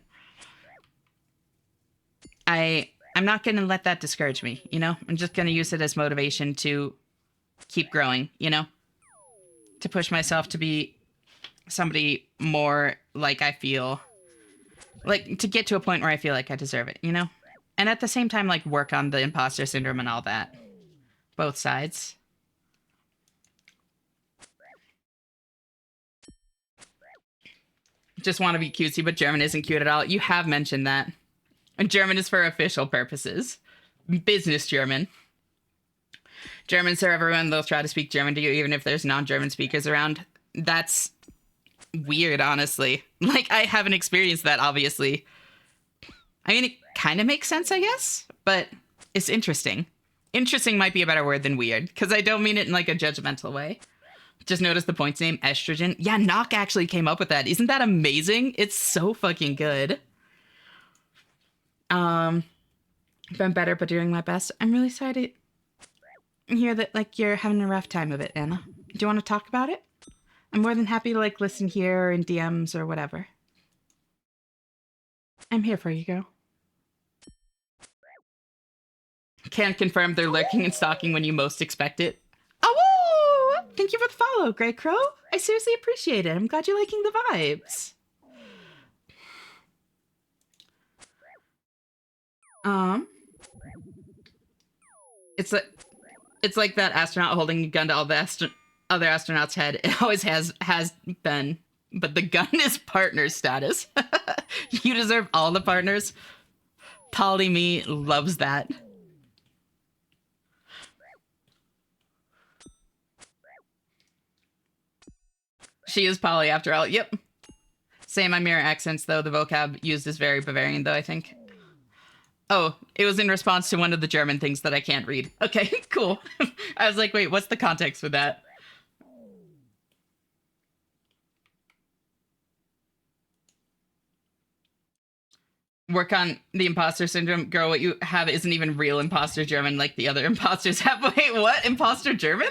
I'm not going to let that discourage me, you know? I'm just going to use it as motivation to keep growing, you know? To push myself to be somebody more like I feel, like to get to a point where I feel like I deserve it, you know? And at the same time, like work on the imposter syndrome and all that. Both sides. Just want to be cutesy, but German isn't cute at all. You have mentioned that. And German is for official purposes. Business German. Germans are everyone. They'll try to speak German to you even if there's non-German speakers around. That's weird, honestly. Like, I haven't experienced that, obviously. I mean, it kind of makes sense, I guess, but it's interesting. Interesting might be a better word than weird, because I don't mean it in, like, a judgmental way. Just notice the points name, estrogen. Yeah, Nock actually came up with that. Isn't that amazing? It's so fucking good. I've been better, but doing my best. I'm really sorry to hear that, like, you're having a rough time of it, Anna. Do you want to talk about it? I'm more than happy to, like, listen here or in DMs or whatever. I'm here for you, girl. Can confirm they're lurking and stalking when you most expect it. Oh, thank you for the follow, Grey Crow. I seriously appreciate it. I'm glad you're liking the vibes. It's like that astronaut holding a gun to all the other astronauts' head. It always has been, but the gun is partner status. You deserve all the partners. Polly Me loves that. She is Polly after all. Yep. Same, my mirror accents, though. The vocab used is very Bavarian, though, I think. Oh, it was in response to one of the German things that I can't read. Okay, cool. I was like, wait, what's the context with that? Work on the imposter syndrome. Girl, what you have isn't even real imposter German like the other imposters have. Wait, what? Imposter German?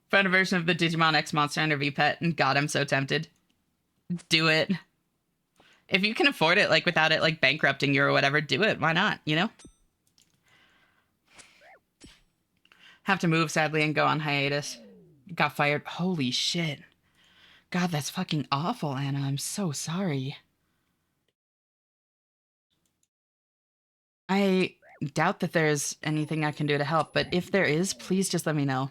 Found a version of the Digimon X Monster Hunter V Pet, and God, I'm so tempted. Do it. If you can afford it, like, without it, like, bankrupting you or whatever, do it. Why not, you know? Have to move, sadly, and go on hiatus. Got fired. Holy shit. God, that's fucking awful, Anna. I'm so sorry. I doubt that there's anything I can do to help, but if there is, please just let me know.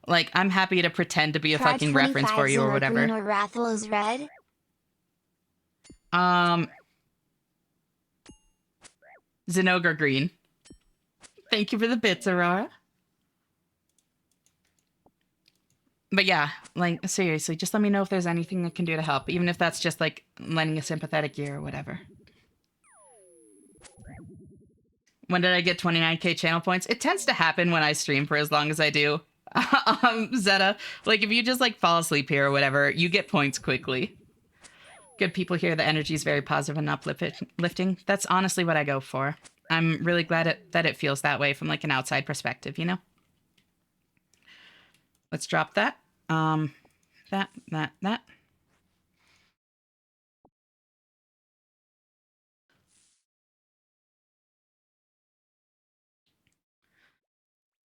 Like, I'm happy to pretend to be a fucking reference for you or whatever. Green or Rathel is red. Zinogre Green. Thank you for the bits, Aurora. But yeah, like, seriously, just let me know if there's anything I can do to help, even if that's just, like, lending a sympathetic ear or whatever. When did I get 29k channel points? It tends to happen when I stream for as long as I do. Zeta, like, if you just, like, fall asleep here or whatever, you get points quickly. Good people here, the energy is very positive and uplifting. That's honestly what I go for. I'm really glad that it feels that way from, like, an outside perspective, you know? Let's drop that. That.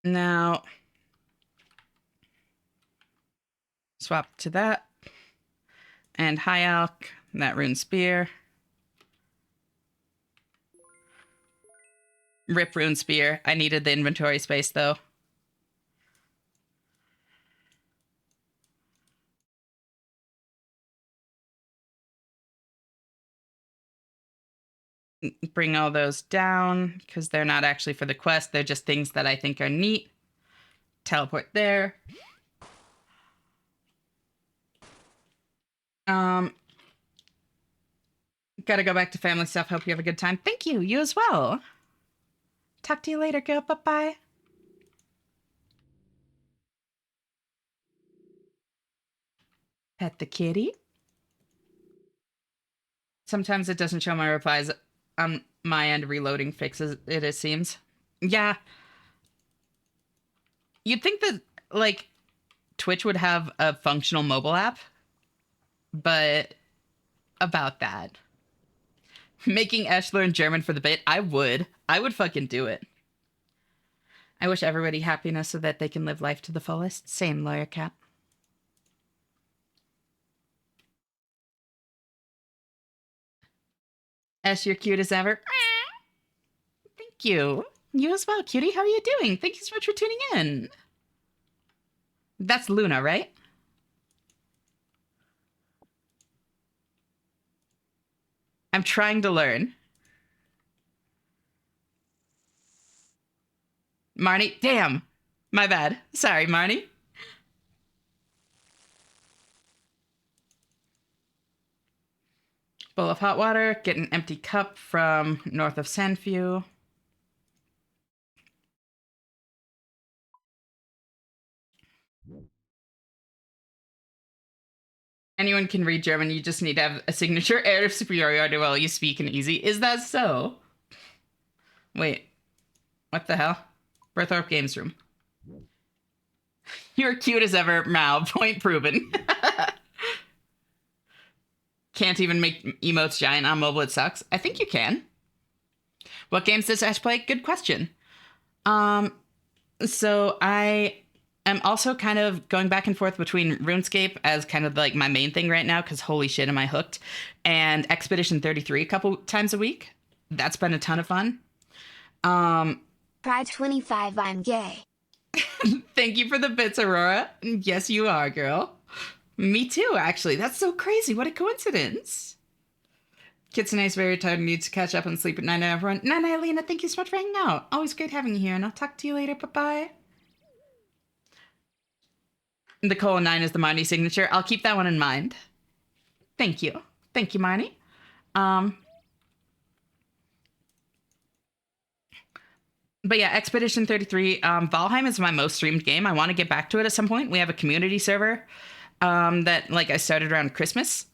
Now, swap to that. And High Alk, that Rune Spear. Rip Rune Spear. I needed the inventory space, though. Bring all those down, because they're not actually for the quest. They're just things that I think are neat. Teleport there. Um, Gotta go back to family stuff. Hope you have a good time. Thank you. You as well. Talk to you later, girl. Bye-bye. Pet the kitty. Sometimes it doesn't show my replies on my end. Reloading fixes it, it seems. Yeah. You'd think that, like, Twitch would have a functional mobile app, but about that. Making Esh learn German for the bit, I would. I would fucking do it. I wish everybody happiness so that they can live life to the fullest. Same, Lawyer Cat. Esh, you're cute as ever. Thank you. You as well, cutie. How are you doing? Thank you so much for tuning in. That's Luna, right? I'm trying to learn. Marnie, damn. My bad. Sorry, Marnie. Bowl of hot water. Get an empty cup from north of Sandview. Anyone can read German. You just need to have a signature air of superiority while you speak in easy. Is that so? Wait. What the hell? Berthorpe Games Room. You're cute as ever, Mao. Point proven. Can't even make emotes giant on mobile. It sucks. I think you can. What games does Ash play? Good question. So I am also kind of going back and forth between RuneScape as kind of like my main thing right now, because holy shit, am I hooked, and Expedition 33 a couple times a week. That's been a ton of fun. Pride 25, I'm gay. Thank you for the bits, Aurora. Yes, you are, girl. Me too, actually. That's so crazy. What a coincidence. Kitsune's very tired and needs to catch up and sleep at night, everyone. Night, night, Lena. Thank you so much for hanging out. Always great having you here, and I'll talk to you later. Bye-bye. The colon 9 is the Marnie signature. I'll keep that one in mind. Thank you. Thank you, Marnie. But yeah, Expedition 33. Valheim is my most streamed game. I want to get back to it at some point. We have a community server that like I started around Christmas.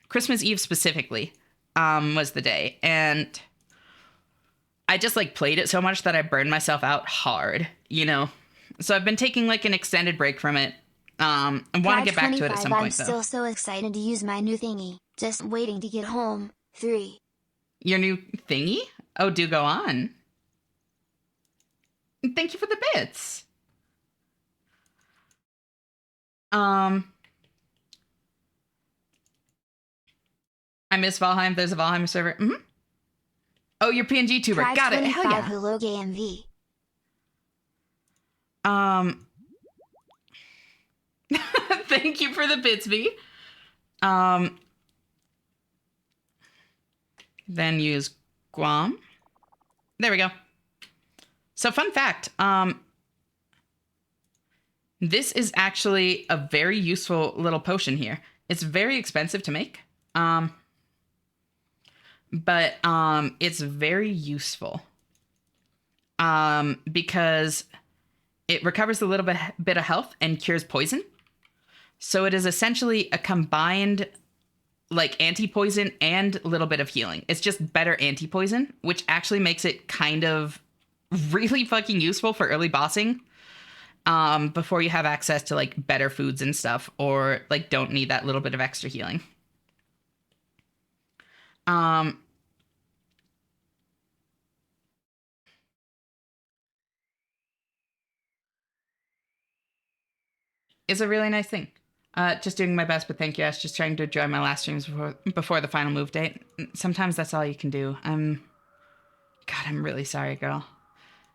Christmas Eve specifically was the day. And I just like played it so much that I burned myself out hard, you know? So I've been taking like an extended break from it. I want to get back to it at some point, I'm still so excited to use my new thingy. Just waiting to get home. 3. Your new thingy? Oh, do go on. Thank you for the bits. I miss Valheim. There's a Valheim server. Mm-hmm. Oh, you're PNG tuber. Pride Got it. Hell yeah. Hello, gay MV. Thank you for the bits, V. Then use Guam. There we go. So fun fact, this is actually a very useful little potion here. It's very expensive to make. But it's very useful. Because it recovers a little bit of health and cures poison. So it is essentially a combined like anti-poison and a little bit of healing. It's just better anti-poison, which actually makes it kind of really fucking useful for early bossing. Before you have access to like better foods and stuff, or like don't need that little bit of extra healing. It's a really nice thing. Just doing my best, but thank you, Ash. Just trying to enjoy my last streams before the final move date. Sometimes that's all you can do. God, I'm really sorry, girl.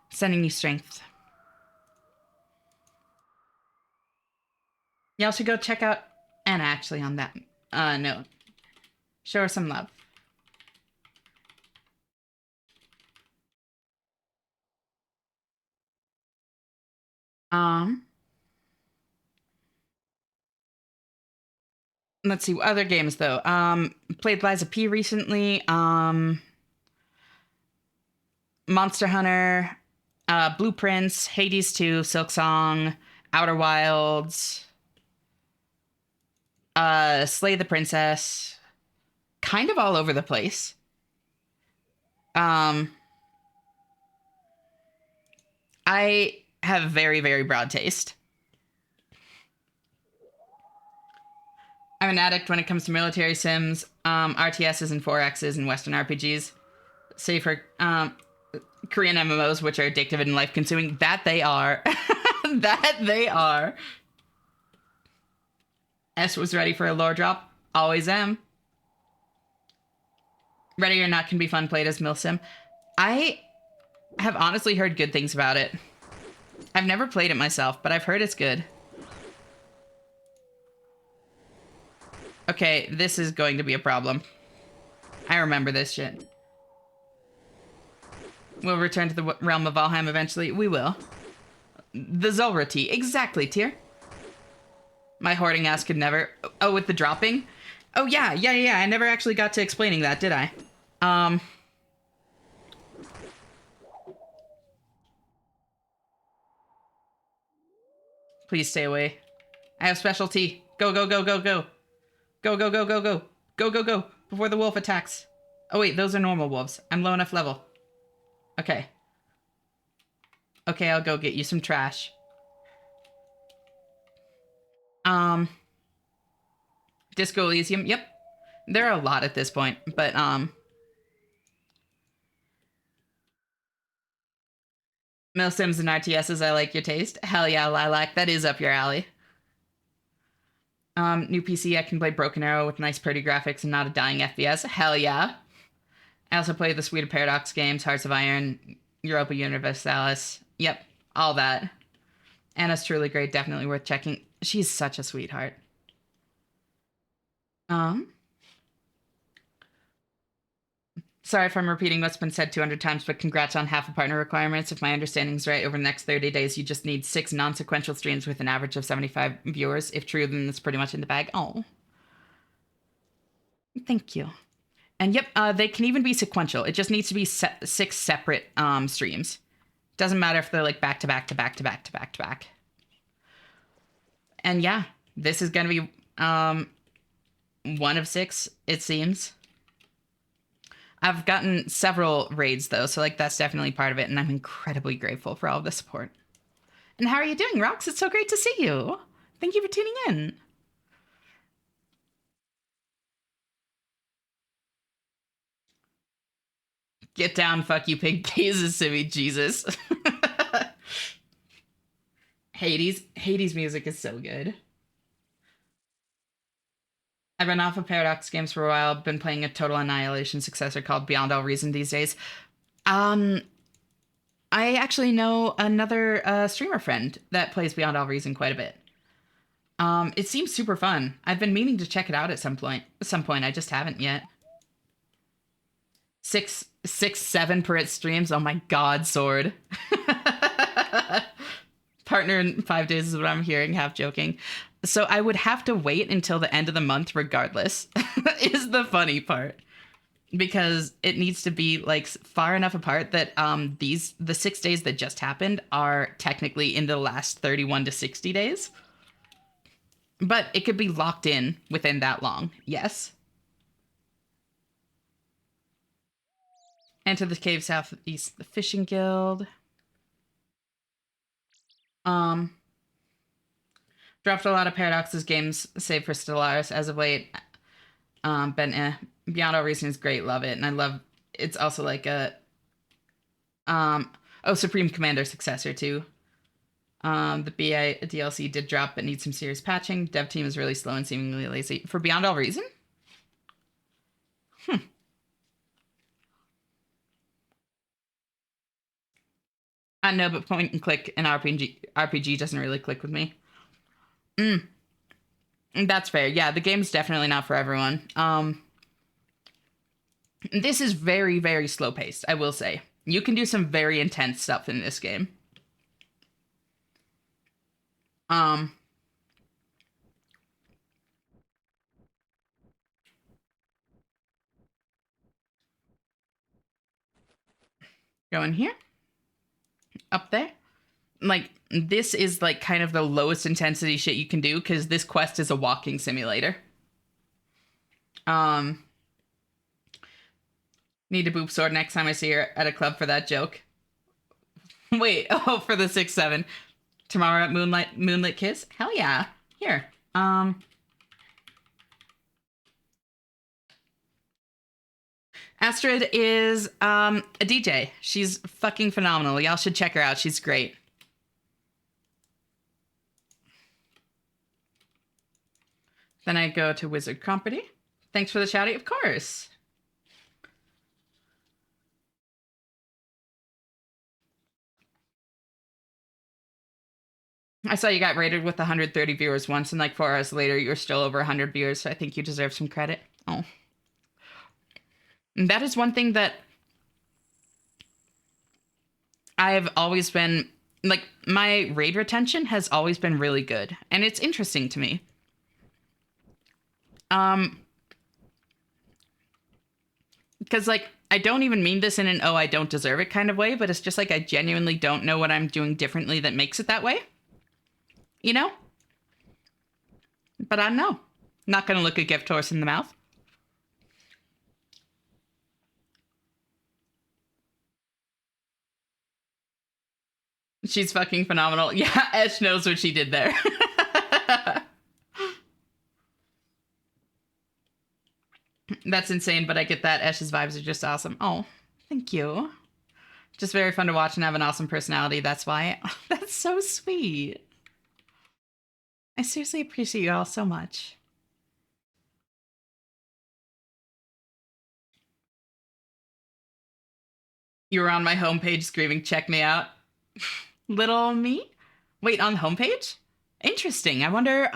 Sending you strength. Y'all should go check out Anna, actually, on that note. Show her some love. let's see, other games though. Played Liza P recently. Monster Hunter, Blueprints, Hades 2, Silksong, Outer Wilds, Slay the Princess. Kind of all over the place. I have very, very broad taste. I'm an addict when it comes to military sims, RTSs and 4Xs and Western RPGs. Save for Korean MMOs, which are addictive and life-consuming. That they are. That they are. S was ready for a lore drop. Always am. Ready or Not can be fun played as Milsim. I have honestly heard good things about it. I've never played it myself, but I've heard it's good. Okay, this is going to be a problem. I remember this shit. We'll return to the realm of Valheim eventually. We will. The Zulrah tea. Exactly, Tyr. My hoarding ass could never... Oh, with the dropping? Oh, yeah. I never actually got to explaining that, did I? Please stay away. I have specialty. Go, go, go, go, go. Go, go, go, go, go. Go, go, go. Before the wolf attacks. Oh, wait. Those are normal wolves. I'm low enough level. Okay. Okay, I'll go get you some trash. Disco Elysium. Yep. There are a lot at this point, but, Milsims and RTSs, I like your taste. Hell yeah, Lilac. That is up your alley. New PC, I can play Broken Arrow with nice pretty graphics and not a dying FPS. Hell yeah. I also play the Suite of Paradox games, Hearts of Iron, Europa Universalis. Yep, all that. Anna's truly great, definitely worth checking. She's such a sweetheart. Sorry if I'm repeating what's been said 200 times, but congrats on half a partner requirements. If my understanding's right, over the next 30 days, you just need 6 non-sequential streams with an average of 75 viewers. If true, then it's pretty much in the bag. Oh. Thank you. And yep, they can even be sequential. It just needs to be 6 separate streams. Doesn't matter if they're like back to back to back to back to back to back. And yeah, this is going to be one of 6, it seems. I've gotten several raids though, so like that's definitely part of it, and I'm incredibly grateful for all of the support. And how are you doing, Rox? It's so great to see you. Thank you for tuning in. Get down, fuck you, pig. Jesus, Simi, Jesus. Hades music is so good. I've been off of Paradox games for a while. I've been playing a Total Annihilation successor called Beyond All Reason these days. I actually know another streamer friend that plays Beyond All Reason quite a bit. It seems super fun. I've been meaning to check it out at some point. I just haven't yet. 6, 7 per its streams. Oh my god, Sword. Partner in 5 days is what I'm hearing, half joking. So I would have to wait until the end of the month regardless, is the funny part. Because it needs to be like far enough apart that the 6 days that just happened are technically in the last 31 to 60 days. But it could be locked in within that long. Yes. Enter the cave southeast, the fishing guild. Dropped a lot of Paradox's games, save for Stellaris as of late. Beyond All Reason is great, love it. And I love, it's also like a, Supreme Commander successor too. The BI DLC did drop, but needs some serious patching. Dev team is really slow and seemingly lazy. For Beyond All Reason? I know, but point and click in RPG doesn't really click with me. That's fair. Yeah, the game's definitely not for everyone. This is very, very slow paced, I will say. You can do some very intense stuff in this game. Go in here. Up there. Like, this is like kind of the lowest intensity shit you can do because this quest is a walking simulator. Need a boob sword next time I see her at a club for that joke. Wait, oh, for the 6-7. Tomorrow at Moonlit Kiss? Hell yeah. Here. Astrid is a DJ. She's fucking phenomenal. Y'all should check her out. She's great. Then I go to Wizard Company. Thanks for the shouty, of course. I saw you got rated with 130 viewers once, and like 4 hours later, you're still over 100 viewers, so I think you deserve some credit. Oh. And that is one thing that I've always been, like, my raid retention has always been really good, and it's interesting to me. Because, like, I don't even mean this in an, oh, I don't deserve it kind of way, but it's just like I genuinely don't know what I'm doing differently that makes it that way. You know? But I don't know. Not gonna look a gift horse in the mouth. She's fucking phenomenal. Yeah, Esh knows what she did there. That's insane, but I get that. Esh's vibes are just awesome. Oh, thank you. Just very fun to watch and have an awesome personality. That's why. That's so sweet. I seriously appreciate you all so much. You were on my homepage screaming, check me out. Little me? Wait, on the homepage? Interesting. I wonder,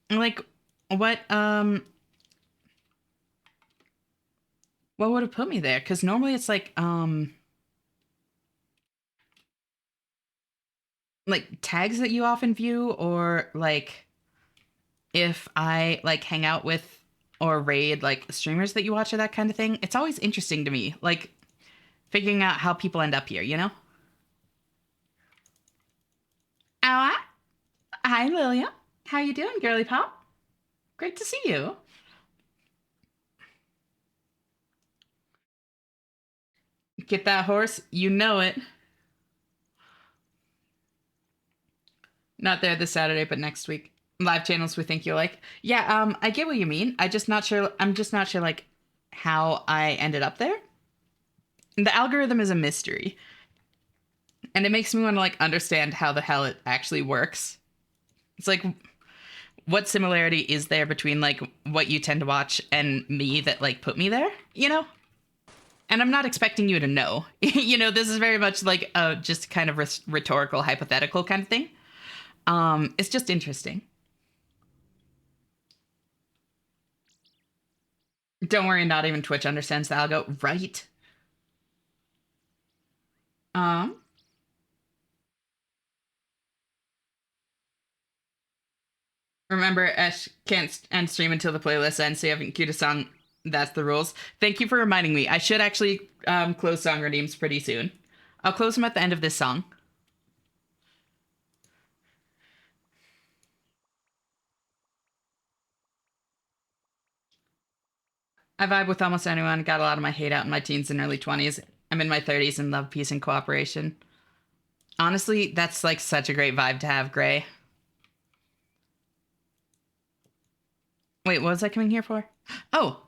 like, what would have put me there? Because normally it's like tags that you often view, or like if I like hang out with or raid like streamers that you watch or that kind of thing. It's always interesting to me, like figuring out how people end up here, you know? Oh, hi, Lilia. How you doing, girly pop? Great to see you. Get that horse? You know it. Not there this Saturday, but next week. Live channels we think you'll like. Yeah, I get what you mean. I'm just not sure like how I ended up there. The algorithm is a mystery. And it makes me want to like understand how the hell it actually works. It's like, what similarity is there between like what you tend to watch and me that like put me there, you know? And I'm not expecting you to know. You know, this is very much like a just kind of rhetorical, hypothetical kind of thing. It's just interesting. Don't worry, not even Twitch understands the algo, right? Remember, Esh can't end stream until the playlist ends, so you haven't queued a song. That's the rules. Thank you for reminding me. I should actually close song redeems pretty soon. I'll close them at the end of this song. I vibe with almost anyone. Got a lot of my hate out in my teens and early 20s. I'm in my 30s and love peace and cooperation. Honestly, that's like such a great vibe to have, Gray. Wait, what was I coming here for? Oh.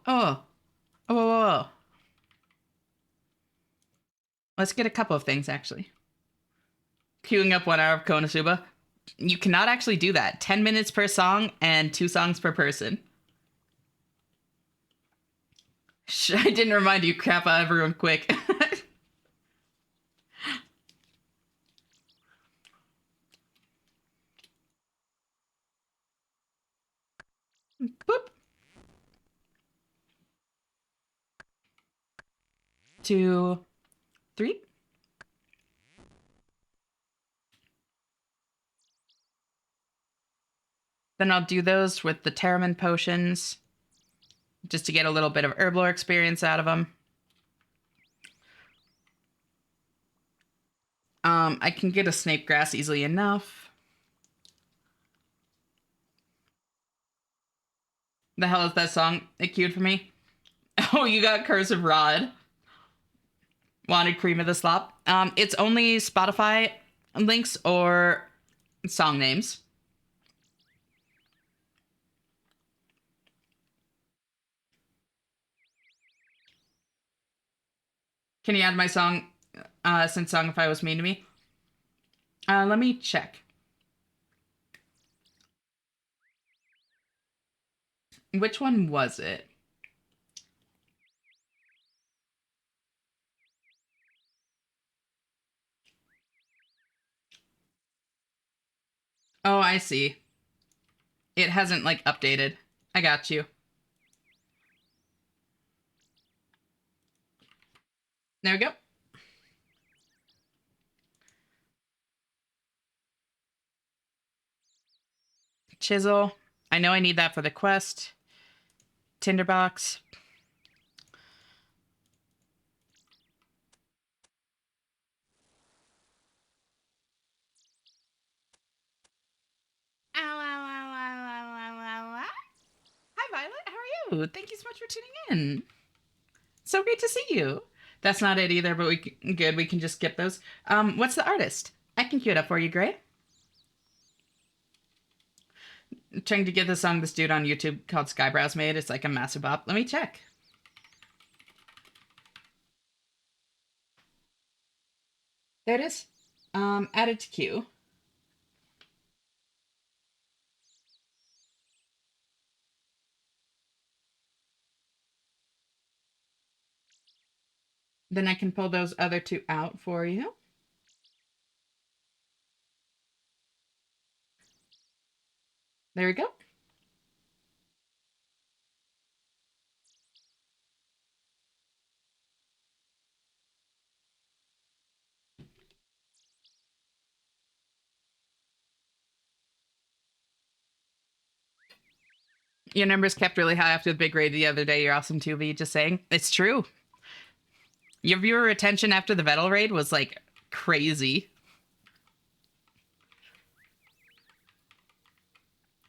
Let's get a couple of things, actually. Queuing up 1 hour of Konosuba. You cannot actually do that. 10 minutes per song and 2 songs per person. I didn't remind you. Crap, everyone quick. Boop. 2, 3. Then I'll do those with the Terramin potions, just to get a little bit of herblore experience out of them. I can get a snape grass easily enough. The hell is that song? It queued for me. Oh, you got Cursive Rod. Wanted cream of the slop. It's only Spotify links or song names. Can you add my song, since Songify was mean to me? Let me check. Which one was it? Oh, I see. It hasn't, like, updated. I got you. There we go. Chisel. I know I need that for the quest. Tinderbox. Ow, ow, ow, ow, ow, ow, ow, ow. Hi, Violet. How are you? Thank you so much for tuning in. So great to see you. That's not it either, but good. We can just skip those. What's the artist? I can cue it up for you, Gray. I'm trying to get the song this dude on YouTube called Skybrows made. It's like a massive bop. Let me check. There it is. Added to queue. Then I can pull those other two out for you. There we go. Your numbers kept really high after the big raid the other day. You're awesome too, V. Just saying. It's true. Your viewer retention after the Vettel raid was like crazy.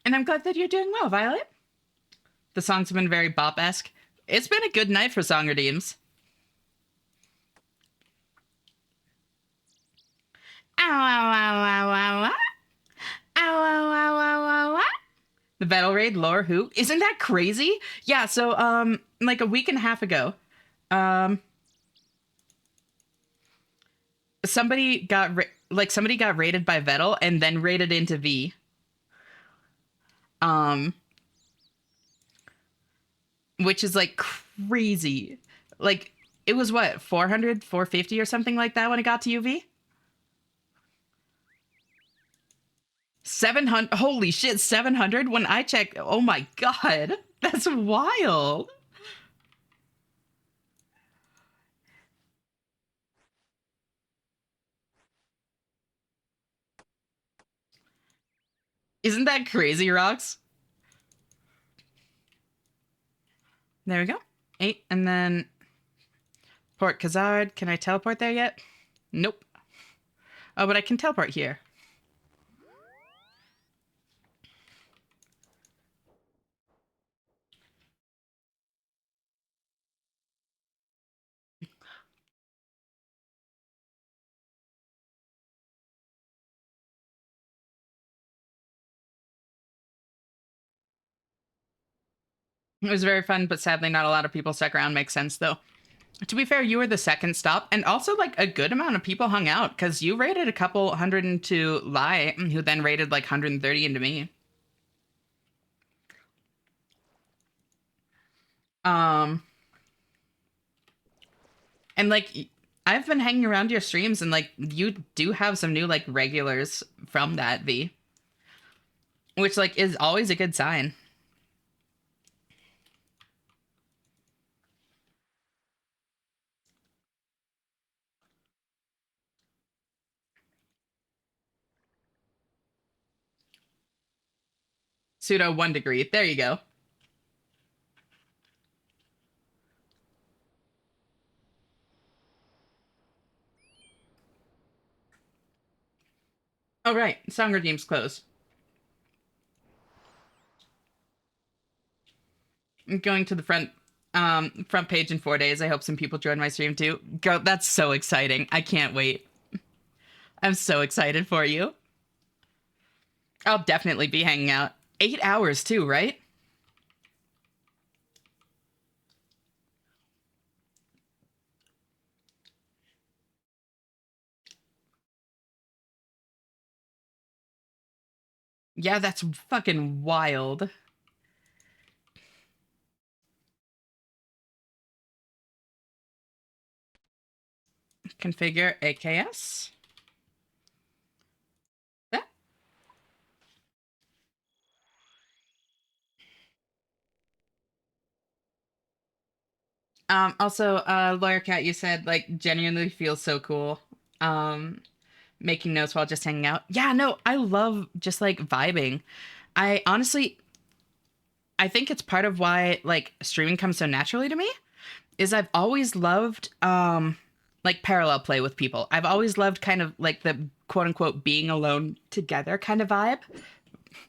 And I'm glad that you're doing well, Violet. The songs have been very bop-esque. It's been a good night for song redeems. Ow, ow, ow, ow, ow, ow. Ow, ow, ow, ow, ow, ow. The Battle Raid lore who? Isn't that crazy? Yeah, so like a week and a half ago, somebody got somebody got raided by Vettel and then raided into V. Which is like crazy. Like it was what, 400, 450 or something like that when it got to UV? 700. Holy shit, 700 when I checked. Oh my god. That's wild. Isn't that crazy, Rocks? There we go. 8 and then Port Khazard. Can I teleport there yet? Nope. Oh, but I can teleport here. It was very fun, but sadly not a lot of people stuck around. Makes sense, though. To be fair, you were the second stop, and also, like, a good amount of people hung out, because you rated a couple hundred into Lai, who then rated, like, 130 into me. And, like, I've been hanging around your streams, and, like, you do have some new, like, regulars from that, V. Which, like, is always a good sign. Pseudo 1 degree. There you go. Oh, right. Song redeems close. I'm going to the front page in 4 days. I hope some people join my stream too. Girl, that's so exciting. I can't wait. I'm so excited for you. I'll definitely be hanging out. 8 hours too, right? Yeah, that's fucking wild. Configure AKS. Yeah. Also, Lawyer Cat, you said like genuinely feels so cool. Um, Making notes while just hanging out. Yeah, no, I love just like vibing. I honestly, I think it's part of why like streaming comes so naturally to me is I've always loved like parallel play with people. I've always loved kind of like the quote unquote being alone together kind of vibe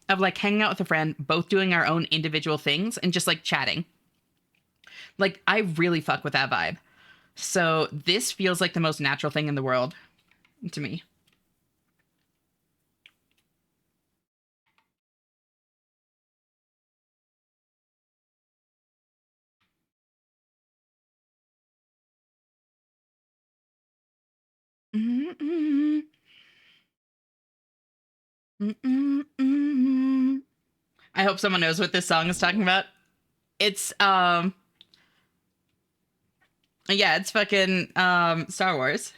of like hanging out with a friend, both doing our own individual things and just like chatting. Like I really fuck with that vibe. So this feels like the most natural thing in the world to me. Mm-mm, mm-mm. I hope someone knows what this song is talking about. It's yeah, it's fucking Star Wars.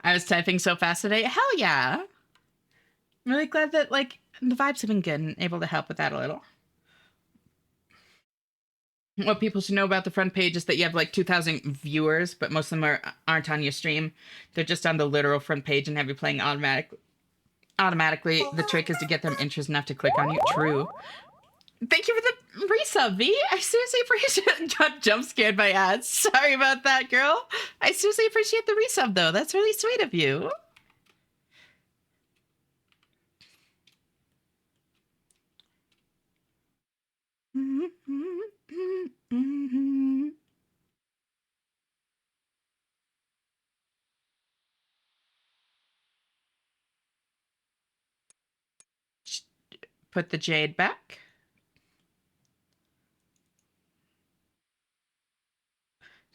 I was typing so fast today. Hell yeah. I'm really glad that like the vibes have been good and able to help with that a little. What people should know about the front page is that you have like 2,000 viewers, but most of them aren't on your stream. They're just on the literal front page and have you playing automatically. The trick is to get them interest enough to click on you. True. Thank you for the resub, V. I seriously appreciate got jump scared by ads. Sorry about that, girl. I seriously appreciate the resub though. That's really sweet of you. Put the jade back.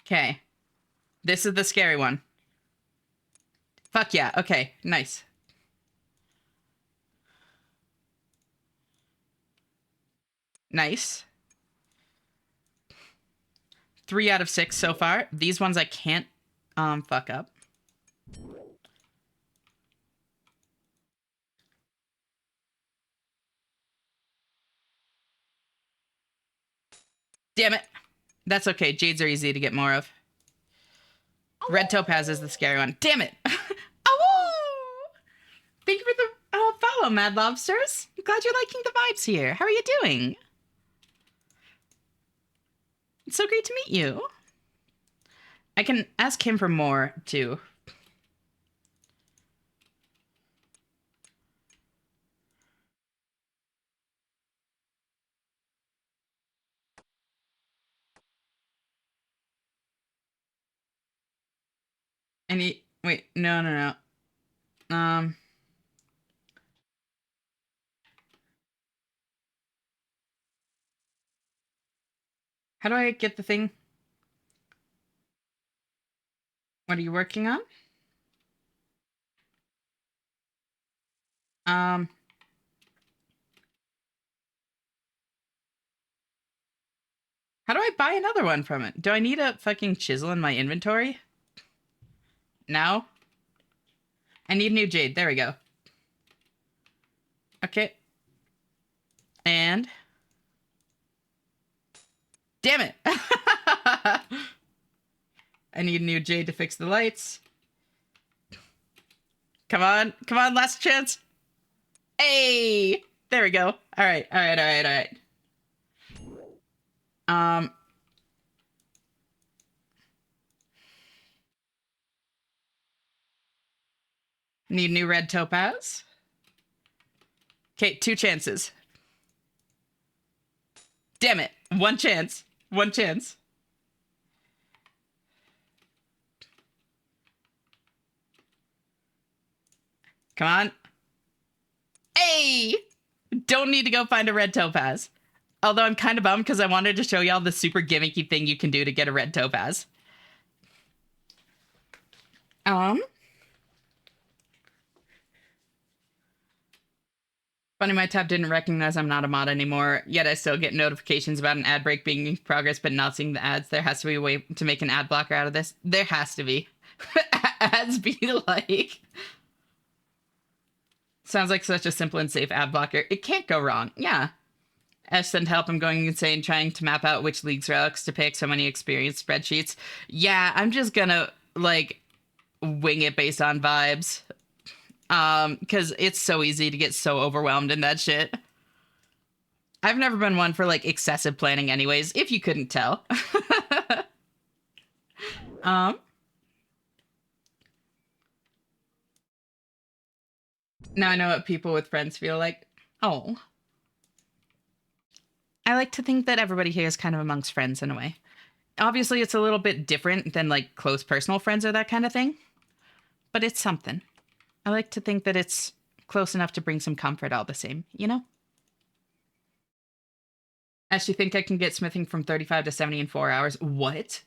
Okay. This is the scary one. Fuck yeah. Okay. Nice. Nice. 3 out of 6 so far. These ones I can't fuck up. Damn it. That's okay. Jades are easy to get more of. Red topaz is the scary one. Damn it. Oh! Thank you for the follow, Mad Lobsters. I'm glad you're liking the vibes here. How are you doing? It's so great to meet you. I can ask him for more, too. And he... Wait, no. Um... How do I get the thing? What are you working on? Um... How do I buy another one from it? Do I need a fucking chisel in my inventory? No? I need new jade. There we go. Okay. And... Damn it! I need new jade to fix the lights. Come on. Come on, last chance. Hey! There we go. Alright. Um... Need new red topaz. Okay, 2 chances. Damn it. 1 chance. 1 chance. Come on. Hey! Don't need to go find a red topaz. Although I'm kind of bummed because I wanted to show y'all the super gimmicky thing you can do to get a red topaz. Funny, my tab didn't recognize I'm not a mod anymore, yet I still get notifications about an ad break being in progress, but not seeing the ads. There has to be a way to make an ad blocker out of this. There has to be. Ads be like... Sounds like such a simple and safe ad blocker. It can't go wrong. Yeah. Ash sent help. I'm going insane trying to map out which league's relics to pick. So many experience spreadsheets. Yeah, I'm just gonna, like, wing it based on vibes. Because it's so easy to get so overwhelmed in that shit. I've never been one for, like, excessive planning anyways, if you couldn't tell. Now I know what people with friends feel like. Oh. I like to think that everybody here is kind of amongst friends in a way. Obviously, it's a little bit different than, like, close personal friends or that kind of thing. But it's something. I like to think that it's close enough to bring some comfort all the same, you know? I actually think I can get smithing from 35 to 70 in 4 hours. What?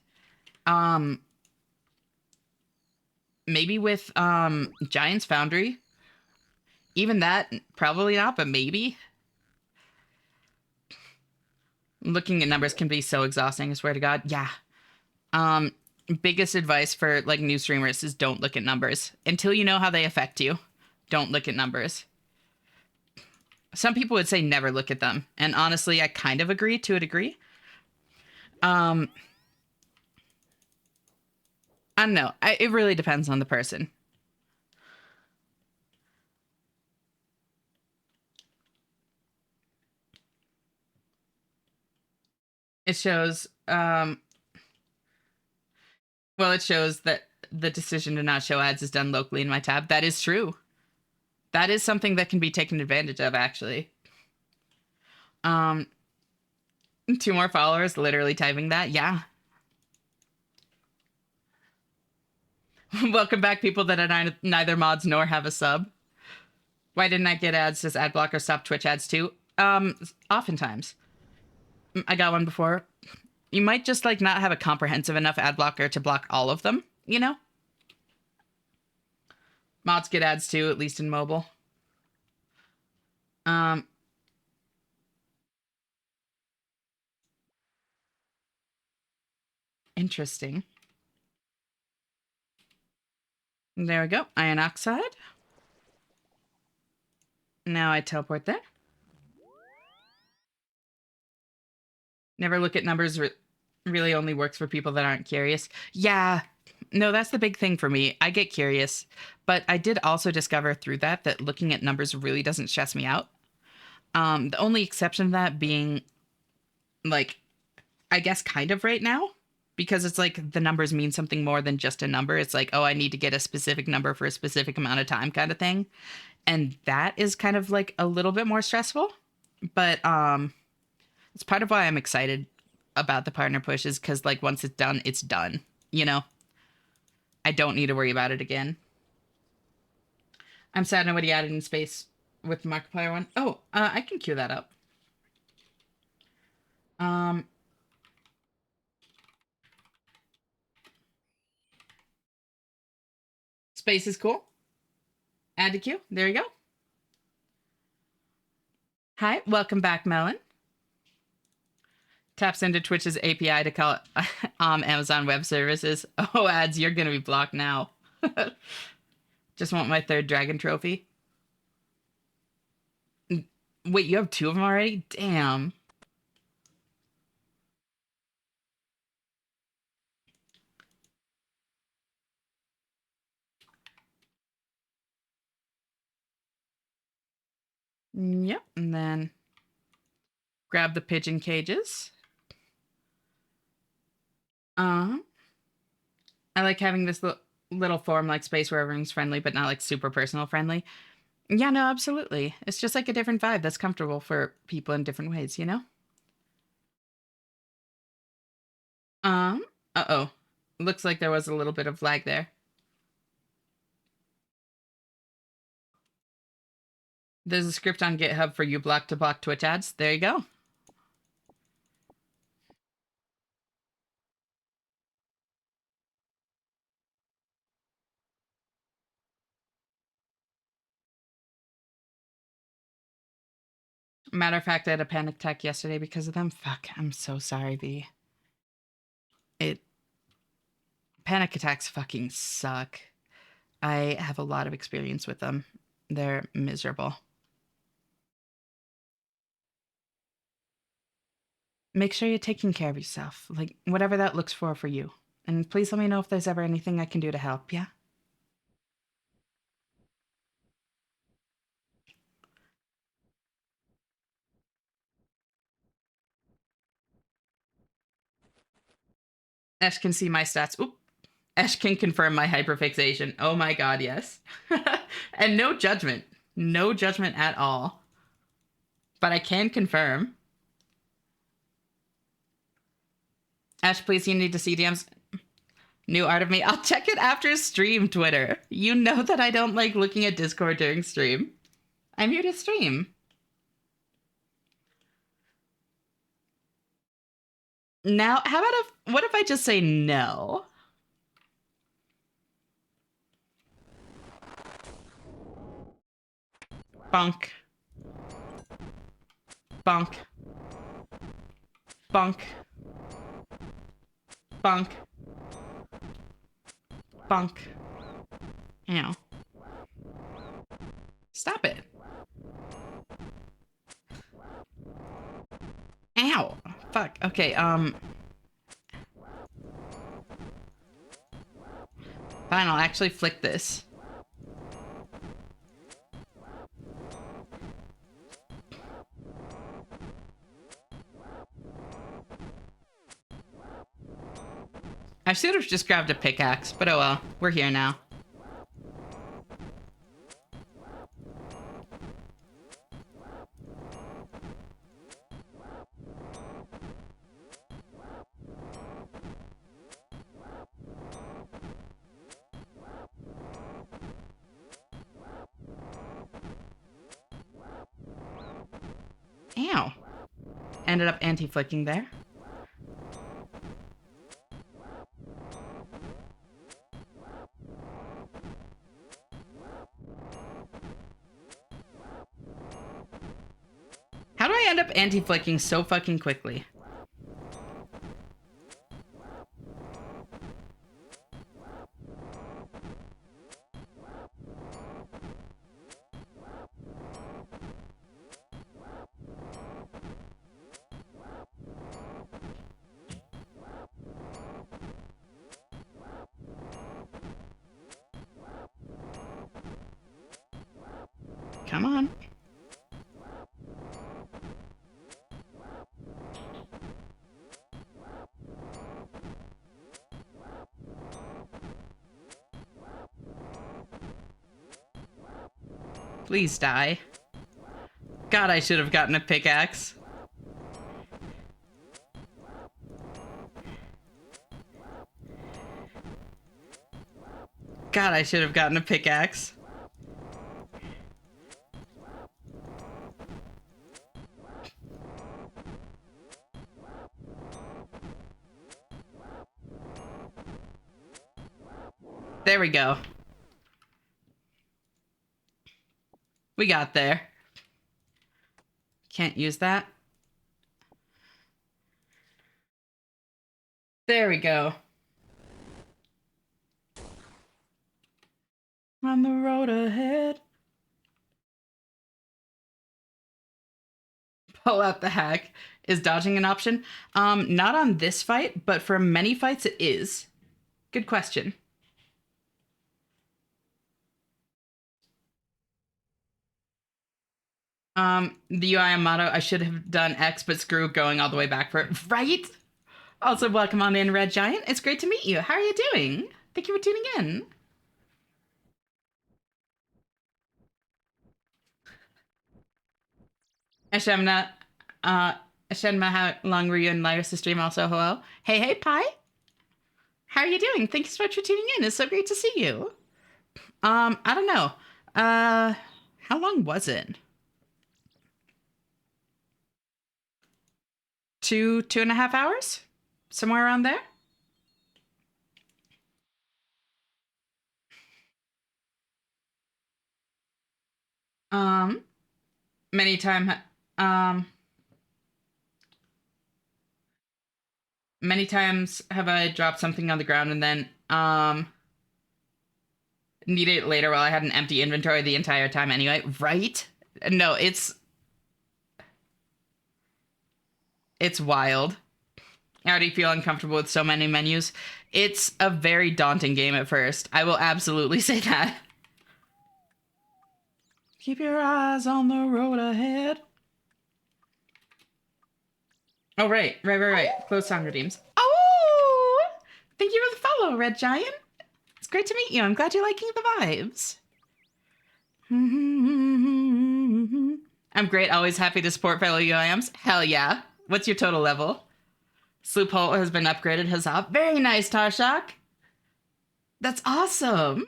Maybe with Giant's Foundry. Even that, probably not, but maybe. Looking at numbers can be so exhausting, I swear to God. Yeah. Biggest advice for, like, new streamers is don't look at numbers. Until you know how they affect you, don't look at numbers. Some people would say never look at them. And honestly, I kind of agree to a degree. I don't know. It really depends on the person. It shows, well, it shows that the decision to not show ads is done locally in my tab. That is true. That is something that can be taken advantage of, actually. 2 more followers, literally typing that. Yeah. Welcome back, people that are neither mods nor have a sub. Why didn't I get ads? Does ad blocker stop Twitch ads too? Oftentimes. I got one before. You might just, like, not have a comprehensive enough ad blocker to block all of them, you know? Mods get ads too, at least in mobile. Interesting. There we go. Iron oxide. Now I teleport there. Never look at numbers really only works for people that aren't curious. Yeah. No, that's the big thing for me. I get curious. But I did also discover through that looking at numbers really doesn't stress me out. The only exception to that being, like, I guess kind of right now. Because it's like the numbers mean something more than just a number. It's like, oh, I need to get a specific number for a specific amount of time kind of thing. And that is kind of, like, a little bit more stressful. But it's part of why I'm excited about the partner push is because, like, once it's done, you know? I don't need to worry about it again. I'm sad nobody added in space with Markiplier one. Oh, I can queue that up. Space is cool. Add to queue. There you go. Hi, welcome back, Melon. Taps into Twitch's API to call it Amazon Web Services. Oh, ads, you're going to be blocked now. Just want my 3rd dragon trophy. Wait, you have 2 of them already? Damn. Yep, and then grab the pigeon cages. I like having this little forum like space where everyone's friendly, but not like super personal friendly. Yeah, no, absolutely. It's just like a different vibe that's comfortable for people in different ways, you know? Um, uh-oh. Looks like there was a little bit of lag there. There's a script on GitHub for uBlock to block Twitch ads. There you go. Matter of fact, I had a panic attack yesterday because of them. Fuck, I'm so sorry, V. Panic attacks fucking suck. I have a lot of experience with them. They're miserable. Make sure you're taking care of yourself, like whatever that looks for you. And please let me know if there's ever anything I can do to help, yeah? Ash can see my stats. Oop. Ash can confirm my hyperfixation. Oh my god, yes. And no judgment. No judgment at all. But I can confirm. Ash, please, you need to see DMs. New art of me. I'll check it after stream, Twitter. You know that I don't like looking at Discord during stream. I'm here to stream. Now, how about what if I just say no? Bonk. Bonk. Bonk. Bonk. Bonk. Ow. Stop it. Ow. Fuck. Okay, fine, I'll actually flick this. I should have just grabbed a pickaxe, but oh well. We're here now. Ow. Ended up anti-flicking there. How do I end up anti-flicking so fucking quickly? Come on. Please die. God, I should have gotten a pickaxe. God, I should have gotten a pickaxe. There we go. We got there. Can't use that. There we go. On the road ahead. Pull out the hack. Is dodging an option? Not on this fight, but for many fights it is. Good question. The UIM motto, I should have done X, but screw going all the way back for it. Right? Also, welcome on in, Red Giant. It's great to meet you. How are you doing? Thank you for tuning in. Ashemna, Ashemna, how long were you in Lyris' stream? Also, hello. Hey, Pi. How are you doing? Thanks so much for tuning in. It's so great to see you. I don't know. How long was it? 2.5 hours? Somewhere around there? Um, many time, um, many times have I dropped something on the ground and then, needed it later while I had an empty inventory the entire time anyway, right? No, it's wild. I already feel uncomfortable with so many menus. It's a very daunting game at first. I will absolutely say that. Keep your eyes on the road ahead. Oh, right. Close song redeems. Oh! Thank you for the follow, Red Giant. It's great to meet you. I'm glad you're liking the vibes. I'm great. Always happy to support fellow UIMs. Hell yeah. What's your total level? Sloop Hole has been upgraded. Huzzah. Very nice, Tarshak. That's awesome.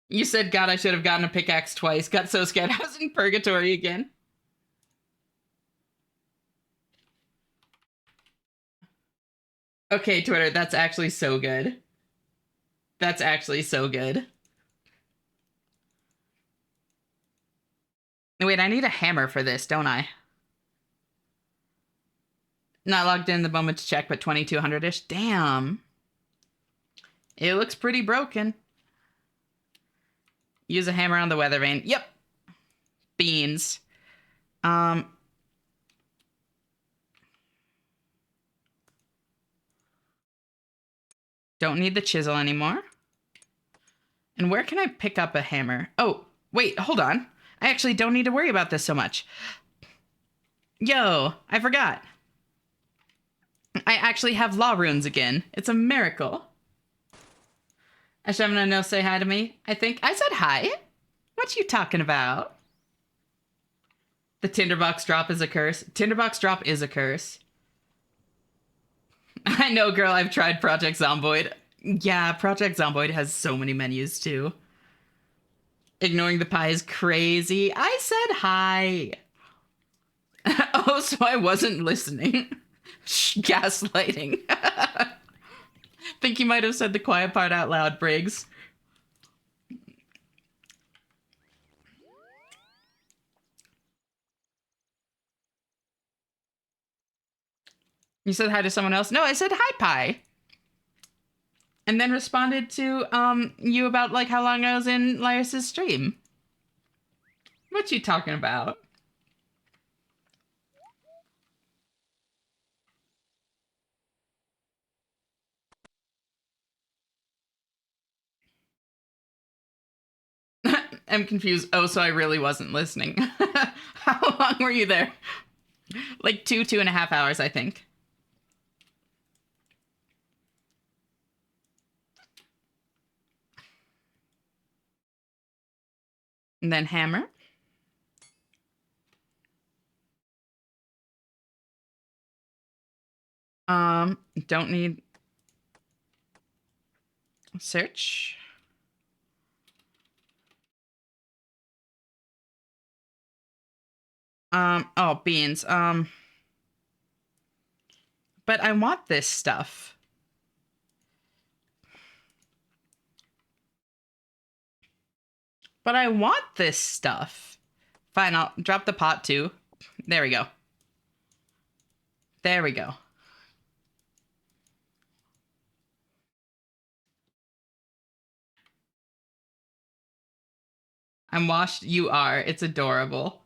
You said, God, I should have gotten a pickaxe twice. Got so scared I was in purgatory again. Okay, Twitter, that's actually so good. That's actually so good. Wait, I need a hammer for this, don't I? Not logged in the moment to check, but 2200-ish. Damn. It looks pretty broken. Use a hammer on the weather vane. Yep. Beans. Don't need the chisel anymore. And where can I pick up a hammer? Oh, wait, hold on. I actually don't need to worry about this so much. Yo, I forgot. I actually have law runes again. It's a miracle. Ashemna no say hi to me. I think I said hi. What you talking about? The tinderbox drop is a curse. Tinderbox drop is a curse. I know, girl. I've tried Project Zomboid. Yeah, Project Zomboid has so many menus too. Ignoring the pie is crazy. I said hi. Oh, so I wasn't listening. Gaslighting. Think you might have said the quiet part out loud, Briggs. You said hi to someone else? No, I said hi, Pie. And then responded to you about like how long I was in Lyris' stream. What you talking about? I'm confused. Oh, so I really wasn't listening. How long were you there? Like 2.5 hours, I think. And then hammer. Don't need search. Oh, beans. But I want this stuff. But I want this stuff. Fine, I'll drop the pot too. There we go. There we go. I'm washed. You are. It's adorable.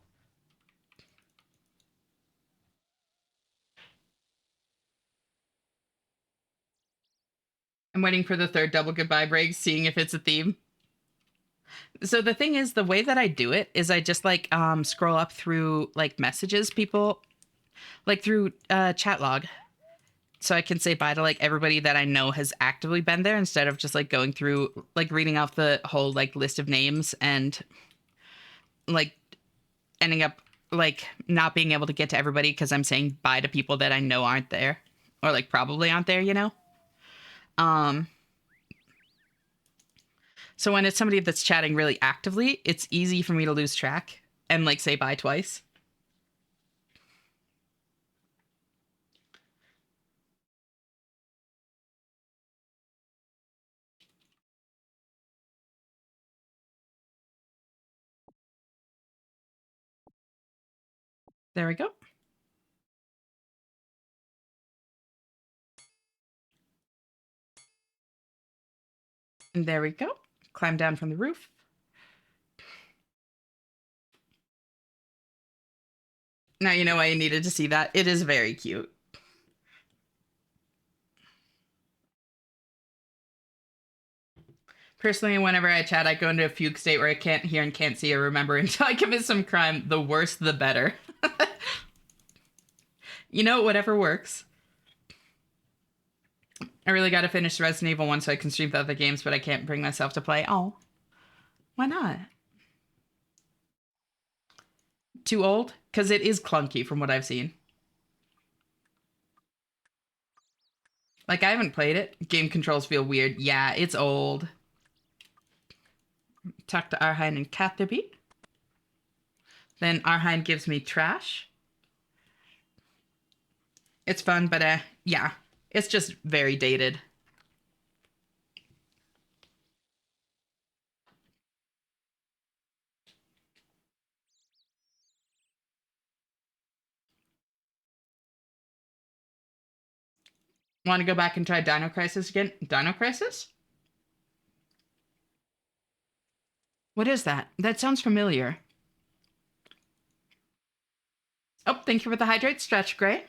I'm waiting for the third double goodbye break, seeing if it's a theme. So the thing is, the way that I do it is I just like scroll up through like messages people like through chat log. so I can say bye to like everybody that I know has actively been there instead of just like going through like reading off the whole like list of names and like ending up like not being able to get to everybody because I'm saying bye to people that I know aren't there or like probably aren't there, you know? Um so when it's somebody that's chatting really actively, it's easy for me to lose track and like say bye twice. There we go. And there we go. Climb down from the roof. Now you know why you needed to see that. It is very cute. Personally, whenever I chat, I go into a fugue state where I can't hear and can't see or remember until I commit some crime. The worse, the better. You know, whatever works. I really got to finish Resident Evil 1 so I can stream the other games, but I can't bring myself to play. Oh, why not? Too old? Because it is clunky from what I've seen. Like, I haven't played it. Game controls feel weird. Yeah, it's old. Talk to Arheim and Catherby. Then Arheim gives me trash. It's fun, but yeah, it's just very dated. Want to go back and try Dino Crisis again? Dino Crisis? What is that? That sounds familiar. Oh, thank you for the hydrate stretch, Gray.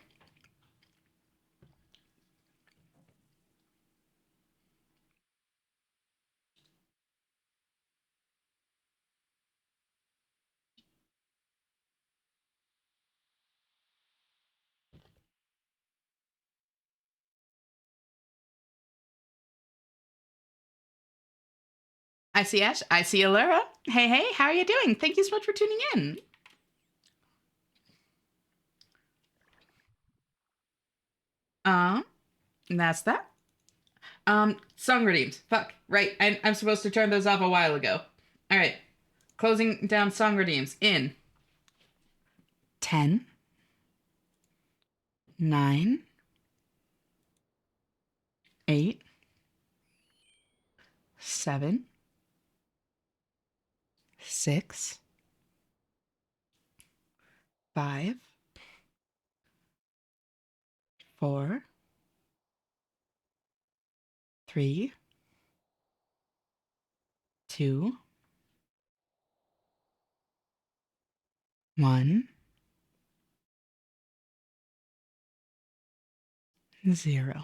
I see Ash. I see Allura. Hey, hey, how are you doing? Thank you so much for tuning in. Um, that's that. Song redeems. Fuck. Right. I'm supposed to turn those off a while ago. All right. Closing down song redeems in 10, 9, 8, 7, 6, 5, 4, 3, 2, 1, 0.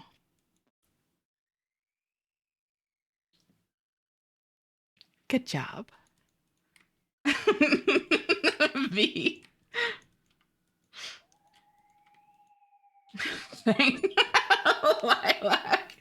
Good job. V. Thank Lilac.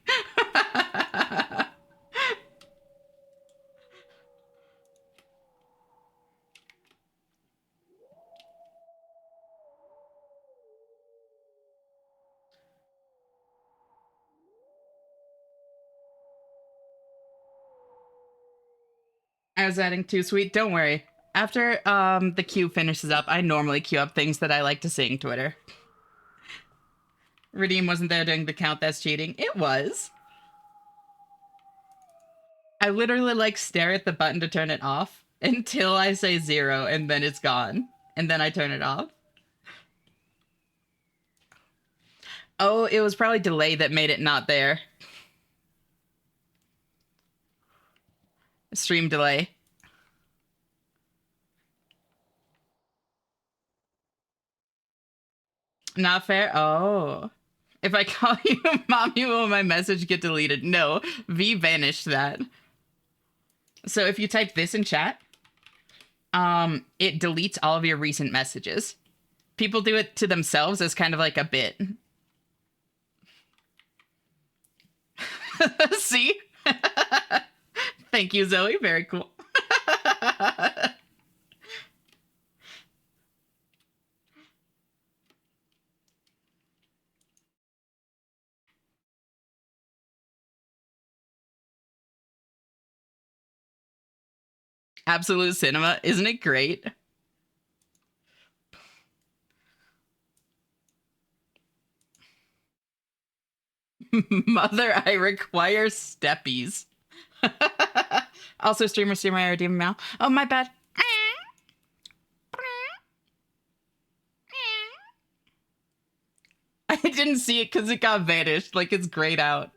I was adding too sweet. Don't worry. After the queue finishes up, I normally queue up things that I like to sing Twitter. Redeem wasn't there during the count. That's cheating. It was. I literally like stare at the button to turn it off until I say 0 and then it's gone. And then I turn it off. Oh, it was probably delay that made it not there. Stream delay. Not fair? Oh. If I call you mommy, will my message get deleted? No, V vanished that. So if you type this in chat, it deletes all of your recent messages. People do it to themselves as kind of like a bit. See? Thank you, Zoe. Very cool. Absolute cinema. Isn't it great? Mother, I require steppies. Also, streamer, I redeem Mal. Oh, my bad. I didn't see it because it got vanished. Like, it's grayed out.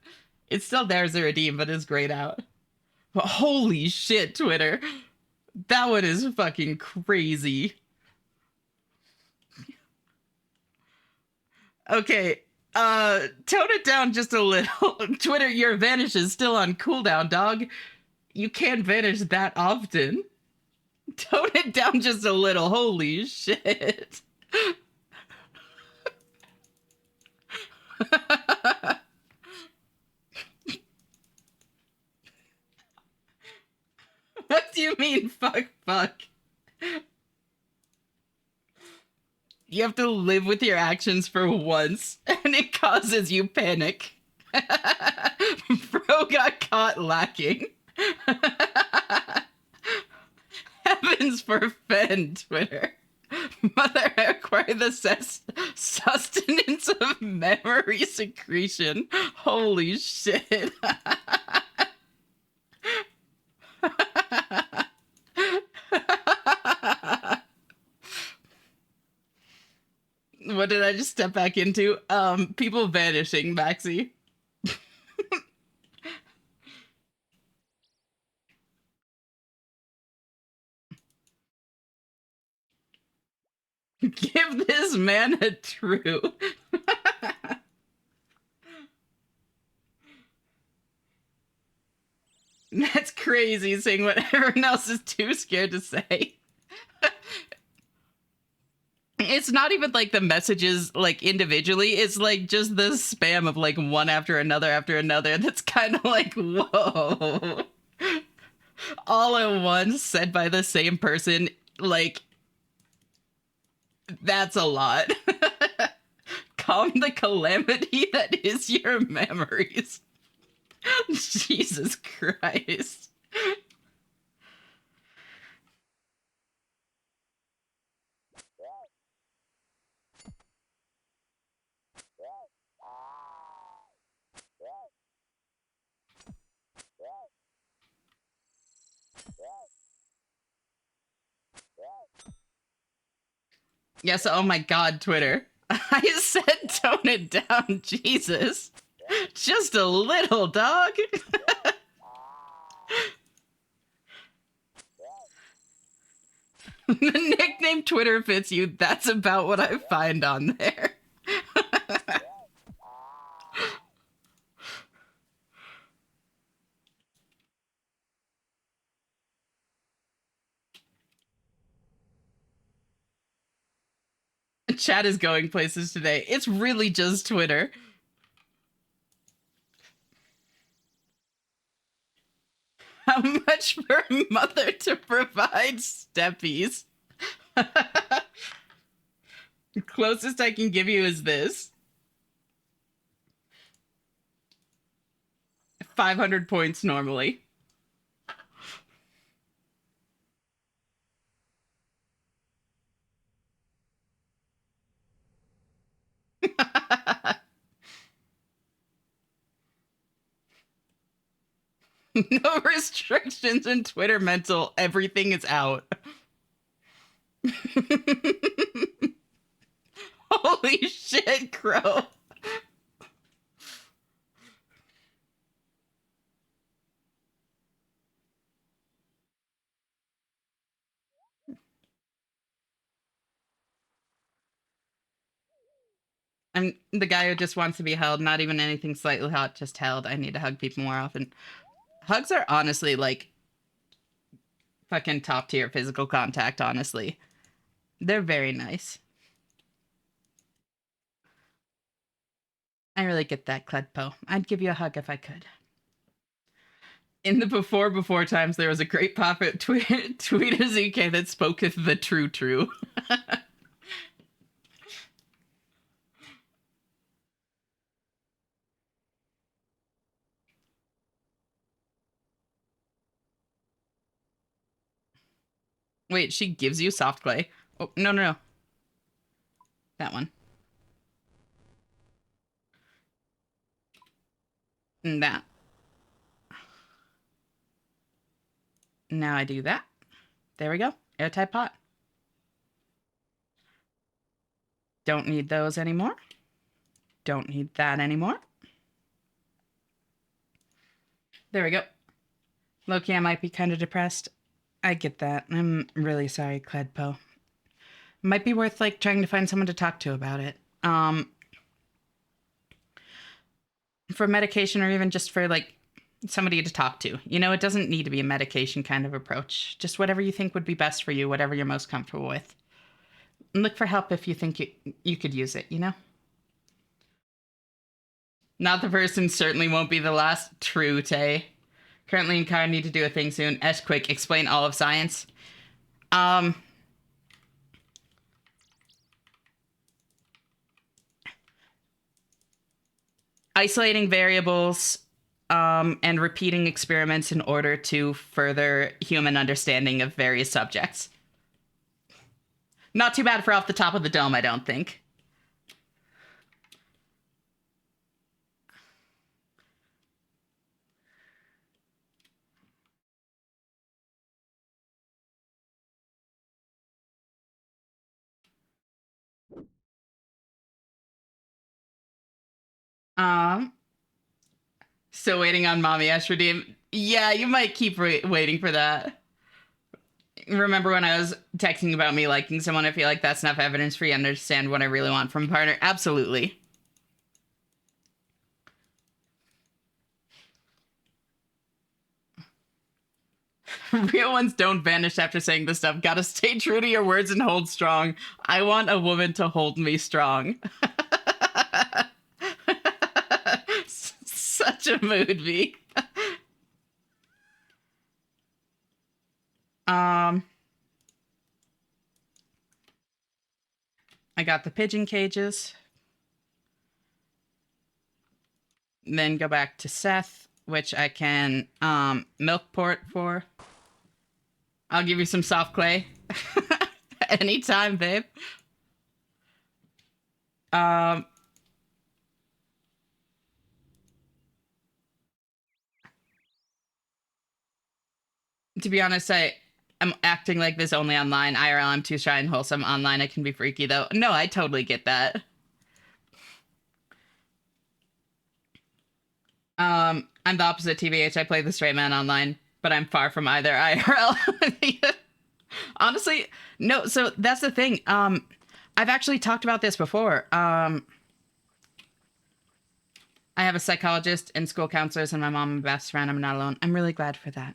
It's still there as a redeem, but it's grayed out. But holy shit, Twitter. That one is fucking crazy. Okay, tone it down just a little. Twitter, your vanish is still on cooldown, dog. You can't vanish that often. Tone it down just a little. Holy shit. What do you mean, fuck? You have to live with your actions for once, and it causes you panic. Bro got caught lacking. Heavens forfend, Twitter. Mother, I acquire the sustenance of memory secretion. Holy shit. What did I just step back into? People vanishing, Maxie. Give this man a true. That's crazy, saying what everyone else is too scared to say. It's not even like the messages like individually, it's like just the spam of like one after another that's kind of like, whoa. All at once said by the same person, like, that's a lot. Calm the calamity that is your memories. Jesus Christ. Yes, oh my god, Twitter. I said tone it down, Jesus. Just a little, dog. The nickname Twitter fits you. That's about what I find on there. Chat is going places today. It's really just Twitter. How much for mother to provide steppies? Closest I can give you is this. 500 points normally. No restrictions in Twitter mental. Everything is out. Holy shit, Crow. I'm the guy who just wants to be held, not even anything slightly hot, just held. I need to hug people more often. Hugs are honestly like fucking top tier physical contact, honestly. They're very nice. I really get that, Cledpo. I'd give you a hug if I could. In the before times, there was a great prophet, Tweet ZK, that spoketh the true. Wait, she gives you soft clay? Oh, no. That one. And that. Now I do that. There we go. Airtight pot. Don't need those anymore. Don't need that anymore. There we go. Loki, I might be kind of depressed. I get that. I'm really sorry, Cledpo. Might be worth, like, trying to find someone to talk to about it. For medication, or even just for, like, somebody to talk to. You know, it doesn't need to be a medication kind of approach. Just whatever you think would be best for you, whatever you're most comfortable with. And look for help if you think you could use it, you know? Not the person, certainly won't be the last. True, Tay. Currently in car, need to do a thing soon. Quick, explain all of science. Isolating variables and repeating experiments in order to further human understanding of various subjects. Not too bad for off the top of the dome, I don't think. Still waiting on Mommy Ash Redeem. Yeah, you might keep waiting for that. Remember when I was texting about me liking someone? I feel like that's enough evidence for you to understand what I really want from a partner. Absolutely. Real ones don't vanish after saying this stuff. Gotta stay true to your words and hold strong. I want a woman to hold me strong. Such a mood, V. I got the pigeon cages. Then go back to Seth, which I can milk port for. I'll give you some soft clay. Anytime, babe. To be honest, I'm acting like this only online. IRL, I'm too shy and wholesome. Online, I can be freaky, though. No, I totally get that. I'm the opposite, TBH. I play the straight man online, but I'm far from either IRL. Honestly, no, so that's the thing. I've actually talked about this before. I have a psychologist and school counselors and my mom and best friend. I'm not alone. I'm really glad for that.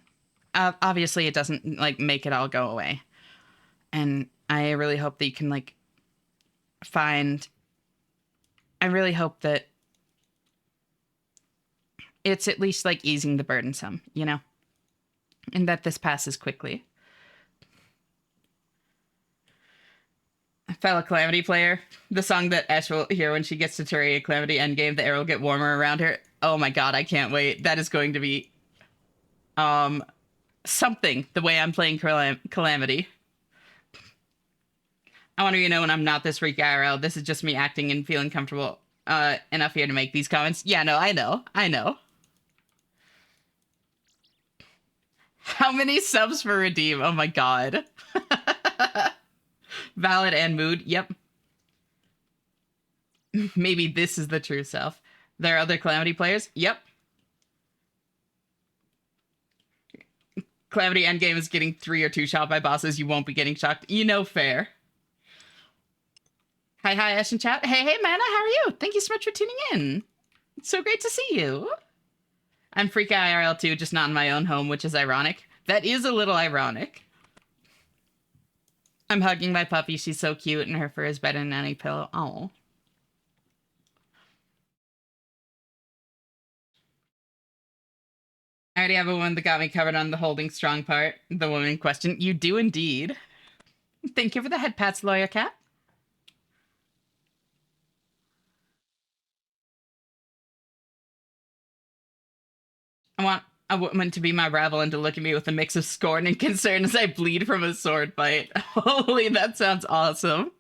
Obviously, it doesn't, like, make it all go away. And I really hope that you can, like, I really hope that it's at least, like, easing the burdensome, you know? And that this passes quickly. Fellow Calamity player, the song that Ash will hear when she gets to Terraria Calamity Endgame, the air will get warmer around her. Oh my god, I can't wait. That is going to be something, the way I'm playing Calamity. I want you to know when I'm not this freak IRL, this is just me acting and feeling comfortable enough here to make these comments. Yeah, no, I know. How many subs for Redeem? Oh my god. Valid and mood. Yep. Maybe this is the true self. There are other Calamity players. Yep. Calamity Endgame is getting 3 or 2 shot by bosses. You won't be getting shocked. You know, fair. Hi, Ash and chat. Hey, Mana, how are you? Thank you so much for tuning in. It's so great to see you. I'm freak IRL too, just not in my own home, which is ironic. That is a little ironic. I'm hugging my puppy. She's so cute, and her fur is better than any pillow. Oh. I already have a one that got me covered on the holding strong part. The woman in question. You do indeed. Thank you for the head pats, Lawyer Cat. I want a woman to be my rival and to look at me with a mix of scorn and concern as I bleed from a sword fight. Holy, that sounds awesome.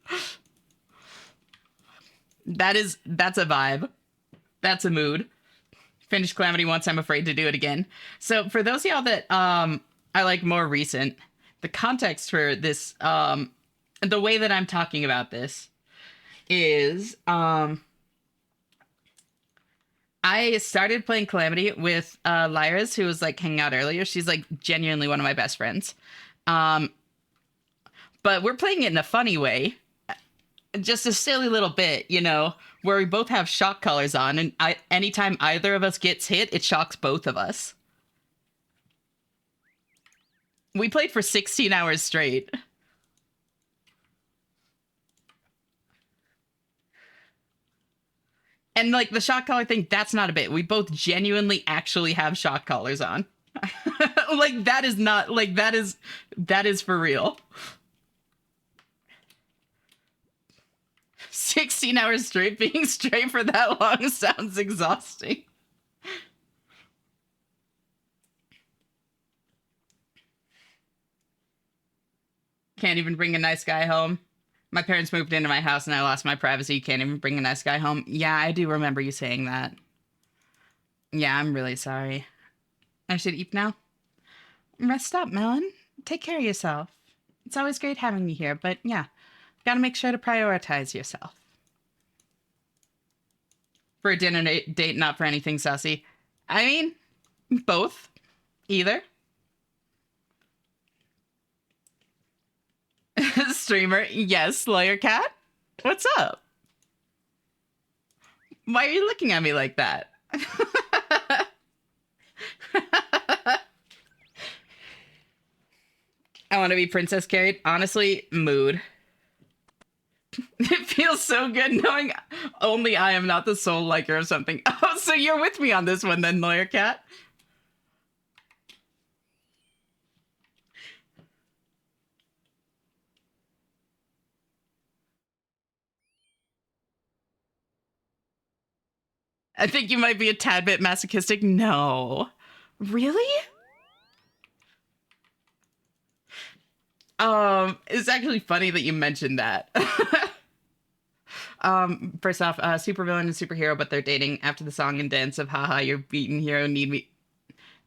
That's a vibe. That's a mood. Finished Calamity once, I'm afraid to do it again. So for those of y'all that I like more recent, the context for this, the way that I'm talking about this is I started playing Calamity with Lyra's, who was like hanging out earlier. She's like genuinely one of my best friends. But we're playing it in a funny way. Just a silly little bit, you know, where we both have shock collars on, and anytime either of us gets hit, it shocks both of us. We played for 16 hours straight. And like the shock collar thing, that's not a bit. We both genuinely actually have shock collars on. Like that is not like that is for real. 16 hours straight, being straight for that long sounds exhausting. Can't even bring a nice guy home. My parents moved into my house and I lost my privacy. Can't even bring a nice guy home. Yeah, I do remember you saying that. Yeah, I'm really sorry. I should eat now. Rest up, Melon. Take care of yourself. It's always great having you here, but yeah, gotta make sure to prioritize yourself. For a dinner date, not for anything sussy. I mean, both. Either. Streamer, yes. Lawyer Cat, what's up? Why are you looking at me like that? I want to be princess carried. Honestly, mood. It feels so good knowing only I am not the soul liker of something. Oh, so you're with me on this one then, Lawyer Cat? I think you might be a tad bit masochistic. No. Really? It's actually funny that you mentioned that. First off, supervillain and superhero, but they're dating after the song and dance of haha, you're beaten hero, need me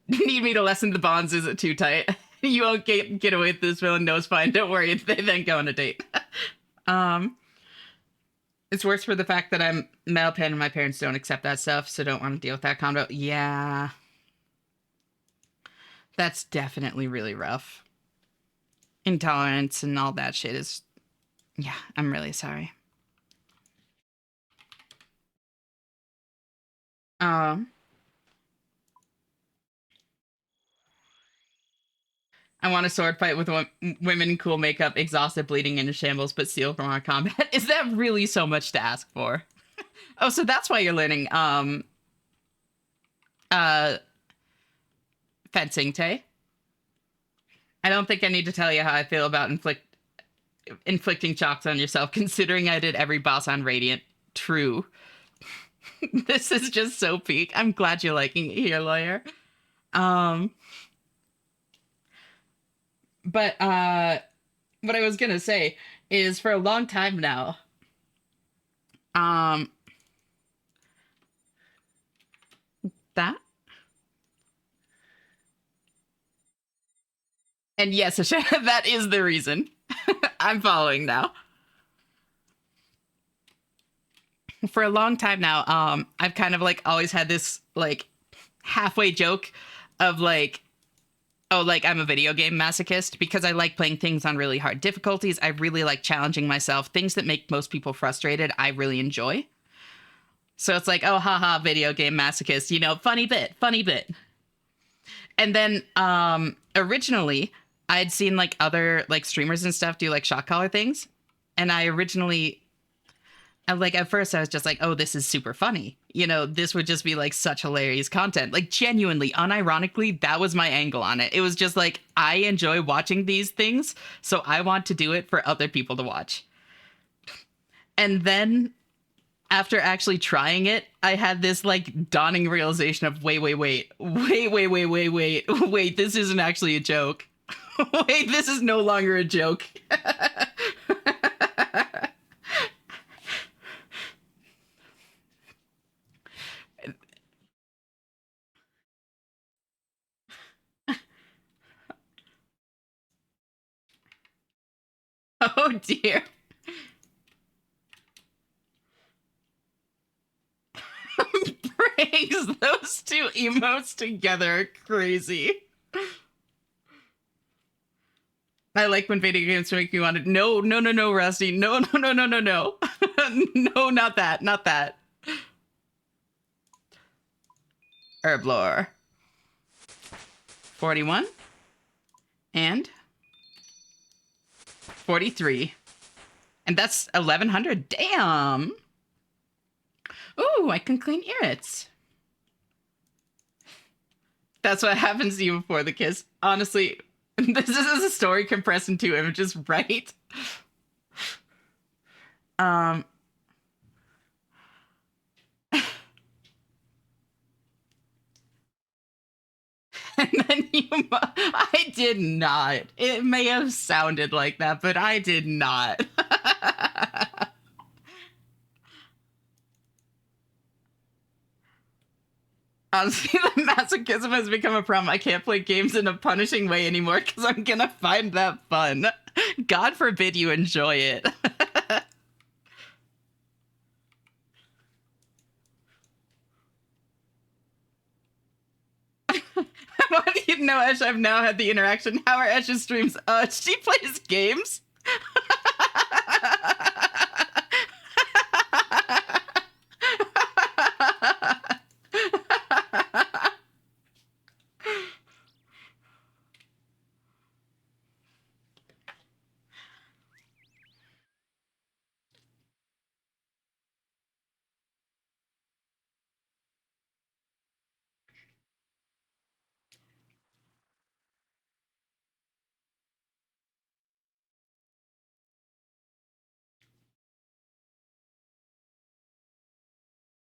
need me to lessen the bonds, is it too tight? You won't get away with this villain, no, it's fine, don't worry, they then go on a date. It's worse for the fact that I'm male pen and my parents don't accept that stuff, so don't want to deal with that combo. Yeah. That's definitely really rough. Intolerance and all that shit is... Yeah, I'm really sorry. I want a sword fight with women in cool makeup, exhausted, bleeding, in shambles, but steal from our combat. Is that really so much to ask for? Oh, so that's why you're learning fencing, Tay. I don't think I need to tell you how I feel about inflicting shocks on yourself, considering I did every boss on Radiant. True. This is just so peak. I'm glad you're liking it here, Lawyer. But what I was gonna say is for a long time now, that. And yes, that is the reason. I'm following now. For a long time now, I've kind of like always had this like halfway joke of like, oh, like I'm a video game masochist because I like playing things on really hard difficulties. I really like challenging myself. Things that make most people frustrated, I really enjoy. So it's like, oh, haha, video game masochist, you know, funny bit, funny bit. And then originally I'd seen like other like streamers and stuff do like shock collar things. And I originally like at first I was just like, oh, this is super funny. You know, this would just be like such hilarious content. Like genuinely, unironically, that was my angle on it. It was just like, I enjoy watching these things, so I want to do it for other people to watch. And then after actually trying it, I had this like dawning realization of wait, this isn't actually a joke. Wait, this is no longer a joke. Oh dear. Brings those two emotes together are crazy. I like when video games make me want to. No, Rusty. No. No, not that. Not that. Herblore. 41. And 43. And that's 1100. Damn. Ooh, I can clean irrits. That's what happens to you before the kiss. Honestly, this is a story compressed in 2 images, right? And then I did not. It may have sounded like that, but I did not. Honestly, the masochism has become a problem. I can't play games in a punishing way anymore because I'm gonna find that fun. God forbid you enjoy it. What do you know, Esh? I've now had the interaction. How are Esh's streams? She plays games.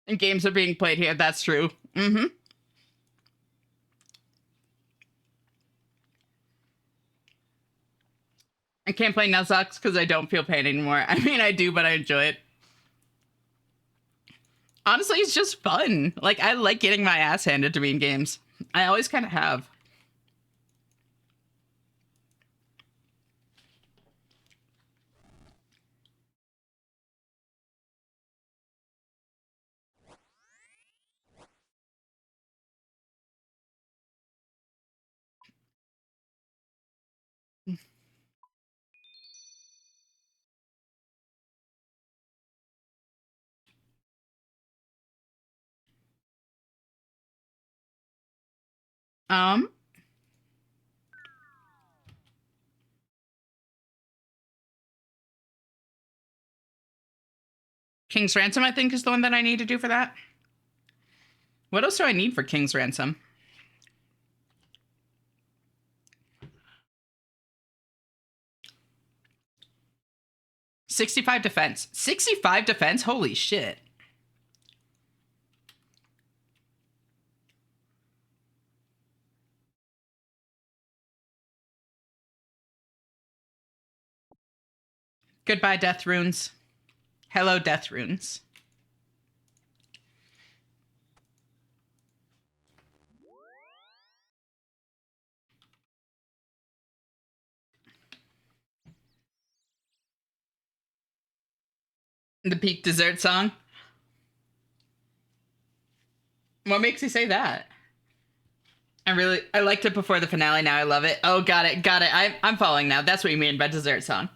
And games are being played here. That's true. Mm-hmm. I can't play Nuzlocke because I don't feel pain anymore. I mean, I do, but I enjoy it. Honestly, it's just fun. Like, I like getting my ass handed to me in games. I always kind of have. Um, King's Ransom, I think, is the one that I need to do for that. What else do I need for King's Ransom? $65 defense. 65 defense? Holy shit. Goodbye, death runes. Hello, death runes. The peak dessert song? What makes you say that? I liked it before the finale, now I love it. Oh, got it. I'm following now. That's what you mean by dessert song.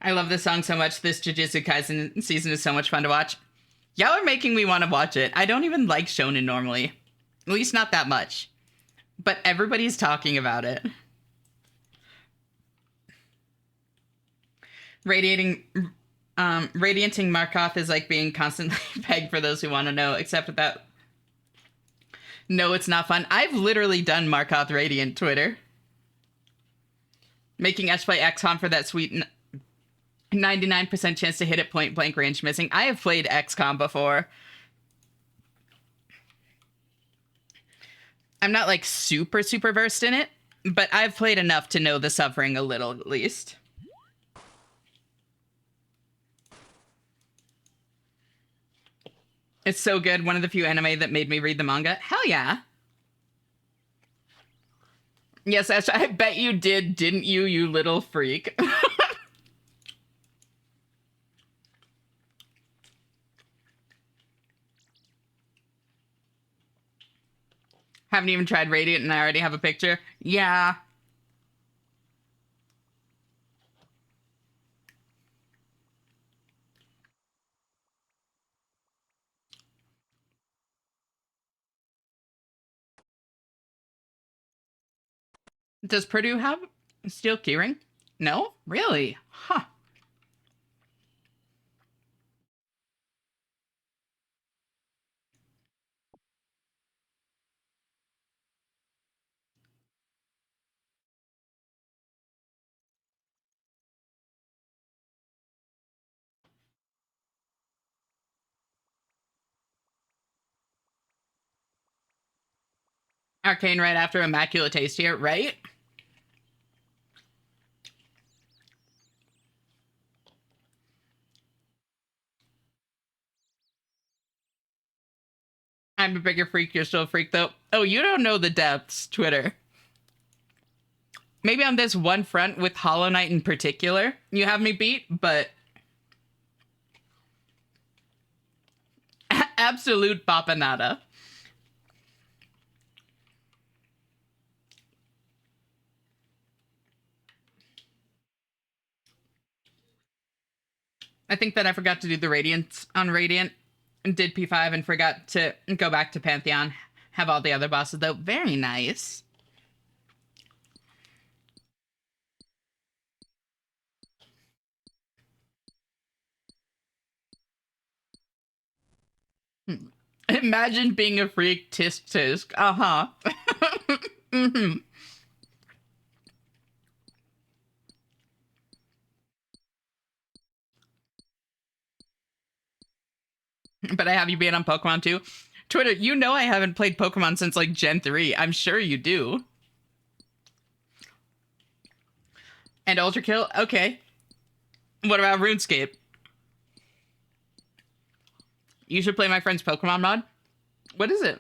I love this song so much. This Jujutsu Kaisen season is so much fun to watch. Y'all are making me want to watch it. I don't even like shonen normally. At least not that much. But everybody's talking about it. Radianting Markoth is like being constantly pegged for those who want to know, except that no, it's not fun. I've literally done Markoth Radiant Twitter. Making Esh play XCOM for that sweet 99% chance to hit it point blank range missing. I have played XCOM before. I'm not like super versed in it, but I've played enough to know the suffering a little at least. It's so good. One of the few anime that made me read the manga. Hell yeah. Yes, Ash, I bet you did, didn't you, you little freak? Haven't even tried Radiant and I already have a picture. Yeah. Does Purdue have steel keyring? No? Really? Huh. Arcane right after Immaculate Taste here, right? I'm a bigger freak, you're still a freak though. Oh, you don't know the depths, Twitter. Maybe on this one front with Hollow Knight in particular, you have me beat, but absolute papanada. I think that I forgot to do the Radiance on Radiant and did P5 and forgot to go back to Pantheon. Have all the other bosses though. Very nice. Imagine being a freak, tisk tisk. Uh-huh. Mm-hmm. But I have you being on Pokemon too. Twitter, you know I haven't played Pokemon since like Gen 3. I'm sure you do. And Ultra Kill? Okay. What about RuneScape? You should play my friend's Pokemon mod. What is it?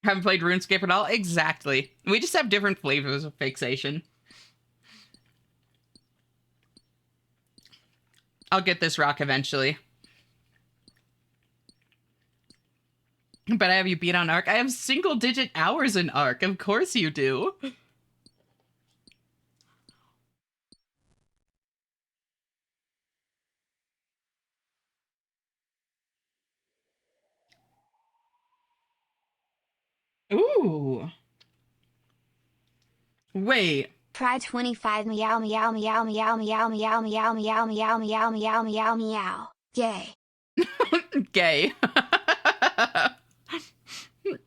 Haven't played RuneScape at all? Exactly. We just have different flavors of fixation. I'll get this rock eventually. But I have you beat on Arc. I have single digit hours in Arc. Of course you do. Ooh. Wait. Pride 25 meow meow meow meow meow meow meow meow meow meow meow meow meow. Gay. Gay.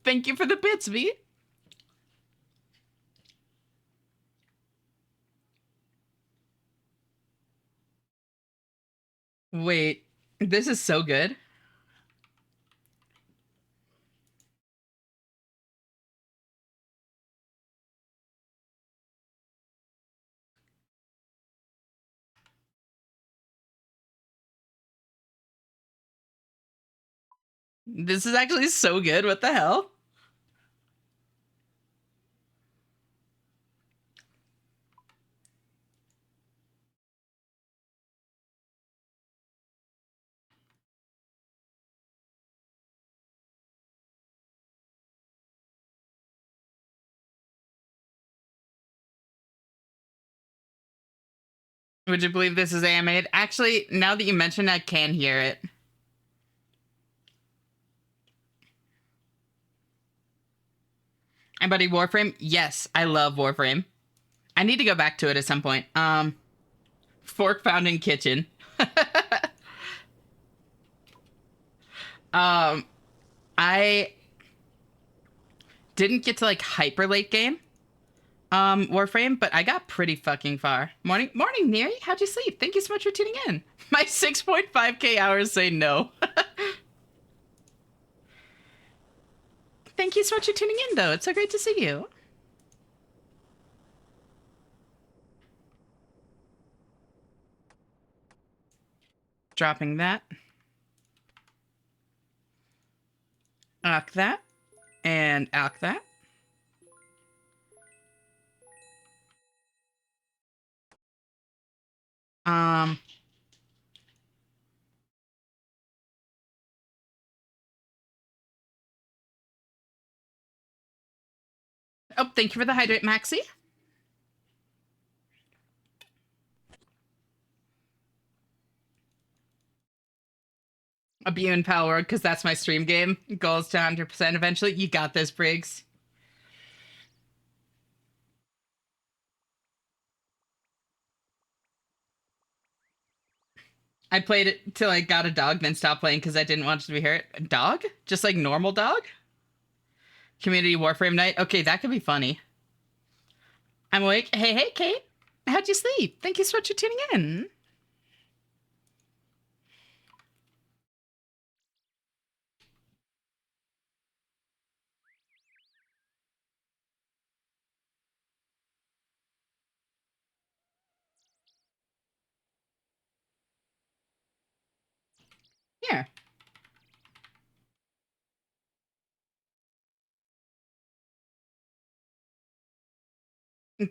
Thank you for the bits, V. Wait. This is so good. This is actually so good. What the hell? Would you believe this is animated? Actually, now that you mention, I can hear it. Anybody Warframe? Yes, I love Warframe. I need to go back to it at some point. Fork found in kitchen. I didn't get to like hyper late game Warframe, but I got pretty fucking far. Morning, Neri. How'd you sleep? Thank you so much for tuning in. My 6.5k hours say no. Thank you so much for tuning in, though. It's so great to see you. Dropping that. Alk that. And alk that. Oh, thank you for the hydrate, Maxie. A Beam in Power, because that's my stream game. Goals to 100% eventually. You got this, Briggs. I played it till I got a dog, then stopped playing because I didn't want it to be hurt. A dog? Just like normal dog? Community Warframe night? Okay, that could be funny. I'm awake. Hey, Kate. How'd you sleep? Thank you so much for tuning in. Here.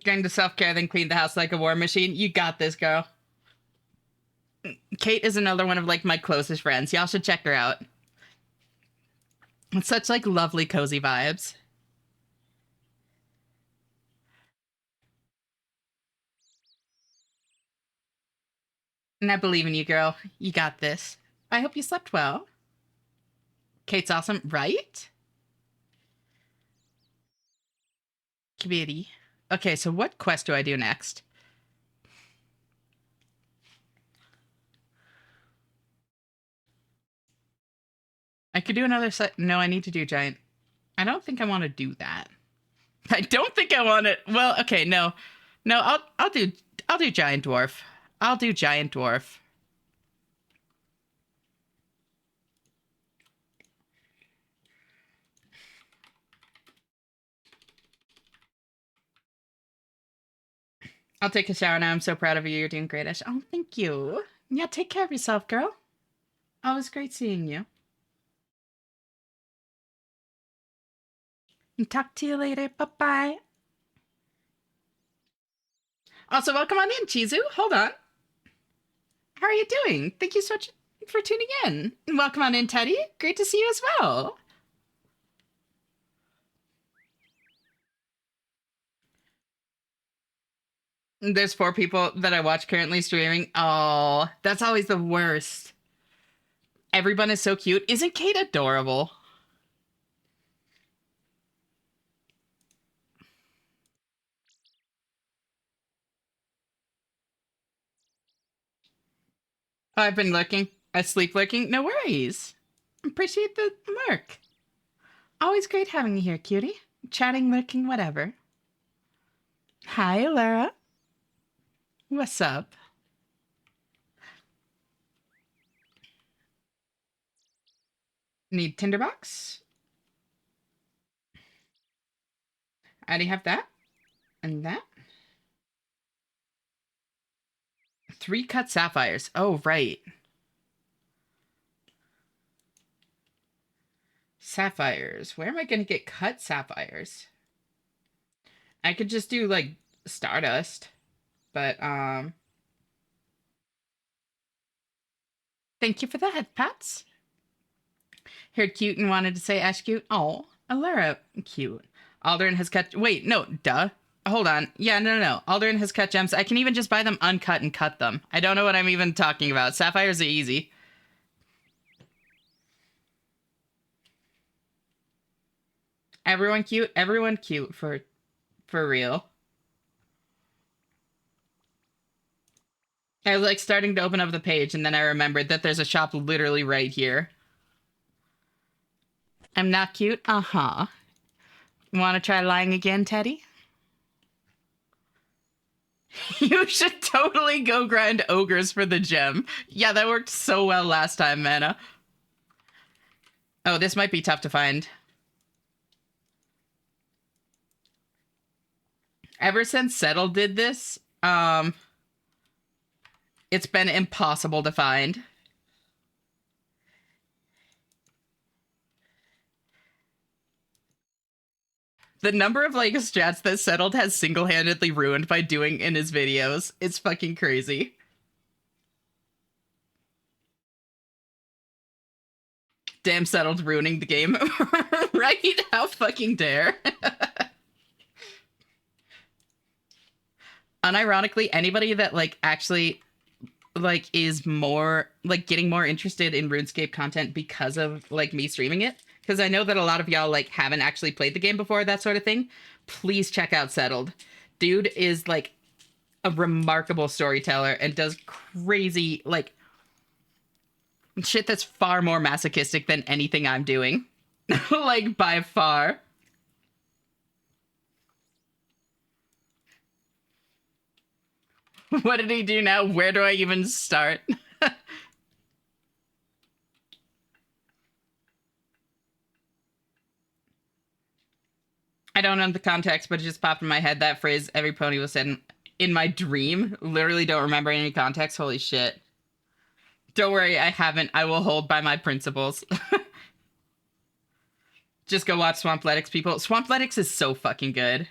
Going to self-care, then clean the house like a war machine. You got this, girl. Kate is another one of like my closest friends. Y'all should check her out. It's such like lovely, cozy vibes. And I believe in you, girl. You got this. I hope you slept well. Kate's awesome, right? Committee. Okay, so what quest do I do next? I could do another set. No, I need to do giant. I don't think I want to do that. I don't think I want it. Well, okay, no. No, I'll do giant dwarf. I'll do giant dwarf. I'll take a shower now. I'm so proud of you. You're doing great. Oh, thank you. Yeah, take care of yourself, girl. Always great seeing you. And talk to you later. Bye-bye. Also, welcome on in, Chizu. Hold on. How are you doing? Thank you so much for tuning in. And welcome on in, Teddy. Great to see you as well. There's 4 people that I watch currently streaming. Oh, that's always the worst. Everyone is so cute. Isn't Kate adorable? Oh, I've been lurking. Sleep lurking. No worries. Appreciate the lurk. Always great having you here, cutie. Chatting, lurking, whatever. Hi, Lara. What's up? Need tinderbox? I already have that. And that. 3 cut sapphires. Oh, right. Sapphires. Where am I going to get cut sapphires? I could just do, like, stardust. But, thank you for the head pats. Heard cute and wanted to say Ash cute. Oh, Alara cute. Alderin has cut. Wait, no, duh. Hold on. Yeah, no. Alderin has cut gems. I can even just buy them uncut and cut them. I don't know what I'm even talking about. Sapphires are easy. Everyone cute. Everyone cute for real. I was like starting to open up the page, and then I remembered that there's a shop literally right here. I'm not cute? Uh-huh. Want to try lying again, Teddy? You should totally go grind ogres for the gem. Yeah, that worked so well last time, Mana. Oh, this might be tough to find. Ever since Settle did this, it's been impossible to find. The number of like strats that Settled has single-handedly ruined by doing in his videos, it's fucking crazy. Damn, Settled ruining the game. Right? How fucking dare. Unironically, anybody that like actually like is more like getting more interested in RuneScape content because of like me streaming it, because I know that a lot of y'all like haven't actually played the game before, that sort of thing, please check out Settled. Dude is like a remarkable storyteller and does crazy like shit that's far more masochistic than anything I'm doing. Like by far. What did he do now? Where do I even start? I don't know the context, but it just popped in my head, that phrase, every pony was said in my dream. Literally don't remember any context. Holy shit. Don't worry, I haven't. I will hold by my principles. Just go watch Swampletics, people. Swampletics is so fucking good.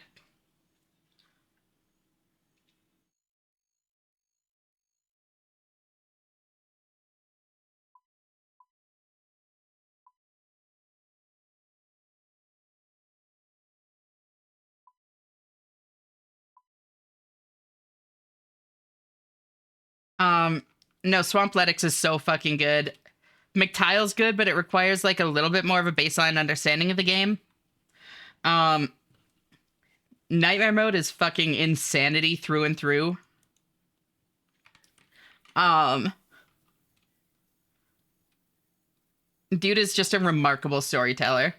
No, Swampletics is so fucking good. McTile's good, but it requires like a little bit more of a baseline understanding of the game. Um, Nightmare mode is fucking insanity through and through. Dude is just a remarkable storyteller.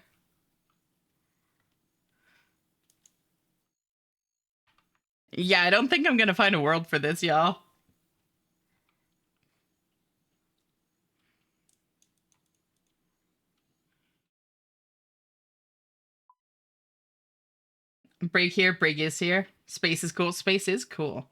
Yeah, I don't think I'm gonna find a world for this, y'all. Break here, break is here. Space is cool. Space is cool.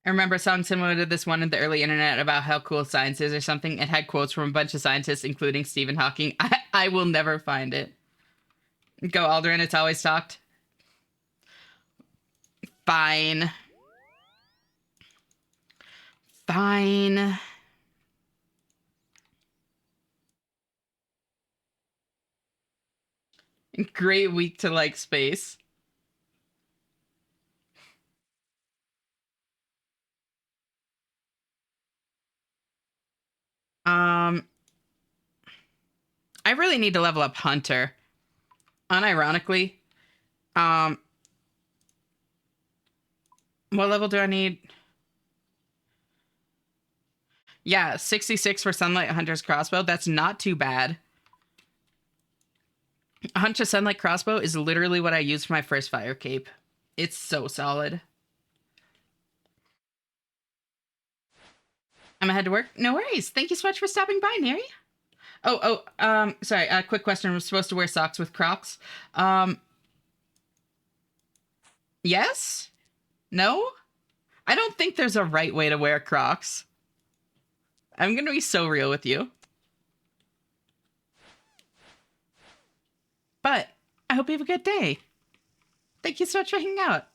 I remember a song similar to this one in the early internet about how cool science is or something. It had quotes from a bunch of scientists, including Stephen Hawking. I will never find it. Go Aldrin, it's always talked. Fine. Fine. Great week to like space. Um, I really need to level up Hunter. Unironically, um, what level do I need? Yeah, 66 for Sunlight Hunter's crossbow. That's not too bad. Hunter Sunlight crossbow is literally what I used for my first fire cape. It's so solid. I'm gonna head to work. No worries. Thank you so much for stopping by, Neri. Sorry, quick question. I'm supposed to wear socks with Crocs. Yes? No? I don't think there's a right way to wear Crocs. I'm gonna be so real with you. But I hope you have a good day. Thank you so much for hanging out.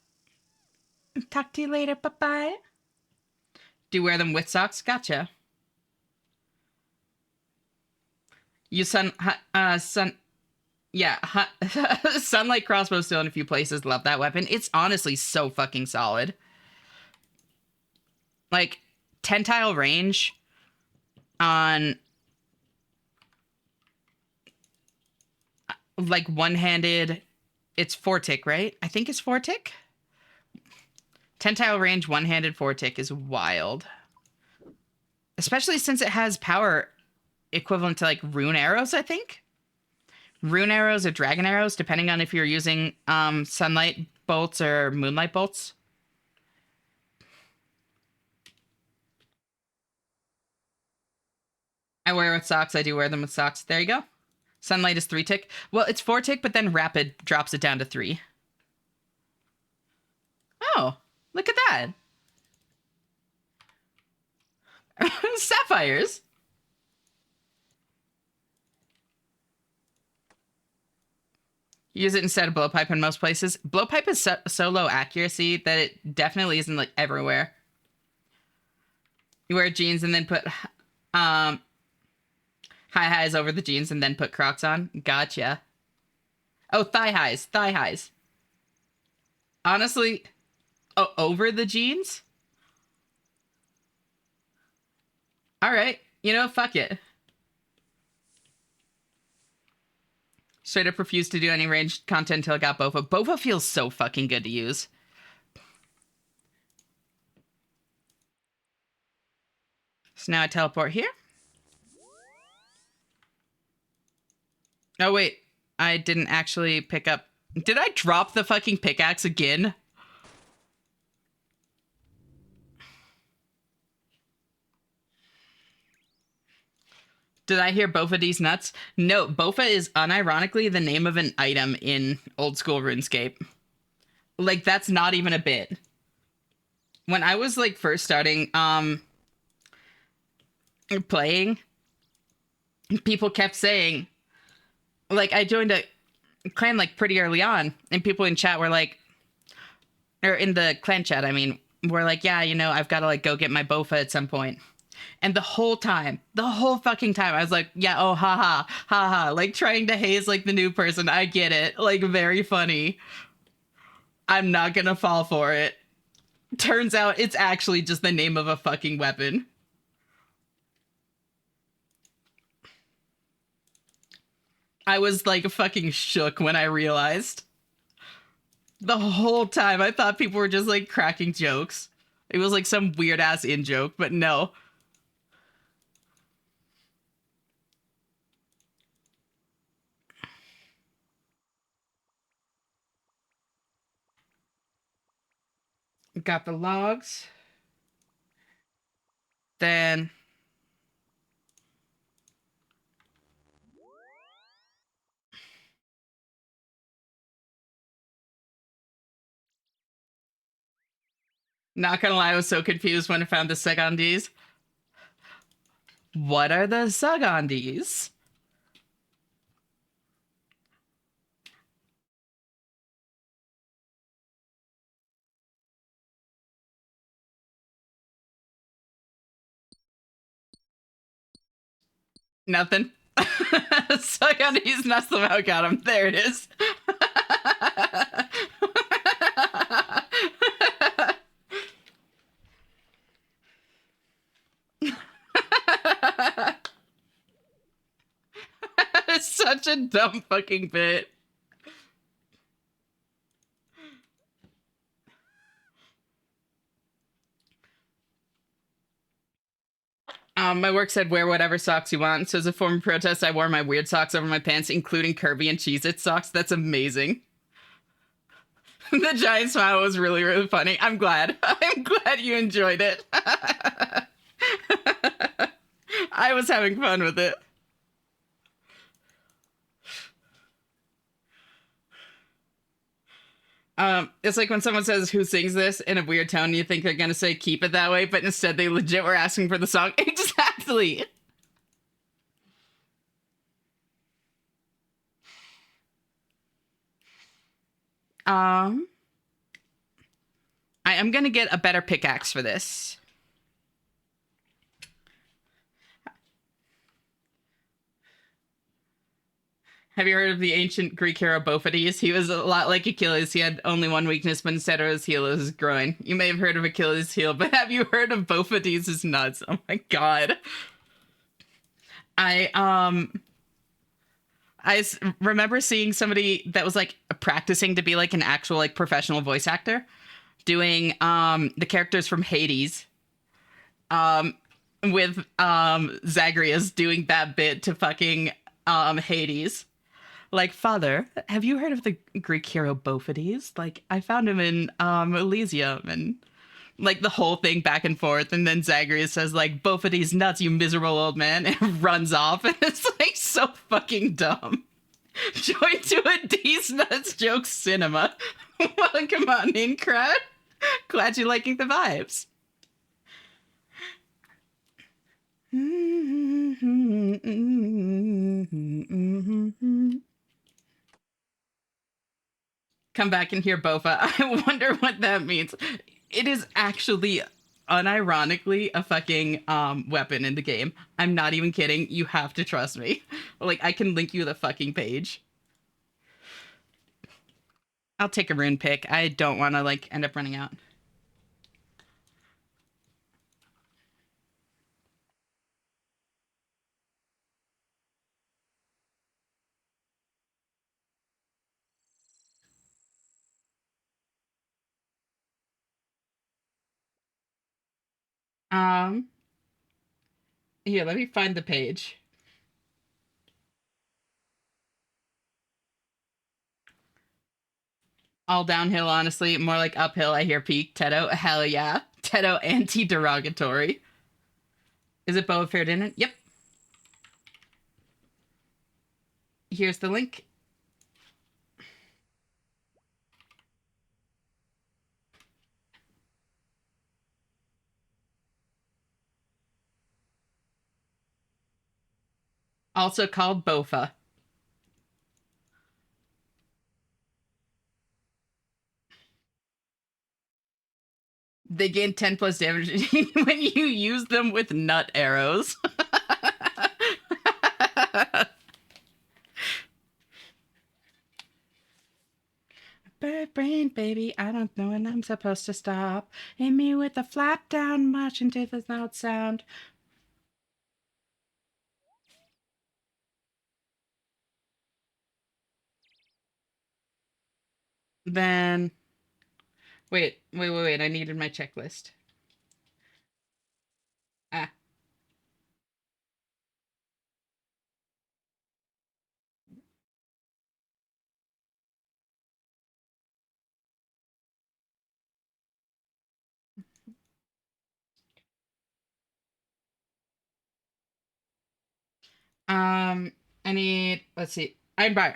Talk to you later. Bye-bye. Do you wear them with socks? Gotcha. You yeah, Sunlight crossbow still in a few places. Love that weapon. It's honestly so fucking solid. Like, 10 tile range on like one-handed. It's 4-tick, right? I think it's 4-tick. 10-tile range, one-handed 4-tick is wild. Especially since it has power equivalent to like rune arrows, I think. Rune arrows or dragon arrows, depending on if you're using sunlight bolts or moonlight bolts. I wear with socks. I do wear them with socks. There you go. Sunlight is 3-tick. Well, it's 4-tick, but then rapid drops it down to 3. Oh, look at that. Sapphires. Use it instead of blowpipe in most places. Blowpipe is so low accuracy that it definitely isn't like everywhere. You wear jeans and then put high highs over the jeans and then put Crocs on. Gotcha. Oh, thigh highs. Thigh highs. Honestly, over the jeans? All right. You know, fuck it. Straight up refused to do any ranged content until I got Bofa. Bofa feels so fucking good to use. So now I teleport here. Oh, wait. I didn't actually pick up... Did I drop the fucking pickaxe again? Did I hear Bofa D's nuts? No, Bofa is unironically the name of an item in old school RuneScape. Like, that's not even a bit. When I was, like, first starting playing, people kept saying... Like, I joined a clan, like, pretty early on, and people in chat were like... Or in the clan chat, I mean, were like, yeah, you know, I've got to, like, go get my Bofa at some point. And the whole fucking time, I was like, yeah, oh, haha, like trying to haze like the new person. I get it. Like, very funny. I'm not gonna fall for it. Turns out it's actually just the name of a fucking weapon. I was like fucking shook when I realized. The whole time I thought people were just like cracking jokes. It was like some weird ass in joke, but no. Got the logs. Then not gonna lie, I was so confused when I found the Segondis. What are the Segondis? Nothing. Segondis, not somehow got him. There it is. It's such a dumb fucking bit. My work said wear whatever socks you want. So as a form of protest, I wore my weird socks over my pants, including Kirby and Cheez-It socks. That's amazing. The giant smile was really, really funny. I'm glad. I'm glad you enjoyed it. I was having fun with it. It's like when someone says who sings this in a weird tone, you think they're gonna say keep it that way, but instead they legit were asking for the song. Exactly. I am gonna get a better pickaxe for this. Have you heard of the ancient Greek hero Bophades? He was a lot like Achilles. He had only one weakness, but instead of his heel, it was his groin. You may have heard of Achilles' heel, but have you heard of Bophades' nuts? Oh my god. I remember seeing somebody that was like practicing to be like an actual like professional voice actor doing the characters from Hades um with Zagreus doing that bit to fucking Hades. Like, Father, have you heard of the Greek hero Bophades? Like, I found him in Elysium, and like the whole thing back and forth, and then Zagreus says like, Bophades nuts, you miserable old man, and runs off, and it's like so fucking dumb. Join to a D's Nuts joke cinema. Welcome on in, crowd. Glad you're liking the vibes. Come back and hear Bofa. I wonder what that means. It is actually unironically a fucking weapon in the game. I'm not even kidding. You have to trust me. Like, I can link you the fucking page. I'll take a rune pick. I don't want to like end up running out. Um, Here, let me find the page. All downhill, honestly. More like uphill. I hear peak. Teto. Hell yeah. Teto anti-derogatory. Is it Boa Ferdinand? Yep. Here's the link. Also called Bofa. They gain 10 plus damage when you use them with nut arrows. Bird brain, baby, I don't know when I'm supposed to stop. Hit me with a flat down march into the loud sound. Then, wait. I needed my checklist. Ah. I need, let's see. Iron bar.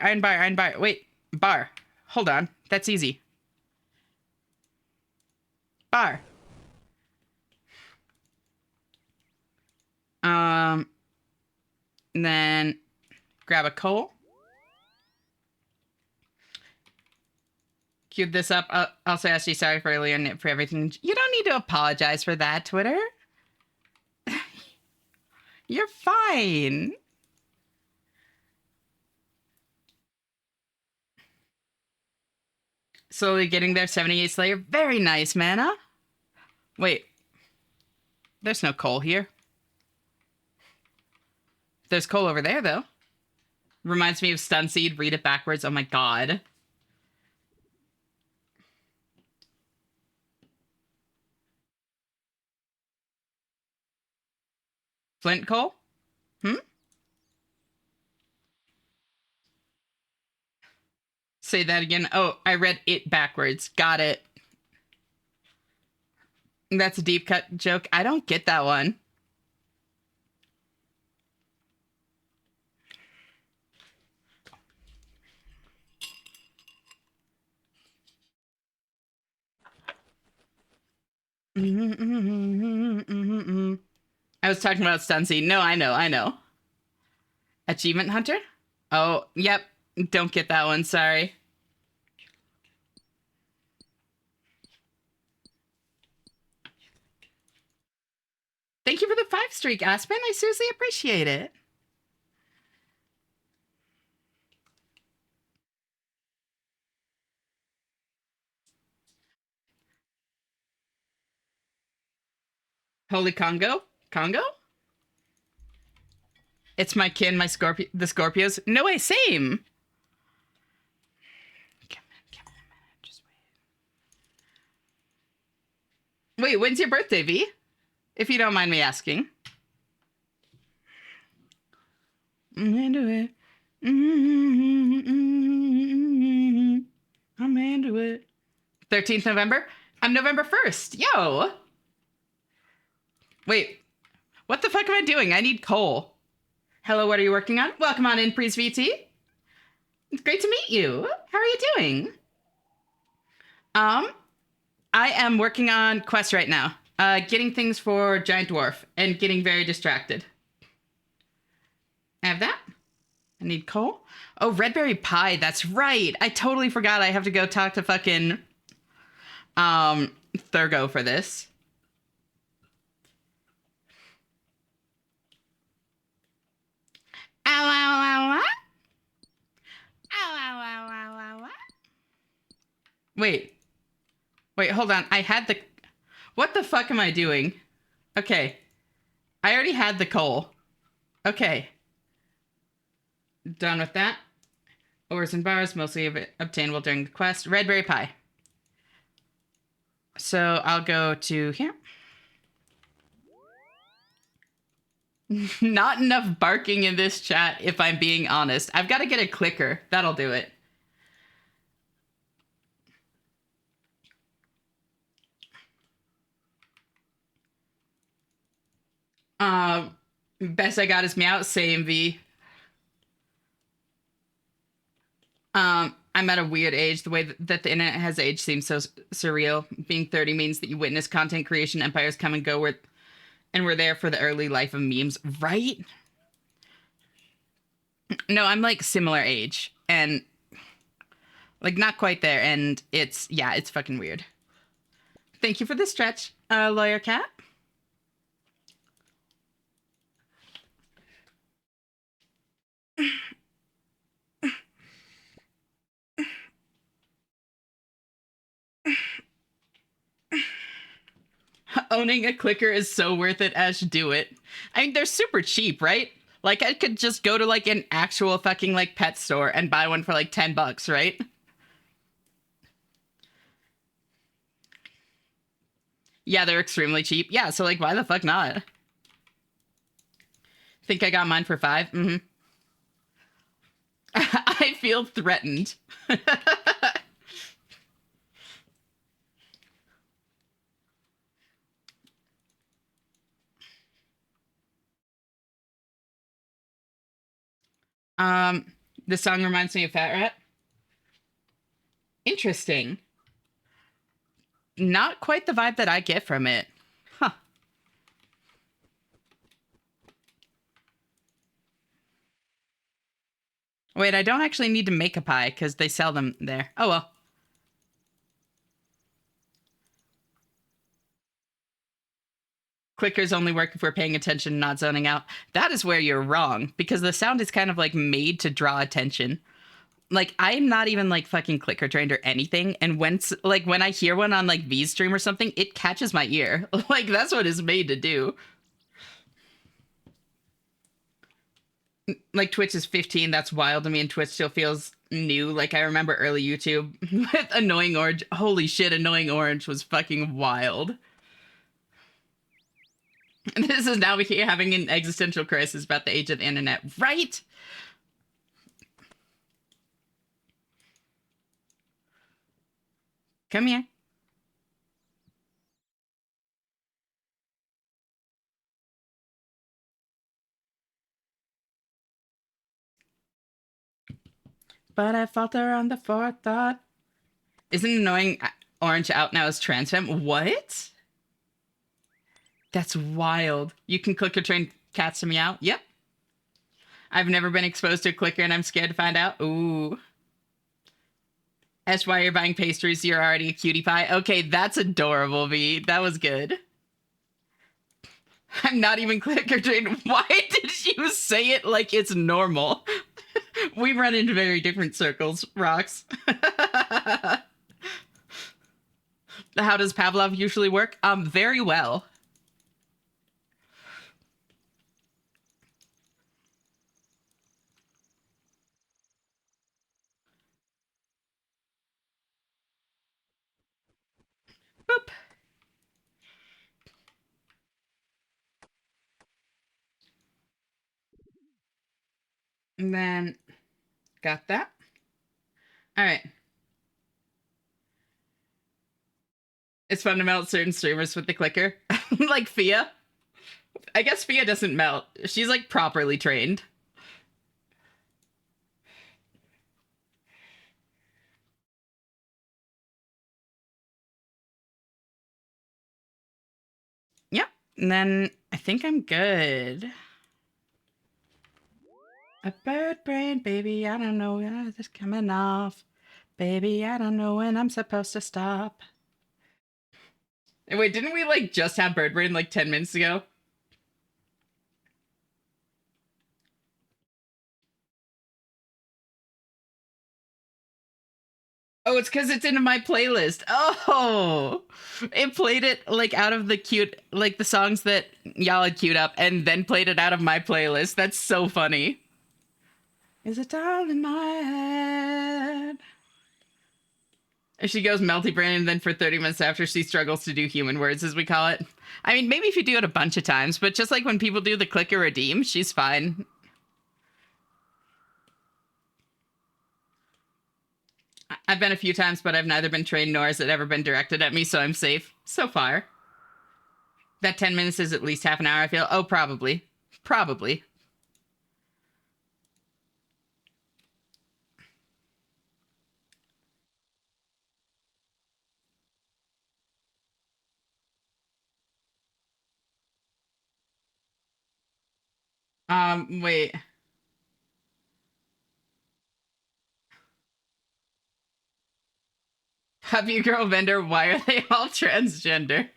Wait, bar. Hold on. That's easy. Bar. Um, then grab a coal. Queued this up. Also, Ashley, sorry for earlier and for everything. You don't need to apologize for that, Twitter. You're fine. Slowly getting there, 78 Slayer. Very nice, mana. Wait, there's no coal here. There's coal over there, though. Reminds me of Stun Seed. Read it backwards. Oh my god. Flint coal? Hmm? Say that again. Oh, I read it backwards. Got it. That's a deep cut joke. I don't get that one. I was talking about Stun Seed. No, I know. Achievement Hunter? Oh, yep. Don't get that one. Sorry. Thank you for the 5 streak, Aspen. I seriously appreciate it. Holy Congo? Congo? It's my kin, the Scorpios. No way, same. Give me a minute. Just wait. Wait, when's your birthday, V? If you don't mind me asking. I'm into it. I'm into it. 13th November? I'm November 1st. Yo. Wait. What the fuck am I doing? I need coal. Hello, what are you working on? Welcome on in, Priest VT. It's great to meet you. How are you doing? I am working on quests right now. Getting things for Giant Dwarf and getting very distracted. I have that. I need coal. Oh, red berry pie. That's right. I totally forgot I have to go talk to fucking Thurgo for this. Ow, ow, ow, ow. Ow, ow, ow, ow, ow, ow. Wait. Wait, hold on. I had the... What the fuck am I doing? Okay. I already had the coal. Okay. Done with that. Ores and bars, mostly obtainable during the quest. Red berry pie. So I'll go to here. Not enough barking in this chat, if I'm being honest. I've got to get a clicker. That'll do it. Best I got is meow. Same, V. I'm at a weird age. The way that the internet has aged seems so surreal. Being 30 means that you witness content creation empires come and go, and we're there for the early life of memes, right? No, I'm like similar age and like not quite there. And it's fucking weird. Thank you for the stretch, Lawyer Cat. Owning a clicker is so worth it, Ash. Do it. I mean, they're super cheap, right? Like, I could just go to, like, an actual fucking, like, pet store and buy one for, like, $10, right? Yeah, they're extremely cheap. Yeah, so, like, why the fuck not? Think I got mine for $5? Mm-hmm. I feel threatened. This song reminds me of Fat Rat. Interesting. Not quite the vibe that I get from it. Huh. Wait, I don't actually need to make a pie because they sell them there. Oh, well. Clicker's only work if we're paying attention, not zoning out. That is where you're wrong, because the sound is kind of like made to draw attention. Like, I'm not even like fucking clicker trained or anything, and when I hear one on like V's stream or something, it catches my ear. Like, that's what it's made to do. Like, Twitch is 15, that's wild to me, and Twitch still feels new. Like, I remember early YouTube with Annoying Orange. Holy shit, Annoying Orange was fucking wild. This is now having an existential crisis about the age of the internet, right? Come here. But I falter on the forethought. Isn't Annoying Orange out now as trans femme? What? That's wild. You can clicker train cats to meow? Yep. I've never been exposed to a clicker and I'm scared to find out. Ooh. That's why you're buying pastries. You're already a cutie pie. Okay, that's adorable, V. That was good. I'm not even clicker trained. Why did you say it like it's normal? We run into very different circles, Rocks. How does Pavlov usually work? Very well. And then got that. All right. It's fun to melt certain streamers with the clicker. Like Fia. I guess Fia doesn't melt. She's like properly trained. Yep. And then I think I'm good. A bird brain, baby, I don't know when it's coming off. Baby, I don't know when I'm supposed to stop. Wait, didn't we like just have bird brain like 10 minutes ago? Oh, it's because it's in my playlist. Oh, it played it like out of the cute, like the songs that y'all had queued up and then played it out of my playlist. That's so funny. Is it all in my head? And she goes melty brain, and then for 30 minutes after, she struggles to do human words, as we call it. I mean, maybe if you do it a bunch of times, but just like when people do the click or redeem, she's fine. I've been a few times, but I've neither been trained nor has it ever been directed at me, so I'm safe so far. That 10 minutes is at least half an hour, I feel. Oh, probably. Probably. Wait. Puppy girl vendor, why are they all transgender?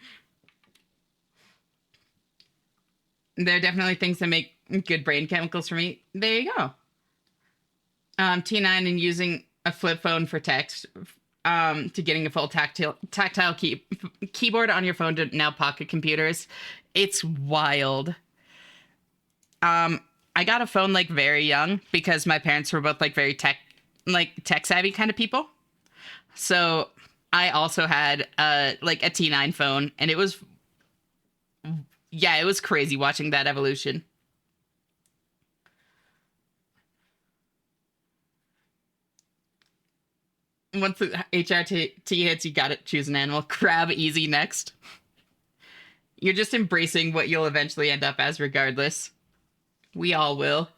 There are definitely things that make good brain chemicals for me. There you go. T9 and using a flip phone for text, to getting a full tactile keyboard on your phone to now pocket computers. It's wild. I got a phone like very young because my parents were both like very tech savvy kind of people. So I also had like a T9 phone, and it was, yeah, it was crazy watching that evolution. Once the HRT hits, you got to choose an animal. Crab, easy next. You're just embracing what you'll eventually end up as, regardless. We all will.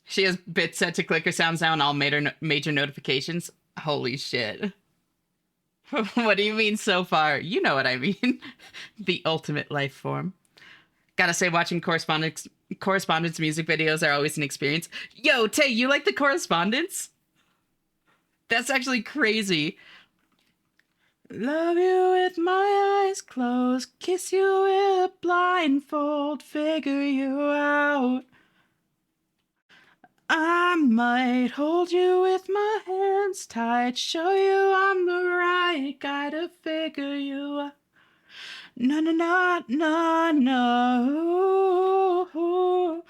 She has bits set to clicker sounds now and all major notifications. Holy shit. What do you mean so far? You know what I mean. The ultimate life form. Gotta say, watching correspondence music videos are always an experience. Yo, Tay, you like the correspondence? That's actually crazy. Love you with my eyes closed, kiss you with a blindfold, figure you out. I might hold you with my hands tight, show you I'm the right guy to figure you out. No, no, no, no, no. Ooh,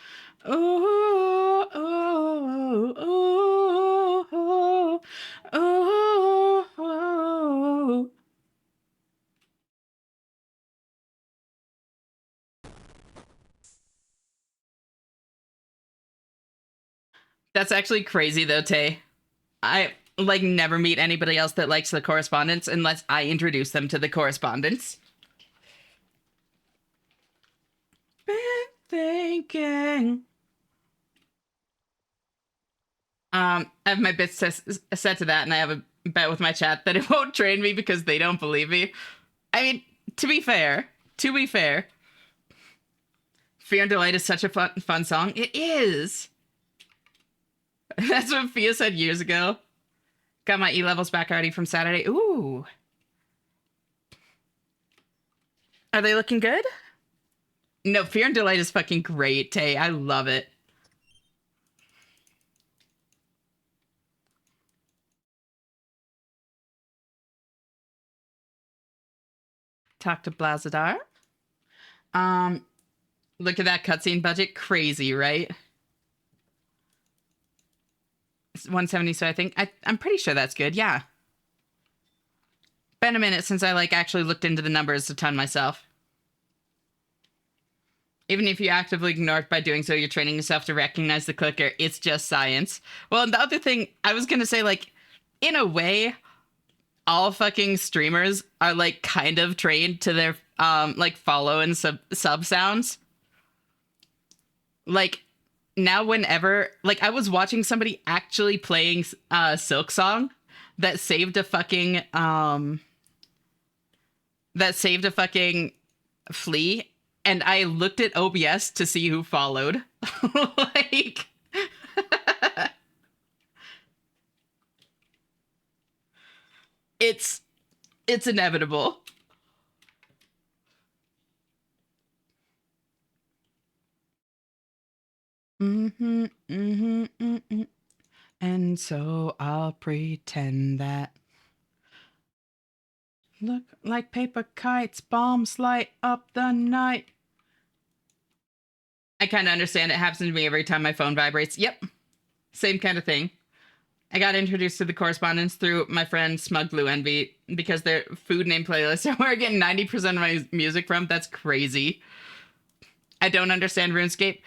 ooh, ooh, ooh, ooh, ooh. That's actually crazy though, Tay. I like never meet anybody else that likes the correspondence unless I introduce them to the correspondence. Been thinking. I have my bits set to that, and I have a bet with my chat that it won't train me because they don't believe me. I mean, to be fair, Fear and Delight is such a fun song. It is. That's what Fia said years ago. Got my E levels back already from Saturday. Ooh. Are they looking good? No, Fear and Delight is fucking great, Tay. I love it. Talk to Blazadar. Um, Look at that cutscene budget. Crazy, right? It's 170, so I'm pretty sure that's good. Yeah. Been a minute since I like actually looked into the numbers a ton myself. Even if you actively ignore it by doing so, you're training yourself to recognize the clicker. It's just science. Well, and the other thing I was gonna say, like, in a way, all fucking streamers are like kind of trained to their like follow and sub sounds. Like now, whenever like I was watching somebody actually playing Silk Song that saved a fucking flea, and I looked at OBS to see who followed. Like it's inevitable. Mm-hmm, mm-hmm, mm-hmm. And so I'll pretend that. Look like paper kites, bombs light up the night. I kind of understand. It happens to me every time my phone vibrates. Yep, same kind of thing. I got introduced to the correspondence through my friend Smug Blue Envy because their food name playlist are where I get 90% of my music from. That's crazy. I don't understand RuneScape.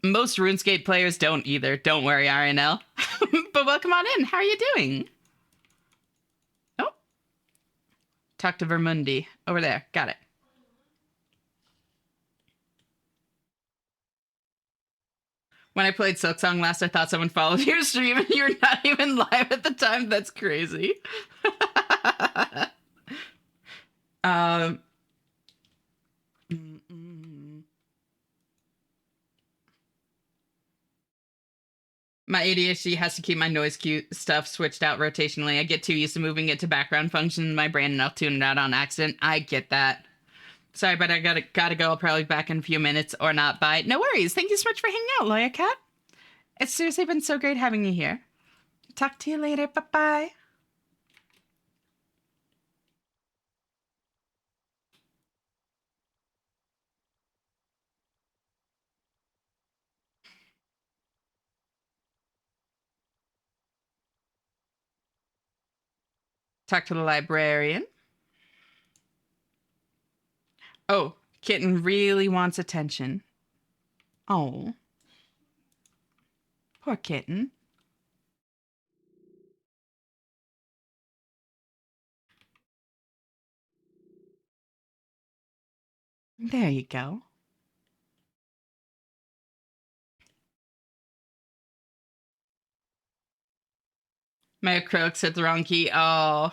Most RuneScape players don't either. Don't worry, RNL. But welcome on in. How are you doing? Oh, talk to Vermundi. Over there. Got it. When I played Silksong last, I thought someone followed your stream and you were not even live at the time. That's crazy. um, my ADHD has to keep my noise cue stuff switched out rotationally. I get too used to moving it to background function in my brain and I'll tune it out on accident. I get that. Sorry, but I gotta go. I'll probably be back in a few minutes or not. Bye. No worries. Thank you so much for hanging out, Lawyer Cat. It's seriously been so great having you here. Talk to you later. Bye-bye. Talk to the librarian. Oh, kitten really wants attention. Oh. Poor kitten. There you go. My acrylics hit the wrong key. Oh.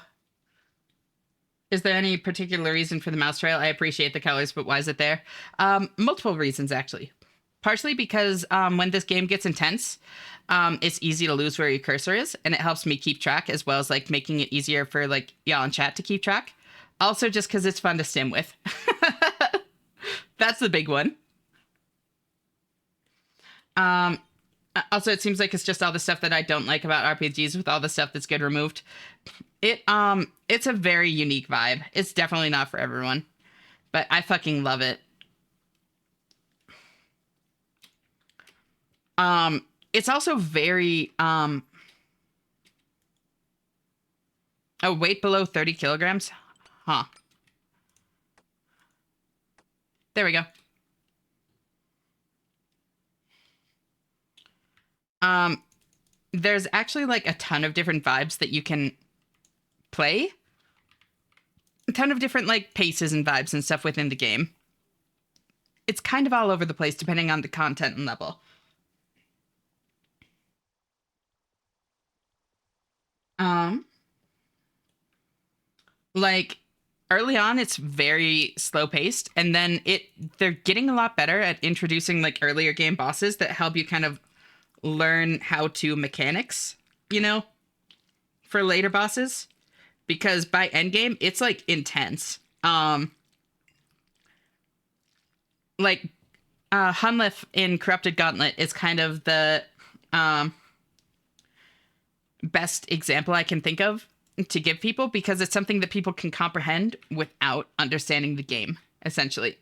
Is there any particular reason for the mouse trail? I appreciate the colors, but why is it there? Multiple reasons, actually. Partially because when this game gets intense, it's easy to lose where your cursor is, and it helps me keep track, as well as like making it easier for like y'all in chat to keep track. Also, just because it's fun to sim with. That's the big one. Also, it seems like it's just all the stuff that I don't like about RPGs with all the stuff that's good removed. It's a very unique vibe. It's definitely not for everyone, but I fucking love it. It's also very oh, weight below 30 kilograms. Huh. There we go. There's actually like a ton of different vibes that you can play. A ton of different like paces and vibes and stuff within the game. It's kind of all over the place depending on the content and level. Like early on it's very slow paced, and then they're getting a lot better at introducing like earlier game bosses that help you kind of learn how to mechanics, you know, for later bosses, because by endgame it's like intense. Like Hunlif in Corrupted Gauntlet is kind of the best example I can think of to give people, because it's something that people can comprehend without understanding the game, essentially.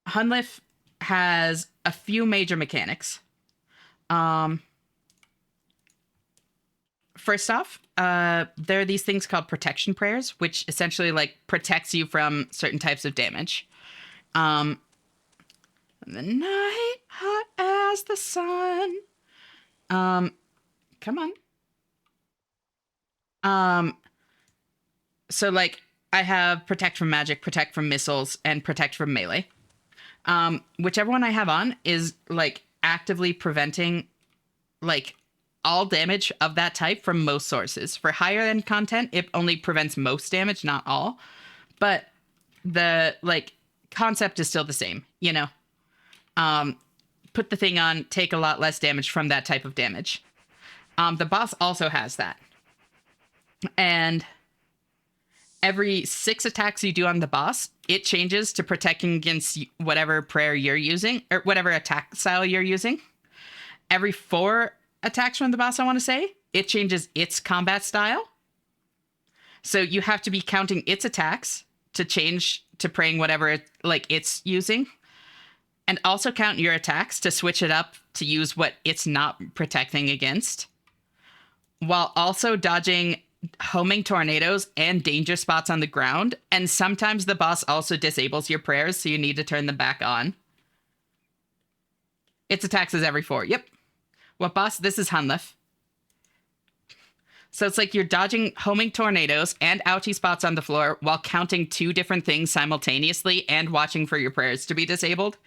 Hunlif has a few major mechanics. first off, there are these things called protection prayers, which essentially like protects you from certain types of damage. The night hot as the sun. Come on. So like I have protect from magic, protect from missiles, and protect from melee. Whichever one I have on is like actively preventing like all damage of that type from most sources. For higher end content, it only prevents most damage, not all. But the like concept is still the same, you know. Put the thing on, take a lot less damage from that type of damage. The boss also has that. And every 6 attacks you do on the boss, it changes to protecting against whatever prayer you're using, or whatever attack style you're using. Every 4 attacks from the boss, I want to say, it changes its combat style. So you have to be counting its attacks to change to praying whatever it's using. And also count your attacks to switch it up to use what it's not protecting against. While also dodging homing tornadoes and danger spots on the ground. And sometimes the boss also disables your prayers, so you need to turn them back on. Its attacks is every 4. Yep. What boss? This is Hunlef. So it's like you're dodging homing tornadoes and ouchie spots on the floor while counting 2 different things simultaneously and watching for your prayers to be disabled.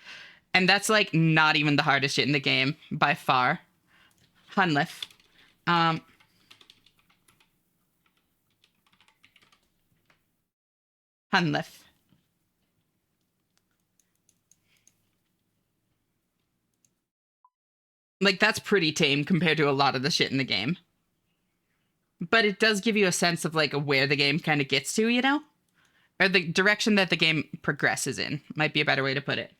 And that's like not even the hardest shit in the game by far. Hunlef. Hunlef. Like, that's pretty tame compared to a lot of the shit in the game. But it does give you a sense of, like, where the game kind of gets to, you know? Or the direction that the game progresses in, might be a better way to put it.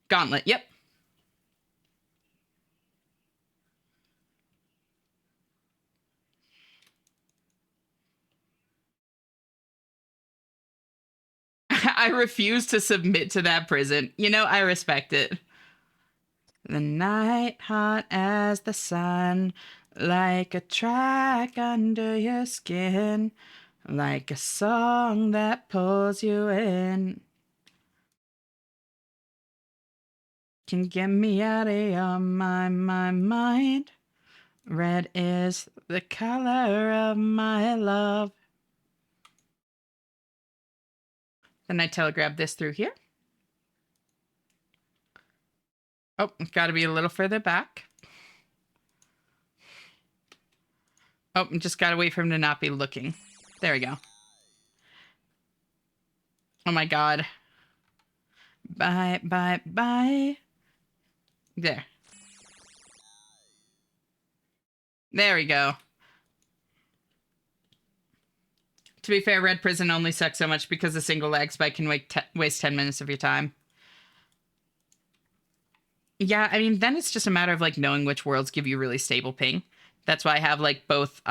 Gauntlet, yep. I refuse to submit to that prison. You know, I respect it. The night hot as the sun, like a track under your skin, like a song that pulls you in. Can get me out of your mind. Red is the color of my love. Then I telegraph this through here. Oh, gotta be a little further back. Oh, just gotta wait for him to not be looking. There we go. Oh my god. Bye, bye, bye. There. There we go. To be fair, Red Prison only sucks so much because a single lag spike can waste 10 minutes of your time. Yeah, I mean, then it's just a matter of, like, knowing which worlds give you really stable ping. That's why I have, like, both,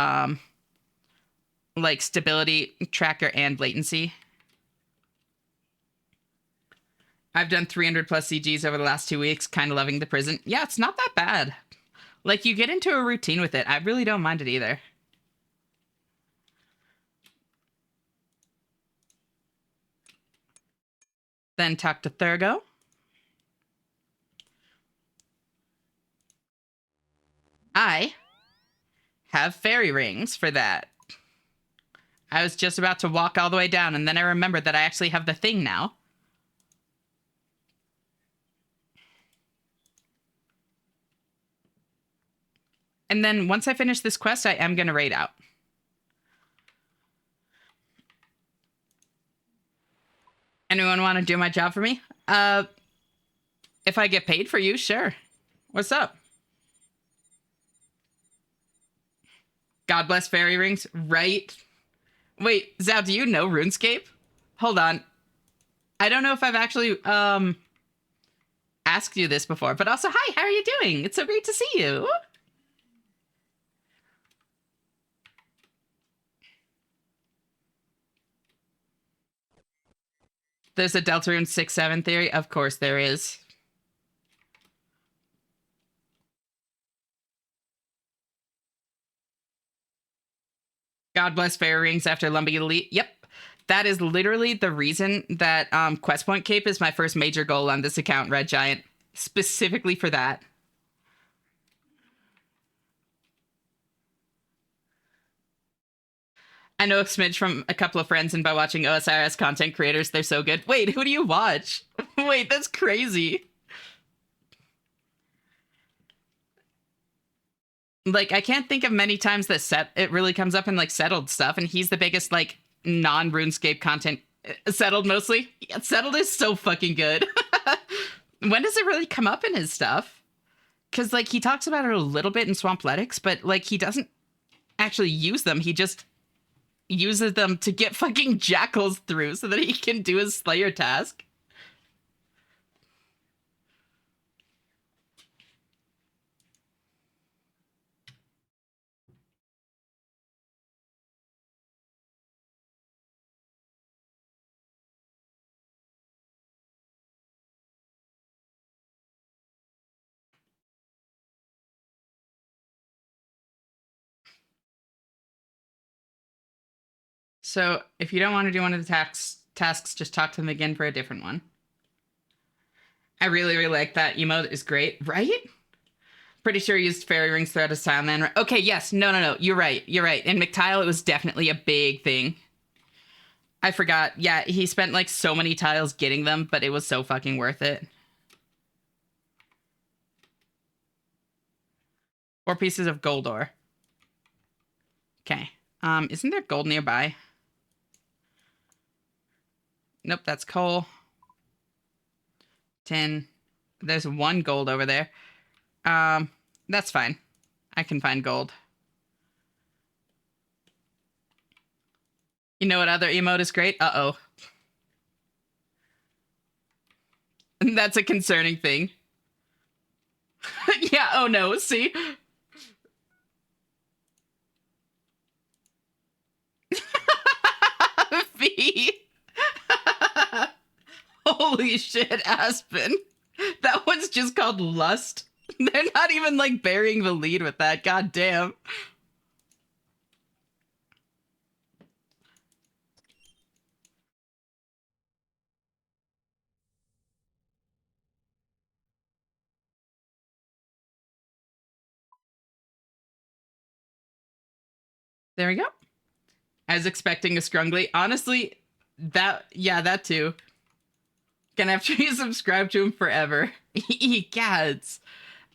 like, stability tracker and latency. I've done 300 plus CGs over the last 2 weeks, kind of loving the prison. Yeah, it's not that bad. Like, you get into a routine with it. I really don't mind it either. Then talk to Thurgo. I have fairy rings for that. I was just about to walk all the way down, and then I remembered that I actually have the thing now. And then once I finish this quest, I am going to raid out. Anyone want to do my job for me? If I get paid for you, sure. What's up? God bless fairy rings, right? Wait, Zao, do you know RuneScape? Hold on. I don't know if I've actually asked you this before, but also, hi, how are you doing? It's so great to see you. There's a Deltarune 6-7 theory. Of course there is. God bless fairy rings after Lumbee Elite. Yep. That is literally the reason that Quest Point Cape is my first major goal on this account, Red Giant. Specifically for that. I know a smidge from a couple of friends, and by watching OSRS content creators, they're so good. Wait, who do you watch? Wait, that's crazy. Like, I can't think of many times that it really comes up in, like, settled stuff, and he's the biggest, like, non-RuneScape content. Settled, mostly? Yeah, settled is so fucking good. When does it really come up in his stuff? Because, like, he talks about it a little bit in Swampletics, but, like, he doesn't actually use them. He just uses them to get fucking jackals through so that he can do his Slayer task. So if you don't want to do one of the tasks, just talk to them again for a different one. I really, really like that emote. Is great, right? Pretty sure he used fairy rings throughout his time then. Okay, yes. No. You're right. In McTile, it was definitely a big thing. I forgot. Yeah, he spent like so many tiles getting them, but it was so fucking worth it. 4 pieces of gold ore. Okay. Isn't there gold nearby? Nope, that's coal. 10. There's 1 gold over there. That's fine. I can find gold. You know what other emote is great? Uh-oh. That's a concerning thing. Yeah, oh no, see? V. Holy shit, Aspen. That one's just called Lust. They're not even, like, burying the lead with that. God damn. There we go. I was expecting a Scrungly. Honestly, that too. Gonna have to resubscribe to him forever. Egads.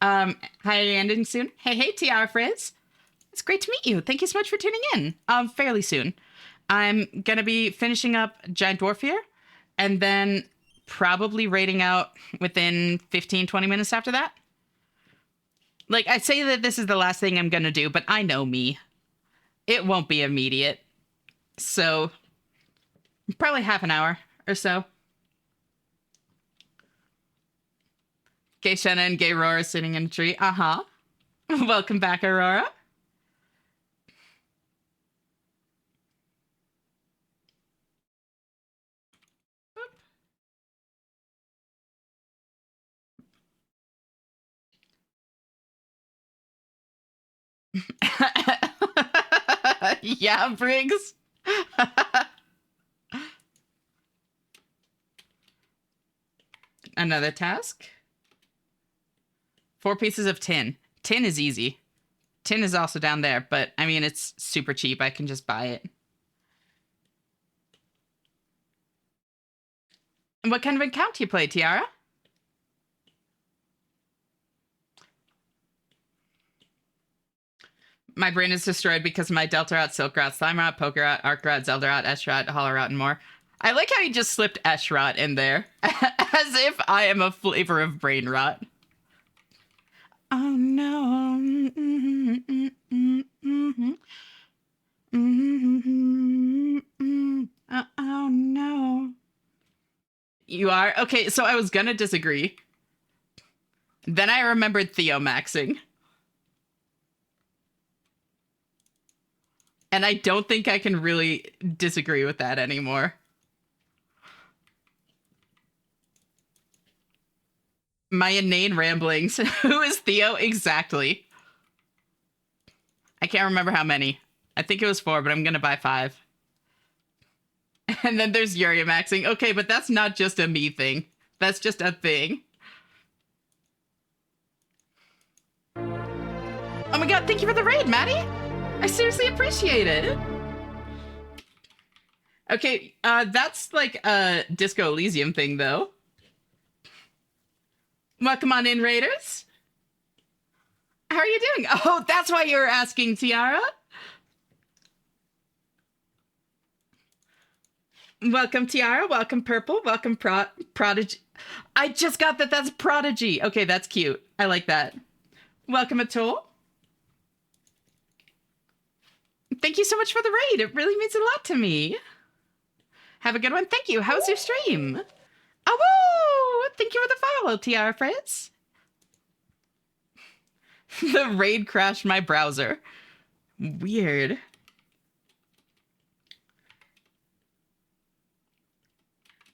Hi, ending soon. Hey, Tiara Frizz. It's great to meet you. Thank you so much for tuning in. Fairly soon. I'm gonna be finishing up Giant Dwarf here, and then probably raiding out within 15-20 minutes after that. Like, I say that this is the last thing I'm gonna do, but I know me. It won't be immediate. So, probably half an hour or so. Gay Shenna and Gay Aurora sitting in a tree. Uh-huh. Welcome back, Aurora. Yeah, Briggs. Another task. 4 pieces of tin. Tin is easy. Tin is also down there, but I mean, it's super cheap. I can just buy it. And what kind of account do you play, Tiara? My brain is destroyed because of my Delta Rot, Silk Rot, Slime Rot, Poker Rot, Arc Rot, Zelda Rot, Esh Rot, Hollow Rot, and more. I like how you just slipped Esh Rot in there. As if I am a flavor of brain rot. Oh no. Oh no. You are? Okay, so I was gonna disagree. Then I remembered Theo maxing. And I don't think I can really disagree with that anymore. My inane ramblings. Who is Theo? Exactly. I can't remember how many. I think it was 4, but I'm gonna buy 5. And then there's UIM maxing. Okay, but that's not just a me thing. That's just a thing. Oh my god, thank you for the raid, Maddie! I seriously appreciate it. Okay, that's like a Disco Elysium thing, though. Welcome on in, Raiders. How are you doing? Oh, that's why you were asking, Tiara. Welcome, Tiara. Welcome, Purple. Welcome, Prodigy. I just got that that's Prodigy. Okay, that's cute. I like that. Welcome, Atoll. Thank you so much for the raid. It really means a lot to me. Have a good one. Thank you. How's your stream? Oh, woo! Thank you for the follow, Tiara Fritz. The raid crashed my browser. Weird.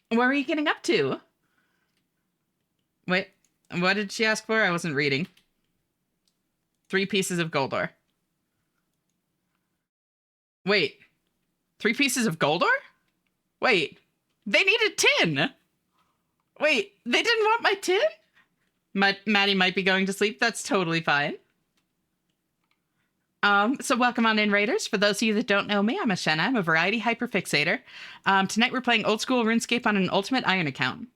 What were you getting up to? Wait, what did she ask for? I wasn't reading. 3 pieces of gold ore. Wait, 3 pieces of gold ore? Wait, they needed tin. Wait, they didn't want my tin? Maddie might be going to sleep. That's totally fine. So welcome on in, Raiders. For those of you that don't know me, I'm Ashenna. I'm a variety hyperfixator. Tonight we're playing old school RuneScape on an Ultimate Iron account.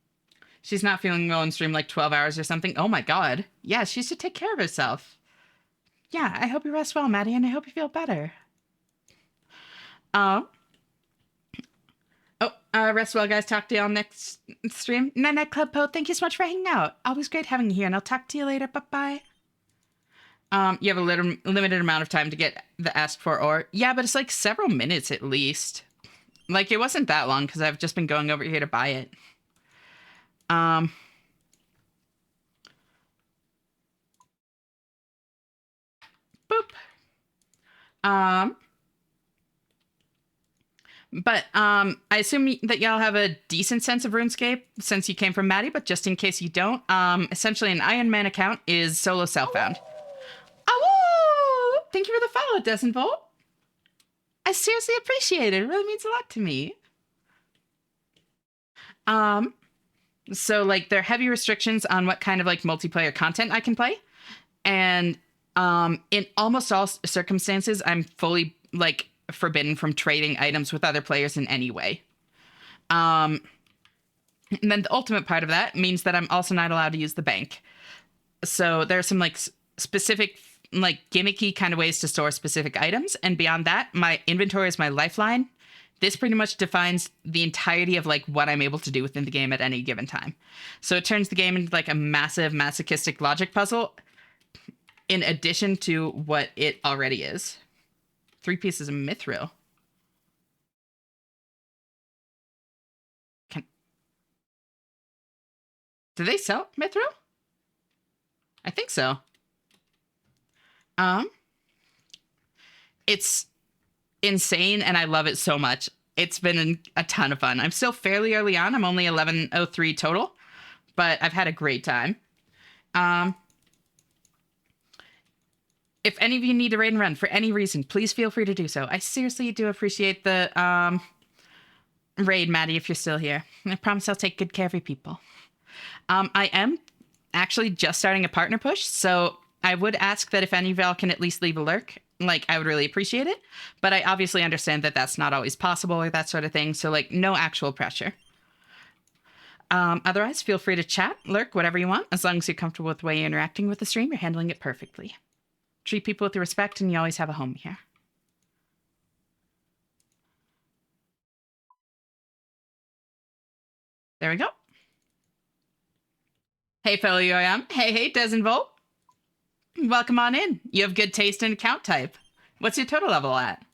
She's not feeling well and stream like 12 hours or something. Oh my god. Yeah, she should take care of herself. Yeah, I hope you rest well, Maddie, and I hope you feel better. Rest well, guys. Talk to you all next stream. Night Club Po, thank you so much for hanging out. Always great having you here, and I'll talk to you later. Bye-bye. You have a limited amount of time to get the asked for ore. Yeah, but it's like several minutes at least. Like, it wasn't that long because I've just been going over here to buy it. Boop. But I assume that y'all have a decent sense of RuneScape since you came from Maddie, but just in case you don't, essentially an Iron Man account is solo self-found. Oh, thank you for the follow, Desenvolt. I seriously appreciate it. It really means a lot to me. So like there are heavy restrictions on what kind of like multiplayer content I can play. And in almost all circumstances, I'm fully like forbidden from trading items with other players in any way. And then the ultimate part of that means that I'm also not allowed to use the bank. So there are some like specific like gimmicky kind of ways to store specific items. And beyond that, my inventory is my lifeline. This pretty much defines the entirety of like what I'm able to do within the game at any given time. So it turns the game into like a massive masochistic logic puzzle in addition to what it already is. 3 pieces of mithril. Do they sell mithril? I think so. It's insane and I love it so much. It's been a ton of fun. I'm still fairly early on. I'm only 1103 total, but I've had a great time. If any of you need to raid and run for any reason, please feel free to do so. I seriously do appreciate the raid, Maddie, if you're still here. I promise I'll take good care of you people. I am actually just starting a partner push, so I would ask that if any of y'all can at least leave a lurk, like, I would really appreciate it. But I obviously understand that that's not always possible or that sort of thing, so, like, no actual pressure. Otherwise, feel free to chat, lurk, whatever you want. As long as you're comfortable with the way you're interacting with the stream, you're handling it perfectly. Treat people with respect, and you always have a home here. There we go. Hey, fellow UIM. Hey, Desenvolt. Welcome on in. You have good taste in account type. What's your total level at?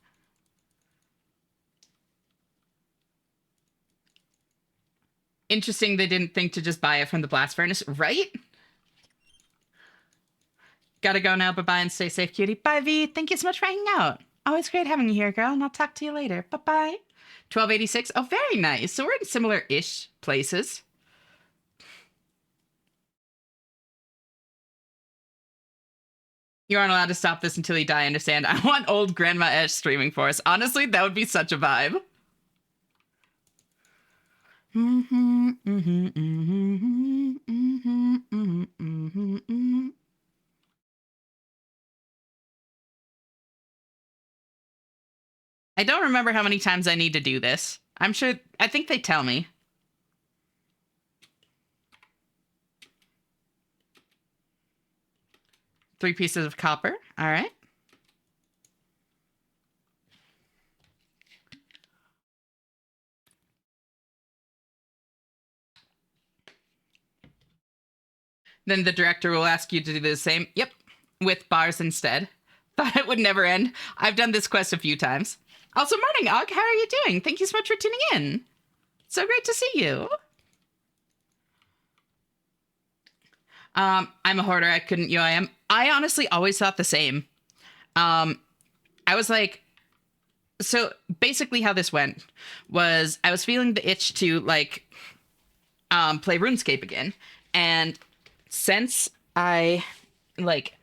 Interesting they didn't think to just buy it from the blast furnace, right? Gotta go now. Bye-bye and stay safe, cutie. Bye, V. Thank you so much for hanging out. Always great having you here, girl, and I'll talk to you later. Bye-bye. 1286. Oh, very nice. So we're in similar-ish places. You aren't allowed to stop this until you die, I understand. I want old Grandma Esh streaming for us. Honestly, that would be such a vibe. I don't remember how many times I need to do this. I'm sure, I think they tell me. Three pieces of copper. All right. Then the director will ask you to do the same. Yep. With bars instead. Thought it would never end. I've done this quest a few times. Also, morning, Og. How are you doing? Thank you so much for tuning in. So great to see you. I'm a hoarder. I couldn't UIM. I honestly always thought the same. I was like, so basically how this went was I was feeling the itch to like play RuneScape again. And since I like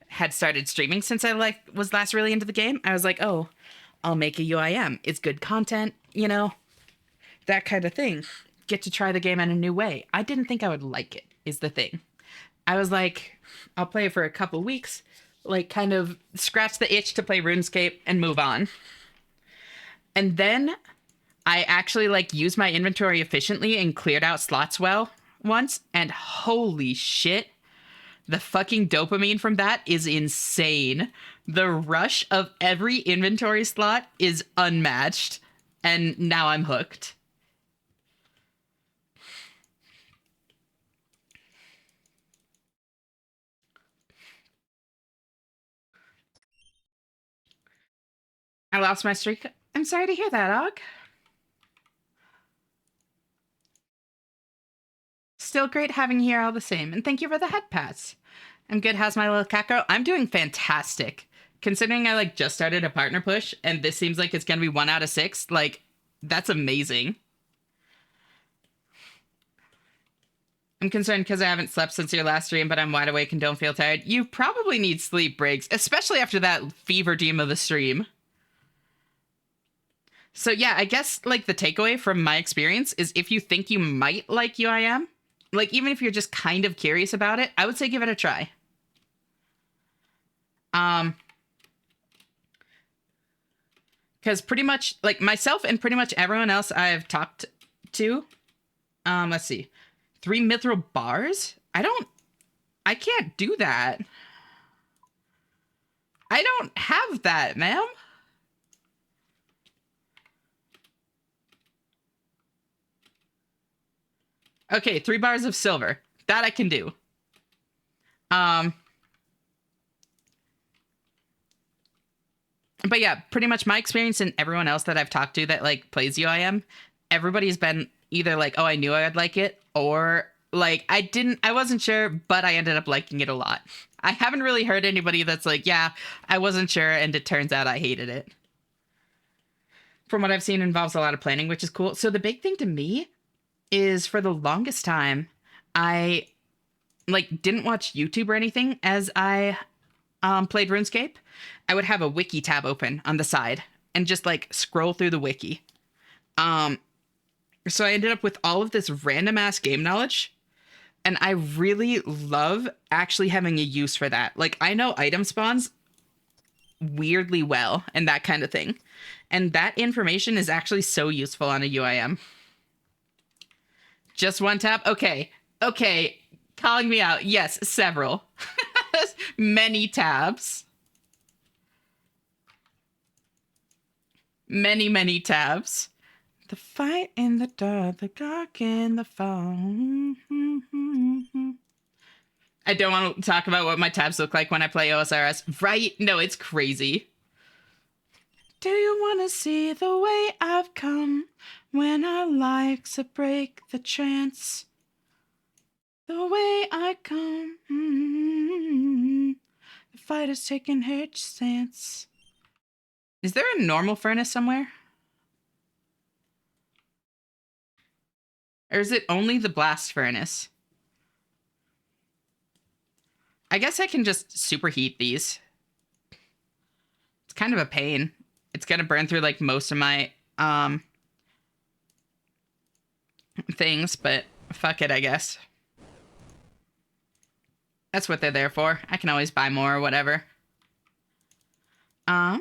had started streaming since I like was last really into the game, I was like, oh, I'll make a UIM. It's good content, you know, that kind of thing. Get to try the game in a new way. I didn't think I would like it, is the thing. I was like, I'll play it for a couple weeks, like kind of scratch the itch to play RuneScape and move on. And then I actually like used my inventory efficiently and cleared out slots well once, and holy shit, the fucking dopamine from that is insane. The rush of every inventory slot is unmatched, and now I'm hooked. I lost my streak. I'm sorry to hear that, Og. Still great having you here all the same, and thank you for the head pats. I'm good. How's my little cat girl? I'm doing fantastic. Considering I like just started a partner push, and this seems like it's gonna be 1 out of 6, like, that's amazing. I'm concerned because I haven't slept since your last stream, but I'm wide awake and don't feel tired. You probably need sleep breaks, especially after that fever dream of a stream. So yeah, I guess like the takeaway from my experience is if you think you might like UIM, like even if you're just kind of curious about it, I would say give it a try. Because pretty much like myself and pretty much everyone else I've talked to, let's see, 3 mithril bars? I can't do that. I don't have that, ma'am. Okay, 3 bars of silver. That I can do. But yeah, pretty much my experience and everyone else that I've talked to that like plays UIM, everybody's been either like, oh, I knew I'd like it, or like I wasn't sure, but I ended up liking it a lot. I haven't really heard anybody that's like, yeah, I wasn't sure, and it turns out I hated it. From what I've seen, it involves a lot of planning, which is cool. So the big thing to me is for the longest time, I like didn't watch YouTube or anything as I played RuneScape. I would have a wiki tab open on the side and just like scroll through the wiki. So I ended up with all of this random ass game knowledge, and I really love actually having a use for that. Like I know item spawns weirdly well and that kind of thing. And that information is actually so useful on a UIM. Just one tab? Okay. Okay. Calling me out. Yes, several. Many tabs. Many, many tabs. The fight in the dark in the fall. I don't want to talk about what my tabs look like when I play OSRS. Right? No, it's crazy. Do you want to see the way I've come when our likes a break the trance? The way I come. The fighter's taking her stance. Is there a normal furnace somewhere? Or is it only the blast furnace? I guess I can just superheat these. It's kind of a pain. It's gonna burn through like most of my things, but fuck it, I guess. That's what they're there for. I can always buy more or whatever. UIM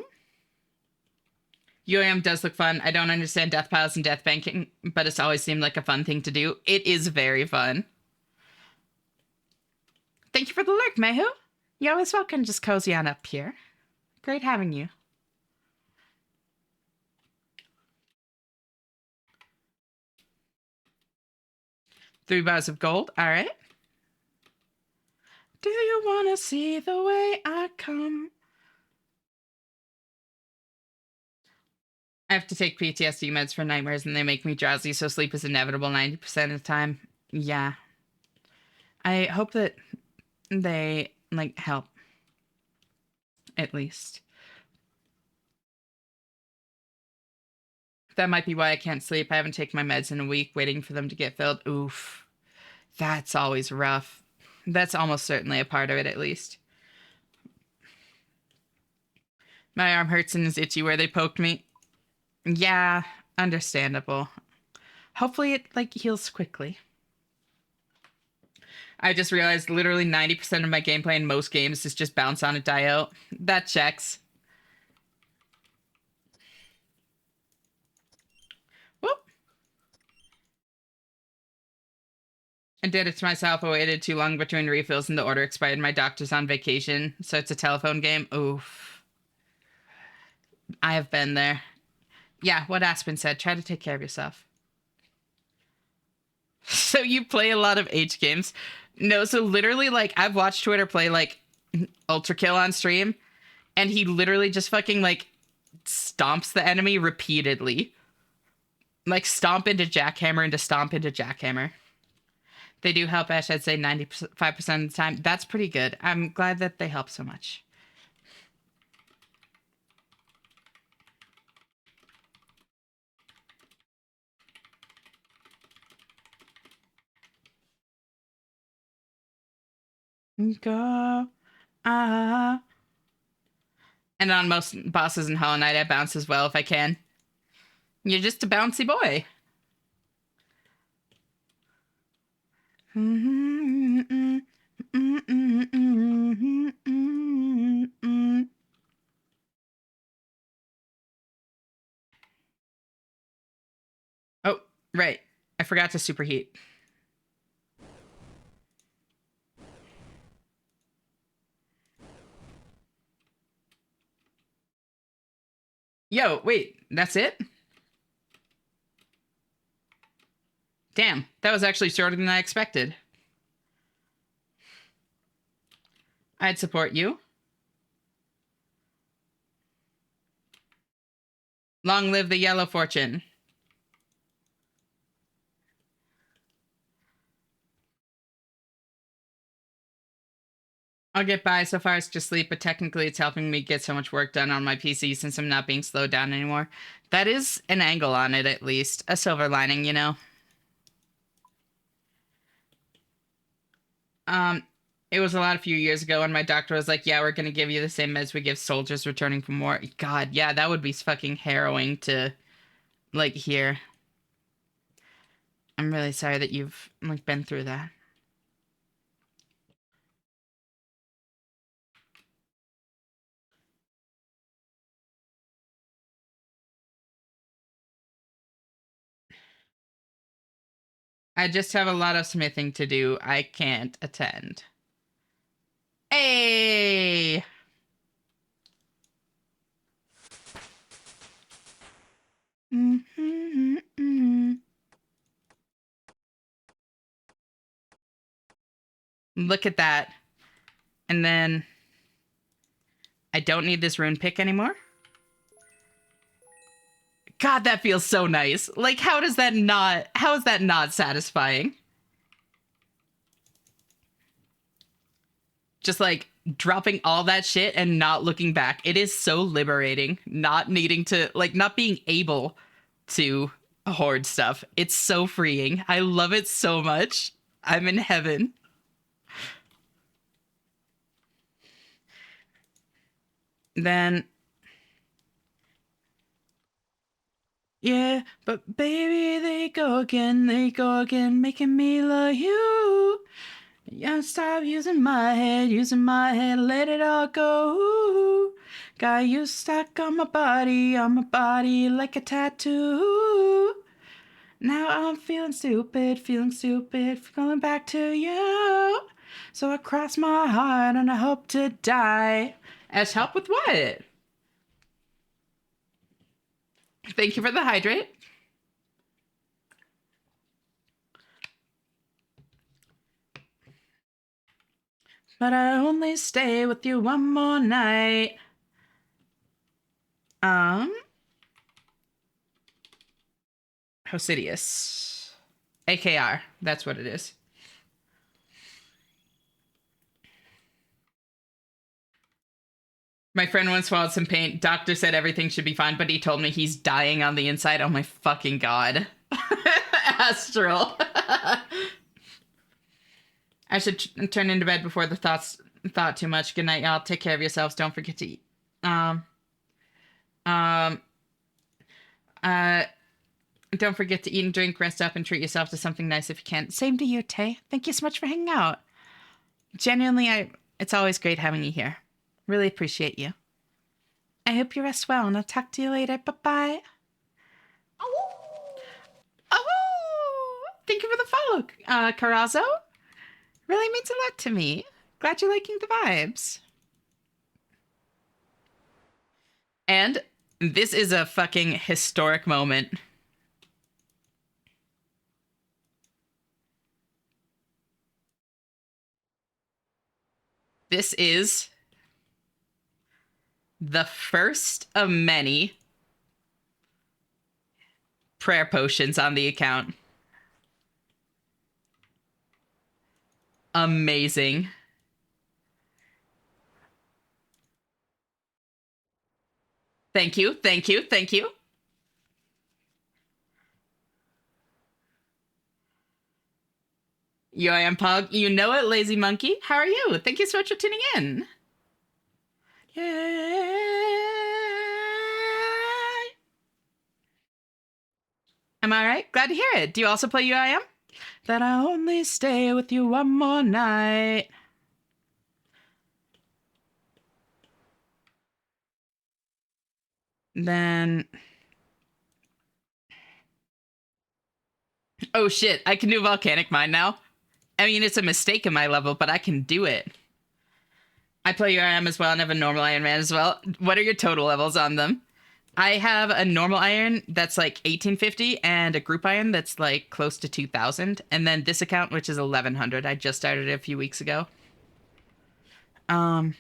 does look fun. I don't understand death piles and death banking, but it's always seemed like a fun thing to do. It is very fun. Thank you for the lurk, Mehu. You're always welcome. Just cozy on up here. Great having you. $3 bars of gold. All right. Do you want to see the way I come? I have to take PTSD meds for nightmares and they make me drowsy, so sleep is inevitable 90% of the time. Yeah. I hope that they, like, help. At least. That might be why I can't sleep. I haven't taken my meds in a week, waiting for them to get filled. Oof. That's always rough. That's almost certainly a part of it, at least. My arm hurts and is itchy where they poked me. Yeah, understandable. Hopefully it, like, heals quickly. I just realized literally 90% of my gameplay in most games is just bounce on and die out. That checks. Whoop. I did it to myself. I waited too long between refills and the order expired. My doctor's on vacation, so it's a telephone game. Oof. I have been there. Yeah, what Aspen said. Try to take care of yourself. So you play a lot of H games? No, so literally, like, I've watched Twitter play, like, Ultra Kill on stream, and he literally just fucking, like, stomps the enemy repeatedly. Like, stomp into jackhammer into stomp into jackhammer. They do help Ash, I'd say 95% of the time. That's pretty good. I'm glad that they help so much. Go. Ah. And on most bosses in Hollow Knight, I bounce as well if I can. You're just a bouncy boy. Oh, right. I forgot to superheat. Yo, wait, that's it? Damn, that was actually shorter than I expected. I'd support you. Long live the yellow fortune. I'll get by. So far it's just sleep, but technically it's helping me get so much work done on my PC since I'm not being slowed down anymore. That is an angle on it, at least. A silver lining, you know? It was a few years ago when my doctor was like, yeah, we're going to give you the same meds we give soldiers returning from war. God, yeah, that would be fucking harrowing to, like, hear. I'm really sorry that you've, like, been through that. I just have a lot of smithing to do. I can't attend. Hey! Look at that. And then I don't need this rune pick anymore. God, that feels so nice. Like, how is that not satisfying? Just like dropping all that shit and not looking back. It is so liberating not needing to, like, not being able to hoard stuff. It's so freeing. I love it so much. I'm in heaven. Then, yeah, but baby, they go again, making me love you. Yeah, stop using my head, let it all go. Got you stuck on my body like a tattoo. Now I'm feeling stupid, going back to you. So I cross my heart and I hope to die. As help with what? Thank you for the hydrate. But I only stay with you one more night. Hosidius. AKR. That's what it is. My friend once swallowed some paint. Doctor said everything should be fine, but he told me he's dying on the inside. Oh my fucking god. Astral. I should turn into bed before the thought too much. Good night, y'all. Take care of yourselves. Don't forget to eat. Don't forget to eat and drink, rest up, and treat yourself to something nice if you can. Same to you, Tay. Thank you so much for hanging out. Genuinely, it's always great having you here. Really appreciate you. I hope you rest well, and I'll talk to you later. Bye-bye. Oh! Thank you for the follow, Carazo. Really means a lot to me. Glad you're liking the vibes. And this is a fucking historic moment. This is the first of many prayer potions on the account. Amazing. Thank you, thank you, thank you. UIM Pog, you know it, Lazy Monkey. How are you? Thank you so much for tuning in. Yay! Am I right? Glad to hear it. Do you also play UIM? That I only stay with you one more night. Then... oh shit, I can do Volcanic Mine now. I mean, it's a mistake in my level, but I can do it. I play UIM as well and have a normal Iron Man as well. What are your total levels on them? I have a normal iron that's like 1850 and a group iron that's like close to 2000. And then this account, which is 1100. I just started it a few weeks ago. What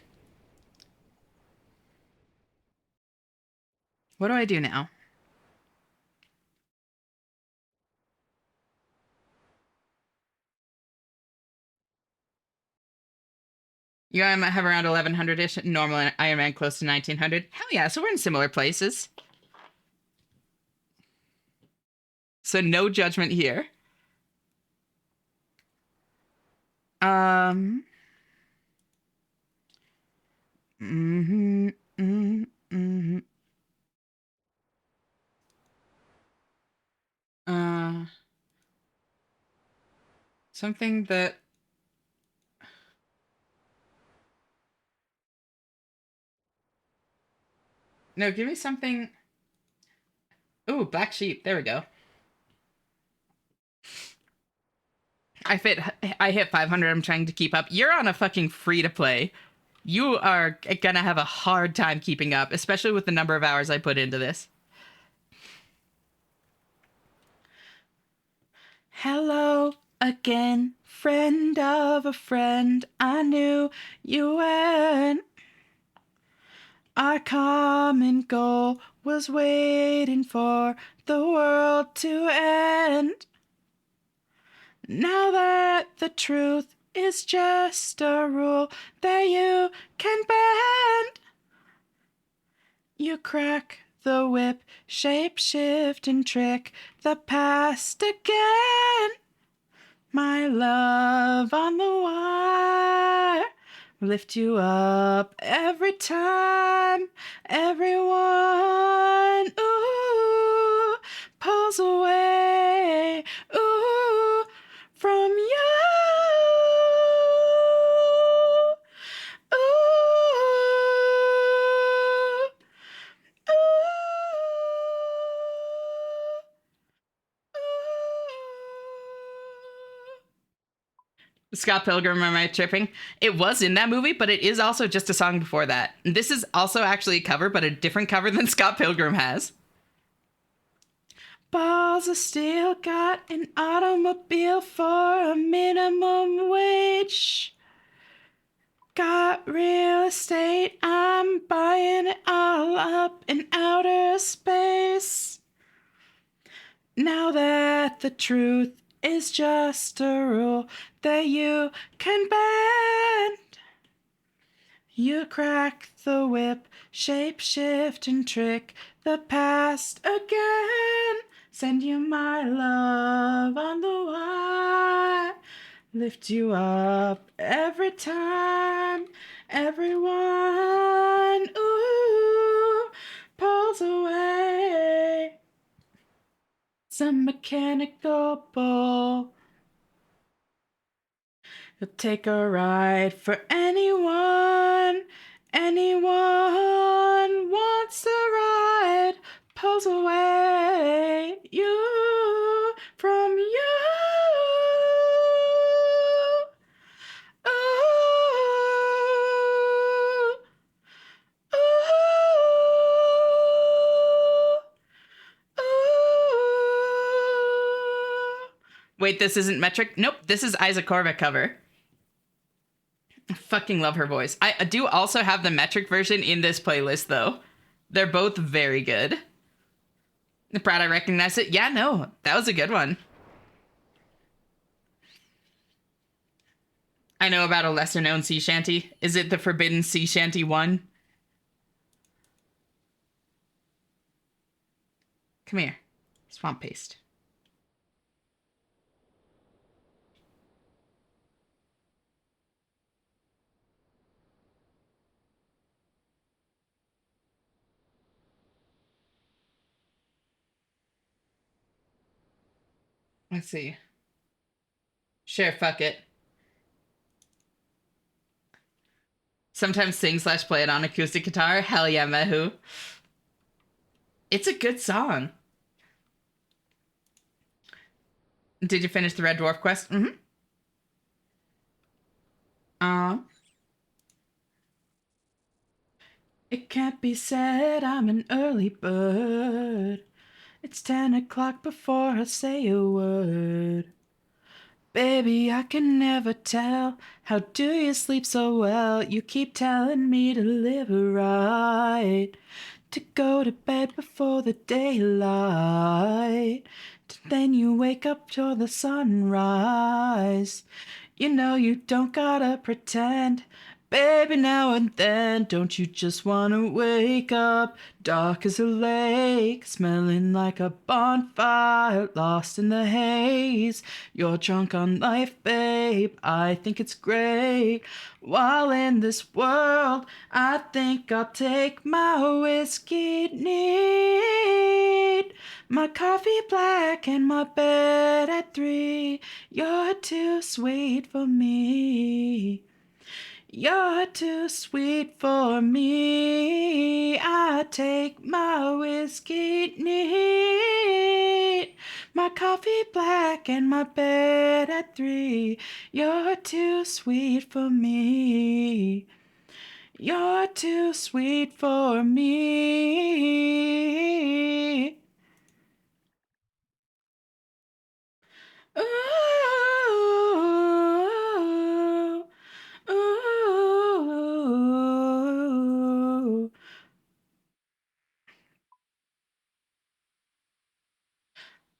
do I do now? I might have around 1100-ish. Normal Iron Man close to 1900. Hell yeah, so we're in similar places. So no judgment here. Something that... no, give me something... ooh, Black Sheep. There we go. I hit 500. I'm trying to keep up. You're on a fucking free-to-play. You are gonna have a hard time keeping up, especially with the number of hours I put into this. Hello again, friend of a friend. I knew you when our common goal was waiting for the world to end. Now that the truth is just a rule that you can bend, you crack the whip, shape, shift, and trick the past again. My love on the wire, lift you up every time everyone pulls away from you. Scott Pilgrim, am I tripping? It was in that movie, but it is also just a song before that. This is also actually a cover, but a different cover than Scott Pilgrim has. Balls of steel, got an automobile for a minimum wage. Got real estate, I'm buying it all up in outer space. Now that the truth is just a rule that you can bend, you crack the whip, shape shift and trick the past again. Send you my love on the wire, lift you up every time everyone pulls away. Some mechanical bull. You'll take a ride for anyone. Anyone wants to ride. Pulls away you from you. Wait, this isn't Metric? Nope, this is Isaac Korvac cover. I fucking love her voice. I do also have the Metric version in this playlist, though. They're both very good. Proud I recognize it. Yeah, no, that was a good one. I know about a lesser known sea shanty. Is it the Forbidden Sea Shanty 1? Come here. Swamp paste. Let's see. Sure, fuck it. Sometimes sing/play it on acoustic guitar. Hell yeah, Mehu. It's a good song. Did you finish the Red Dwarf quest? Mm-hmm. It can't be said I'm an early bird. It's 10 o'clock before I say a word. Baby, I can never tell. How do you sleep so well? You keep telling me to live right, to go to bed before the daylight. Then you wake up till the sunrise. You know you don't gotta pretend. Baby, now and then, don't you just wanna wake up dark as a lake, smelling like a bonfire, lost in the haze? You're drunk on life, babe, I think it's great. While in this world, I think I'll take my whiskey neat, my coffee black and my bed at 3. You're too sweet for me. You're too sweet for me. I take my whiskey neat, my coffee black and my bed at 3. You're too sweet for me. You're too sweet for me. Ooh, ooh.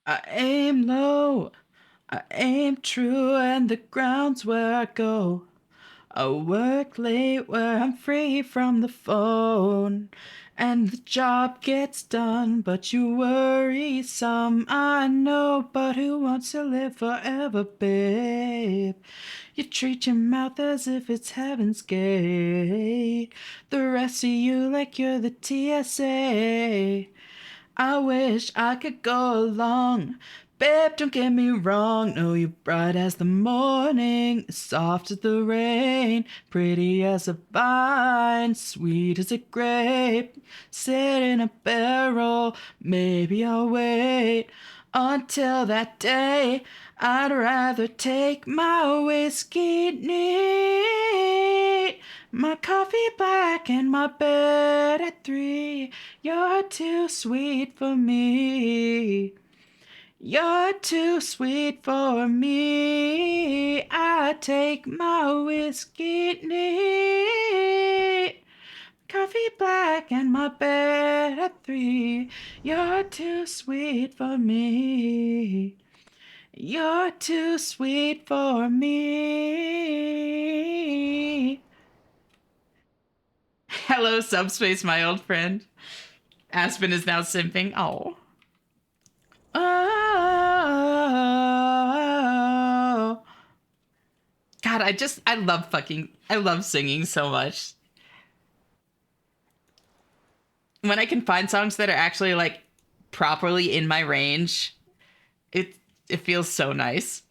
I aim low, I aim true, and the ground's where I go. I work late where I'm free from the phone, and the job gets done, but you worry some. I know, but who wants to live forever, babe? You treat your mouth as if it's heaven's gate. The rest of you like you're the TSA. I wish I could go along. Babe, don't get me wrong. No, you're bright as the morning, soft as the rain, pretty as a vine, sweet as a grape. Sit in a barrel, maybe I'll wait until that day. I'd rather take my whiskey neat, my coffee black, and my bed at 3. You're too sweet for me. You're too sweet for me. I take my whiskey neat, coffee black, and my bed at 3. You're too sweet for me. You're too sweet for me. Hello, Subspace, my old friend. Aspen is now simping. Oh. Oh. God, I love singing so much. When I can find songs that are actually like properly in my range, it it feels so nice.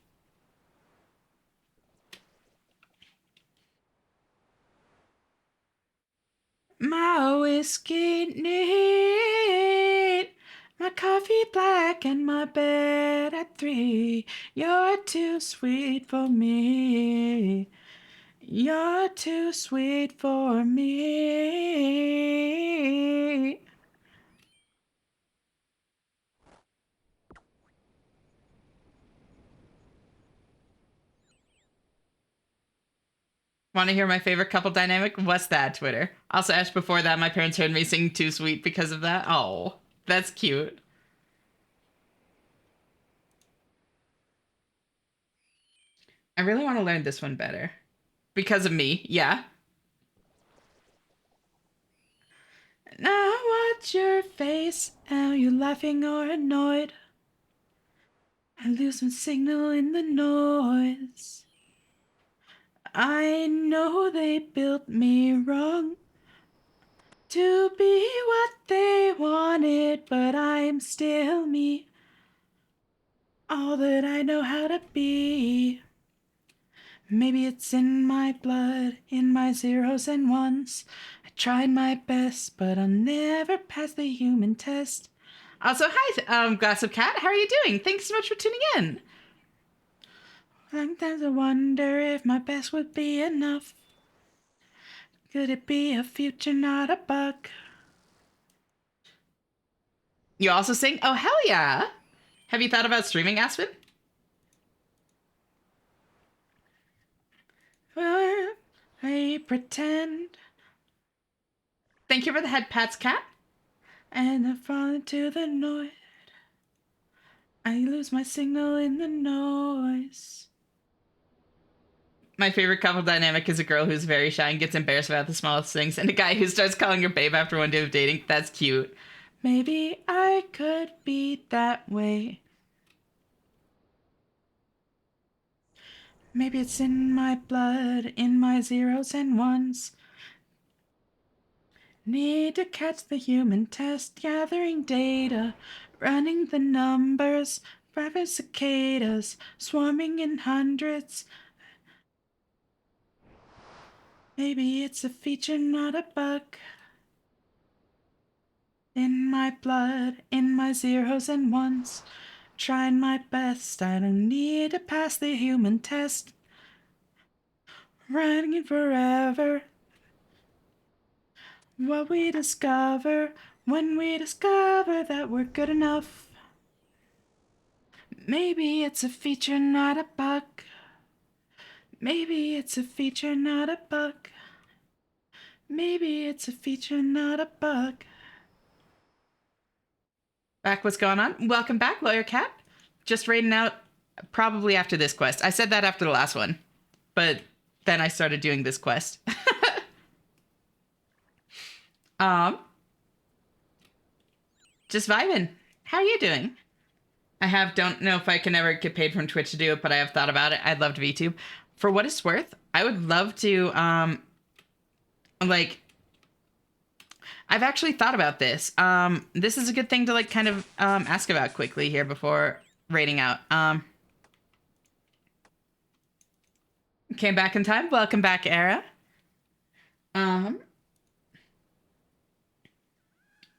My whiskey neat, my coffee black, and my bed at 3. You're too sweet for me. You're too sweet for me. Want to hear my favorite couple dynamic? What's that, Twitter? Also, Ash, before that, my parents heard me sing Too Sweet because of that. Oh, that's cute. I really want to learn this one better. Because of me, yeah. Now watch your face. Are you laughing or annoyed? I lose my signal in the noise. I know they built me wrong to be what they wanted, but I'm still me. All that I know how to be. Maybe it's in my blood, in my zeros and ones. I tried my best, but I'll never pass the human test. Also, hi, Gossip Cat. How are you doing? Thanks so much for tuning in. Sometimes I wonder if my best would be enough. Could it be a future, not a bug? You also sing? Oh, hell yeah. Have you thought about streaming, Aspen? Well, I pretend. Thank you for the head pats, Cat. And I fall into the noise. I lose my signal in the noise. My favorite couple dynamic is a girl who's very shy and gets embarrassed about the smallest things, and a guy who starts calling her babe after one day of dating. That's cute. Maybe I could be that way. Maybe it's in my blood, in my zeros and ones. Need to catch the human test, gathering data, running the numbers, private cicadas, swarming in hundreds. Maybe it's a feature, not a bug. In my blood, in my zeros and ones. Trying my best, I don't need to pass the human test. Running forever. What we discover when we discover that we're good enough. Maybe it's a feature, not a bug. Maybe it's a feature, not a bug. Maybe it's a feature, not a bug. Back, what's going on? Welcome back, Lawyer Cat. Just raiding out probably after this quest. I said that after the last one, but then I started doing this quest. um, Just vibing. How are you doing? Don't know if I can ever get paid from Twitch to do it, but I have thought about it. I'd love to VTube. For what it's worth, I would love to, like, I've actually thought about this. This is a good thing to, like, kind of, ask about quickly here before rating out. Came back in time. Welcome back, Era.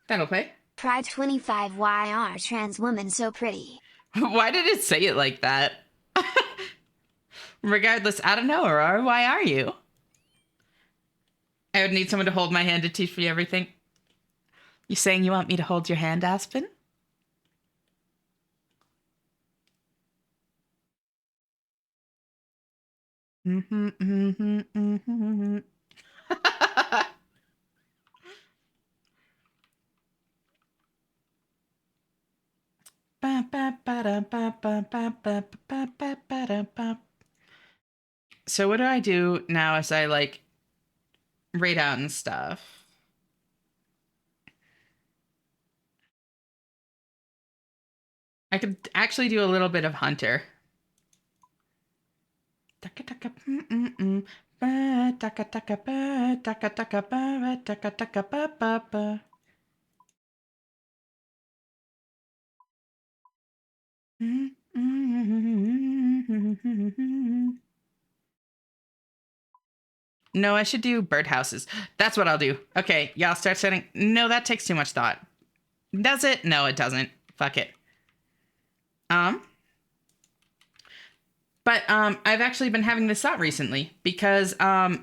That'll play. Pride 25, why are trans women so pretty? Why did it say it like that? Regardless, I don't know, Aurora. Why are you? I would need someone to hold my hand to teach me everything. You saying you want me to hold your hand, Aspen? Mm-hmm, mm-hmm, mm-hmm. So what do I do now as I, like, raid out and stuff? I could actually do a little bit of Hunter. No, I should do birdhouses. That's what I'll do. Okay, y'all start setting. No, that takes too much thought. Does it? No, it doesn't. Fuck it. But I've actually been having this thought recently because a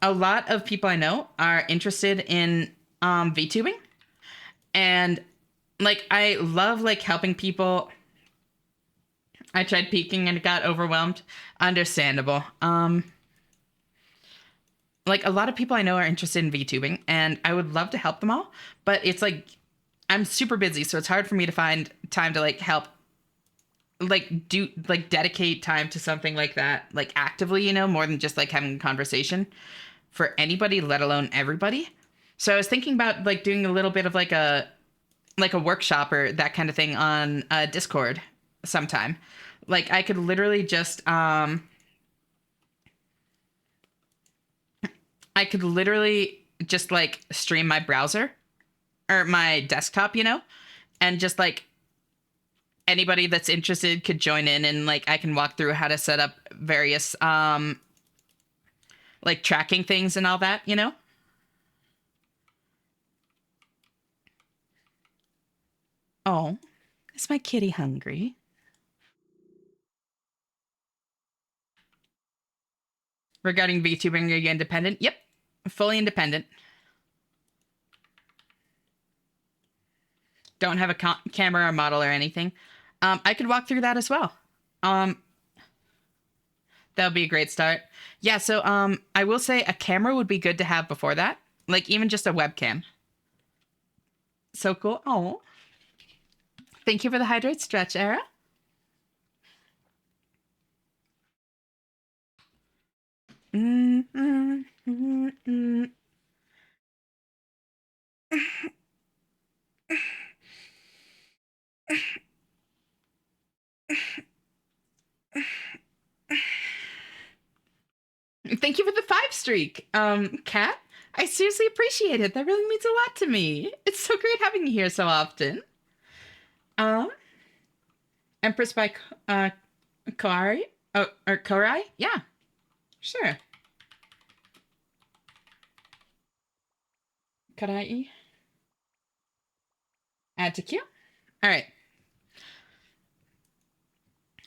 lot of people I know are interested in VTubing, and like I love like helping people. I tried peeking and it got overwhelmed. Understandable. Like a lot of people I know are interested in VTubing, and I would love to help them all, but it's like I'm super busy, so it's hard for me to find time to like help, like do like dedicate time to something like that, like actively, you know, more than just like having a conversation for anybody, let alone everybody. So I was thinking about like doing a little bit of like a workshop or that kind of thing on Discord sometime. Like I could literally just like stream my browser or my desktop, you know, and just like anybody that's interested could join in, and like I can walk through how to set up various like tracking things and all that, you know. Oh, is my kitty hungry? Regarding VTubing, are you independent? Yep, fully independent. Don't have a camera or model or anything. I could walk through that as well. That would be a great start. Yeah, so I will say a camera would be good to have before that. Like even just a webcam. So cool. Oh. Thank you for the hydrate stretch, Era. Thank you for the 5 streak, Kat. I seriously appreciate it. That really means a lot to me. It's so great having you here so often. Empress by Kari? Oh, or Korai? Yeah, sure. Karai? Add to queue? All right.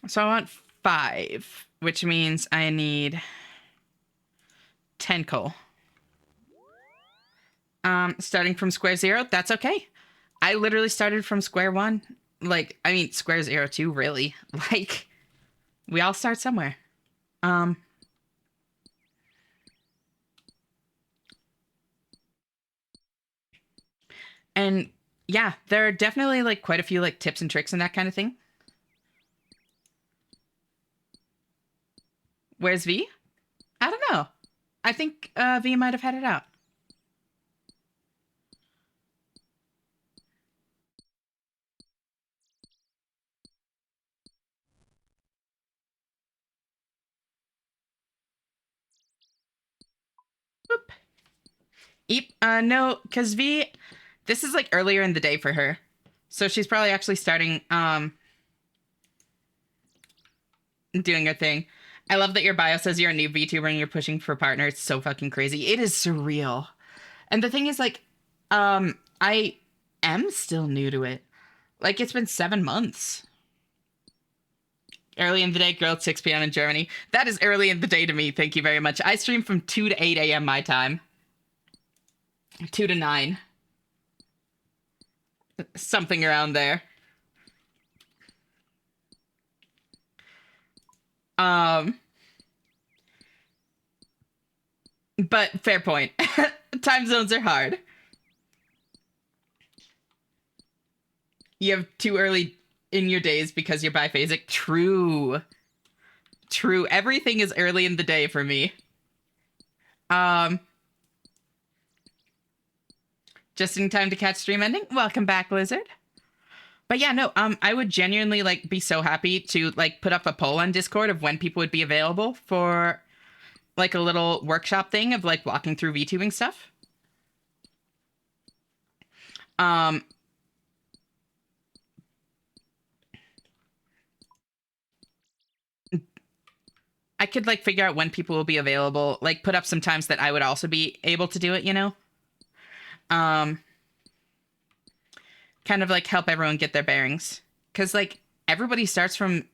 So I want 5, which means I need 10 coal. Starting from square 0, that's okay. I literally started from square 1. Like, I mean, square 0 too, really. Like, we all start somewhere. And yeah, there are definitely like quite a few like tips and tricks and that kind of thing. Where's V? I don't know. I think V might have headed out. No, because V, this is like earlier in the day for her. So she's probably actually starting doing her thing. I love that your bio says you're a new VTuber and you're pushing for partner. It's so fucking crazy. It is surreal. And the thing is, like, I am still new to it. Like, it's been 7 months. Early in the day, girl, at 6 p.m. in Germany. That is early in the day to me. Thank you very much. I stream from 2 to 8 a.m. my time. 2 to 9. Something around there. But fair point. Time zones are hard. You have too early in your days because you're biphasic. True. True. Everything is early in the day for me. Just in time to catch stream ending. Welcome back, Lizard. But yeah, no, I would genuinely like be so happy to like put up a poll on Discord of when people would be available for like a little workshop thing of like walking through VTubing stuff. I could like figure out when people will be available, like put up some times that I would also be able to do it, you know? Kind of like help everyone get their bearings. Cause like everybody starts from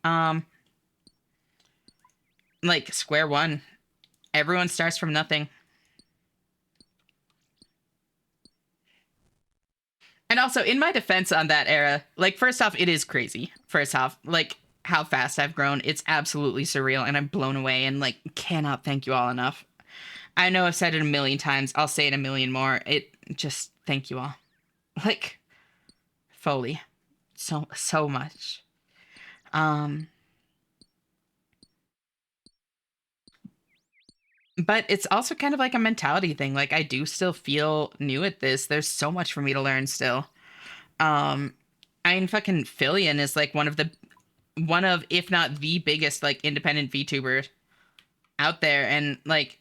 like square one. Everyone starts from nothing. And also in my defense on that era, like first off, it is crazy. First off, like how fast I've grown. It's absolutely surreal and I'm blown away and like cannot thank you all enough. I know I've said it a million times. I'll say it a million more. It just thank you all. Like fully. So much. But it's also kind of like a mentality thing. Like I do still feel new at this. There's so much for me to learn still. I mean fucking Fillion is like one of if not the biggest like independent VTuber out there, and like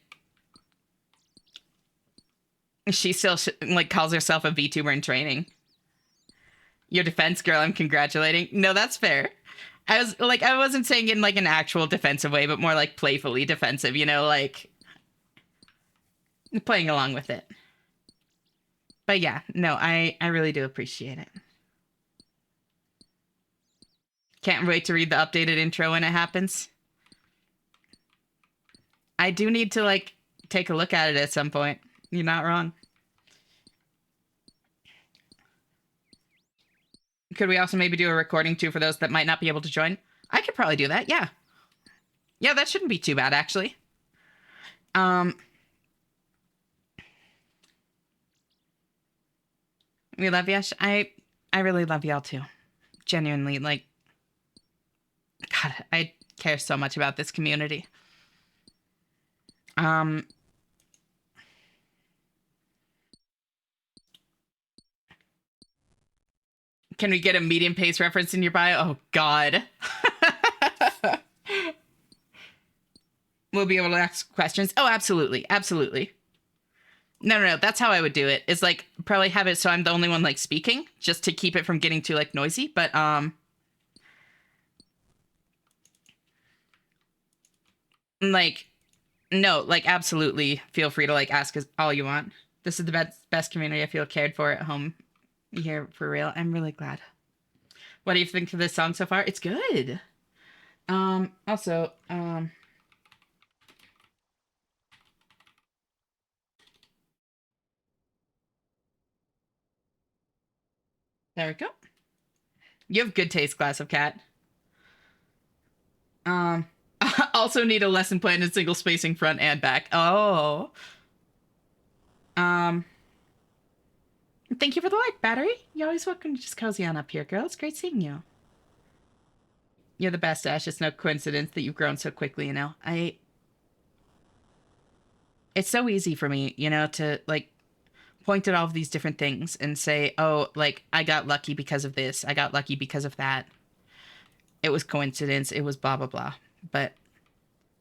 she still like calls herself a VTuber in training. Your defense, girl, I'm congratulating. No, that's fair. I wasn't saying in like an actual defensive way, but more like playfully defensive, you know, like playing along with it. But yeah, no, I really do appreciate it. Can't wait to read the updated intro when it happens. I do need to like take a look at it at some point. You're not wrong. Could we also maybe do a recording too for those that might not be able to join? I could probably do that, yeah. Yeah, that shouldn't be too bad actually. We love you. I really love y'all too. Genuinely, like, God, I care so much about this community. Can we get a medium pace reference in your bio? Oh God. We'll be able to ask questions. Oh, absolutely. Absolutely. No. That's how I would do it. Is like probably have it so I'm the only one like speaking, just to keep it from getting too like noisy. But like no, like absolutely feel free to like ask us all you want. This is the best community I feel cared for at home here for real. I'm really glad. What do you think of this song so far? It's good. Also, there we go. You have good taste, Glass of Cat. Also need a lesson plan in single spacing front and back. Oh. Thank you for the like, Battery. You're always welcome to just cozy on up here, girl. It's great seeing you. You're the best, Ash. It's no coincidence that you've grown so quickly, you know. It's so easy for me, you know, to like point at all of these different things and say, oh, like I got lucky because of this. I got lucky because of that. It was coincidence. It was blah, blah, blah. But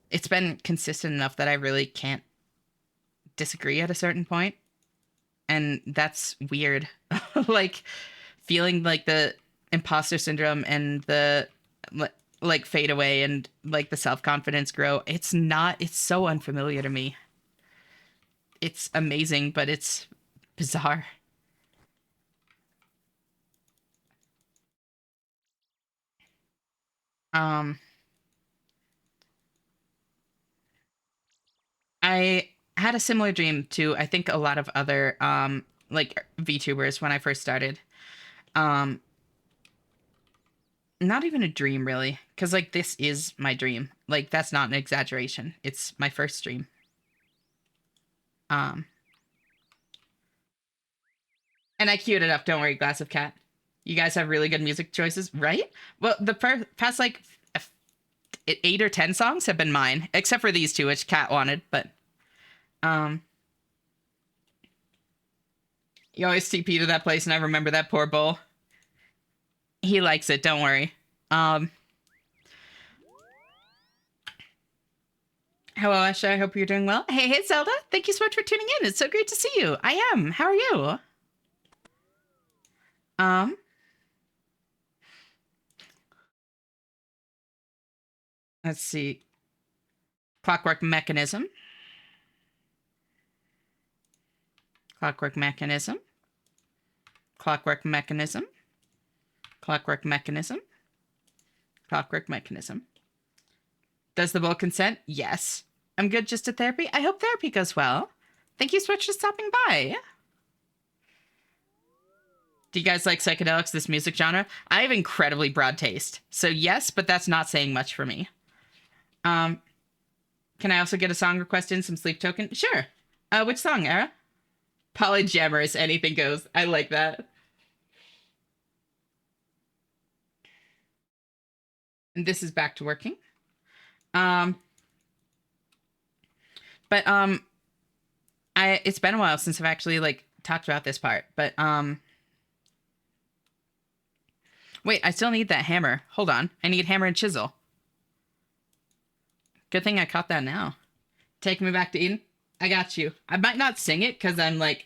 it's been consistent enough that I really can't disagree at a certain point. And that's weird. Like feeling like the imposter syndrome and the like fade away and like the self-confidence grow. It's so unfamiliar to me. It's amazing, but it's bizarre. Um I had a similar dream to I think a lot of other like VTubers when I first started. Um Not even a dream really, cuz like this is my dream. Like that's not an exaggeration. It's my first dream. Um and I queued it up, don't worry, Glass of Cat. You guys have really good music choices, right? Well, the past like 8 or 10 songs have been mine, except for these two which Cat wanted, but um you always TP to that place and I remember that poor bull. He likes it, don't worry. Um Hello, Asha. I hope you're doing well. Hey, Zelda. Thank you so much for tuning in. It's so great to see you. I am. How are you? Um, let's see. Clockwork mechanism. Clockwork mechanism. Clockwork mechanism. Clockwork mechanism. Clockwork mechanism. Does the bull consent? Yes. I'm good just at therapy. I hope therapy goes well. Thank you so much for stopping by. Do you guys like psychedelics, this music genre? I have incredibly broad taste. So yes, but that's not saying much for me. Um, can I also get a song request in some sleep token? Sure. Which song, Era? Polygamorous, anything goes. I like that. And this is back to working. Um, but it's been a while since I've actually like talked about this part. But wait, I still need that hammer. Hold on, I need hammer and chisel. Good thing I caught that now. Take me back to Eden. I got you. I might not sing it because I'm like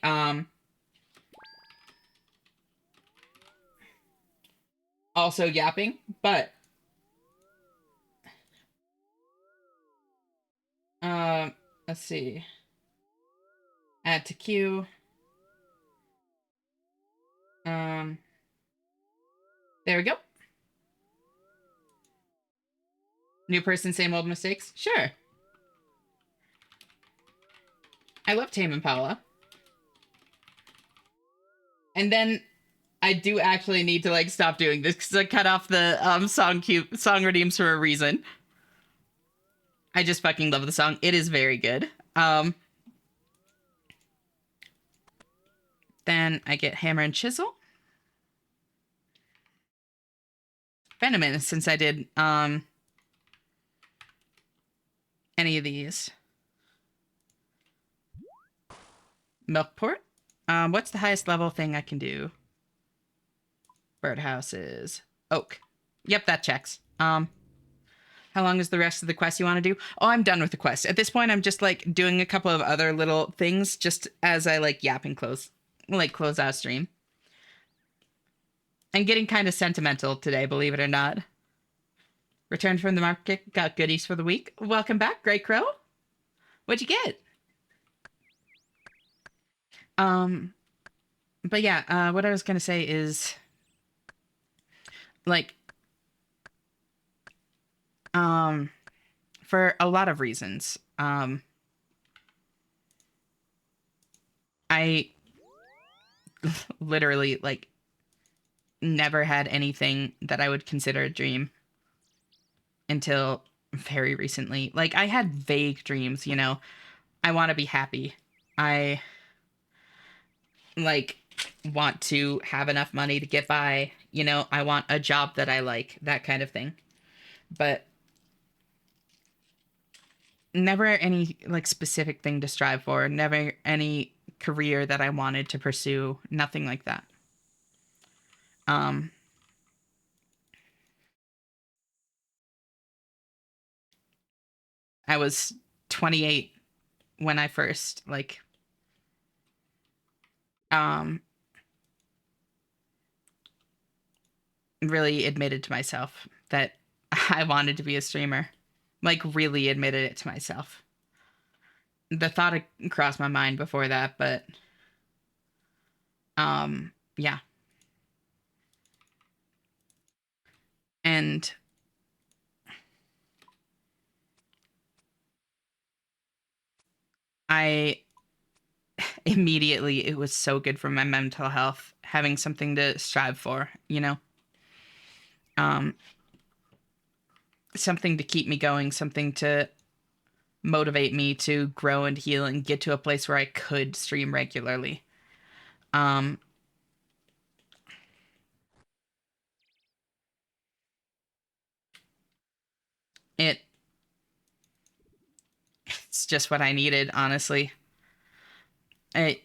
also yapping, but um let's see. Add to queue. Um there we go. New person, same old mistakes. Sure. I love Tame Impala. And then I do actually need to like stop doing this because I cut off the song redeems for a reason. I just fucking love the song. It is very good. Then I get hammer and chisel. Been a minute since I did any of these. Milkport. What's the highest level thing I can do? Birdhouses. Oak. Yep, that checks. How long is the rest of the quest you want to do? Oh, I'm done with the quest. At this point, I'm just like doing a couple of other little things just as I like yap and close out stream. I'm getting kind of sentimental today, believe it or not. Returned from the market, got goodies for the week. Welcome back, Grey Crow. What'd you get? But yeah, what I was gonna say is like for a lot of reasons. I literally like never had anything that I would consider a dream until very recently. Like I had vague dreams, you know. I want to be happy. I like want to have enough money to get by, you know. I want a job that I like, that kind of thing. But never any like specific thing to strive for, never any career that I wanted to pursue, nothing like that. Um I was 28 when I first like um really admitted to myself that I wanted to be a streamer. Like really admitted it to myself. The thought had crossed my mind before that, but yeah. And I immediately, it was so good for my mental health having something to strive for, you know? Um Something to keep me going, something to motivate me to grow and heal and get to a place where I could stream regularly. Um it it's just what I needed, honestly. I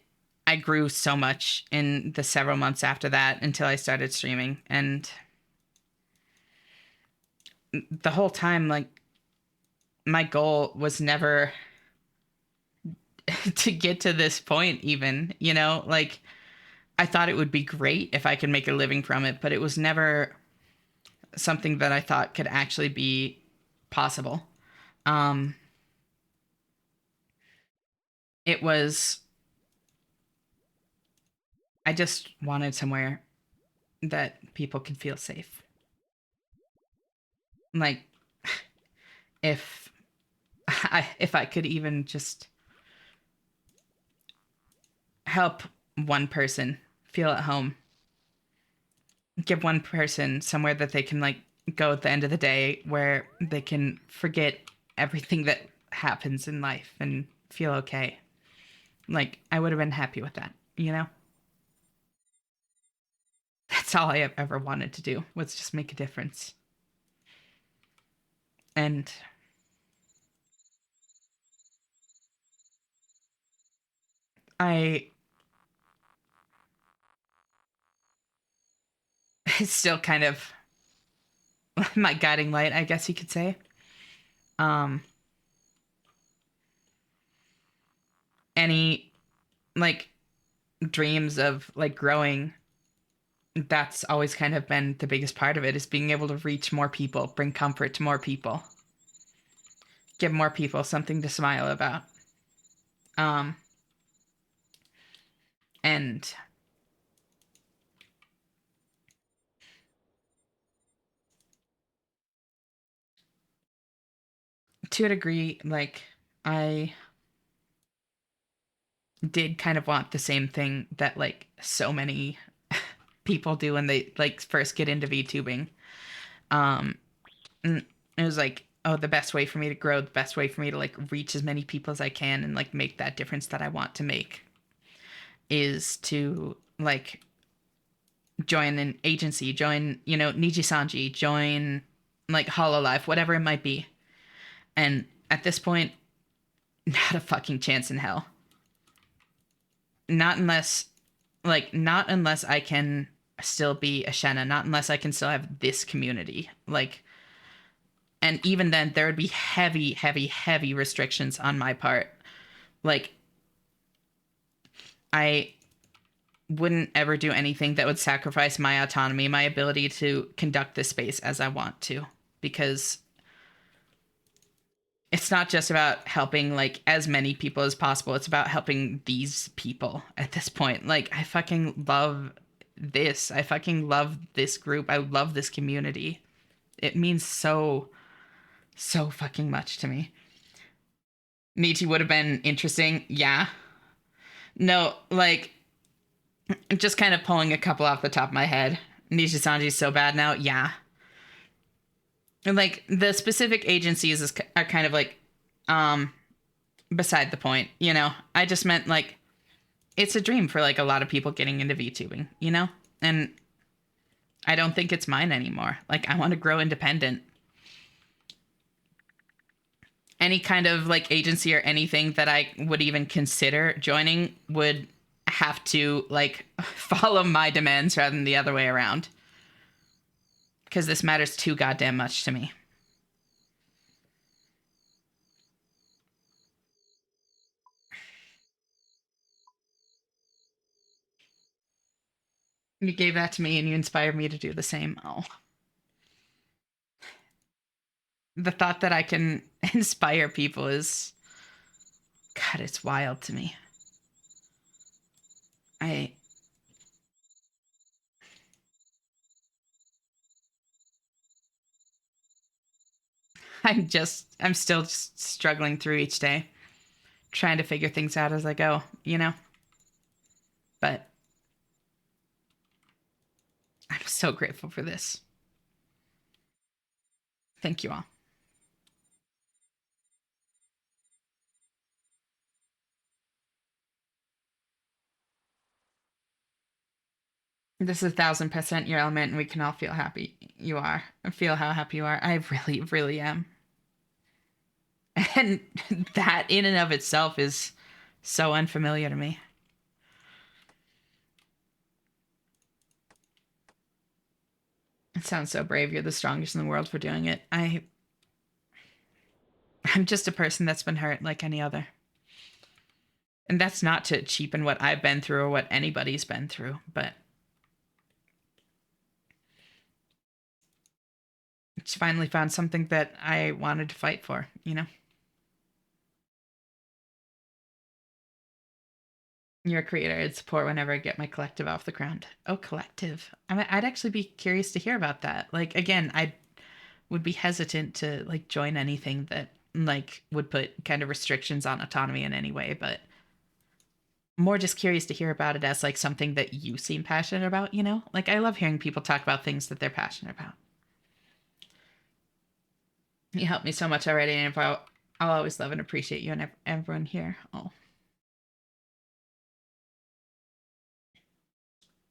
I grew so much in the several months after that until I started streaming, and the whole time like my goal was never to get to this point even, you know? Like I thought it would be great if I could make a living from it, but it was never something that I thought could actually be possible. Um it was I just wanted somewhere that people could feel safe. Like if if I could even just help one person feel at home, give one person somewhere that they can like go at the end of the day where they can forget everything that happens in life and feel okay. Like I would have been happy with that, you know? That's all I have ever wanted to do was just make a difference. And I it's still kind of my guiding light, I guess you could say. Um any like dreams of like growing, that's always kind of been the biggest part of it is being able to reach more people, bring comfort to more people, give more people something to smile about. Um and to a degree, like I did kind of want the same thing that like so many people do when they like first get into VTubing. Um, and it was like, oh, the best way for me to grow, the best way for me to like reach as many people as I can and like make that difference that I want to make is to like join an agency, join, you know, Niji Sanji, join like Hololive, whatever it might be. And at this point, not a fucking chance in hell. Not unless not unless I can still be a Shenna, not unless I can still have this community. Like and even then there would be heavy, heavy, heavy restrictions on my part. Like I wouldn't ever do anything that would sacrifice my autonomy, my ability to conduct this space as I want to. Because it's not just about helping like as many people as possible. It's about helping these people at this point. Like I fucking love this. I fucking love this group. I love this community. It means so so fucking much to me. Nietzsche would have been interesting. Yeah. No, like just kind of pulling a couple off the top of my head. Nietzsche Sanji's so bad now. Yeah. And like the specific agencies are kind of like um beside the point, you know. I just meant like it's a dream for like a lot of people getting into VTubing, you know? And I don't think it's mine anymore. Like I want to grow independent. Any kind of like agency or anything that I would even consider joining would have to like follow my demands rather than the other way around. Because this matters too goddamn much to me. You gave that to me and you inspired me to do the same. Oh. The thought that I can inspire people is, God, it's wild to me. I I'm still just struggling through each day, trying to figure things out as I go, you know? But I'm so grateful for this. Thank you all. This is 1,000% your element, and we can all feel happy you are. And feel how happy you are. I really, really am. And that in and of itself is so unfamiliar to me. It sounds so brave. You're the strongest in the world for doing it. I'm just a person that's been hurt like any other. And that's not to cheapen what I've been through or what anybody's been through, but it's finally found something that I wanted to fight for, you know? You're a creator. I'd support whenever I get my collective off the ground. Oh, collective. I'd actually be curious to hear about that. Like, again, I would be hesitant to like join anything that like would put kind of restrictions on autonomy in any way, but more just curious to hear about it as like something that you seem passionate about, you know? Like I love hearing people talk about things that they're passionate about. You helped me so much already, and I'll always love and appreciate you and everyone here. Oh.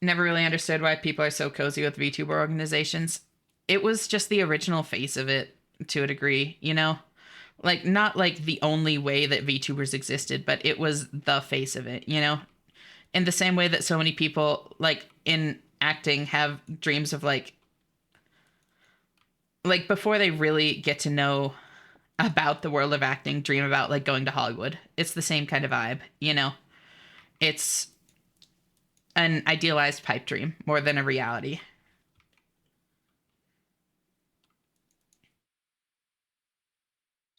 Never really understood why people are so cozy with VTuber organizations. It was just the original face of it to a degree, you know? Like not like the only way that VTubers existed, but it was the face of it, you know? In the same way that so many people like in acting have dreams of like before they really get to know about the world of acting, dream about like going to Hollywood. It's the same kind of vibe, you know? It's an idealized pipe dream more than a reality.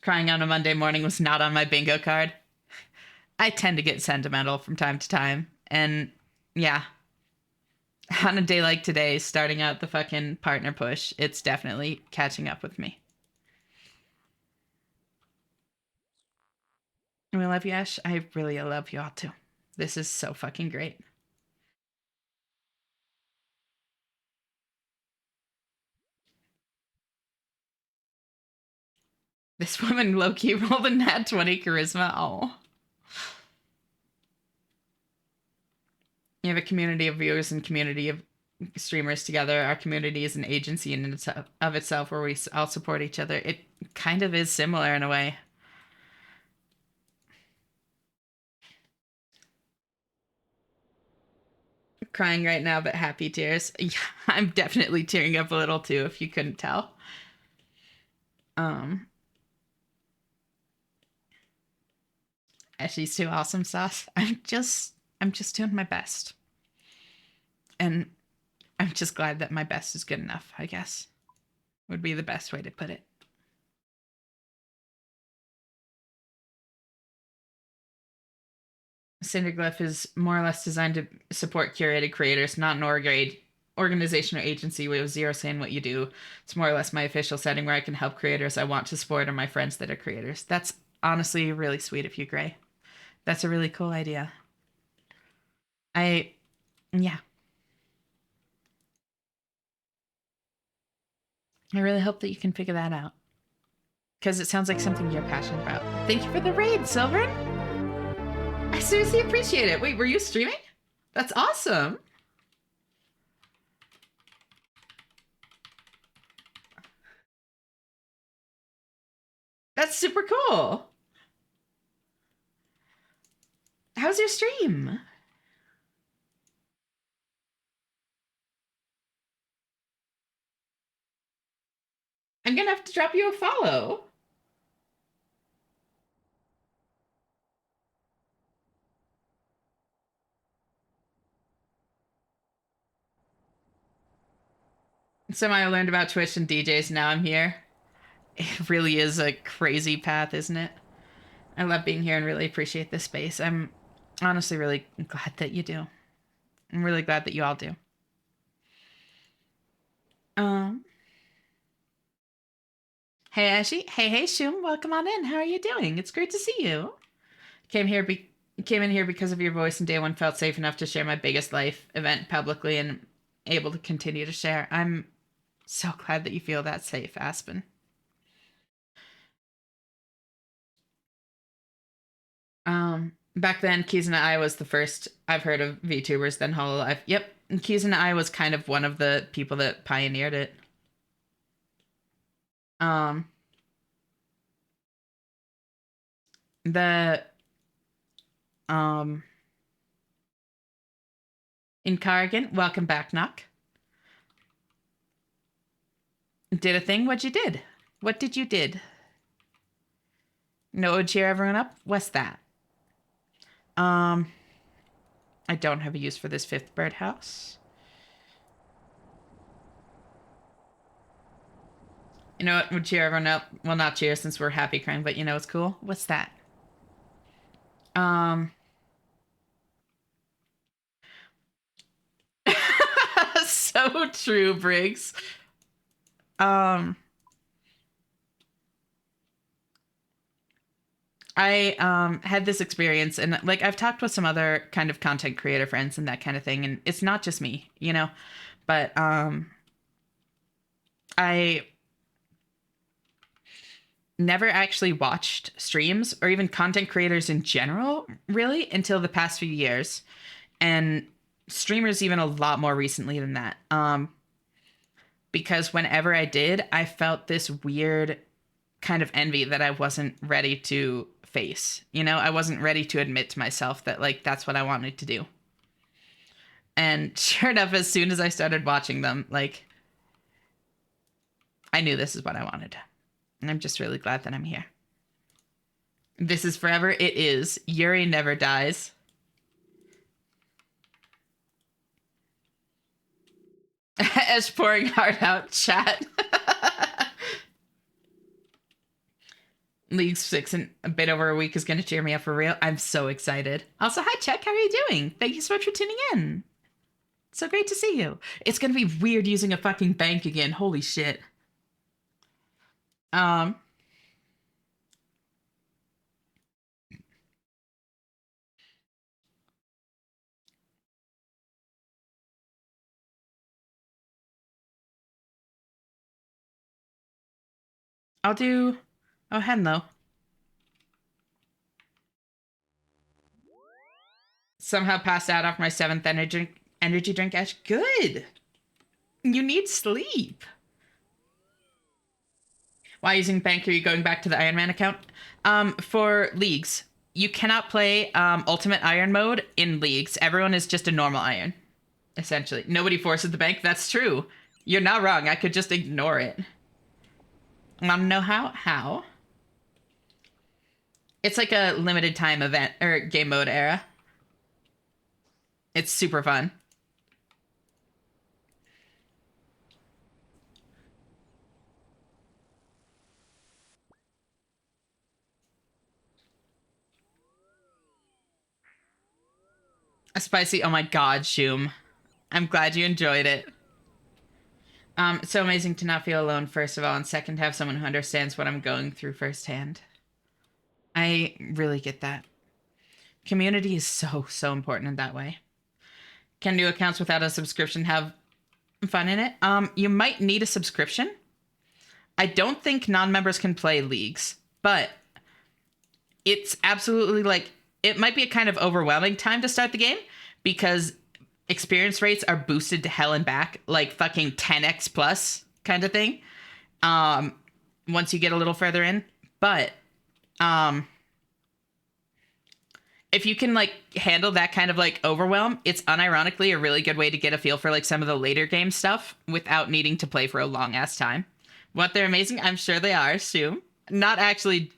Crying on a Monday morning was not on my bingo card. I tend to get sentimental from time to time. And yeah, on a day like today, starting out the fucking partner push, it's definitely catching up with me. We love you, Ash. I really love you all too. This is so fucking great. This woman low key rolled a nat 20 charisma. Oh. You have a community of viewers and community of streamers together. Our community is an agency in of itself where we all support each other. It kind of is similar in a way. Crying right now, but happy tears. Yeah, I'm definitely tearing up a little too, if you couldn't tell. Um, she's too awesome, sauce. I'm just doing my best, and I'm just glad that my best is good enough. I guess would be the best way to put it. Cinderglyph is more or less designed to support curated creators, not an organization or agency with zero say in what you do. It's more or less my official setting where I can help creators I want to support or my friends that are creators. That's honestly really sweet of you, Gray. That's a really cool idea. I, yeah, I really hope that you can figure that out because it sounds like something you're passionate about. Thank you for the raid, Silver. I seriously appreciate it. Wait, were you streaming? That's awesome. That's super cool. How's your stream? I'm gonna have to drop you a follow. Somehow I learned about Twitch and DJs. Now I'm here. It really is a crazy path, isn't it? I love being here and really appreciate this space. I'm honestly really glad that you do. I'm really glad that you all do. Um, hey Ashy, hey Shum, welcome on in. How are you doing? It's great to see you. Came here be came in here because of your voice, and day one felt safe enough to share my biggest life event publicly and able to continue to share. I'm so glad that you feel that safe, Aspen. Back then, Keys and I was the first I've heard of VTubers, then Hololive. Yep, and Keys and I was kind of one of the people that pioneered it. Um, the um in Carrigan, welcome back, Knock. Did a thing? What you did? What did you did? No, would cheer everyone up. What's that? I don't have a use for this fifth birdhouse. You know what? Would cheer everyone up. Well, not cheer since we're happy crying, but you know what's cool? What's that? So true, Briggs. I had this experience, and like I've talked with some other kind of content creator friends and that kind of thing, and it's not just me, you know. But I never actually watched streams or even content creators in general, really, until the past few years. And streamers even a lot more recently than that. Because whenever I did, I felt this weird kind of envy that I wasn't ready to face. You know, I wasn't ready to admit to myself that like that's what I wanted to do. And sure enough, as soon as I started watching them, like I knew this is what I wanted. And I'm just really glad that I'm here. This is forever. It is. Yuri never dies. As pouring heart out chat. League 6 in a bit over a week is going to cheer me up for real. I'm so excited. Also, hi, Chuck. How are you doing? Thank you so much for tuning in. So great to see you. It's going to be weird using a fucking bank again. Holy shit. I'll do... Oh, hello. Somehow passed out after my 7th energy drink, Ash. Good. You need sleep. Why using bank are you going back to the Iron Man account? For leagues, you cannot play Ultimate Iron mode in leagues. Everyone is just a normal Iron, essentially. Nobody forces the bank. That's true. You're not wrong. I could just ignore it. Want to know how? How? It's like a limited time event or game mode era. It's super fun. A spicy. Oh my God, Shum. I'm glad you enjoyed it. It's so amazing to not feel alone, first of all, and second, have someone who understands what I'm going through firsthand. I really get that. Community is so important in that way. Can new accounts without a subscription have fun in it? You might need a subscription. I don't think non-members can play leagues, but it's absolutely like it might be a kind of overwhelming time to start the game because experience rates are boosted to hell and back, like fucking 10x plus kind of thing. Once you get a little further in, but if you can like handle that kind of like overwhelm, it's unironically a really good way to get a feel for like some of the later game stuff without needing to play for a long ass time. What they're amazing, I'm sure they are, Sue. Not actually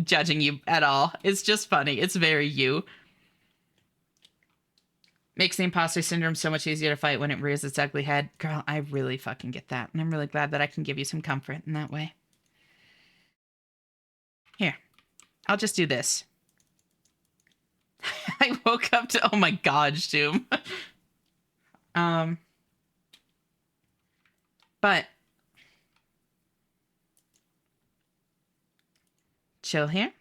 judging you at all. It's just funny. It's very you. Makes the imposter syndrome so much easier to fight when it rears its ugly head. Girl, I really fucking get that. And I'm really glad that I can give you some comfort in that way. Here, I'll just do this. I woke up to, oh my god, Zoom. But chill here.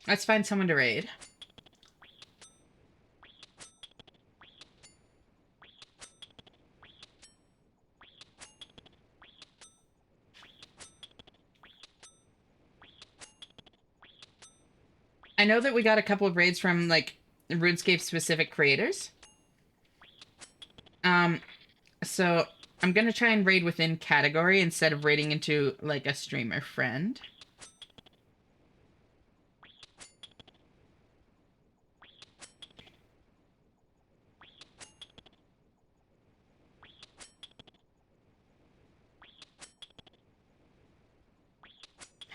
Let's find someone to raid. I know that we got a couple of raids from, like, RuneScape specific creators. So I'm gonna try and raid within category instead of raiding into, like, a streamer friend.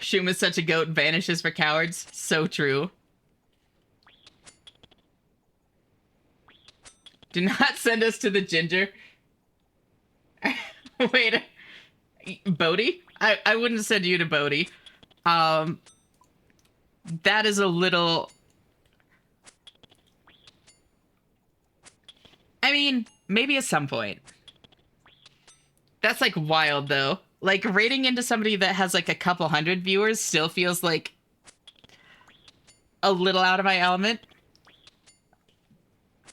Shuma's such a goat, vanishes for cowards. So true. Do not send us to the ginger. Wait, Bodhi? I wouldn't send you to Bodhi. That is a little... I mean, maybe at some point. That's, like, wild, though. Like, raiding into somebody that has, like, a couple hundred viewers still feels like a little out of my element.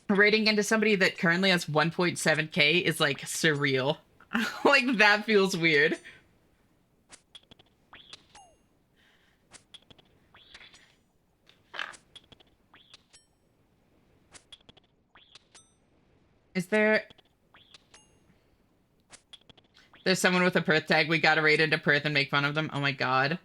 Raiding into somebody that currently has 1.7k is, like, surreal. Like, that feels weird. Is there... There's someone with a Perth tag. We gotta raid into Perth and make fun of them. Oh my god.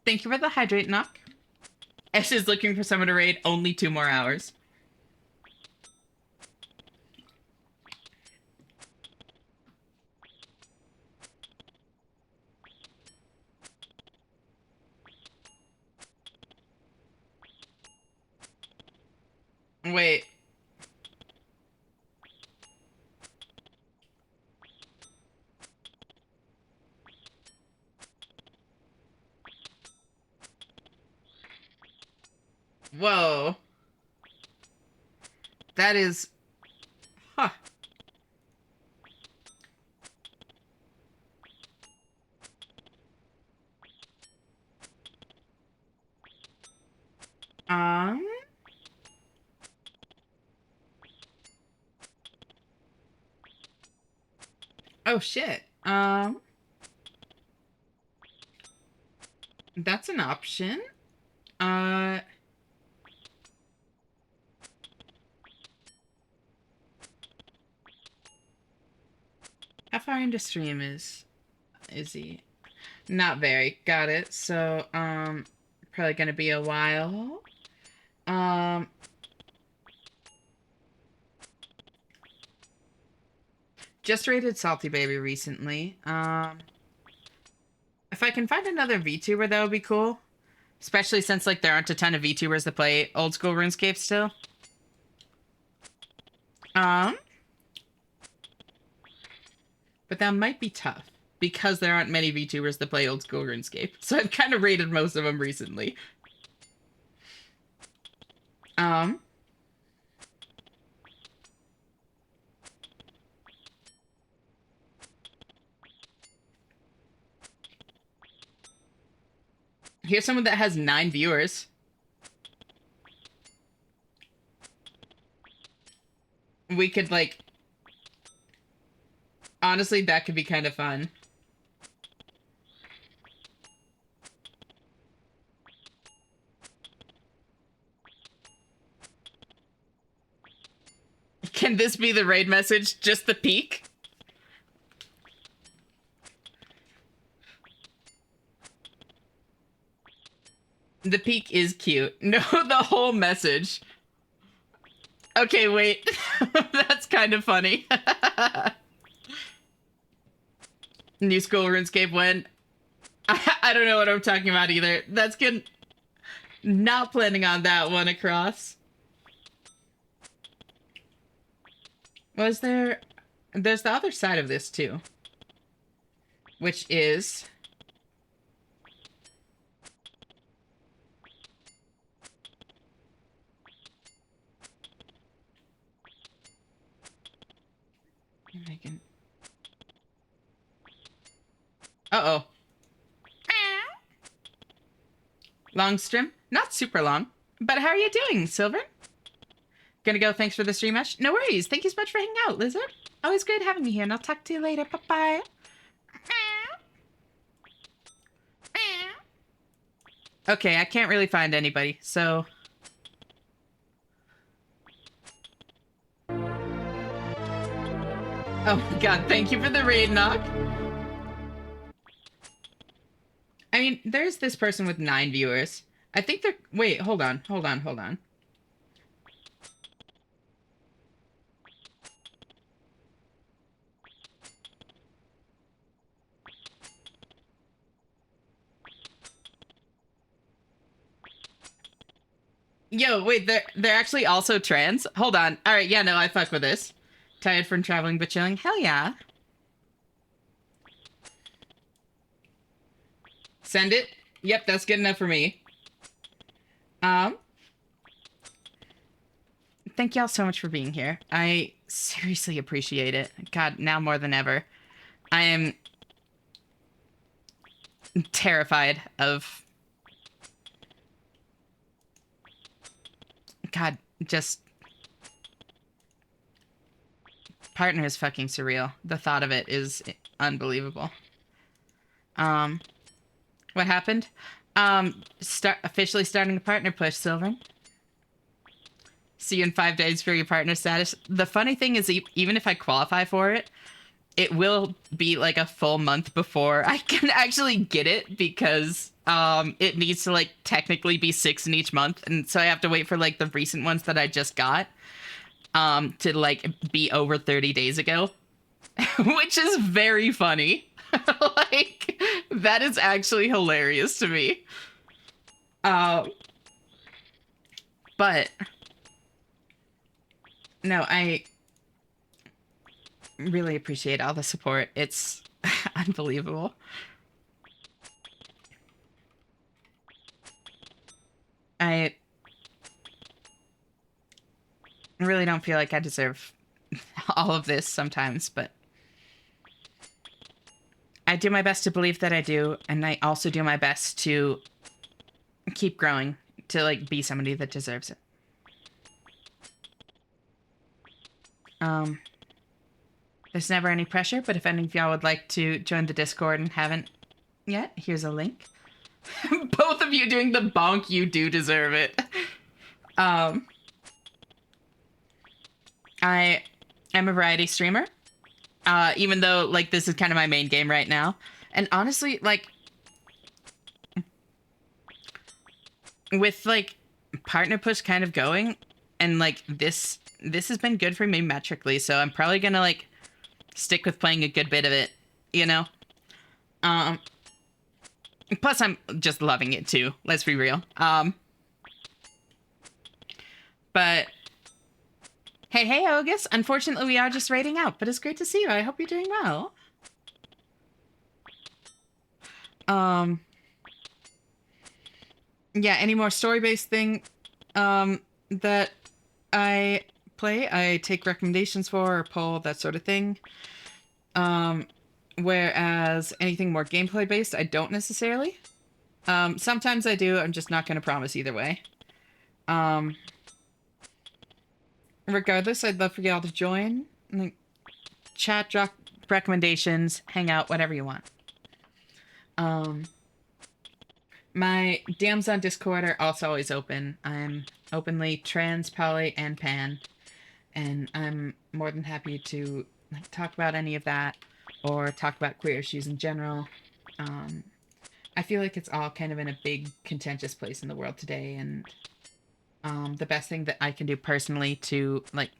Thank you for the hydrate knock. Ash is looking for someone to raid. Only 2 more hours. Wait. Whoa. That is... Huh. Oh, shit. That's an option. How far into stream is he? Not very. Got it. So, probably gonna be a while. Just rated Salty Baby recently. If I can find another VTuber, that would be cool. Especially since, like, there aren't a ton of VTubers that play old school RuneScape still. But that might be tough. Because there aren't many VTubers that play old school RuneScape. So I've kind of rated most of them recently. Here's someone that has 9 viewers. We could, like... Honestly, that could be kind of fun. Can this be the raid message? Just the peak? The peak is cute. No, the whole message. Okay, wait. That's kind of funny. New school RuneScape when? I don't know what I'm talking about either. That's good. Not planning on that one across. Was there... There's the other side of this, too. Which is... I can... Uh-oh. Long stream? Not super long. But how are you doing, Silver? Gonna go, thanks for the stream, Ash. No worries. Thank you so much for hanging out, Lizard. Always great having you here, and I'll talk to you later. Bye-bye. Okay, I can't really find anybody, so... Oh my god, thank you for the raid knock. I mean, there's this person with 9 viewers. I think they're... Wait, hold on. Yo, wait, they're actually also trans? Hold on. Alright, yeah, no, I fuck with this. Tired from traveling but chilling? Hell yeah. Send it? Yep, that's good enough for me. Thank y'all so much for being here. I seriously appreciate it. God, now more than ever. I am terrified of... God, just... Partner is fucking surreal. The thought of it is unbelievable. What happened? Officially starting a partner push, Sylvan. See you in 5 days for your partner status. The funny thing is, even if I qualify for it, it will be like a full month before I can actually get it, because it needs to like technically be 6 in each month, and so I have to wait for like the recent ones that I just got to like be over 30 days ago, which is very funny. Like, that is actually hilarious to me. But no, I really appreciate all the support. It's unbelievable. I really don't feel like I deserve all of this sometimes, but I do my best to believe that I do, and I also do my best to keep growing, to like be somebody that deserves it. There's never any pressure, but if any of y'all would like to join the Discord and haven't yet, here's a link. Both of you doing the bonk, you do deserve it. I am a variety streamer. Even though, like, this is kind of my main game right now. And honestly, like, with, like, partner push kind of going, and, like, this has been good for me metrically, so I'm probably gonna, like, stick with playing a good bit of it, you know? Plus, I'm just loving it, too. Let's be real. But... Hey, August. Unfortunately, we are just raiding out, but it's great to see you. I hope you're doing well. Yeah, any more story-based thing that I play, I take recommendations for, or poll, that sort of thing. Whereas anything more gameplay-based, I don't necessarily. Sometimes I do. I'm just not going to promise either way. Regardless, I'd love for y'all to join. Like, chat, recommendations, hang out, whatever you want. My DMs on Discord are also always open. I'm openly trans, poly, and pan, and I'm more than happy to like talk about any of that or talk about queer issues in general. I feel like it's all kind of in a big contentious place in the world today, and the best thing that I can do personally to like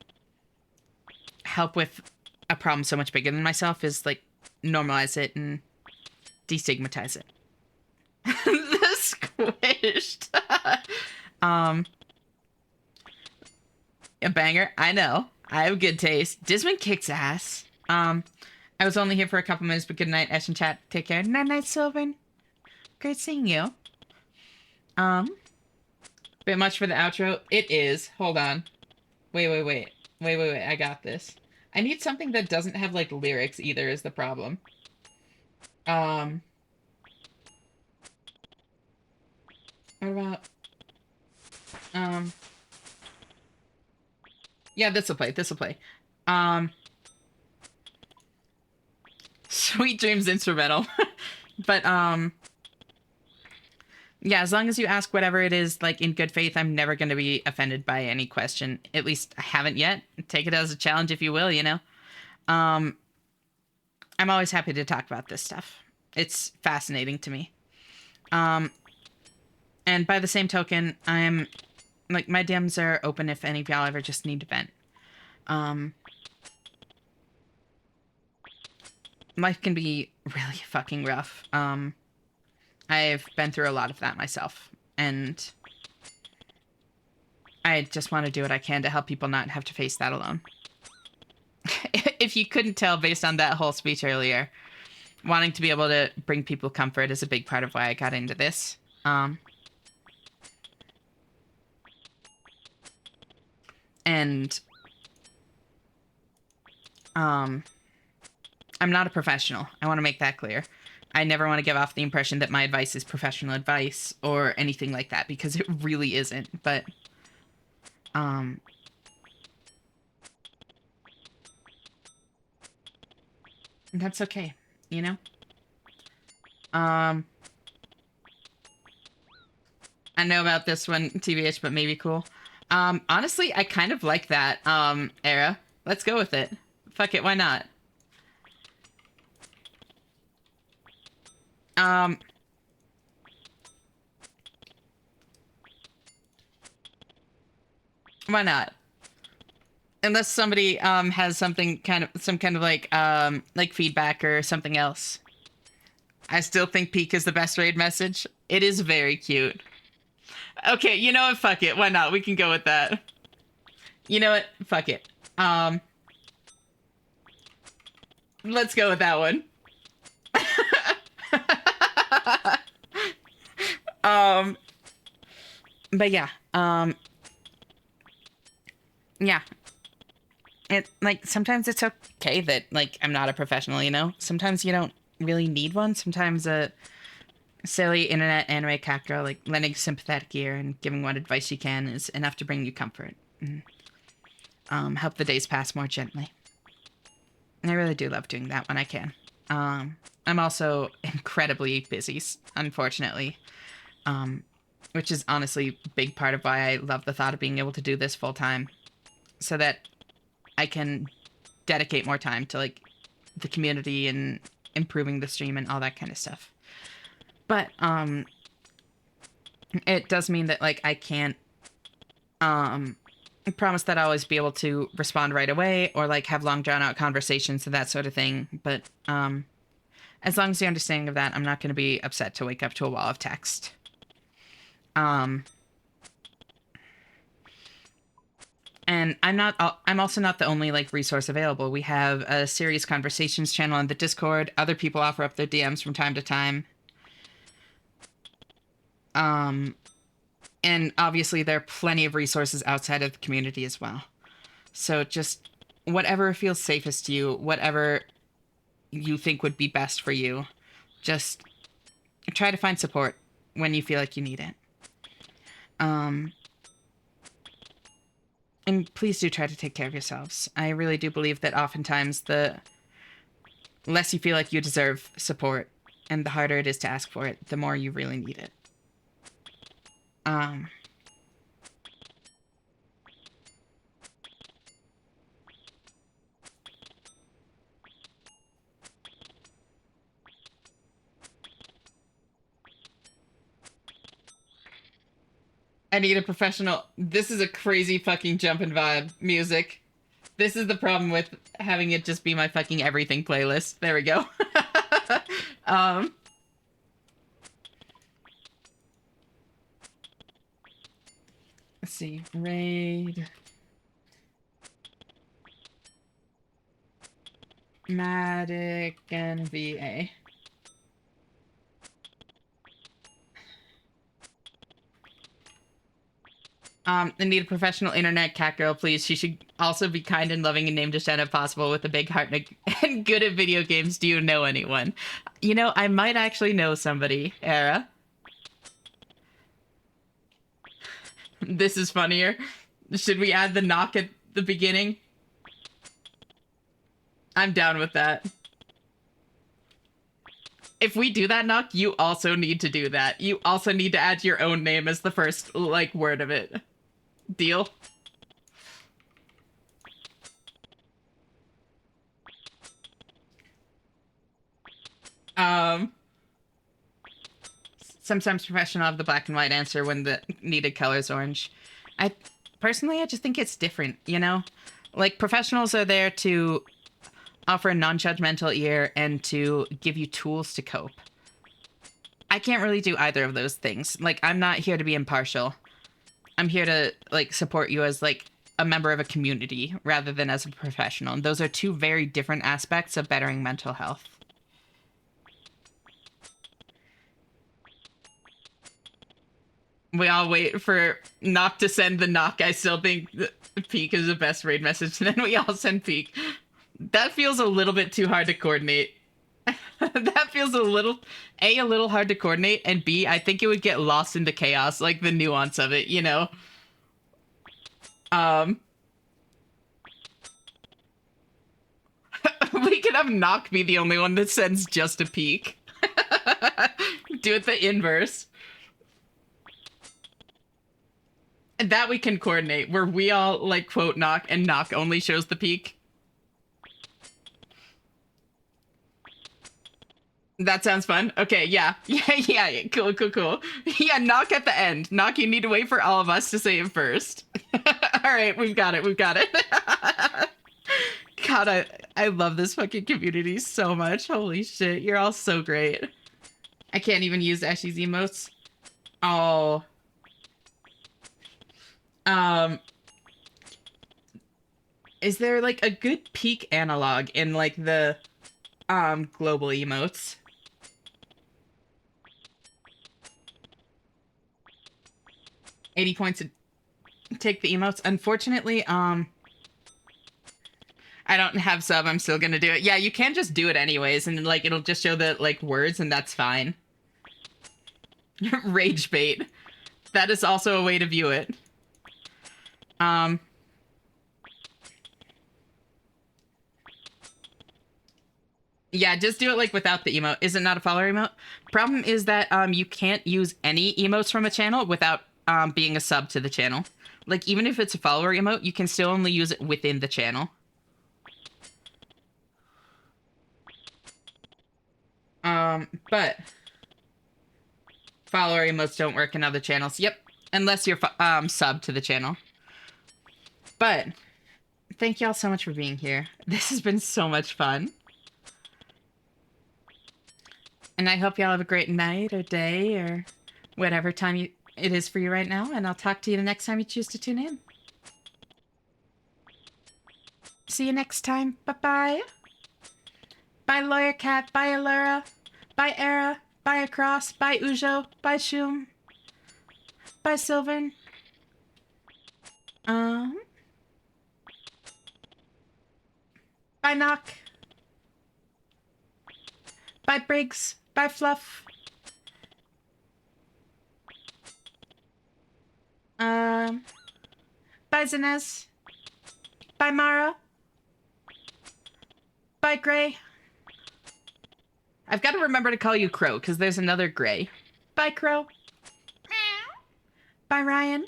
help with a problem so much bigger than myself is like normalize it and destigmatize it. The squished. um, a banger. I know. I have good taste. Dismon kicks ass. I was only here for a couple minutes, but good night, Ash and chat. Take care. Night night, Sylvan. Great seeing you. Bit much for the outro. It is. Hold on. Wait. I got this. I need something that doesn't have like lyrics either is the problem. What about yeah, this'll play. Sweet Dreams instrumental. But yeah, as long as you ask whatever it is like in good faith, I'm never going to be offended by any question. At least I haven't yet. Take it as a challenge if you will, you know. I'm always happy to talk about this stuff. It's fascinating to me. And by the same token, I'm like my DMs are open if any of y'all ever just need to vent. Life can be really fucking rough. I've been through a lot of that myself, and I just want to do what I can to help people not have to face that alone. If you couldn't tell based on that whole speech earlier, wanting to be able to bring people comfort is a big part of why I got into this. And I'm not a professional. I want to make that clear. I never want to give off the impression that my advice is professional advice or anything like that, because it really isn't. But that's okay, you know? I know about this one, TBH, but maybe cool. Honestly, I kind of like that era. Let's go with it. Fuck it, why not? Why not? Unless somebody has something some kind of like feedback or something else. I still think peak is the best raid message. It is very cute. Okay, you know what? Fuck it. Why not? We can go with that. You know what? Fuck it. Let's go with that one. But yeah. Yeah. It like sometimes it's okay that like I'm not a professional, you know? Sometimes you don't really need one. Sometimes a silly internet anime cat girl like lending sympathetic ear and giving what advice you can is enough to bring you comfort and help the days pass more gently. And I really do love doing that when I can. I'm also incredibly busy, unfortunately, which is honestly a big part of why I love the thought of being able to do this full time, so that I can dedicate more time to like the community and improving the stream and all that kind of stuff. But it does mean that like I can't promise that I'll always be able to respond right away or like have long drawn out conversations and that sort of thing. But as long as you're understanding of that, I'm not going to be upset to wake up to a wall of text. And I'm also not the only like resource available. We have a serious conversations channel on the Discord. Other people offer up their DMs from time to time. And obviously there are plenty of resources outside of the community as well. So just whatever feels safest to you, whatever you think would be best for you, just try to find support when you feel like you need it. And please do try to take care of yourselves. I really do believe that oftentimes the less you feel like you deserve support, and the harder it is to ask for it, the more you really need it. I need a professional. This is a crazy fucking jumpin' vibe music. This is the problem with having it just be my fucking everything playlist. There we go. Let's see. Raid. Matic and VA. I need a professional internet cat girl, please. She should also be kind and loving and named Deshaun if possible, with a big heart and good at video games. Do you know anyone? You know, I might actually know somebody, Era. This is funnier. Should we add the knock at the beginning? I'm down with that. If we do that knock, you also need to do that. You also need to add your own name as the first, like, word of it. Deal? Sometimes professional have the black and white answer when the needed color is orange. Personally, I just think it's different, you know? Like, professionals are there to offer a non-judgmental ear and to give you tools to cope. I can't really do either of those things. Like, I'm not here to be impartial. I'm here to, like, support you as, like, a member of a community rather than as a professional. And those are two very different aspects of bettering mental health. We all wait for Knock to send the knock. I still think Peak is the best raid message. And then we all send Peak. That feels a little bit too hard to coordinate. That feels a little hard to coordinate, and B, I think it would get lost into chaos, like the nuance of it, you know? We could have Knock be the only one that sends just a Peak. Do it the inverse. And that we can coordinate, where we all, like, quote Knock, and Knock only shows the Peak. That sounds fun. Okay, yeah. Yeah. Cool. Yeah, Knock at the end. Knock, you need to wait for all of us to say it first. All right, we've got it. God, I love this fucking community so much. Holy shit, you're all so great. I can't even use Ashy's emotes. Oh. Is there, like, a good peak analog in, like, the, global emotes? 80 points to take the emotes. Unfortunately, I don't have sub. I'm still gonna do it. Yeah, you can just do it anyways, and, like, it'll just show the, like, words, and that's fine. Rage bait. That is also a way to view it. Yeah, just do it, like, without the emote. Is it not a follower emote? Problem is that you can't use any emotes from a channel without being a sub to the channel. Like, even if it's a follower emote, you can still only use it within the channel. But follower emotes don't work in other channels. Yep, unless you're sub to the channel. But thank y'all so much for being here. This has been so much fun. And I hope y'all have a great night or day or whatever time it is for you right now. And I'll talk to you the next time you choose to tune in. See you next time. Bye-bye. Bye, Lawyer Cat. Bye, Allura. Bye, Era. Bye, Across. Bye, Ujo. Bye, Shum. Bye, Sylvan. Bye, Knock. Bye, Briggs. Bye, Fluff. Bye, Zinez. Bye, Mara. Bye, Gray. I've got to remember to call you Crow, because there's another Gray. Bye, Crow. Bye, Ryan.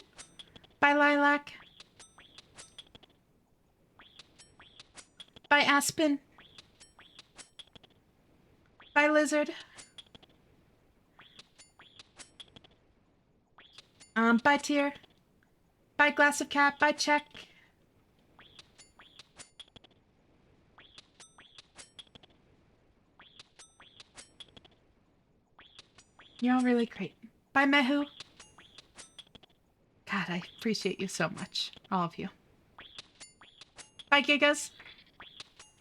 Bye, Lilac. Bye, Aspen. Bye, Lizard. Bye, Tear. Bye, Glass of Cat. Bye, Check. You're all really great. Bye, Mehu. God, I appreciate you so much. All of you. Bye, Gigas.